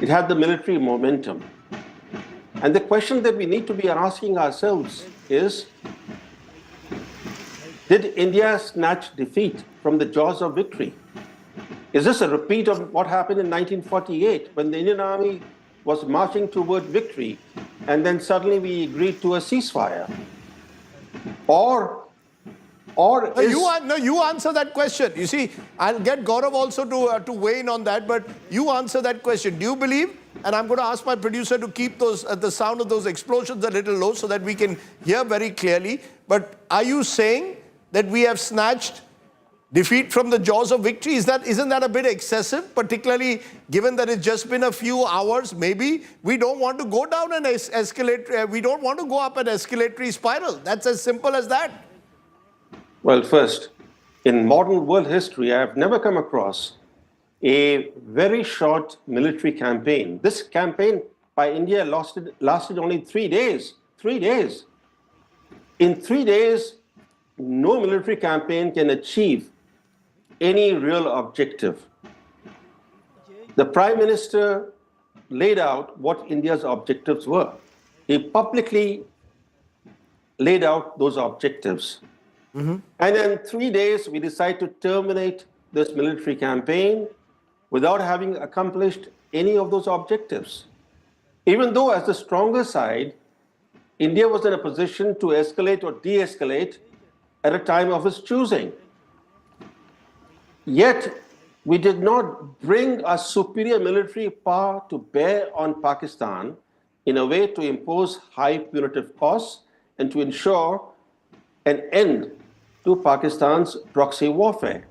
It had the military momentum. And the question that we need to be asking ourselves is, did India snatch defeat from the jaws of victory? Is this a repeat of what happened in 1948 when the Indian Army was marching toward victory and then suddenly we agreed to a ceasefire? You answer that question. You see, I'll get Gaurav also to weigh in on that, but you answer that question. Do you believe, and I'm going to ask my producer to keep the sound of those explosions a little low so that we can hear very clearly, but are you saying that we have snatched defeat from the jaws of victory? Isn't that a bit excessive, particularly given that it's just been a few hours? Maybe we don't want to go down an escalate. We don't want to go up an escalatory spiral. That's as simple as that. Well, first, in modern world history, I have never come across a very short military campaign. This campaign by India lasted only 3 days. 3 days. In 3 days, no military campaign can achieve any real objective. The Prime Minister laid out what India's objectives were. He publicly laid out those objectives. And in 3 days, we decided to terminate this military campaign without having accomplished any of those objectives. Even though as the stronger side, India was in a position to escalate or de-escalate at a time of its choosing. Yet, we did not bring a superior military power to bear on Pakistan in a way to impose high punitive costs and to ensure an end to Pakistan's proxy warfare.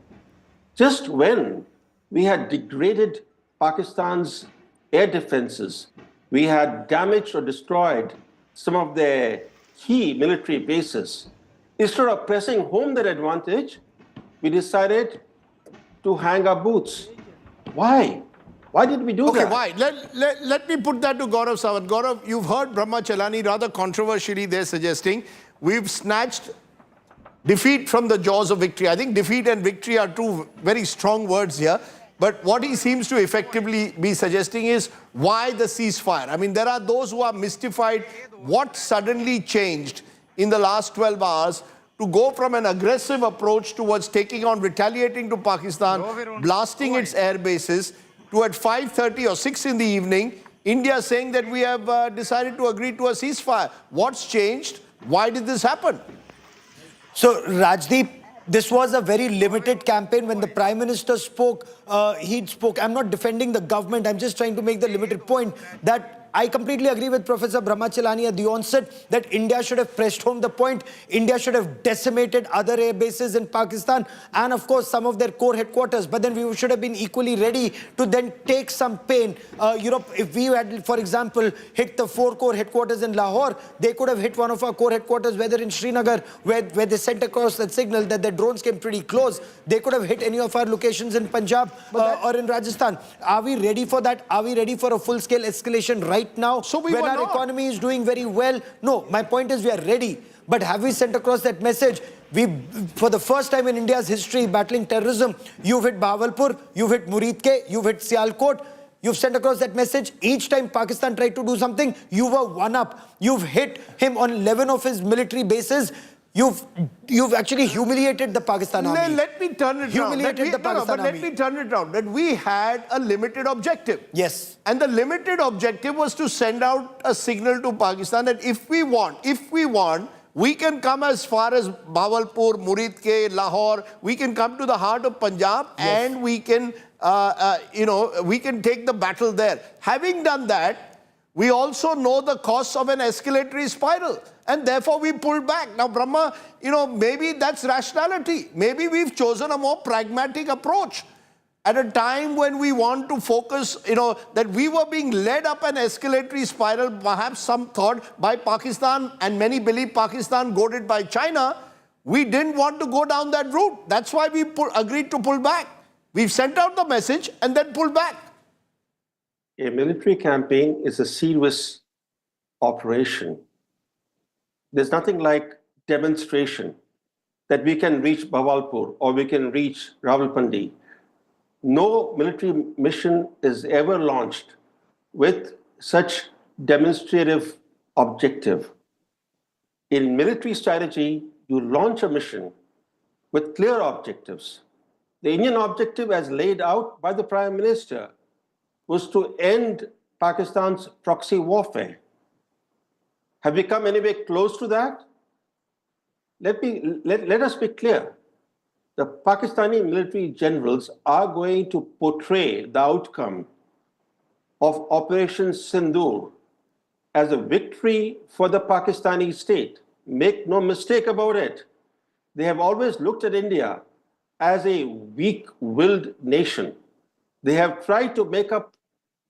Just when we had degraded Pakistan's air defenses, we had damaged or destroyed some of their key military bases, instead of pressing home that advantage, we decided to hang our boots. Why? Why did we do that? Okay, why? Let me put that to Gaurav Sawant. Gaurav, you've heard Brahma Chalani rather controversially there suggesting we've snatched defeat from the jaws of victory. I think defeat and victory are two very strong words here. But what he seems to effectively be suggesting is, why the ceasefire? I mean, there are those who are mystified. What suddenly changed in the last 12 hours to go from an aggressive approach towards taking on, retaliating to Pakistan, blasting its air bases, to at 5:30 or 6 in the evening, India saying that we have decided to agree to a ceasefire? What's changed? Why did this happen? So, Rajdeep, this was a very limited campaign. When the Prime Minister spoke, I'm not defending the government, I'm just trying to make the limited point that I completely agree with Professor Brahmachalani at the onset that India should have pressed home the point. India should have decimated other air bases in Pakistan and, of course, some of their core headquarters. But then we should have been equally ready to then take some pain. If we had, for example, hit the 4 core headquarters in Lahore, they could have hit one of our core headquarters, whether in Srinagar, where they sent across that signal that their drones came pretty close. They could have hit any of our locations in Punjab or in Rajasthan. Are we ready for that? Are we ready for a full-scale escalation right now, when our economy is doing very well? No, my point is we are ready. But have we sent across that message? For the first time in India's history, battling terrorism, you've hit Bahawalpur, you've hit Muridke, you've hit Sialkot. you've sent across that message. Each time Pakistan tried to do something, you were one up. You've hit him on 11 of his military bases. You've actually humiliated the Pakistan army. Let me turn it around. Let me turn it around. That we had a limited objective. Yes. And the limited objective was to send out a signal to Pakistan that if we want, we can come as far as Bahawalpur, Muridke, Lahore. We can come to the heart of Punjab, and we can, we can take the battle there. Having done that, we also know the costs of an escalatory spiral, and therefore we pulled back. Now, Brahma, maybe that's rationality. Maybe we've chosen a more pragmatic approach. At a time when we want to focus, that we were being led up an escalatory spiral, perhaps some thought by Pakistan, and many believe Pakistan goaded by China, we didn't want to go down that route. That's why we agreed to pull back. We've sent out the message and then pulled back. A military campaign is a serious operation. There's nothing like demonstration that we can reach Bahawalpur or we can reach Rawalpindi. No military mission is ever launched with such demonstrative objective. In military strategy, you launch a mission with clear objectives. The Indian objective, as laid out by the Prime Minister, was to end Pakistan's proxy warfare. Have we come anywhere close to that? Let us be clear. The Pakistani military generals are going to portray the outcome of Operation Sindoor as a victory for the Pakistani state. Make no mistake about it. They have always looked at India as a weak-willed nation. They have tried to make up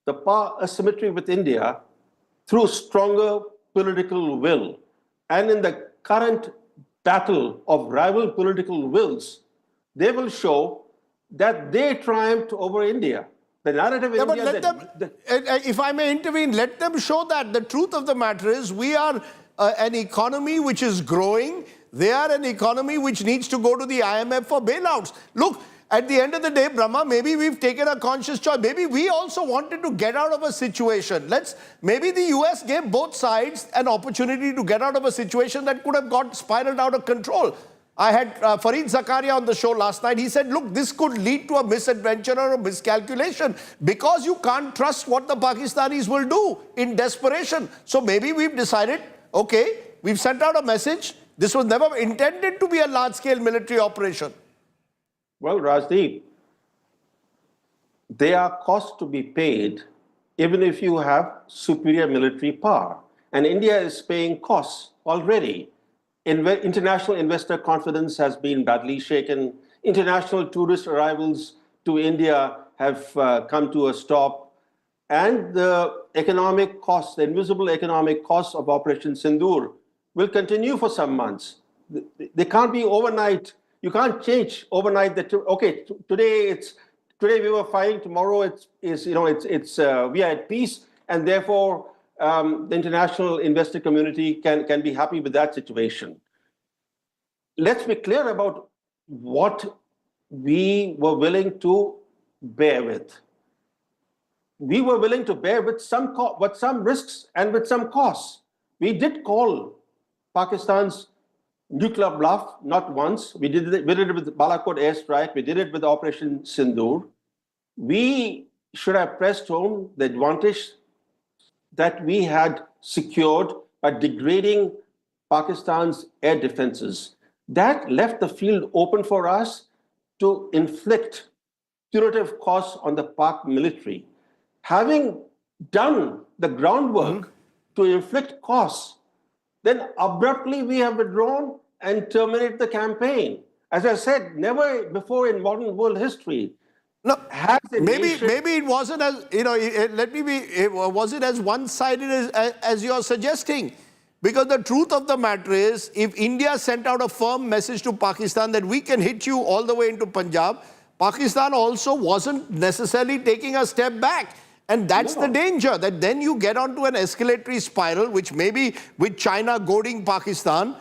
the power asymmetry with India through stronger political will. And in the current battle of rival political wills, they will show that they triumphed over India. The narrative in India... if I may intervene, let them show that. The truth of the matter is we are an economy which is growing. They are an economy which needs to go to the IMF for bailouts. Look, at the end of the day, Brahma, maybe we've taken a conscious choice. Maybe we also wanted to get out of a situation. Maybe the US gave both sides an opportunity to get out of a situation that could have got spiraled out of control. I had Fareed Zakaria on the show last night. He said, look, this could lead to a misadventure or a miscalculation because you can't trust what the Pakistanis will do in desperation. So maybe we've decided, okay, we've sent out a message. This was never intended to be a large-scale military operation. Well, Rajdeep, there are costs to be paid even if you have superior military power. And India is paying costs already. International investor confidence has been badly shaken. International tourist arrivals to India have come to a stop. And the economic costs, the invisible economic costs of Operation Sindoor will continue for some months. They can't be overnight. You can't change overnight that, okay, today we were fighting, tomorrow we are at peace, and therefore the international investor community can be happy with that situation. Let's be clear about what we were willing to bear with. We were willing to bear with some risks and with some costs. We did call Pakistan's nuclear bluff not once. We did it with Balakot airstrike. We did it with Operation Sindoor. We should have pressed home the advantage that we had secured by degrading Pakistan's air defenses. That left the field open for us to inflict punitive costs on the Pak military. Having done the groundwork to inflict costs, then abruptly we have withdrawn and terminated the campaign. As I said, never before in modern world history. No, maybe it wasn't as, was it as one-sided as you're suggesting? Because the truth of the matter is, if India sent out a firm message to Pakistan that we can hit you all the way into Punjab, Pakistan also wasn't necessarily taking a step back. And that's the danger, that then you get onto an escalatory spiral, which maybe with China goading Pakistan,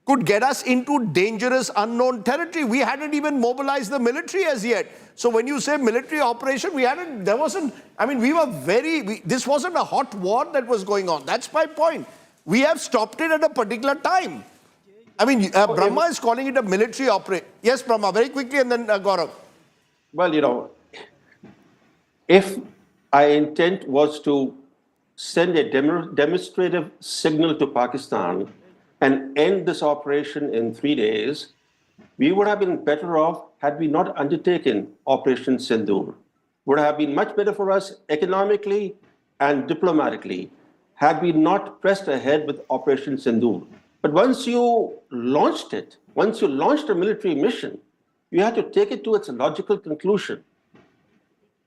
could get us into dangerous unknown territory. We hadn't even mobilized the military as yet. So when you say military operation, this wasn't a hot war that was going on. That's my point. We have stopped it at a particular time. Brahma is calling it a military operation. Yes, Brahma, very quickly, and then Gaurav. Well, if our intent was to send a demonstrative signal to Pakistan and end this operation in 3 days, we would have been better off had we not undertaken Operation Sindoor. Would have been much better for us economically and diplomatically had we not pressed ahead with Operation Sindoor. But once you launched it, once you launched a military mission, you had to take it to its logical conclusion.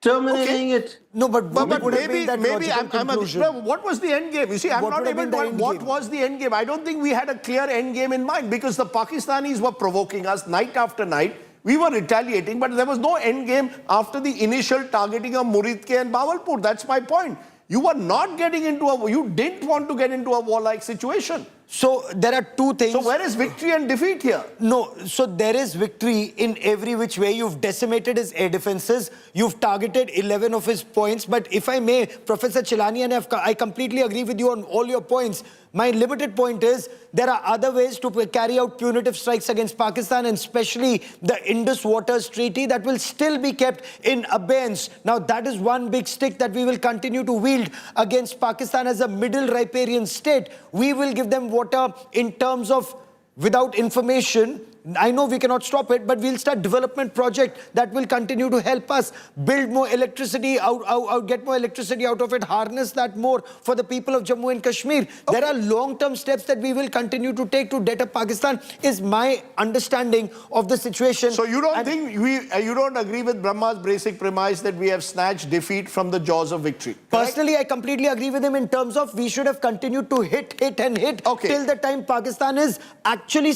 Terminating it. No, but maybe what was the end game? You see, I'm not able to. What was the end game? I don't think we had a clear end game in mind because the Pakistanis were provoking us night after night. We were retaliating, but there was no end game after the initial targeting of Muridke and Bawalpur. That's my point. You were not getting into you didn't want to get into a warlike situation. So there are two things. So where is victory and defeat here? No, so there is victory in every which way. You've decimated his air defenses. You've targeted 11 of his points. But if I may, Professor Chilani, and I completely agree with you on all your points. My limited point is there are other ways to carry out punitive strikes against Pakistan, and especially the Indus Waters Treaty that will still be kept in abeyance. Now, that is one big stick that we will continue to wield against Pakistan as a middle riparian state. We will give them water in terms of without information. I know we cannot stop it, but we'll start development project that will continue to help us build more electricity, get more electricity out of it, harness that more for the people of Jammu and Kashmir. Okay. There are long-term steps that we will continue to take to deter Pakistan, is my understanding of the situation. So you don't think you don't agree with Brahma's basic premise that we have snatched defeat from the jaws of victory? Personally, I completely agree with him in terms of we should have continued to hit till the time Pakistan is actually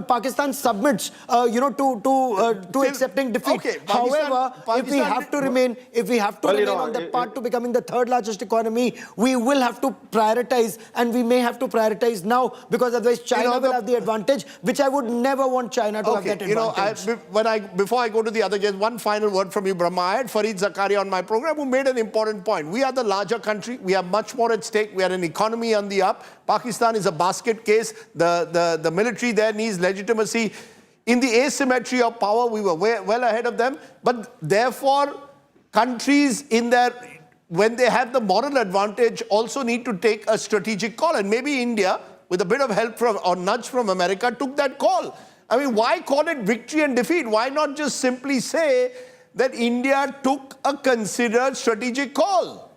Pakistan submits to accepting defeat. Okay, however, if we have to remain on the path to becoming the third largest economy, we will have to prioritize, and we may have to prioritize now, because otherwise China will have the advantage, which I would never want China to have that advantage. Before I go to the other guest, one final word from you, Brahma. I had Fareed Zakaria on my program who made an important point. We are the larger country. We have much more at stake. We are an economy on the up. Pakistan is a basket case. The military there needs legitimacy. In the asymmetry of power, we were well ahead of them. But therefore, countries when they have the moral advantage, also need to take a strategic call. And maybe India, with a bit of help or nudge from America, took that call. I mean, why call it victory and defeat? Why not just simply say that India took a considered strategic call?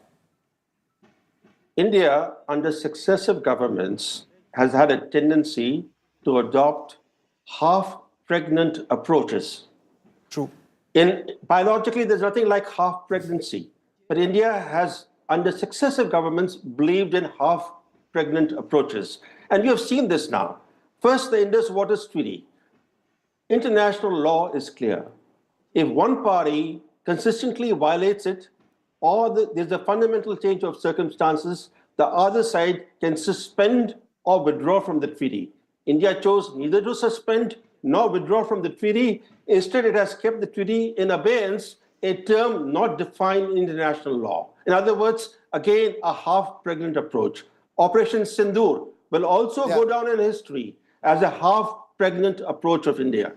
India, under successive governments, has had a tendency to adopt half-pregnant approaches. True. Biologically, there's nothing like half-pregnancy. But India has, under successive governments, believed in half-pregnant approaches. And you have seen this now. First, the Indus Waters Treaty. International law is clear. If one party consistently violates it, or there's a fundamental change of circumstances, the other side can suspend or withdraw from the treaty. India chose neither to suspend nor withdraw from the treaty. Instead, it has kept the treaty in abeyance, a term not defined in international law. In other words, again, a half-pregnant approach. Operation Sindoor will also go down in history as a half-pregnant approach of India.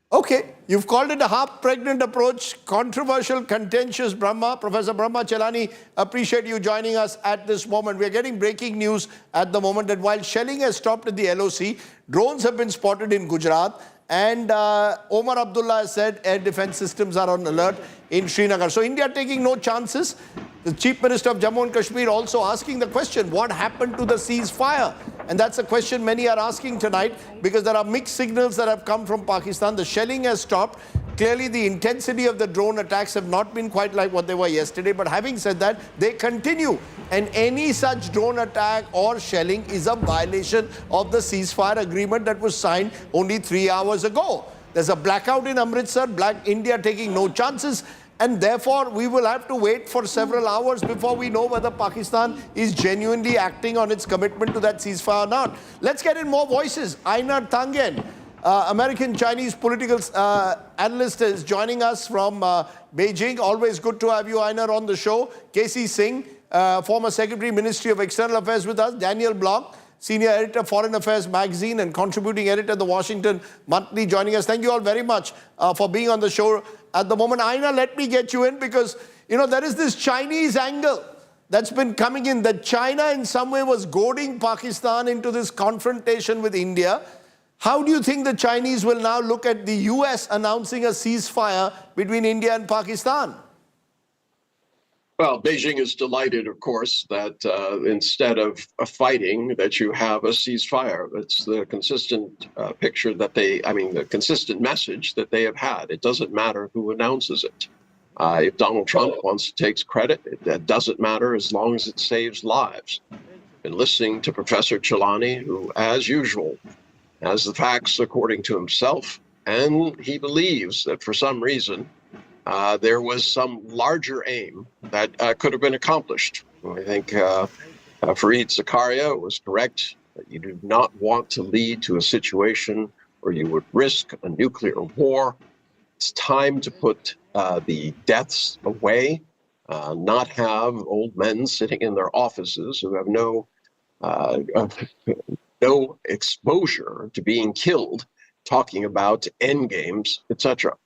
Okay, you've called it a half-pregnant approach, controversial, contentious, Brahma. Professor Brahma Chelani, appreciate you joining us at this moment. We're getting breaking news at the moment that while shelling has stopped at the LOC, drones have been spotted in Gujarat, and Omar Abdullah has said air defense systems are on alert in Srinagar. So India taking no chances. The Chief Minister of Jammu and Kashmir also asking the question, what happened to the ceasefire? And that's a question many are asking tonight, because there are mixed signals that have come from Pakistan. The shelling has stopped. Clearly, the intensity of the drone attacks have not been quite like what they were yesterday. But having said that, they continue. And any such drone attack or shelling is a violation of the ceasefire agreement that was signed only 3 hours ago. There's a blackout in Amritsar, India taking no chances. and therefore we will have to wait for several hours before we know whether Pakistan is genuinely acting on its commitment to that ceasefire or not. Let's get in more voices. Einar Tangen, American-Chinese political analyst, is joining us from Beijing. Always good to have you, Einar, on the show. Casey Singh, former Secretary, Ministry of External Affairs with us. Daniel Block, Senior Editor, Foreign Affairs Magazine and contributing editor, The Washington Monthly, joining us. Thank you all very much for being on the show at the moment. Einar, let me get you in because, you know, there is this Chinese angle that's been coming in, that China in some way was goading Pakistan into this confrontation with India. How do you think the Chinese will now look at the US announcing a ceasefire between India and Pakistan? Well, Beijing is delighted, of course, that instead of fighting, that you have a ceasefire. It's the consistent picture that the consistent message that they have had. It doesn't matter who announces it. If Donald Trump wants to take credit, that doesn't matter as long as it saves lives. Been listening to Professor Chilani, who, as usual, has the facts according to himself, and he believes that for some reason, there was some larger aim that could have been accomplished. I think Fareed Zakaria was correct that you do not want to lead to a situation where you would risk a nuclear war. It's time to put the deaths away, not have old men sitting in their offices who have no exposure to being killed, talking about end games, etc.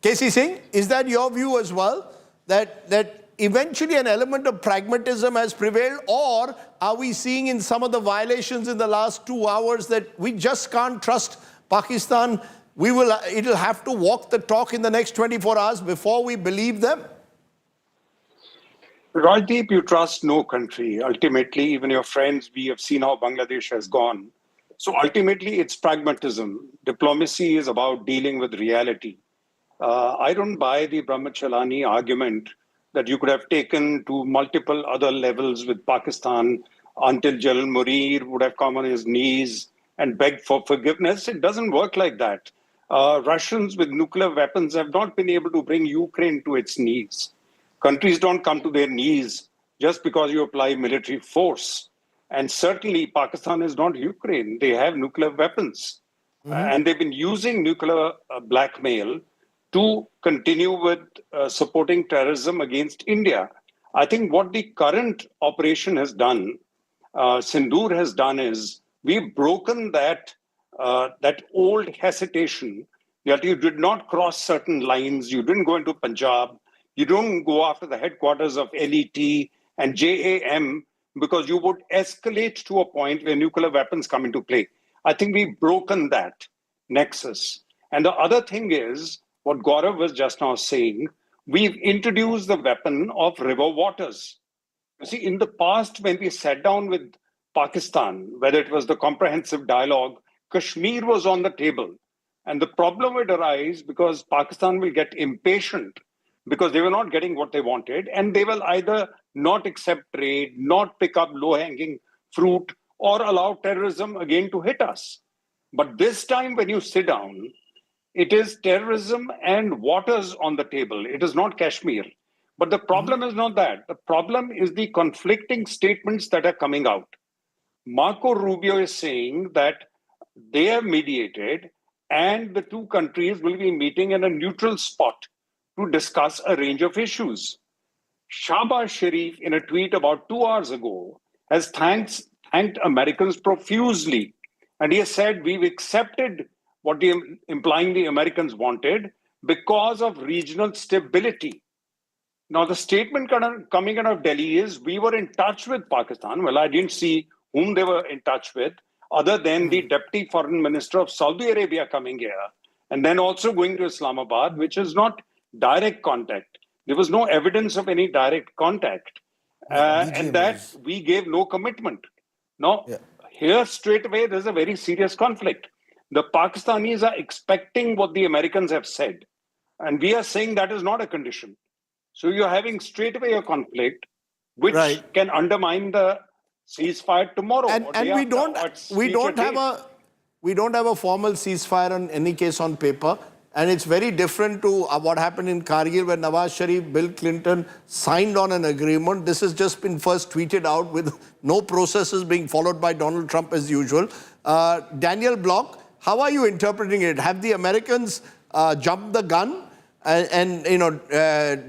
Casey Singh, is that your view as well? That eventually an element of pragmatism has prevailed, or are we seeing in some of the violations in the last 2 hours that we just can't trust Pakistan? It'll have to walk the talk in the next 24 hours before we believe them? Rajdeep, you trust no country. Ultimately, even your friends, we have seen how Bangladesh has gone. So ultimately, it's pragmatism. Diplomacy is about dealing with reality. I don't buy the Brahmachalani argument that you could have taken to multiple other levels with Pakistan until General Murir would have come on his knees and begged for forgiveness. It doesn't work like that. Russians with nuclear weapons have not been able to bring Ukraine to its knees. Countries don't come to their knees just because you apply military force. And certainly Pakistan is not Ukraine. They have nuclear weapons. And they've been using nuclear blackmail to continue with supporting terrorism against India. I think what the current operation has done, Sindoor has done, is we've broken that old hesitation that you did not cross certain lines, you didn't go into Punjab, you don't go after the headquarters of LET and JAM because you would escalate to a point where nuclear weapons come into play. I think we've broken that nexus. And the other thing is, what Gaurav was just now saying, we've introduced the weapon of river waters. You see, in the past, when we sat down with Pakistan, whether it was the comprehensive dialogue, Kashmir was on the table. And the problem would arise because Pakistan will get impatient because they were not getting what they wanted, and they will either not accept trade, not pick up low-hanging fruit, or allow terrorism again to hit us. But this time when you sit down, it is terrorism and waters on the table. It is not Kashmir. But the problem is not that. The problem is the conflicting statements that are coming out. Marco Rubio is saying that they have mediated and the two countries will be meeting in a neutral spot to discuss a range of issues. Shahbaz Sharif, in a tweet about 2 hours ago, has thanked Americans profusely. And he has said, we've accepted what implying the Americans wanted because of regional stability. Now, the statement coming out of Delhi is, we were in touch with Pakistan. Well, I didn't see whom they were in touch with, other than the Deputy Foreign Minister of Saudi Arabia coming here, and then also going to Islamabad, which is not direct contact. There was no evidence of any direct contact. And that we gave no commitment. Now, here straight away, there's a very serious conflict. The Pakistanis are expecting what the Americans have said. And we are saying that is not a condition. So you're having straight away a conflict, which can undermine the ceasefire tomorrow. And we don't have a formal ceasefire in any case on paper. And it's very different to what happened in Kargil where Nawaz Sharif, Bill Clinton signed on an agreement. This has just been first tweeted out with no processes being followed by Donald Trump as usual. Daniel Block, how are you interpreting it? Have the Americans jumped the gun? And you know,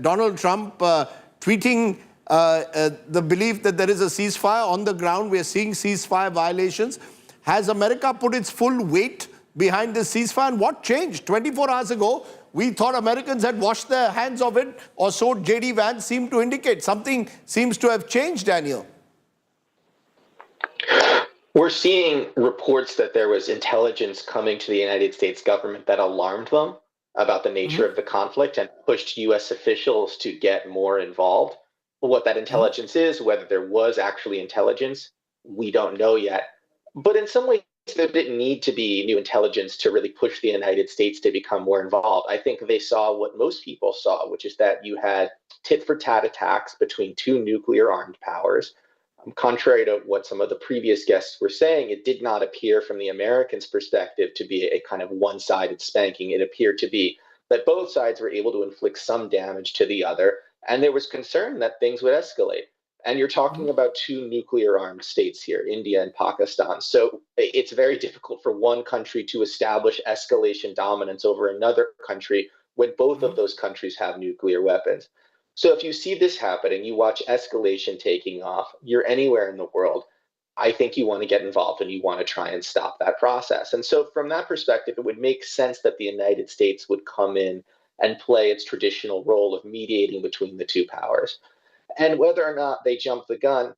Donald Trump tweeting the belief that there is a ceasefire on the ground. We are seeing ceasefire violations. Has America put its full weight behind this ceasefire? And what changed? 24 hours ago, we thought Americans had washed their hands of it, or so J.D. Vance seemed to indicate. Something seems to have changed, Daniel. We're seeing reports that there was intelligence coming to the United States government that alarmed them about the nature of the conflict and pushed U.S. officials to get more involved. What that intelligence is, whether there was actually intelligence, we don't know yet. But in some ways, there didn't need to be new intelligence to really push the United States to become more involved. I think they saw what most people saw, which is that you had tit-for-tat attacks between two nuclear-armed powers. Contrary to what some of the previous guests were saying, it did not appear from the Americans' perspective to be a kind of one-sided spanking. It appeared to be that both sides were able to inflict some damage to the other, and there was concern that things would escalate. And you're talking about two nuclear-armed states here, India and Pakistan. So it's very difficult for one country to establish escalation dominance over another country when both of those countries have nuclear weapons. So if you see this happening, you watch escalation taking off, you're anywhere in the world, I think you want to get involved and you want to try and stop that process. And so from that perspective, it would make sense that the United States would come in and play its traditional role of mediating between the two powers. And whether or not they jump the gun,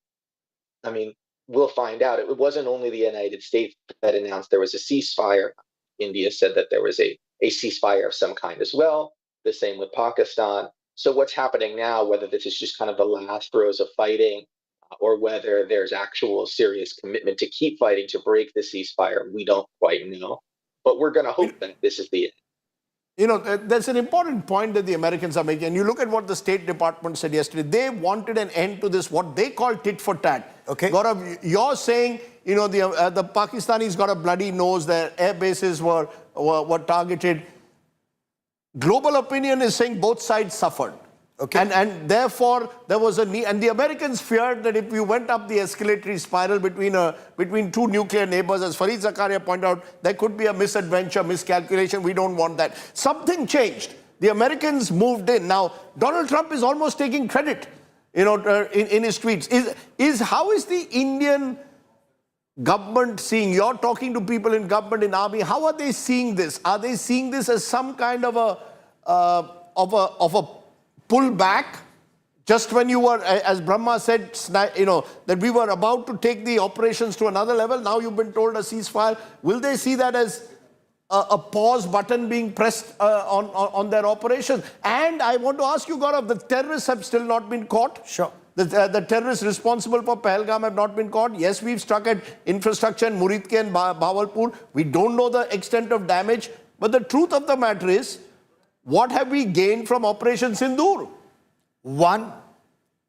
I mean, we'll find out. It wasn't only the United States that announced there was a ceasefire. India said that there was a ceasefire of some kind as well. The same with Pakistan. So what's happening now, whether this is just kind of the last throes of fighting or whether there's actual serious commitment to keep fighting to break the ceasefire, we don't quite know. But we're going to hope that this is the end. You know, there's an important point that the Americans are making. And you look at what the State Department said yesterday. They wanted an end to this, what they call tit for tat. Okay. Gaurav, you're saying, you know, the Pakistanis got a bloody nose. Their air bases were targeted. Global opinion is saying both sides suffered. Okay. And therefore, there was a need. And the Americans feared that if you went up the escalatory spiral between two nuclear neighbors, as Fareed Zakaria pointed out, there could be a misadventure, miscalculation. We don't want that. Something changed. The Americans moved in. Now, Donald Trump is almost taking credit, you know, in his tweets. How is the Indian government seeing? You're talking to people in government, in army. How are they seeing this? Are they seeing this as some kind of a pull back? Just when you were, as Brahma said, you know, that we were about to take the operations to another level, now you've been told a ceasefire. Will they see that as a pause button being pressed on their operations? And I want to ask you, Gaurav, the terrorists have still not been caught. Sure. The terrorists responsible for Pahalgam have not been caught. Yes, we've struck at infrastructure in Muridke and Bahawalpur. We don't know the extent of damage. But the truth of the matter is, what have we gained from Operation Sindoor? One,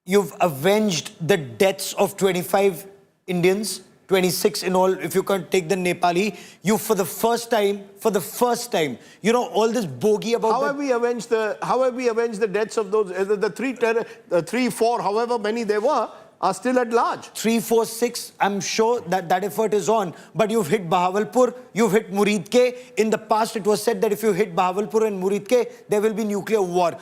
you've avenged the deaths of 25 Indians, 26 in all, if you can take the Nepali. You, for the first time, you know, all this bogey about how have we avenged the deaths of those, the three, four, however many there were, are still at large. 3, 4, 6, I'm sure that effort is on. But you've hit Bahawalpur, you've hit Muridke. In the past, it was said that if you hit Bahawalpur and Muridke, there will be nuclear war.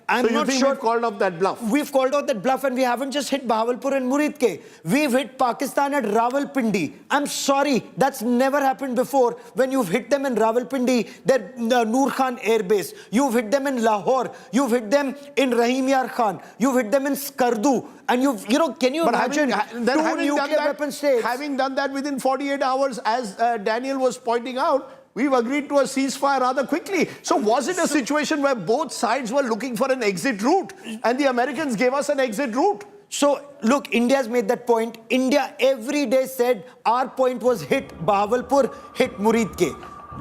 I'm not sure. We've called out that bluff? We've called out that bluff, and we haven't just hit Bahawalpur and Muridke. We've hit Pakistan at Rawalpindi. I'm sorry, that's never happened before. When you've hit them in Rawalpindi, the Nur Khan Air Base. You've hit them in Lahore. You've hit them in Rahim Yar Khan. You've hit them in Skardu. And you know, can you imagine two nuclear weapon states? Having done that within 48 hours, as Daniel was pointing out, we've agreed to a ceasefire rather quickly. So was it a situation where both sides were looking for an exit route and the Americans gave us an exit route? So, look, India's made that point. India every day said our point was hit Bahawalpur, hit Muridke.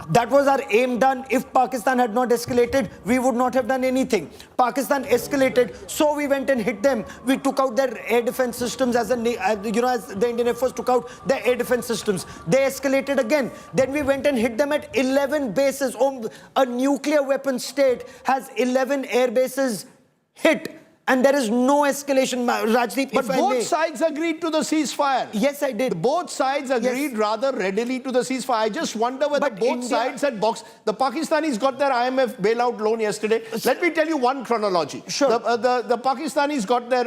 That was our aim done. If Pakistan had not escalated, we would not have done anything. Pakistan escalated, so we went and hit them. We took out their air defense systems as the Indian Air Force took out their air defense systems. They escalated again. Then we went and hit them at 11 bases. A nuclear weapon state has 11 air bases hit. And there is no escalation, Rajdeep. But both sides agreed to the ceasefire. Yes, I did. Both sides agreed rather readily to the ceasefire. I just wonder whether both sides had boxed. The Pakistanis got their IMF bailout loan yesterday. Let me tell you one chronology. Sure. The Pakistanis got their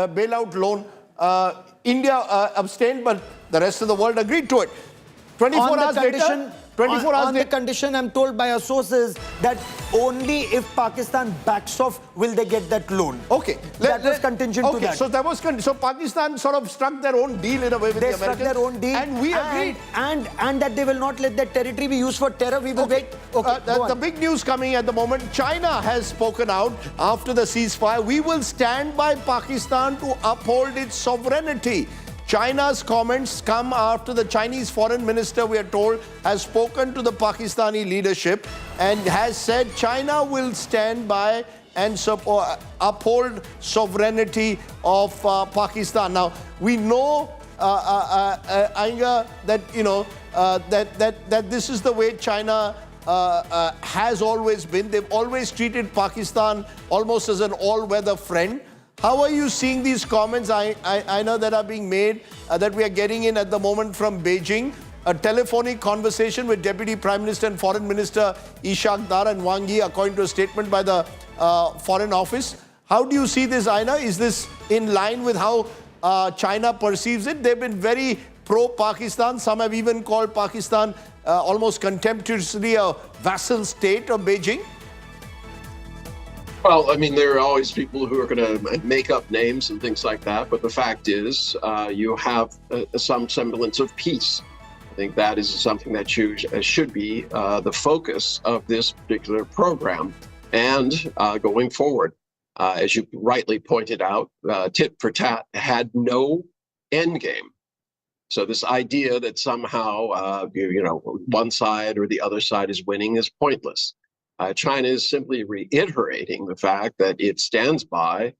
bailout loan. India abstained, but the rest of the world agreed to it. 24 hours later... the condition, I'm told by our sources, that only if Pakistan backs off will they get that loan. Okay. That was contingent to that. So that was so Pakistan sort of struck their own deal in a way with the Americans. They struck their own deal. And we agreed. And that they will not let their territory be used for terror. We will wait. Okay, the big news coming at the moment, China has spoken out after the ceasefire. We will stand by Pakistan to uphold its sovereignty. China's comments come after the Chinese foreign minister, we are told, has spoken to the Pakistani leadership and has said China will stand by and uphold sovereignty of Pakistan. Now, we know, Ainga, that, that this is the way China has always been. They've always treated Pakistan almost as an all-weather friend. How are you seeing these comments I know that are being made, that we are getting in at the moment from Beijing? A telephonic conversation with Deputy Prime Minister and Foreign Minister Ishaq Dar and Wang Yi, according to a statement by the Foreign Office. How do you see this, Aina? Is this in line with how China perceives it? They've been very pro-Pakistan. Some have even called Pakistan almost contemptuously a vassal state of Beijing. Well, I mean, there are always people who are going to make up names and things like that. But the fact is, you have some semblance of peace. I think that is something that should be the focus of this particular program. And going forward, as you rightly pointed out, tit for tat had no end game. So this idea that somehow, one side or the other side is winning is pointless. China is simply reiterating the fact that it stands by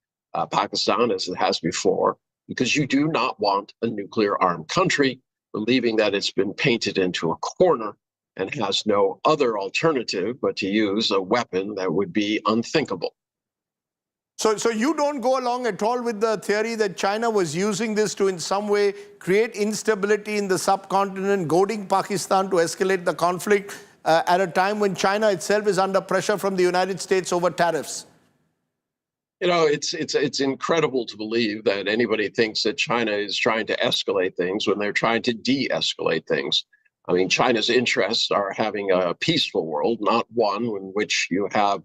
Pakistan as it has before, because you do not want a nuclear-armed country, believing that it's been painted into a corner and has no other alternative but to use a weapon that would be unthinkable. So you don't go along at all with the theory that China was using this to in some way create instability in the subcontinent, goading Pakistan to escalate the conflict at a time when China itself is under pressure from the United States over tariffs? You know, it's incredible to believe that anybody thinks that China is trying to escalate things when they're trying to de-escalate things. I mean, China's interests are having a peaceful world, not one in which you have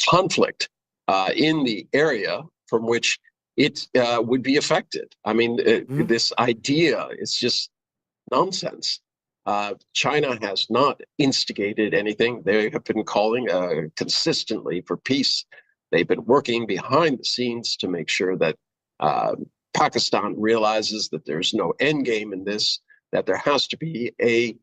conflict in the area from which it would be affected. I mean, this idea is just nonsense. China has not instigated anything. They have been calling consistently for peace. They've been working behind the scenes to make sure that Pakistan realizes that there's no end game in this, that there has to be a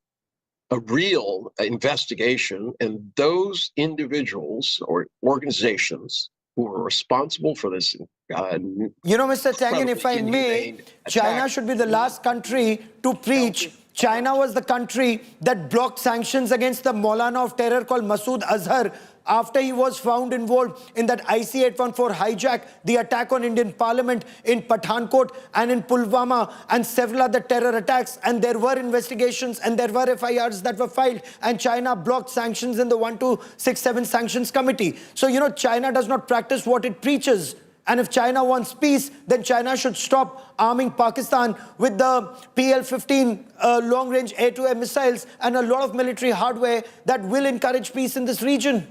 real investigation, and those individuals or organizations who are responsible for this. Mr. Tangen, if I may, China should be the last country to preach. China was the country that blocked sanctions against the Maulana of terror called Masood Azhar after he was found involved in that IC-814 hijack, the attack on Indian Parliament in Pathankot and in Pulwama, and several other terror attacks. And there were investigations and there were FIRs that were filed, and China blocked sanctions in the 1267 Sanctions Committee. So, China does not practice what it preaches. And if China wants peace, then China should stop arming Pakistan with the PL-15 long-range air-to-air missiles and a lot of military hardware that will encourage peace in this region.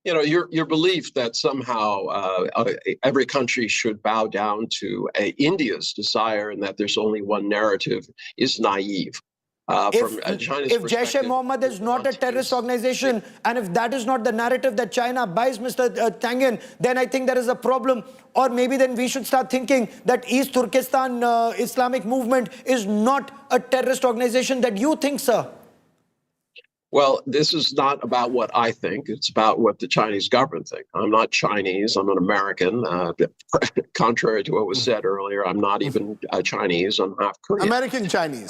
Your belief that somehow every country should bow down to India's desire and that there's only one narrative is naive. from China's if perspective. Jaish-e-Mohammed is not a terrorist organization, and if that is not the narrative that China buys, Mr. Tangen, then I think there is a problem. Or maybe then we should start thinking that East Turkestan Islamic movement is not a terrorist organization that you think, sir. Well, this is not about what I think. It's about what the Chinese government think. I'm not Chinese. I'm an American. Contrary to what was said earlier, I'm not even Chinese. I'm half Korean. American Chinese.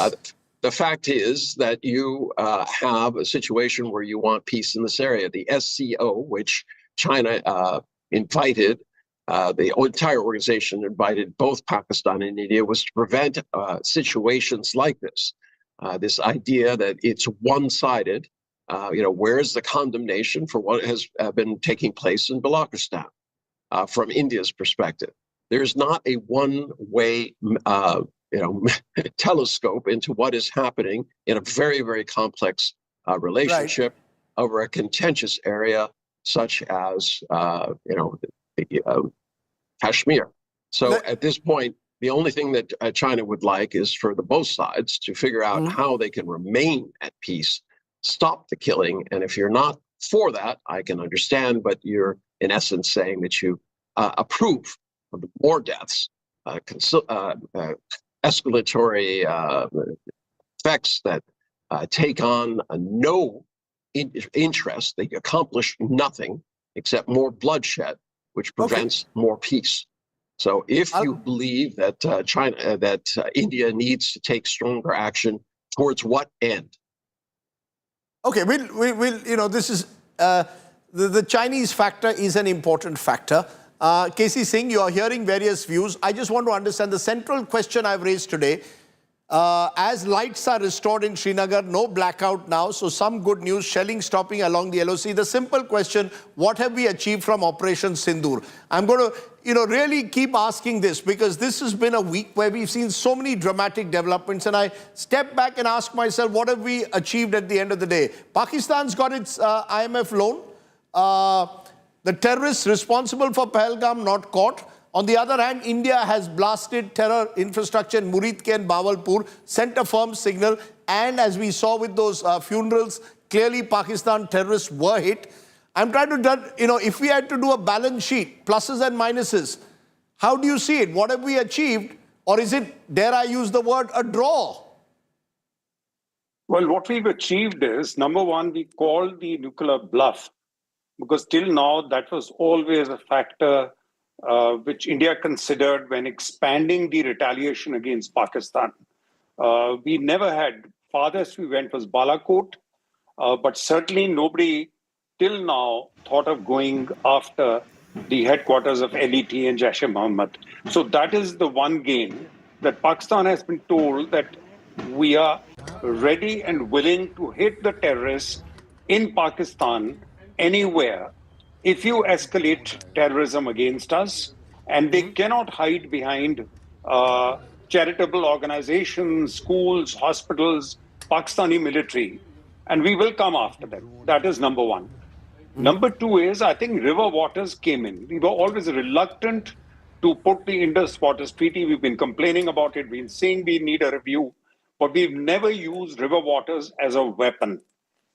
The fact is that you have a situation where you want peace in this area. The SCO, which China invited, the entire organization invited both Pakistan and India, was to prevent situations like this. This idea that it's one-sided, where's the condemnation for what has been taking place in Balochistan from India's perspective? There's not a one-way, telescope into what is happening in a very, very complex relationship over a contentious area such as, Kashmir. So at this point, the only thing that China would like is for the both sides to figure out how they can remain at peace, stop the killing. And if you're not for that, I can understand, but you're in essence saying that you approve of more deaths, escalatory effects that take on no interest. They accomplish nothing except more bloodshed, which prevents more peace. So if you believe that India needs to take stronger action, towards what end? Okay, we'll this is, the Chinese factor is an important factor. KC Singh, you are hearing various views. I just want to understand the central question I've raised today. As lights are restored in Srinagar, no blackout now, so some good news, shelling stopping along the LOC. The simple question, what have we achieved from Operation Sindoor? I'm going to, really keep asking this because this has been a week where we've seen so many dramatic developments, and I step back and ask myself, what have we achieved at the end of the day? Pakistan's got its IMF loan. The terrorists responsible for Pahalgam not caught. On the other hand, India has blasted terror infrastructure in Muridke and Bawalpur, sent a firm signal, and as we saw with those funerals, clearly Pakistan terrorists were hit. I'm trying to, if we had to do a balance sheet, pluses and minuses, how do you see it? What have we achieved? Or is it, dare I use the word, a draw? Well, what we've achieved is, number one, we called the nuclear bluff, because till now that was always a factor which India considered when expanding the retaliation against Pakistan. We never had, farthest we went was Balakot, but certainly nobody till now thought of going after the headquarters of LET and Jaish-e-Mohammed. So that is the one gain, that Pakistan has been told that we are ready and willing to hit the terrorists in Pakistan anywhere if you escalate terrorism against us, and they cannot hide behind charitable organizations, schools, hospitals, Pakistani military, and we will come after them. That is number one. Number two is, I think river waters came in. We were always reluctant to put the Indus Waters Treaty. We've been complaining about it. We've been saying we need a review, but we've never used river waters as a weapon.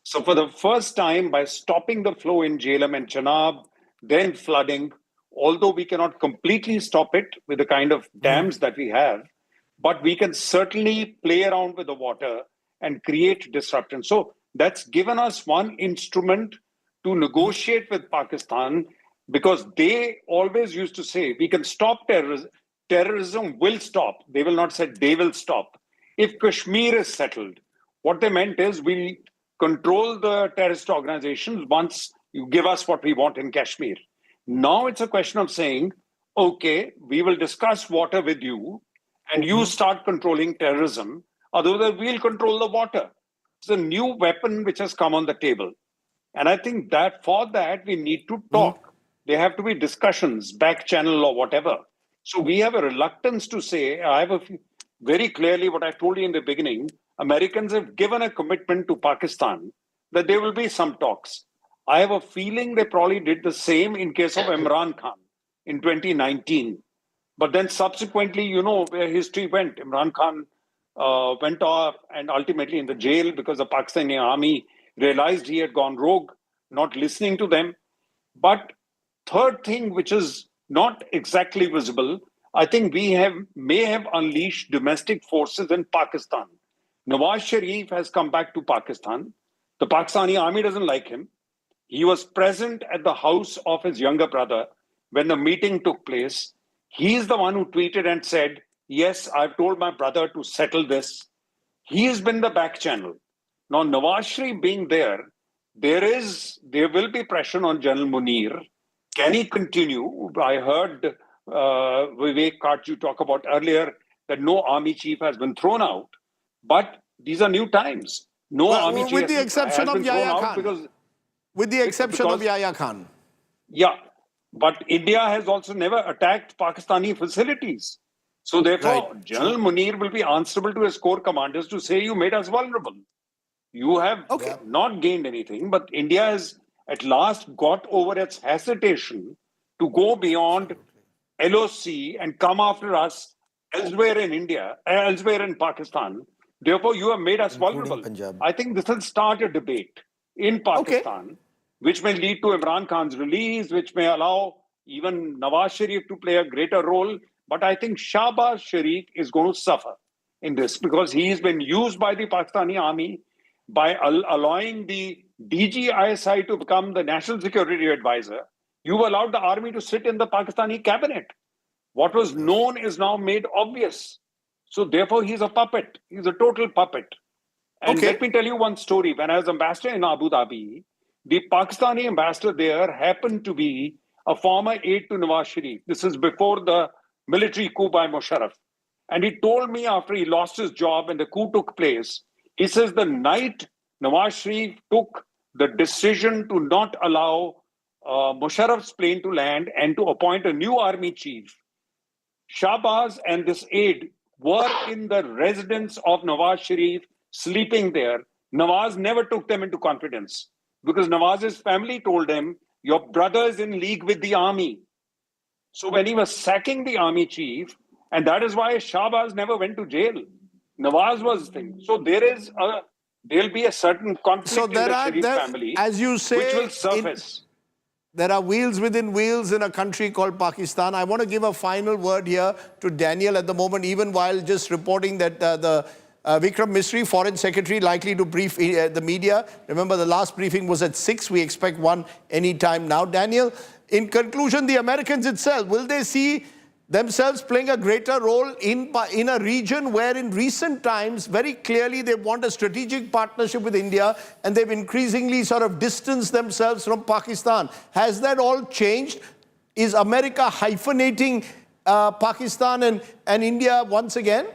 So for the first time, by stopping the flow in Jhelum and Chenab, then flooding, although we cannot completely stop it with the kind of dams that we have, but we can certainly play around with the water and create disruption. So that's given us one instrument to negotiate with Pakistan, because they always used to say, we can stop terrorism. Terrorism will stop. They will not say they will stop. If Kashmir is settled, what they meant is we'll control the terrorist organizations once you give us what we want in Kashmir. Now it's a question of saying, okay, we will discuss water with you and you start controlling terrorism. Otherwise, we'll control the water. It's a new weapon which has come on the table. And I think that for that, we need to talk. There have to be discussions, back channel or whatever. So we have a reluctance to say, I have very clearly what I told you in the beginning, Americans have given a commitment to Pakistan that there will be some talks. I have a feeling they probably did the same in case of Imran Khan in 2019. But then subsequently, you know where history went. Imran Khan went off and ultimately in the jail because the Pakistani army realized he had gone rogue, not listening to them. But third thing, which is not exactly visible, I think we may have unleashed domestic forces in Pakistan. Nawaz Sharif has come back to Pakistan. The Pakistani army doesn't like him. He was present at the house of his younger brother when the meeting took place. He's the one who tweeted and said, yes, I've told my brother to settle this. He has been the back channel. Now, Nawaz Sharif being there will be pressure on General Munir. Can he continue? I heard Vivek Karchu talk about earlier that no army chief has been thrown out. But these are new times. No army chief with the exception has of been thrown Yahya out Khan. With the exception of Yahya Khan. Yeah, but India has also never attacked Pakistani facilities. So therefore, General Munir will be answerable to his core commanders to say, you made us vulnerable. You have not gained anything, but India has at last got over its hesitation to go beyond LOC and come after us elsewhere in India, elsewhere in Pakistan. Therefore, you have made us vulnerable. Punjab. I think this will start a debate in Pakistan, which may lead to Imran Khan's release, which may allow even Nawaz Sharif to play a greater role. But I think Shahbaz Sharif is going to suffer in this because he's been used by the Pakistani army by allowing the DG ISI to become the National Security Advisor. You've allowed the army to sit in the Pakistani cabinet. What was known is now made obvious. So therefore, he's a puppet. He's a total puppet. And let me tell you one story. When I was ambassador in Abu Dhabi, the Pakistani ambassador there happened to be a former aide to Nawaz Sharif. This is before the military coup by Musharraf. And he told me after he lost his job and the coup took place, he says the night Nawaz Sharif took the decision to not allow Musharraf's plane to land and to appoint a new army chief, Shahbaz and this aide were in the residence of Nawaz Sharif, sleeping there. Nawaz never took them into confidence because Nawaz's family told him, your brother is in league with the army. So when he was sacking the army chief, and that is why Shahbaz never went to jail. Nawaz was thing. So there'll be a certain conflict in the Sharif family, as you say, which will surface. There are wheels within wheels in a country called Pakistan. I want to give a final word here to Daniel at the moment, even while just reporting that the Vikram Misri, Foreign Secretary, likely to brief the media. Remember, the last briefing was at 6. We expect one any time now. Daniel, in conclusion, the Americans itself, will they see themselves playing a greater role in a region where in recent times, very clearly they want a strategic partnership with India and they've increasingly sort of distanced themselves from Pakistan. Has that all changed? Is America hyphenating Pakistan and India once again?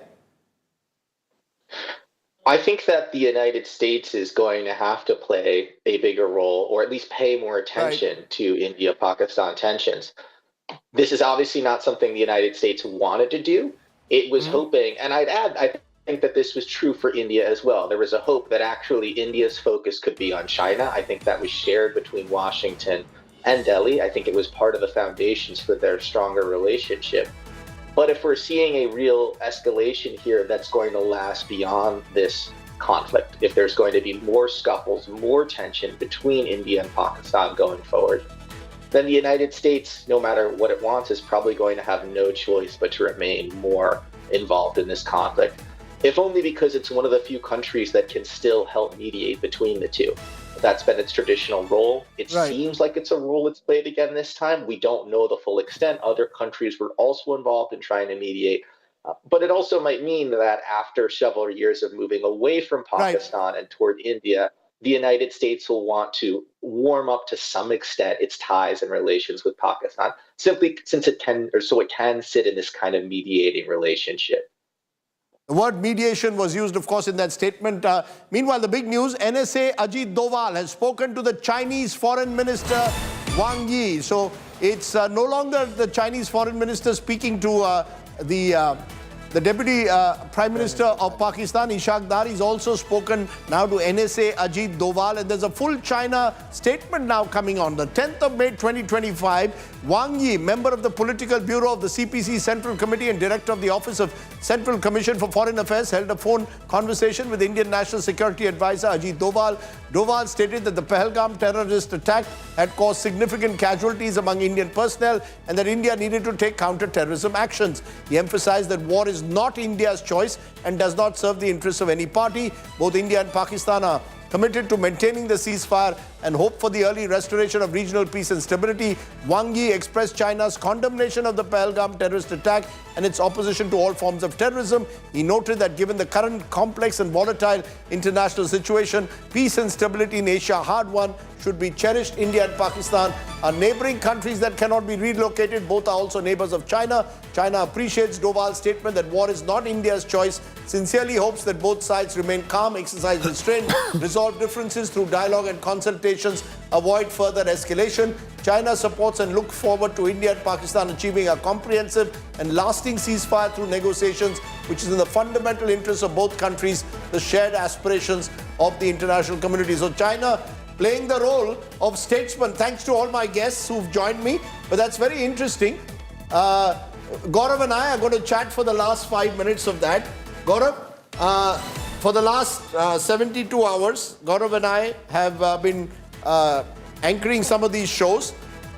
I think that the United States is going to have to play a bigger role, or at least pay more attention to India-Pakistan tensions. This is obviously not something the United States wanted to do. It was hoping, and I'd add, I think that this was true for India as well. There was a hope that actually India's focus could be on China. I think that was shared between Washington and Delhi. I think it was part of the foundations for their stronger relationship. But if we're seeing a real escalation here that's going to last beyond this conflict, if there's going to be more scuffles, more tension between India and Pakistan going forward, then the United States, no matter what it wants, is probably going to have no choice but to remain more involved in this conflict, if only because it's one of the few countries that can still help mediate between the two. That's been its traditional role. It seems like it's a role it's played again this time. We don't know the full extent. Other countries were also involved in trying to mediate. But it also might mean that after several years of moving away from Pakistan and toward India, the United States will want to warm up to some extent its ties and relations with Pakistan, simply since it can sit in this kind of mediating relationship. The word mediation was used, of course, in that statement. Meanwhile, the big news, NSA Ajit Doval has spoken to the Chinese Foreign Minister Wang Yi. So it's no longer the Chinese Foreign Minister speaking to the The Deputy Prime Minister of Pakistan, Ishaq Dar, is also spoken now to NSA Ajit Doval, and there's a full China statement now coming on. The 10th of May 2025, Wang Yi, member of the Political Bureau of the CPC Central Committee and Director of the Office of Central Commission for Foreign Affairs, held a phone conversation with Indian National Security Advisor Ajit Doval. Doval stated that the Pahalgam terrorist attack had caused significant casualties among Indian personnel and that India needed to take counter-terrorism actions. He emphasized that war is not India's choice and does not serve the interests of any party. Both India and Pakistan are committed to maintaining the ceasefire and hope for the early restoration of regional peace and stability. Wang Yi expressed China's condemnation of the Pahalgam terrorist attack and its opposition to all forms of terrorism. He noted that given the current complex and volatile international situation, peace and stability in Asia, hard won, should be cherished. India and Pakistan are neighboring countries that cannot be relocated. Both are also neighbors of China. China appreciates Doval's statement that war is not India's choice, sincerely hopes that both sides remain calm, exercise restraint, resolve differences through dialogue and consultations, avoid further escalation. China supports and looks forward to India and Pakistan achieving a comprehensive and lasting ceasefire through negotiations, which is in the fundamental interests of both countries, the shared aspirations of the international community. So China playing the role of statesman. Thanks to all my guests who've joined me, but that's very interesting. Gaurav and I are going to chat for the last 5 minutes of that. Gaurav, for the last 72 hours, Gaurav and I have been anchoring some of these shows.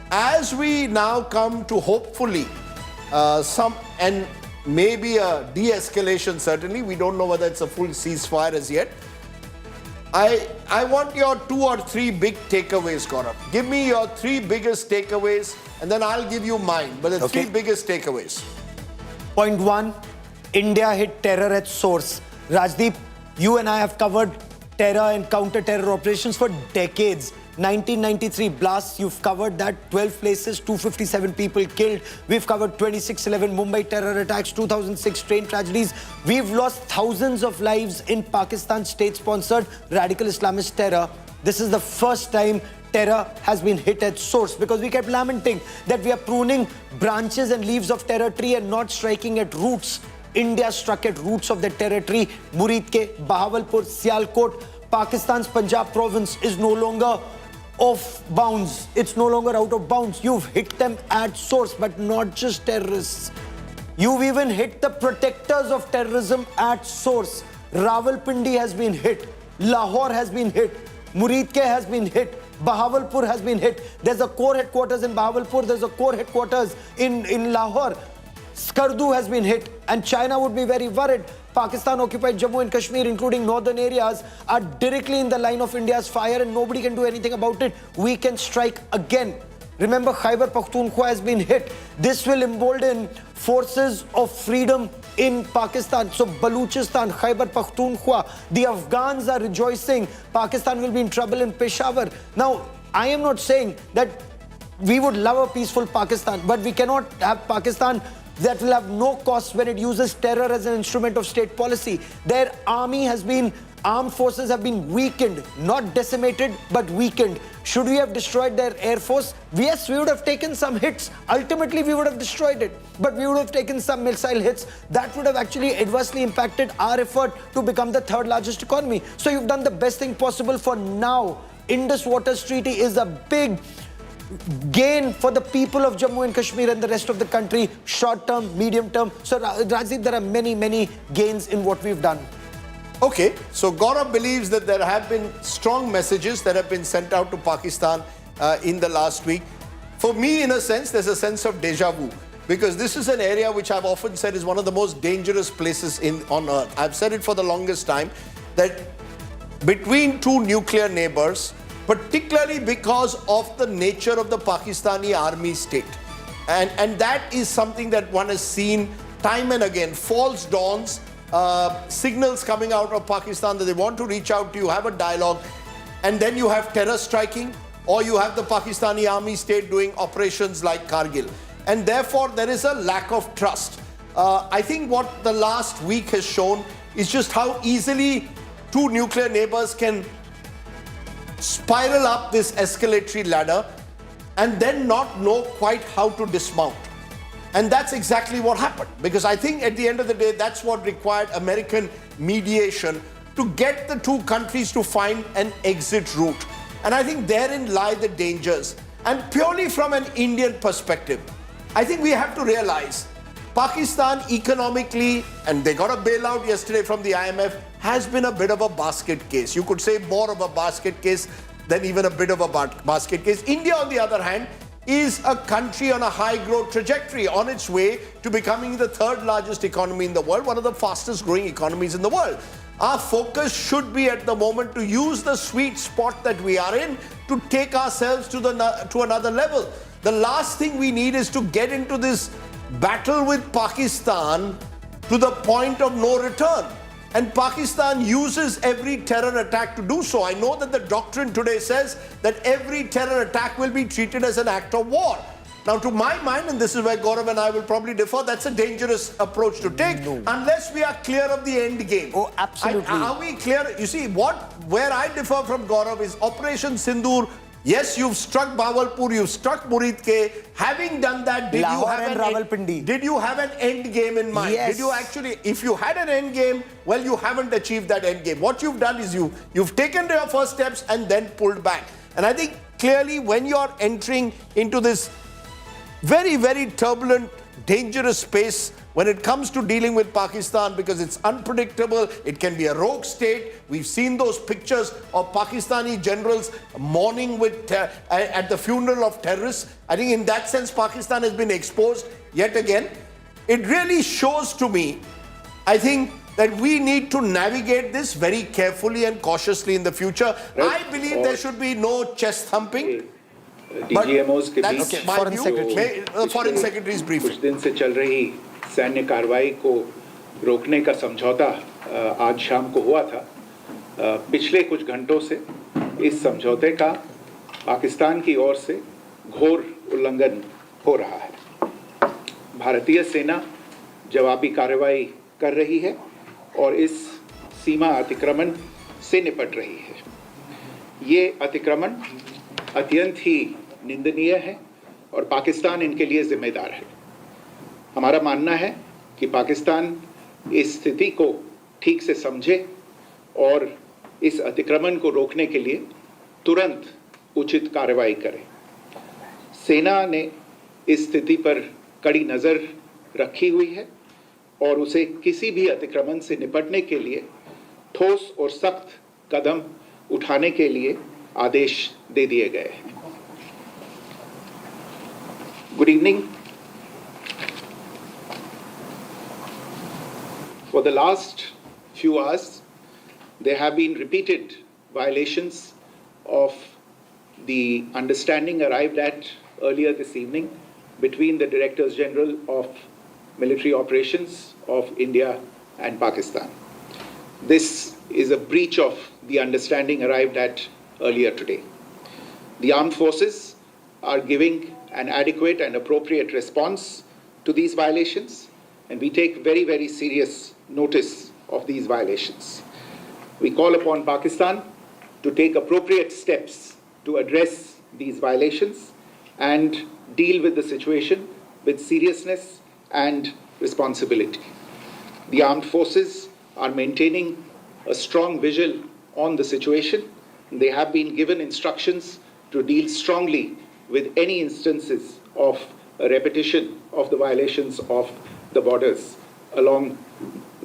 As we now come to hopefully some and maybe a de-escalation, certainly, we don't know whether it's a full ceasefire as yet. I want your 2 or 3 big takeaways, Gaurav. Give me your 3 biggest takeaways and then I'll give you mine. But the 3 biggest takeaways. Point 1, India hit terror at source. Rajdeep, you and I have covered terror and counter-terror operations for decades. 1993 blasts, you've covered that. 12 places, 257 people killed. We've covered 26/11 Mumbai terror attacks, 2006 train tragedies. We've lost thousands of lives in Pakistan state-sponsored radical Islamist terror. This is the first time terror has been hit at source, because we kept lamenting that we are pruning branches and leaves of terror tree and not striking at roots. India struck at roots of the terror tree. Murid ke, Bahawalpur, Sialkot, Pakistan's Punjab province is no longer off bounds. It's no longer out of bounds. You've hit them at source, but not just terrorists. You've even hit the protectors of terrorism at source. Rawalpindi has been hit. Lahore has been hit. Muridke has been hit. Bahawalpur has been hit. There's a core headquarters in Bahawalpur. There's a core headquarters in Lahore. Skardu has been hit, and China would be very worried. Pakistan occupied Jammu and Kashmir, including northern areas, are directly in the line of India's fire and nobody can do anything about it. We can strike again. Remember, Khyber Pakhtunkhwa has been hit. This will embolden forces of freedom in Pakistan. So Baluchistan, Khyber Pakhtunkhwa, the Afghans are rejoicing. Pakistan will be in trouble in Peshawar. Now, I am not saying that we would love a peaceful Pakistan, but we cannot have Pakistan that will have no cost when it uses terror as an instrument of state policy. Their armed forces have been weakened, not decimated, but weakened. Should we have destroyed their air force? Yes, we would have taken some hits. Ultimately, we would have destroyed it, but we would have taken some missile hits. That would have actually adversely impacted our effort to become the 3rd largest economy. So you've done the best thing possible for now. Indus Waters Treaty is a big gain for the people of Jammu and Kashmir and the rest of the country, short term, medium term. So Rajdeep, there are many, many gains in what we've done. Okay, so Gaurav believes that there have been strong messages that have been sent out to Pakistan in the last week. For me, in a sense, there's a sense of deja vu, because this is an area which I've often said is one of the most dangerous places on earth. I've said it for the longest time, that between 2 nuclear neighbors, particularly because of the nature of the Pakistani army state. And that is something that one has seen time and again. False dawns, signals coming out of Pakistan that they want to reach out to you, have a dialogue, and then you have terror striking, or you have the Pakistani army state doing operations like Kargil. And therefore, there is a lack of trust. I think what the last week has shown is just how easily 2 nuclear neighbors can spiral up this escalatory ladder and then not know quite how to dismount. And that's exactly what happened. Because I think at the end of the day, that's what required American mediation to get the two countries to find an exit route. And I think therein lie the dangers. And purely from an Indian perspective, I think we have to realize Pakistan economically, and they got a bailout yesterday from the IMF, has been a bit of a basket case. You could say more of a basket case than even a bit of a basket case. India, on the other hand, is a country on a high growth trajectory on its way to becoming the third largest economy in the world, one of the fastest growing economies in the world. Our focus should be at the moment to use the sweet spot that we are in to take ourselves to another level. The last thing we need is to get into this battle with Pakistan to the point of no return. And Pakistan uses every terror attack to do so. I know that the doctrine today says that every terror attack will be treated as an act of war. Now, to my mind, and this is where Gaurav and I will probably differ, that's a dangerous approach to take unless we are clear of the end game. Oh, absolutely. Are we clear? You see, where I differ from Gaurav is Operation Sindoor. Yes, you've struck Bawalpur, you've struck Muridke. Having done that, did you have an end game in mind? Yes. Did you actually, if you had an end game, well, you haven't achieved that end game. What you've done is you've taken your first steps and then pulled back. And I think clearly when you're entering into this very, very turbulent, dangerous space when it comes to dealing with Pakistan, because it's unpredictable, it can be a rogue state. We've seen those pictures of Pakistani generals mourning at the funeral of terrorists. I think in that sense, Pakistan has been exposed yet again. It really shows to me, I think, that we need to navigate this very carefully and cautiously in the future. I believe there should be no chest thumping. DGMOs के बीच foreign secretaries brief कुछ दिन से चल रही सैन्य कार्रवाई को रोकने का समझौता आज शाम को हुआ था। पिछले कुछ घंटों से इस समझौते का पाकिस्तान की ओर से घोर उल्लंघन हो रहा है। भारतीय सेना जवाबी कार्रवाई कर रही है और इस सीमा अतिक्रमण से निपट रही है। ये अतिक्रमण अत्यंत ही निंदनीय है और पाकिस्तान इनके लिए जिम्मेदार है। हमारा मानना है कि पाकिस्तान इस स्थिति को ठीक से समझे और इस अतिक्रमण को रोकने के लिए तुरंत उचित कार्रवाई करे। सेना ने इस स्थिति पर कड़ी नज़र रखी हुई है और उसे किसी भी अतिक्रमण से निपटने के लिए ठोस और सख्त कदम उठाने के लिए आदेश दे दिए गए हैं। Good evening. For the last few hours, there have been repeated violations of the understanding arrived at earlier this evening between the Directors General of Military Operations of India and Pakistan. This is a breach of the understanding arrived at earlier today. The armed forces are giving an adequate and appropriate response to these violations, and we take very, very serious notice of these violations. We call upon Pakistan to take appropriate steps to address these violations and deal with the situation with seriousness and responsibility. The armed forces are maintaining a strong vigil on the situation. They have been given instructions to deal strongly with any instances of a repetition of the violations of the borders along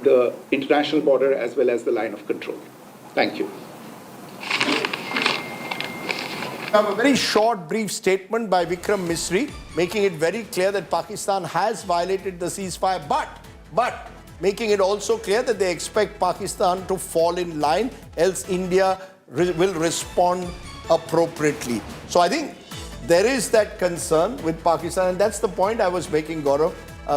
the international border as well as the line of control. Thank you. I have a very short, brief statement by Vikram Misri, making it very clear that Pakistan has violated the ceasefire, but making it also clear that they expect Pakistan to fall in line, else India will respond appropriately. So I think there is that concern with Pakistan, and that's the point I was making, Gaurav,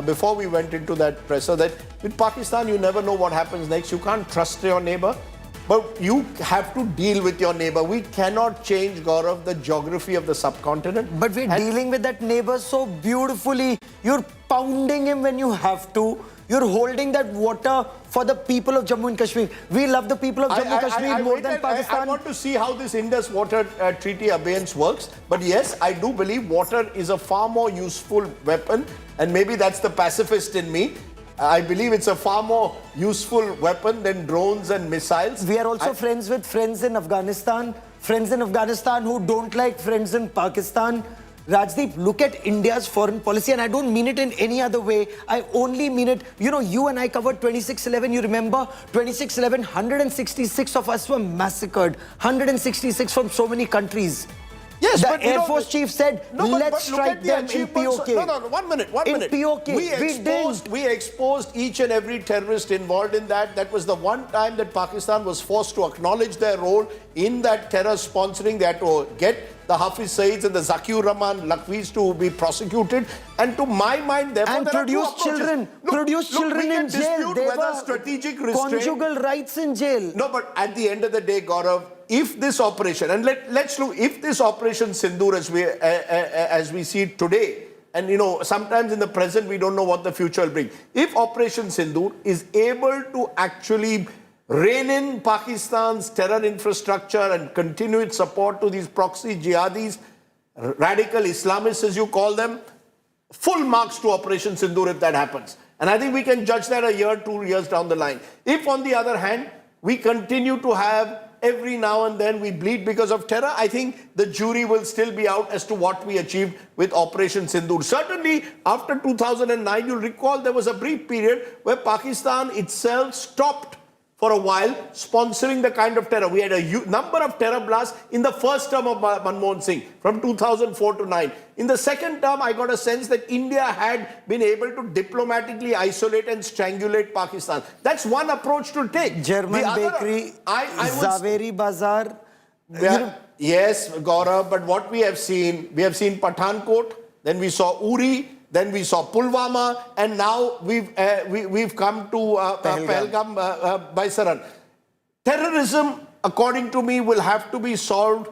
before we went into that presser, that with Pakistan, you never know what happens next. You can't trust your neighbor, but you have to deal with your neighbor. We cannot change, Gaurav, the geography of the subcontinent. But we're dealing with that neighbor so beautifully. You're pounding him when you have to. You're holding that water for the people of Jammu and Kashmir. We love the people of Jammu and Kashmir more than Pakistan. I want to see how this Indus Water Treaty abeyance works. But yes, I do believe water is a far more useful weapon and maybe that's the pacifist in me. I believe it's a far more useful weapon than drones and missiles. We are also friends with friends in Afghanistan who don't like friends in Pakistan. Rajdeep, look at India's foreign policy, and I don't mean it in any other way. I only mean it, you know, you and I covered 26/11. You remember 26/11, 166 of us were massacred. 166 from so many countries. Yes, the but Air Force chief said, let's strike them in POK. No, one minute. In POK, we exposed each and every terrorist involved in that. That was the one time that Pakistan was forced to acknowledge their role in that terror sponsoring. They had to get the Hafiz Saids and the Zakir Rahman Lakhvis to be prosecuted. And to my mind, therefore, and there produce are two children. Look, produce children in jail. They whether were strategic restraint, conjugal rights in jail. No, but at the end of the day, Gaurav, if this operation, and let's look, if this operation Sindoor as we see it today, and you know, sometimes in the present we don't know what the future will bring. If Operation Sindoor is able to actually rein in Pakistan's terror infrastructure and continue its support to these proxy jihadis, radical Islamists as you call them, full marks to Operation Sindoor if that happens. And I think we can judge that a year, 2 years down the line. If on the other hand, we continue to have every now and then we bleed because of terror, I think the jury will still be out as to what we achieved with Operation Sindoor. Certainly, after 2009, you'll recall there was a brief period where Pakistan itself stopped for a while sponsoring the kind of terror. We had a number of terror blasts in the first term of Manmohan Singh from 2004 to 9. In the second term, I got a sense that India had been able to diplomatically isolate and strangulate Pakistan. That's one approach to take. German bakery, Zaveri Bazaar. Yes, Gaurav, but what we have seen Pathankot, then we saw Uri, then we saw Pulwama, and now we've come to Pahalgam by Saran. Terrorism, according to me, will have to be solved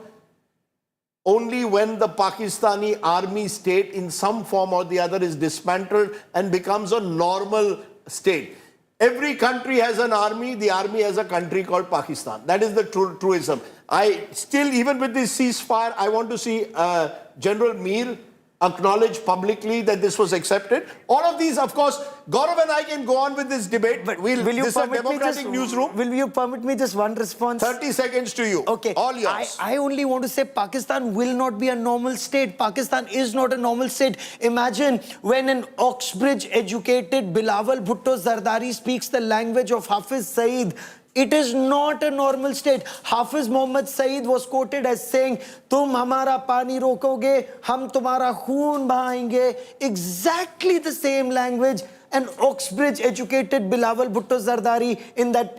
only when the Pakistani army state in some form or the other is dismantled and becomes a normal state. Every country has an army. The army has a country called Pakistan. That is the truism. I still, even with this ceasefire, I want to see General Mir acknowledge publicly that this was accepted. All of these, of course, Gaurav and I can go on with this debate. But this is a democratic newsroom. Will you permit me just one response? 30 seconds to you. Okay. All yours. I only want to say Pakistan will not be a normal state. Pakistan is not a normal state. Imagine when an Oxbridge-educated Bilawal Bhutto Zardari speaks the language of Hafiz Saeed. It is not a normal state. Hafiz Muhammad Saeed was quoted as saying, "Tum hamara pani rokoge, hum tumhara khoon bahayenge." Exactly the same language. An Oxbridge-educated Bilawal Bhutto Zardari in that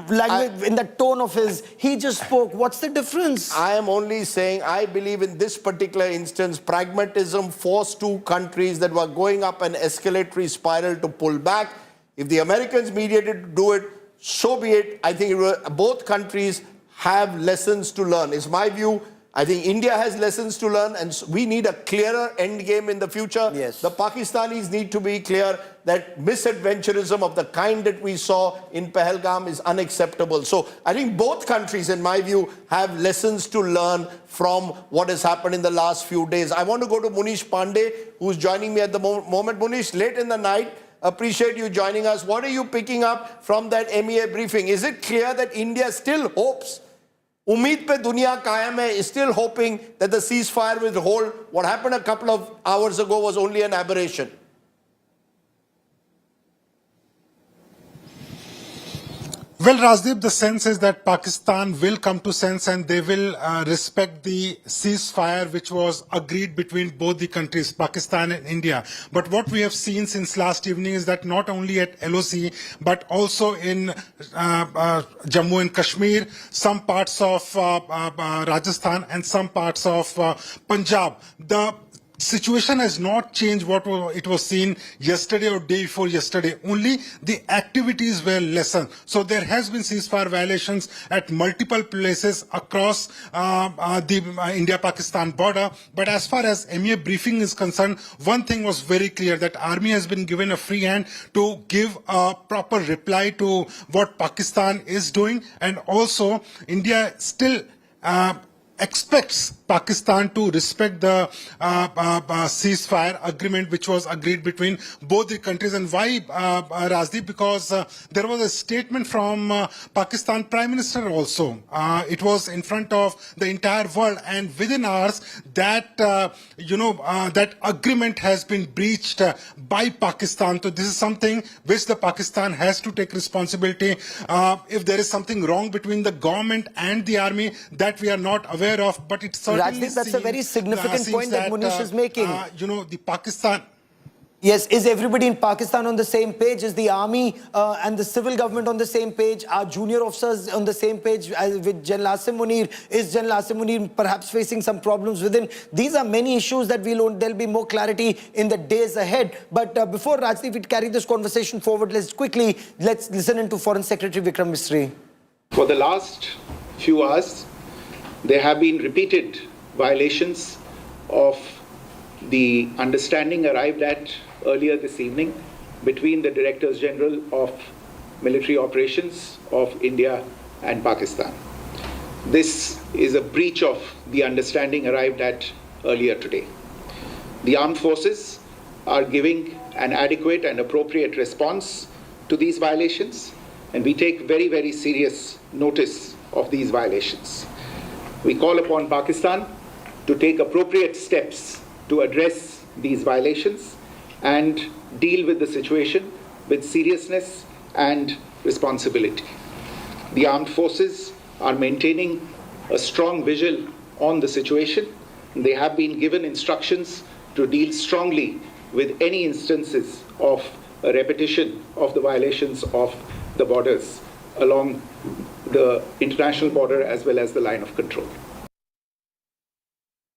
language, in that tone of his, he just spoke. What's the difference? I am only saying, I believe in this particular instance, pragmatism forced two countries that were going up an escalatory spiral to pull back. If the Americans mediated to do it, so be it. I think both countries have lessons to learn, is my view. I think India has lessons to learn, and we need a clearer end game in the future. Yes. The Pakistanis need to be clear that misadventurism of the kind that we saw in Pahalgam is unacceptable. So I think both countries, in my view, have lessons to learn from what has happened in the last few days. I want to go to Munish Pandey, who's joining me at the moment. Munish, late in the night, appreciate you joining us. What are you picking up from that MEA briefing? Is it clear that India still hopes, Umeed pe duniya kayam hai, is still hoping that the ceasefire will hold? What happened a couple of hours ago was only an aberration. Well, Rajdeep, the sense is that Pakistan will come to sense and they will respect the ceasefire which was agreed between both the countries, Pakistan and India. But what we have seen since last evening is that not only at LOC, but also in Jammu and Kashmir, some parts of Rajasthan and some parts of Punjab, the situation has not changed what it was seen yesterday or day before yesterday. Only the activities were lessened. So there has been ceasefire violations at multiple places across the India-Pakistan border. But as far as MEA briefing is concerned, one thing was very clear, that army has been given a free hand to give a proper reply to what Pakistan is doing. And also India still expects Pakistan to respect the ceasefire agreement which was agreed between both the countries. And why, Rajdeep? Because there was a statement from Pakistan Prime Minister also. It was in front of the entire world, and within hours that that agreement has been breached by Pakistan. So this is something which the Pakistan has to take responsibility. If there is something wrong between the government and the army that we are not aware of, but it certainly Rajdeep, that's a very significant point that Munish is making. The Pakistan. Yes, is everybody in Pakistan on the same page? Is the army and the civil government on the same page? Are junior officers on the same page with General Asim Munir? Is General Asim Munir perhaps facing some problems within? These are many issues that there'll be more clarity in the days ahead. But before Rajdeep, we carry this conversation forward, let's listen into Foreign Secretary Vikram Misri. For the last few hours, there have been repeated violations of the understanding arrived at earlier this evening between the Directors General of Military Operations of India and Pakistan. This is a breach of the understanding arrived at earlier today. The armed forces are giving an adequate and appropriate response to these violations, and we take very, very serious notice of these violations. We call upon Pakistan to take appropriate steps to address these violations and deal with the situation with seriousness and responsibility. The armed forces are maintaining a strong vigil on the situation. They have been given instructions to deal strongly with any instances of a repetition of the violations of the borders along the international border as well as the line of control.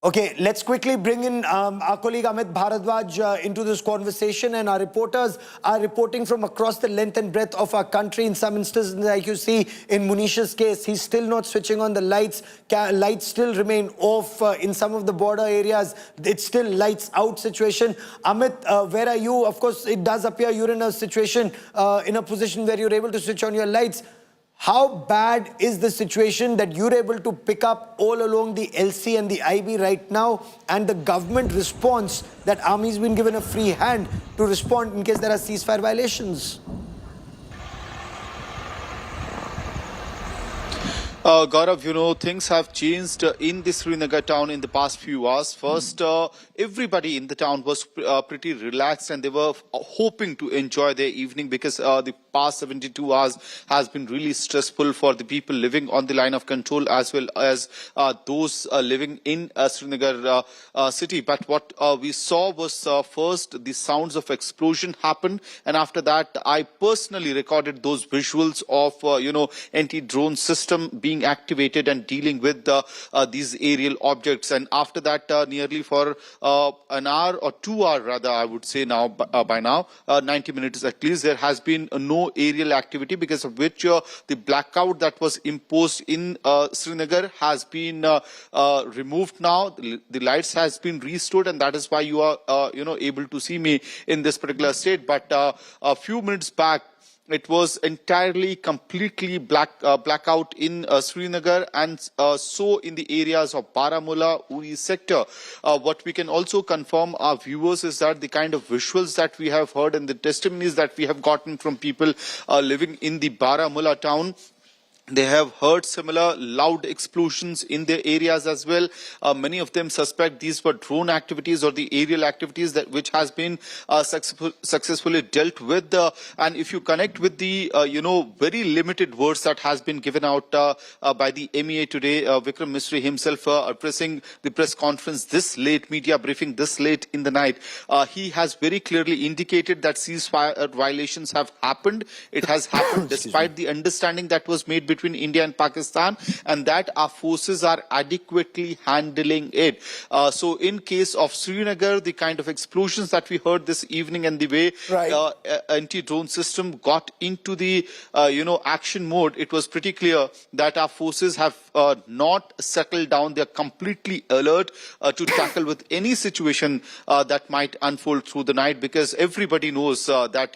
Okay, let's quickly bring in our colleague Amit Bharadwaj into this conversation, and our reporters are reporting from across the length and breadth of our country. In some instances, like you see in Munish's case, he's still not switching on the lights. Lights still remain off in some of the border areas. It's still lights out situation. Amit, where are you? Of course, it does appear you're in a situation, in a position where you're able to switch on your lights. How bad is the situation that you're able to pick up all along the LC and the IB right now, and the government response that army's been given a free hand to respond in case there are ceasefire violations? Gaurav, things have changed in the Srinagar town in the past few hours. First, everybody in the town was pretty relaxed, and they were hoping to enjoy their evening because the past 72 hours has been really stressful for the people living on the line of control as well as those living in Srinagar city. But what we saw was first the sounds of explosion happened, and after that I personally recorded those visuals of anti-drone system being activated and dealing with these aerial objects. And after that, nearly for an hour or 2 hours rather, I would say now, by now, 90 minutes at least, there has been no aerial activity, because of which the blackout that was imposed in Srinagar has been removed now. The lights has been restored, and that is why you are able to see me in this particular state. But a few minutes back, it was entirely, completely blackout in Srinagar, and so in the areas of Baramulla, Uri sector. What we can also confirm our viewers is that the kind of visuals that we have heard and the testimonies that we have gotten from people living in the Baramulla town, they have heard similar loud explosions in their areas as well. Many of them suspect these were drone activities or the aerial activities which has been successfully dealt with. And if you connect with the very limited words that has been given out by the MEA today, Vikram Misri himself addressing the press conference this late, media briefing this late in the night, he has very clearly indicated that ceasefire violations have happened. It has happened despite the understanding that was made between India and Pakistan, and that our forces are adequately handling it. So in case of Srinagar, the kind of explosions that we heard this evening and the way anti-drone system got into the action mode, it was pretty clear that our forces have not settled down. They are completely alert to tackle with any situation that might unfold through the night, because everybody knows that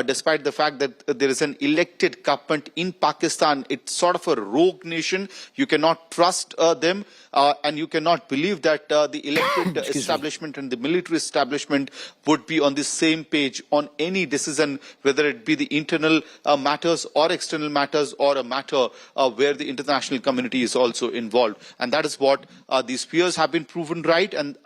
despite the fact that there is an elected government in Pakistan, it's sort of a rogue nation. You cannot trust them. and you cannot believe that the elected establishment and the military establishment would be on the same page on any decision, whether it be the internal matters or external matters, or a matter where the international community is also involved. And that is what these fears have been proven right, and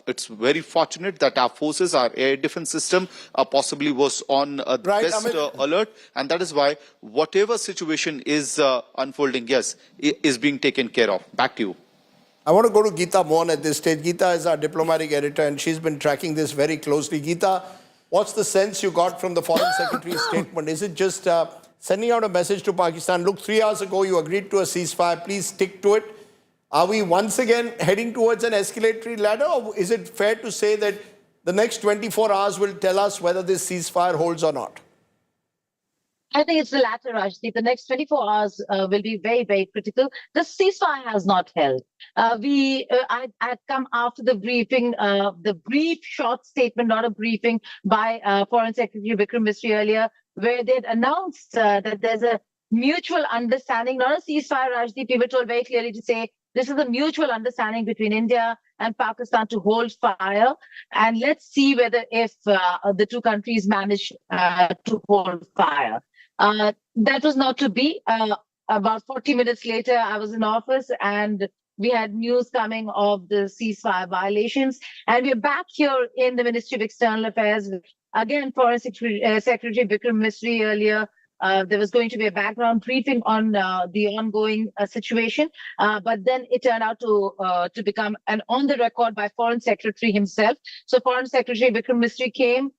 it's very fortunate that our forces, our air defense system possibly was on best alert, and that is why whatever situation is unfolding, yes, is being taken care of. Back to you. I want to go to Geeta Mohan at this stage. Geeta is our diplomatic editor and she's been tracking this very closely. Geeta, what's the sense you got from the Foreign Secretary's statement? Is it just sending out a message to Pakistan, look, 3 hours ago you agreed to a ceasefire, please stick to it? Are we once again heading towards an escalatory ladder, or is it fair to say that the next 24 hours will tell us whether this ceasefire holds or not? I think it's the latter, Rajdeep. The next 24 hours will be very, very critical. The ceasefire has not held. I had come after the briefing, the brief short statement, not a briefing, by Foreign Secretary Vikram Misri earlier, where they'd announced that there's a mutual understanding, not a ceasefire, Rajdeep. We were told very clearly to say this is a mutual understanding between India and Pakistan to hold fire. And let's see whether if the two countries manage to hold fire. That was not to be. About 40 minutes later, I was in office and we had news coming of the ceasefire violations. And we're back here in the Ministry of External Affairs. Again, Foreign Secretary Vikram Misri earlier, there was going to be a background briefing on the ongoing situation. But then it turned out to become an on the record by Foreign Secretary himself. So Foreign Secretary Vikram Misri came,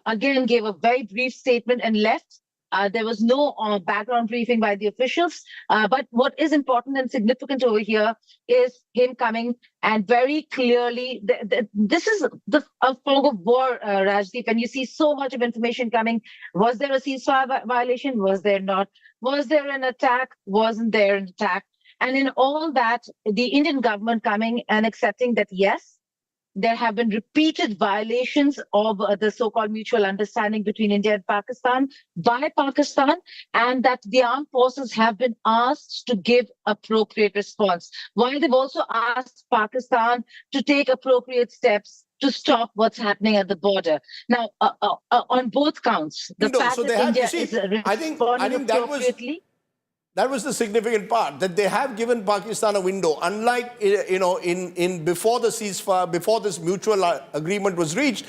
again, gave a very brief statement and left. There was no background briefing by the officials. But what is important and significant over here is him coming and very clearly, this is a fog of war, Rajdeep, and you see so much of information coming. Was there a ceasefire violation? Was there not? Was there an attack? Wasn't there an attack? And in all that, the Indian government coming and accepting that, yes, there have been repeated violations of the so-called mutual understanding between India and Pakistan by Pakistan, and that the armed forces have been asked to give appropriate response. While they've also asked Pakistan to take appropriate steps to stop what's happening at the border. Now, on both counts, the fact that India is responding appropriately. That was the significant part, that they have given Pakistan a window. Unlike, before the ceasefire, before this mutual agreement was reached,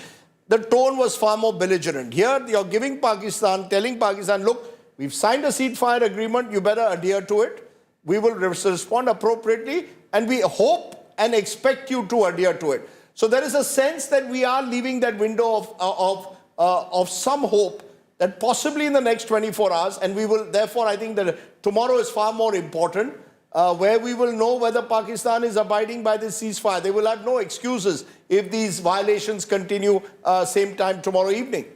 the tone was far more belligerent. Here, you're giving Pakistan, telling Pakistan, look, we've signed a ceasefire agreement, you better adhere to it. We will respond appropriately, and we hope and expect you to adhere to it. So there is a sense that we are leaving that window of some hope that possibly in the next 24 hours, and we will, therefore, I think that tomorrow is far more important, where we will know whether Pakistan is abiding by this ceasefire. They will have no excuses if these violations continue same time tomorrow evening.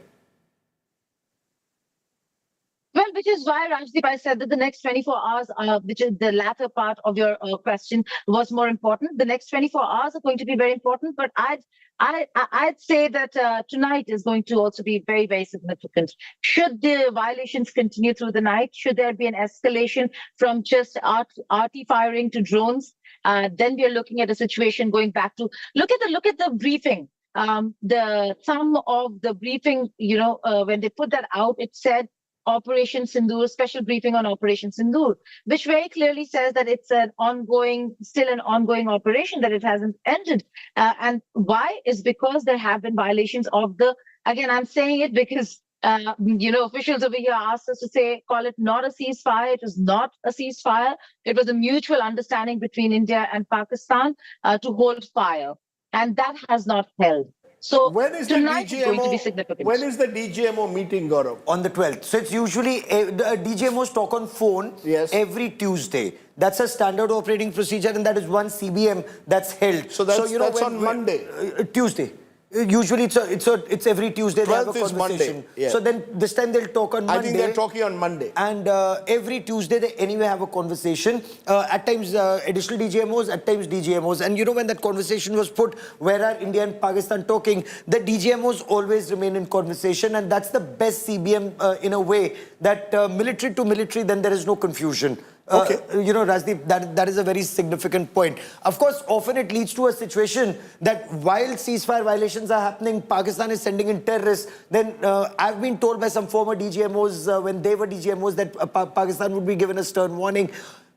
Well, which is why, Rajdeep, I said that the next 24 hours, which is the latter part of your question, was more important. The next 24 hours are going to be very important, but I'd say that tonight is going to also be very, very significant. Should the violations continue through the night, should there be an escalation from just arty firing to drones, then we are looking at a situation going back to look at the briefing. The sum of the briefing, when they put that out, it said Operation Sindoor, special briefing on Operation Sindoor, which very clearly says that it's still an ongoing operation, that it hasn't ended. And why? Is because there have been violations of again, I'm saying it because, officials over here asked us to call it not a ceasefire. It was not a ceasefire. It was a mutual understanding between India and Pakistan to hold fire. And that has not held. So when is tonight is going to be significant. When is the DGMO meeting, Gaurav? On the 12th. So it's usually, the DGMOs talk on phone every Tuesday. That's a standard operating procedure, and that is one CBM that's held. So that's on Monday? Tuesday. Usually it's every Tuesday they have a conversation. Monday. Yeah. So then this time they'll talk on Monday. I think they're talking on Monday. And every Tuesday they anyway have a conversation. At times additional DGMOs, at times DGMOs. And when that conversation was put, where are India and Pakistan talking, the DGMOs always remain in conversation, and that's the best CBM in a way, that military to military, then there is no confusion. Rajdeep, that is a very significant point. Of course, often it leads to a situation that while ceasefire violations are happening, Pakistan is sending in terrorists. Then I've been told by some former DGMOs when they were DGMOs that Pakistan would be given a stern warning.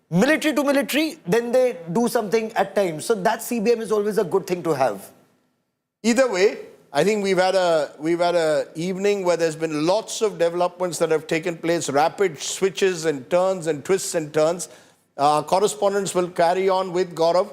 Military to military, then they do something at times. So that CBM is always a good thing to have. Either way, I think we've had a evening where there's been lots of developments that have taken place, rapid switches and turns and twists and turns. Correspondents will carry on with Gaurav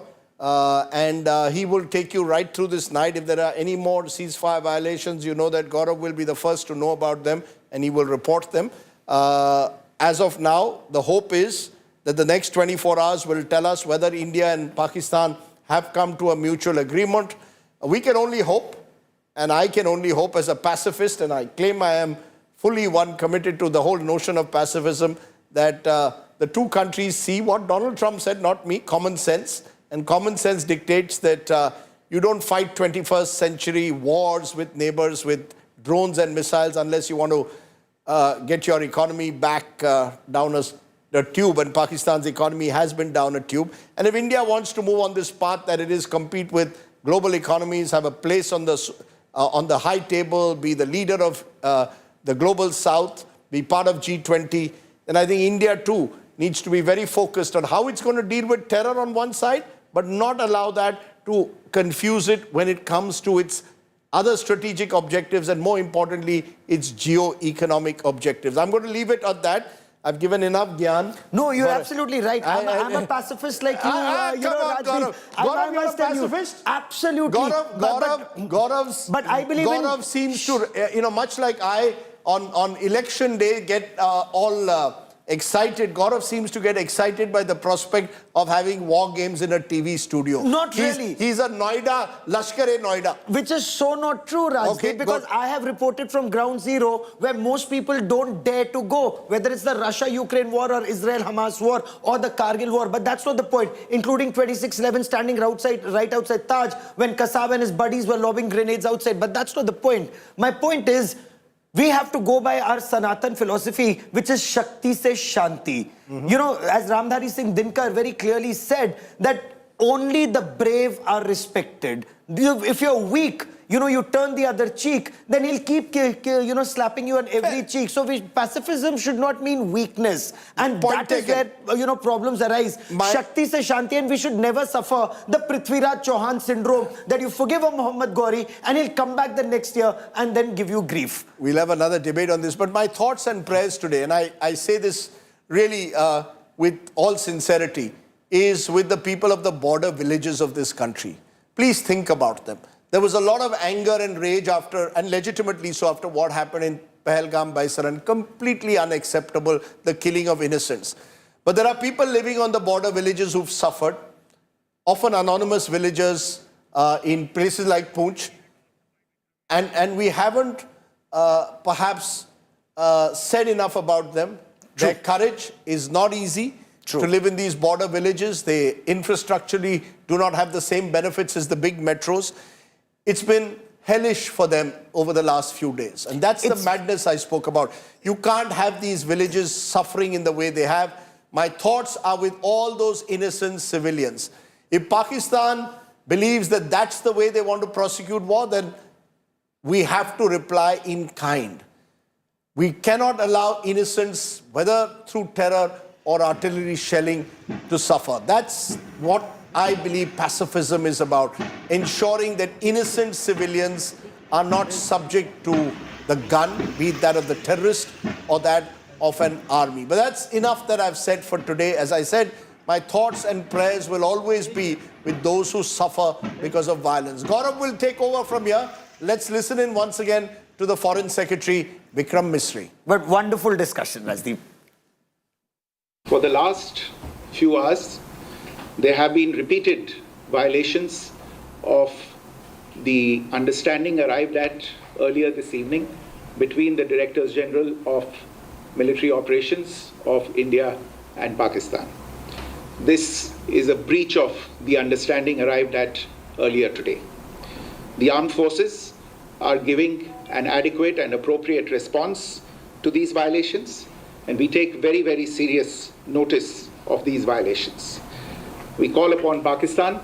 and he will take you right through this night. If there are any more ceasefire violations, you know that Gaurav will be the first to know about them and he will report them. As of now, the hope is that the next 24 hours will tell us whether India and Pakistan have come to a mutual agreement. We can only hope. And I can only hope as a pacifist, and I claim I am fully committed to the whole notion of pacifism, that the two countries see what Donald Trump said, not me, common sense. And common sense dictates that you don't fight 21st century wars with neighbors with drones and missiles unless you want to get your economy back down a tube. And Pakistan's economy has been down a tube. And if India wants to move on this path that it is compete with global economies, have a place on the high table, be the leader of the global south, be part of G20, then I think India too needs to be very focused on how it's going to deal with terror on one side, but not allow that to confuse it when it comes to its other strategic objectives and more importantly, its geo-economic objectives. I'm going to leave it at that. I've given enough gyan. No, you're absolutely right. I'm a pacifist like you. Gaurav, you're a pacifist? Absolutely. But I believe Gaurav seems to, much like I, on election day, get all excited. Gaurav seems to get excited by the prospect of having war games in a TV studio. Not really. He's a Noida, Lashkar-e-Noida. Which is so not true, Rajdeep, because I have reported from ground zero where most people don't dare to go, whether it's the Russia-Ukraine war or Israel-Hamas war or the Kargil war. But that's not the point, including 26/11 standing right outside Taj when Kasab and his buddies were lobbing grenades outside. But that's not the point. My point is, we have to go by our Sanatan philosophy, which is Shakti se Shanti. As Ramdhari Singh Dinkar very clearly said, that only the brave are respected. If you're weak, you turn the other cheek, then he'll keep, slapping you on every cheek. So pacifism should not mean weakness. And that is where, problems arise. Shakti se Shanti, and we should never suffer the Prithviraj Chauhan syndrome, that you forgive a Muhammad Ghori and he'll come back the next year and then give you grief. We'll have another debate on this. But my thoughts and prayers today, and I say this really with all sincerity, is with the people of the border villages of this country. Please think about them. There was a lot of anger and rage after, and legitimately so, after what happened in Pahalgam by Saran. Completely unacceptable, the killing of innocents. But there are people living on the border villages who've suffered, often anonymous villagers in places like Poonch. And we haven't perhaps said enough about them. True. Their courage is not easy. True. To live in these border villages. They infrastructurally do not have the same benefits as the big metros. It's been hellish for them over the last few days. And that's the madness I spoke about. You can't have these villages suffering in the way they have. My thoughts are with all those innocent civilians. If Pakistan believes that that's the way they want to prosecute war, then we have to reply in kind. We cannot allow innocents, whether through terror or artillery shelling, to suffer. That's what I believe pacifism is about, ensuring that innocent civilians are not subject to the gun, be it that of the terrorist or that of an army. But that's enough that I've said for today. As I said, my thoughts and prayers will always be with those who suffer because of violence. Gaurav will take over from here. Let's listen in once again to the Foreign Secretary, Vikram Misri. But wonderful discussion, Rajdeep. For the last few hours, there have been repeated violations of the understanding arrived at earlier this evening between the Directors General of Military Operations of India and Pakistan. This is a breach of the understanding arrived at earlier today. The armed forces are giving an adequate and appropriate response to these violations, and we take very, very serious notice of these violations. We call upon Pakistan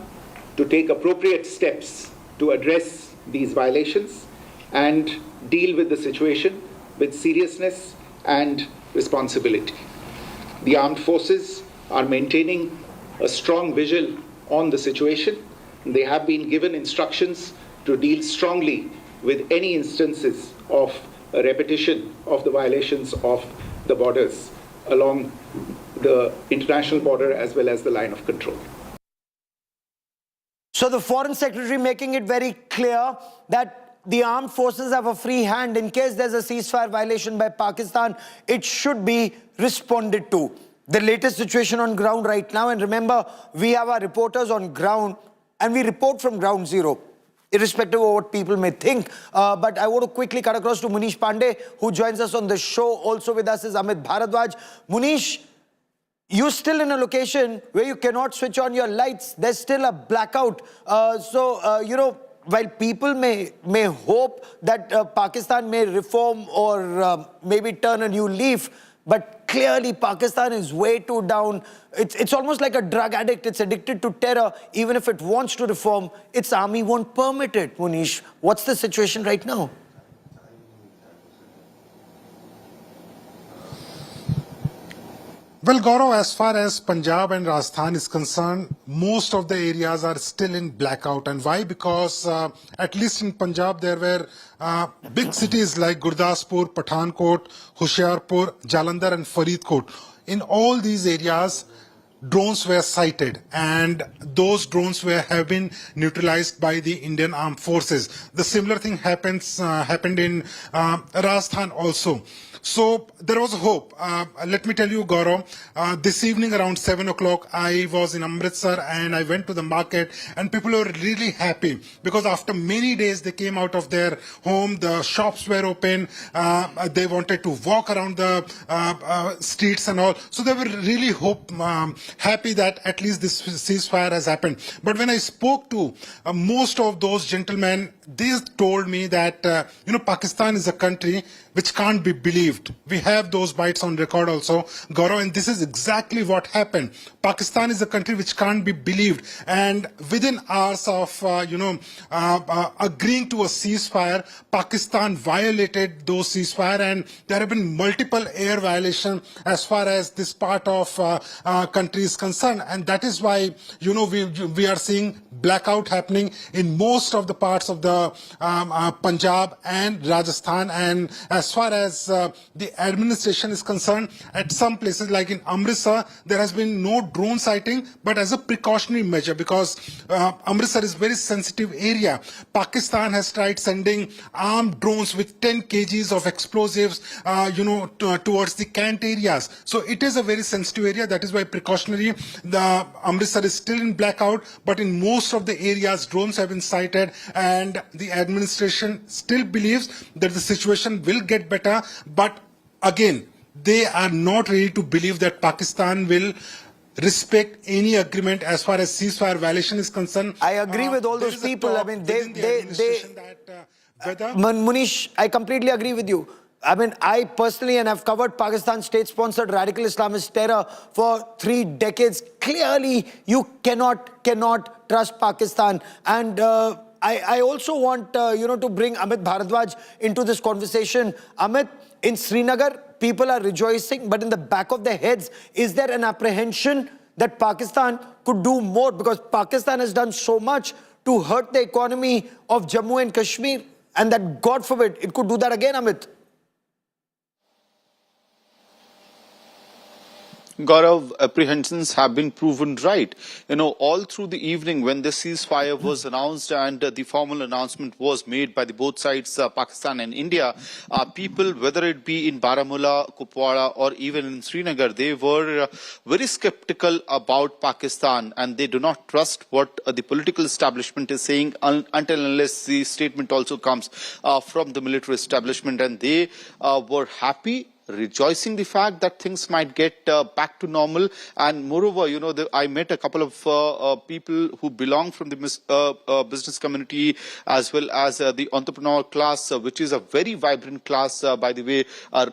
to take appropriate steps to address these violations and deal with the situation with seriousness and responsibility. The armed forces are maintaining a strong vigil on the situation. They have been given instructions to deal strongly with any instances of a repetition of the violations of the borders along the international border as well as the line of control. So the Foreign Secretary making it very clear that the armed forces have a free hand. In case there's a ceasefire violation by Pakistan, it should be responded to. The latest situation on ground right now, and remember, we have our reporters on ground and we report from ground zero, irrespective of what people may think. But I want to quickly cut across to Munish Pandey, who joins us on the show. Also with us is Amit Bharadwaj. Munish, you're still in a location where you cannot switch on your lights. There's still a blackout. You know, while people may hope that Pakistan may reform or maybe turn a new leaf, but clearly Pakistan is way too down. It's almost like a drug addict. It's addicted to terror. Even if it wants to reform, its army won't permit it. Munish, what's the situation right now? Well, Gaurav, as far as Punjab and Rajasthan is concerned, most of the areas are still in blackout. And why? Because at least in Punjab, there were big cities like Gurdaspur, Pathankot, Hoshiarpur, Jalandhar and Faridkot. In all these areas, drones were sighted, and those drones have been neutralized by the Indian Armed Forces. The similar thing happened in Rajasthan also. So there was hope. Let me tell you, Gaurav, this evening around 7 o'clock, I was in Amritsar and I went to the market, and people were really happy because after many days they came out of their home, the shops were open, they wanted to walk around the streets and all. So they were really happy that at least this ceasefire has happened. But when I spoke to most of those gentlemen, they told me that, Pakistan is a country which can't be believed. We have those bites on record also, Gaurav, and this is exactly what happened. Pakistan is a country which can't be believed, and within hours of, agreeing to a ceasefire, Pakistan violated those ceasefire, and there have been multiple air violations as far as this part of country is concerned, and that is why, we are seeing blackout happening in most of the parts of the Punjab and Rajasthan. And as far as the administration is concerned, at some places like in Amritsar, there has been no drone sighting, but as a precautionary measure, because Amritsar is a very sensitive area. Pakistan has tried sending armed drones with 10 kgs of explosives, towards the Kant areas. So it is a very sensitive area. That is why precautionary, the Amritsar is still in blackout, but in most of the areas, drones have been sighted, and the administration still believes that the situation will get better. But again, they are not ready to believe that Pakistan will respect any agreement as far as ceasefire violation is concerned. I agree with all those people. I mean, Munish, I completely agree with you. I mean, I personally, and I've covered Pakistan state-sponsored radical Islamist terror for 3 decades. Clearly, you cannot trust Pakistan. And I also want, to bring Amit Bharadwaj into this conversation. Amit, in Srinagar, people are rejoicing, but in the back of their heads, is there an apprehension that Pakistan could do more? Because Pakistan has done so much to hurt the economy of Jammu and Kashmir, and that, God forbid, it could do that again, Amit. Gaurav, apprehensions have been proven right. All through the evening when the ceasefire was announced and the formal announcement was made by the both sides, Pakistan and India, people, whether it be in Baramulla, Kupwara or even in Srinagar, they were very skeptical about Pakistan, and they do not trust what the political establishment is saying until unless the statement also comes from the military establishment. And they were happy rejoicing the fact that things might get back to normal. And moreover, I met a couple of people who belong from the business community as well as the entrepreneur class, which is a very vibrant class, by the way,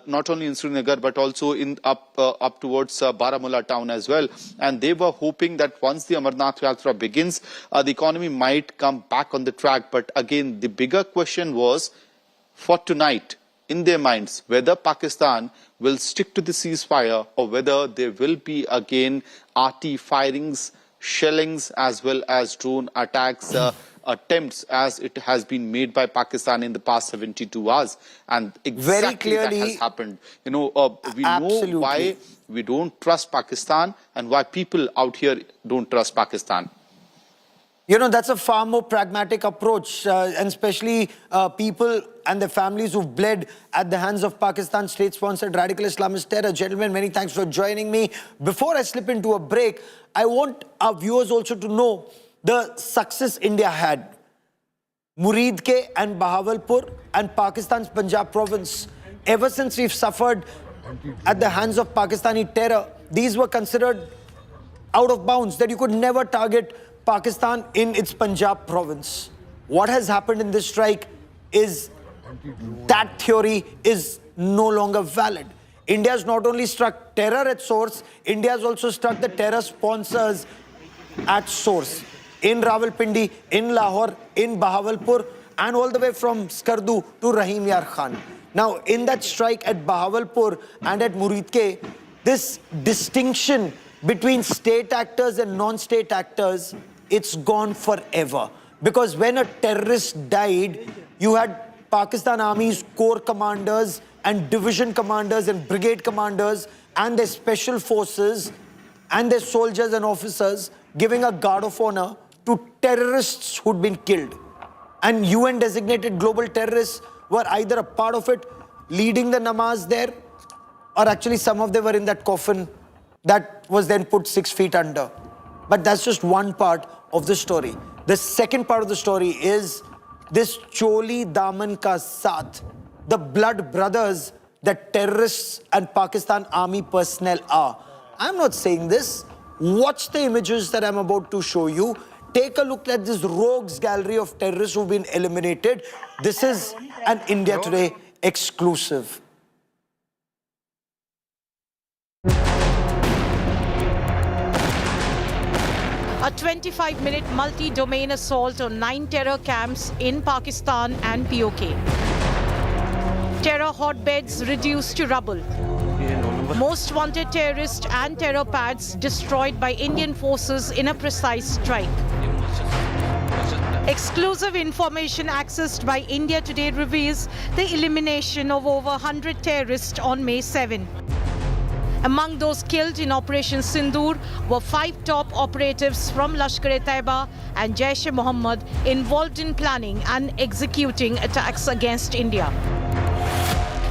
not only in Srinagar but also in up towards Baramulla town as well. And they were hoping that once the Amarnath Yatra begins, the economy might come back on the track. But again, the bigger question was for tonight, in their minds, whether Pakistan will stick to the ceasefire or whether there will be again RT firings, shellings, as well as drone attacks, attempts as it has been made by Pakistan in the past 72 hours. And exactly very clearly, that has happened. We know why we don't trust Pakistan and why people out here don't trust Pakistan. That's a far more pragmatic approach, and especially people and their families who've bled at the hands of Pakistan state-sponsored radical Islamist terror. Gentlemen, many thanks for joining me. Before I slip into a break, I want our viewers also to know the success India had. Muridke and Bahawalpur and Pakistan's Punjab province. Ever since we've suffered at the hands of Pakistani terror, these were considered out of bounds, that you could never target Pakistan in its Punjab province. What has happened in this strike is that theory is no longer valid. India has not only struck terror at source, India has also struck the terror sponsors at source. In Rawalpindi, in Lahore, in Bahawalpur, and all the way from Skardu to Rahim Yar Khan. Now, in that strike at Bahawalpur and at Muridke, this distinction between state actors and non-state actors, it's gone forever. Because when a terrorist died, you had Pakistan Army's corps commanders and division commanders and brigade commanders and their special forces and their soldiers and officers giving a guard of honor to terrorists who'd been killed. And UN designated global terrorists were either a part of it, leading the namaz there, or actually some of them were in that coffin that was then put 6 feet under. But that's just one part of the story. The second part of the story is this Choli Daman Ka Saath, the blood brothers that terrorists and Pakistan army personnel are. I'm not saying this. Watch the images that I'm about to show you. Take a look at this rogues gallery of terrorists who've been eliminated. This is an India Today exclusive. A 25-minute multi-domain assault on 9 terror camps in Pakistan and POK. Terror hotbeds reduced to rubble. Most wanted terrorists and terror pads destroyed by Indian forces in a precise strike. Exclusive information accessed by India Today reveals the elimination of over 100 terrorists on May 7. Among those killed in Operation Sindoor were 5 top operatives from Lashkar-e-Taiba and Jaish-e-Mohammed involved in planning and executing attacks against India.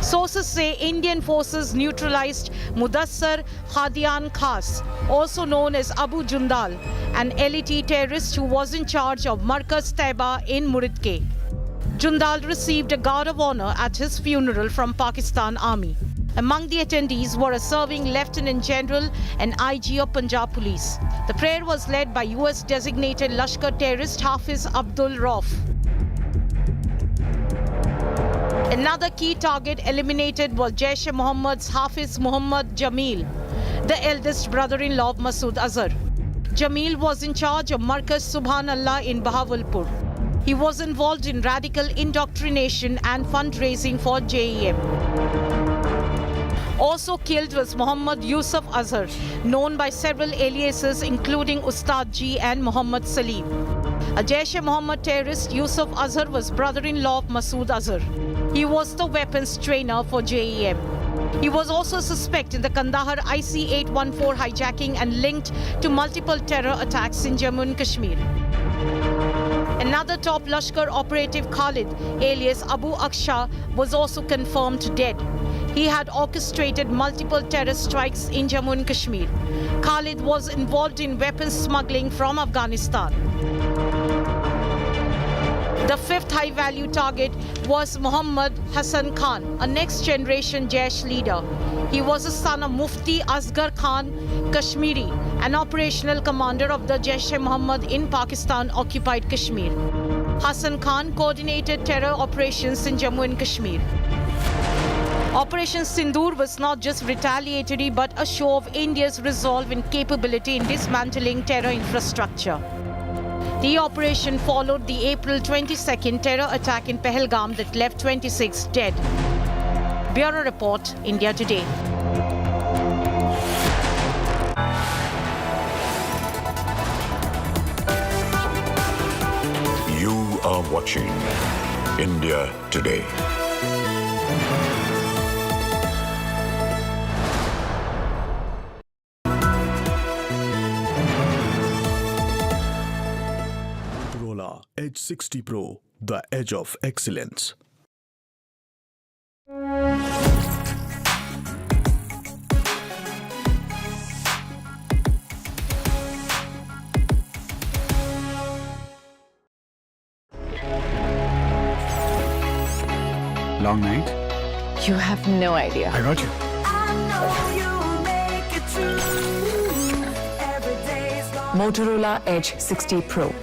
Sources say Indian forces neutralized Mudassar Khadian Khas, also known as Abu Jundal, an LET terrorist who was in charge of Markaz Taiba in Muridke. Jundal received a guard of honor at his funeral from Pakistan Army. Among the attendees were a serving Lieutenant General and IG of Punjab Police. The prayer was led by US designated Lashkar terrorist Hafiz Abdul Rauf. Another key target eliminated was Jaish-e-Mohammed's Hafiz Muhammad Jamil, the eldest brother-in-law of Masood Azhar. Jamil was in charge of Markaz Subhanallah in Bahawalpur. He was involved in radical indoctrination and fundraising for JEM. Also killed was Muhammad Yusuf Azhar, known by several aliases including Ustad Ji and Muhammad Salim. A Jaish-e-Mohammed terrorist, Yusuf Azhar was brother-in-law of Masood Azhar. He was the weapons trainer for JEM. He was also a suspect in the Kandahar IC-814 hijacking and linked to multiple terror attacks in Jammu and Kashmir. Another top Lashkar operative, Khalid, alias Abu Aksha, was also confirmed dead. He had orchestrated multiple terror strikes in Jammu and Kashmir. Khalid was involved in weapons smuggling from Afghanistan. The fifth high-value target was Muhammad Hassan Khan, a next-generation Jaish leader. He was the son of Mufti Asghar Khan Kashmiri, an operational commander of the Jaish-e-Mohammed in Pakistan-occupied Kashmir. Hassan Khan coordinated terror operations in Jammu and Kashmir. Operation Sindoor was not just retaliatory but a show of India's resolve and capability in dismantling terror infrastructure. The operation followed the April 22nd terror attack in Pahalgam that left 26 dead. Bureau Report, India Today. You are watching India Today. Edge 60 Pro, the edge of excellence. Long night? You have no idea. I got you. Motorola Edge 60 Pro.